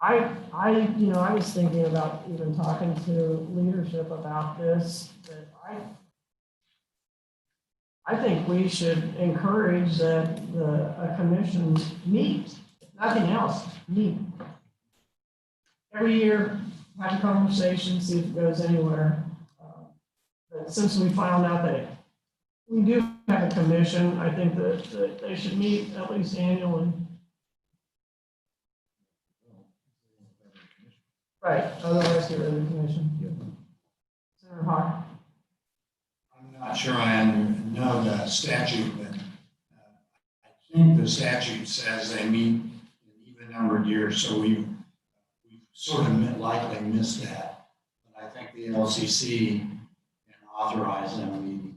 I was thinking about even talking to leadership about this, that I think we should encourage that a commission meet, if nothing else, meet. Every year, have a conversation, see if it goes anywhere. But since we found out that we do have a commission, I think that they should meet at least annually. Right, otherwise get rid of the commission. Senator Hawk? I'm not sure I know the statute, but I think the statute says they meet in even numbered years, so we've sort of likely missed that. But I think the LCC can authorize them meeting.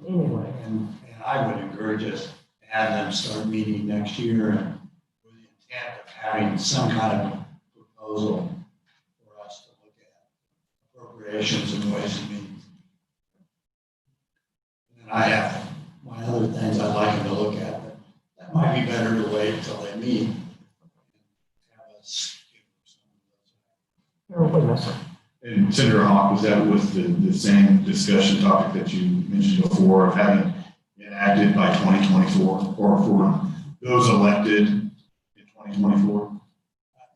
Anyway. And I would encourage us to have them start meeting next year and with the intent of having some kind of proposal for us to look at appropriations and ways and means. And I have my other things I'd like them to look at, but that might be better to wait until they meet and have us give them some of those. And Senator Hawk, was that with the same discussion topic that you mentioned before of having enacted by 2024 or for those elected in 2024?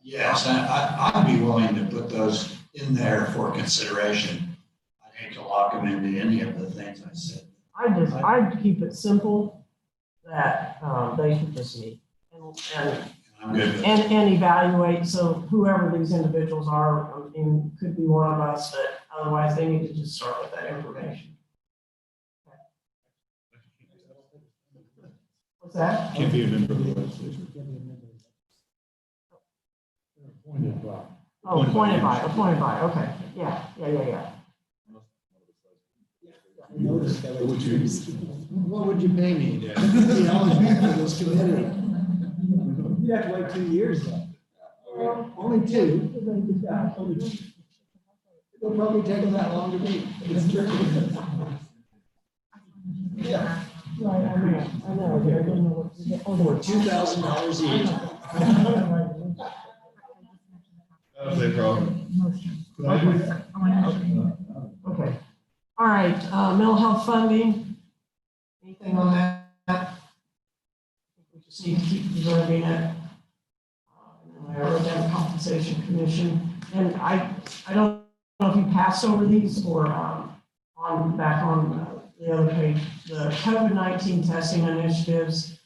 Yes, I'd be willing to put those in there for consideration. I'd hate to lock them into any of the things I said. I'd keep it simple that they should just meet and evaluate. So whoever these individuals are, I mean, could be one of us, but otherwise they need to just start with that information. What's that? Can't be a member of the legislature. Appointed by. Oh, appointed by, okay. Yeah. What would you pay me to be eligible for this committee? You'd have to wait 2 years though. Only 2. Yeah, only 2. It'll probably take them that long to meet. Yeah. Right, I know. For $2,000 each. That was a problem. Okay. All right, mental health funding. Anything on that? We just need to keep preserving it. And I wrote down compensation commission. And I don't know if you passed over these or back on the other page, the COVID-19 testing initiatives.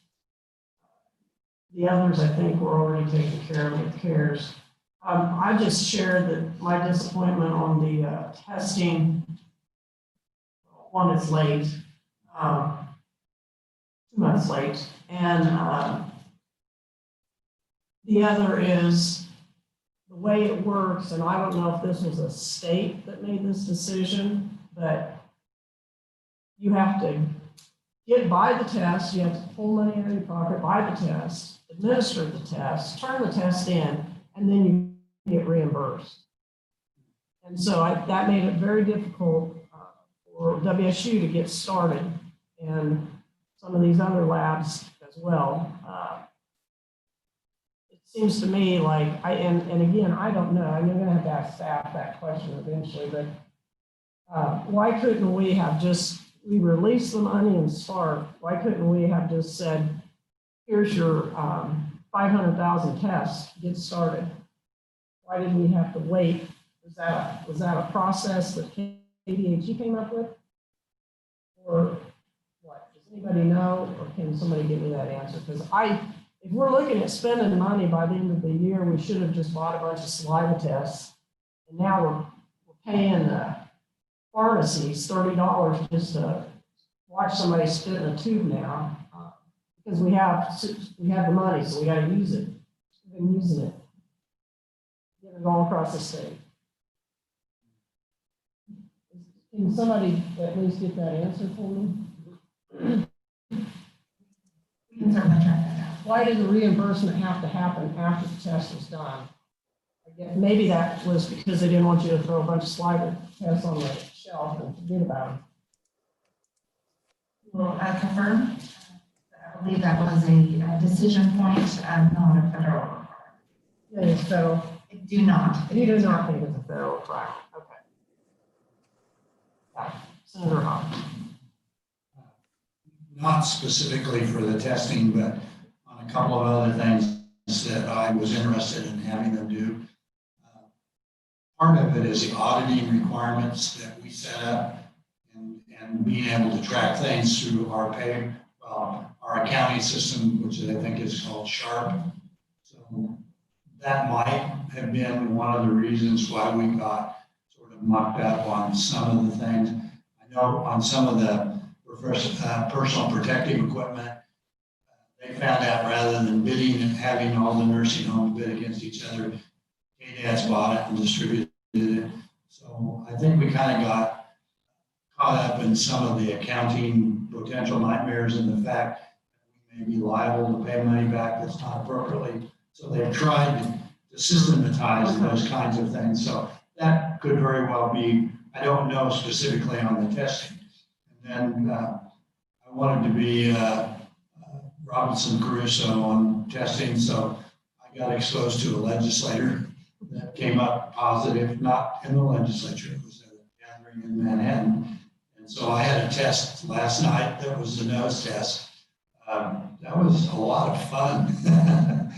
The others, I think, were already taken care of with CARES. I just shared that my disappointment on the testing. One is late, 2 months late, and the other is the way it works, and I don't know if this was a state that made this decision, but you have to buy the test, you have to pull money out of your pocket, buy the test, administer the test, turn the test in, and then you get reimbursed. And so that made it very difficult for WSU to get started, and some of these other labs as well. It seems to me like, and again, I don't know, I'm going to have to ask staff that question eventually, but why couldn't we have we release the money and start? Why couldn't we have just said, here's your 500,000 tests, get started? Why did we have to wait? Was that a process that KDHE came up with? Or what? Does anybody know, or can somebody give me that answer? Because if we're looking at spending money by the end of the year, we should have just bought a bunch of saliva tests And now we're paying the pharmacies $30 just to watch somebody spit in a tube now. Because we have the money, so we gotta use it. We've been using it. Get it all across the state. Can somebody at least get that answer for me? We can certainly track that down. Why did the reimbursement have to happen after the test was done? I guess maybe that was because they didn't want you to throw a bunch of saliva tests on the shelf and forget about them. Well, confirm. I believe that was a decision point, not a federal requirement. Yeah, it's federal. I do not. You do not think it's a federal requirement, okay. Senator Hawkins. Not specifically for the testing, but on a couple of other things that I was interested in having them do. Part of it is the auditing requirements that we set up and being able to track things through our accounting system, which I think is called Sharp. So that might have been one of the reasons why we got sort of mucked up on some of the things. I know on some of the personal protective equipment, they found out rather than bidding and having all the nursing homes bid against each other, KDAD's bought it and distributed it. So I think we kind of got caught up in some of the accounting potential nightmares and the fact that we may be liable to pay money back that's not appropriately. So they've tried to systematize those kinds of things. So that could very well be, I don't know specifically on the testing. And then I wanted to be Robinson Crusoe on testing, so I got exposed to a legislator that came up positive, not in the legislature, it was at a gathering in Manhattan. And so I had a test last night that was the nose test. That was a lot of fun. I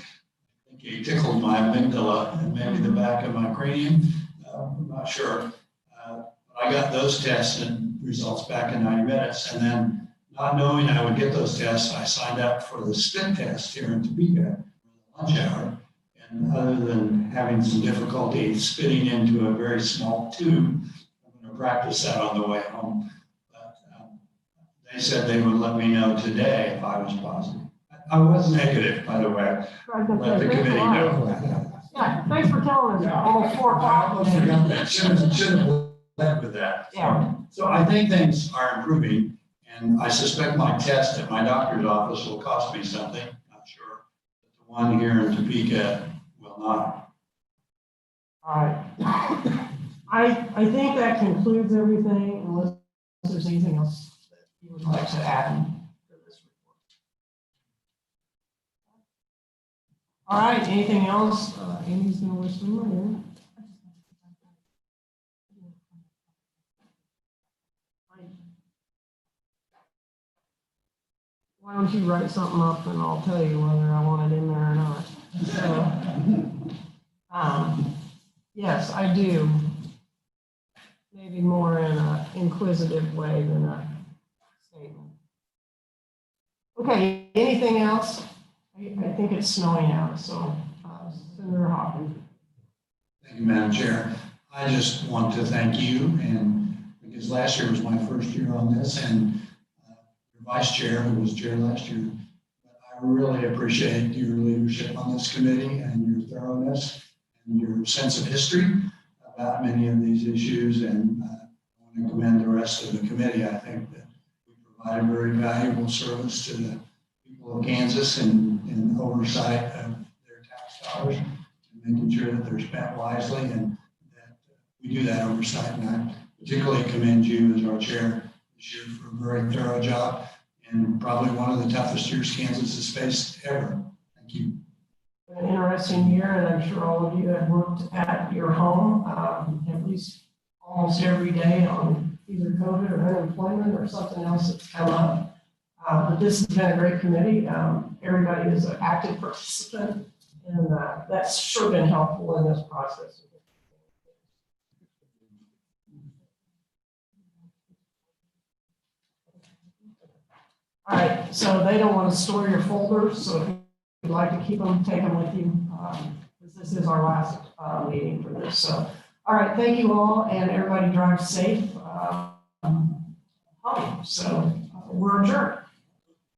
think he tickled my amygdala and maybe the back of my cranium. I'm not sure. But I got those tests and results back in 90 minutes. And then not knowing I would get those tests, I signed up for the spit test here in Topeka for the lunch hour. And other than having some difficulty spitting into a very small tube, I'm going to practice that on the way home. But they said they would let me know today if I was positive. I was negative, by the way. Let the committee know. Yeah, thanks for telling us. Almost 4 o'clock. I almost forgot that. Should have led with that. Yeah. So I think things are improving, and I suspect my test at my doctor's office will cost me something. Not sure. But the one here in Topeka will not. All right. I think that concludes everything, unless there's anything else that you would like to add to this report. All right, anything else? Amy's gonna listen later. Why don't you write something up and I'll tell you whether I want it in there or not. So, yes, I do. Maybe more in an inquisitive way than a statement. Okay, anything else? I think it's snowing out, so Senator Hawkins. Thank you, Madam Chair. I just want to thank you, and because last year was my first year on this, and your vice chair, who was chair last year. But I really appreciate your leadership on this committee and your thoroughness and your sense of history about many of these issues. And I want to commend the rest of the committee. I think that we provide a very valuable service to the people of Kansas in oversight of their tax dollars and making sure that they're spent wisely, and that we do that oversight. And I particularly commend you as our chair this year for a very thorough job, and probably one of the toughest years Kansas has faced ever. Thank you. An interesting year, and I'm sure all of you have worked at your home at least almost every day on either COVID or unemployment or something else that's come up. But this has been a great committee. Everybody is an active participant, and that's sure been helpful in this process. All right, so they don't want to store your folders, so if you'd like to keep them, take them with you. This is our last meeting for this. So All right, thank you all, and everybody drive safe home. So we're adjourned.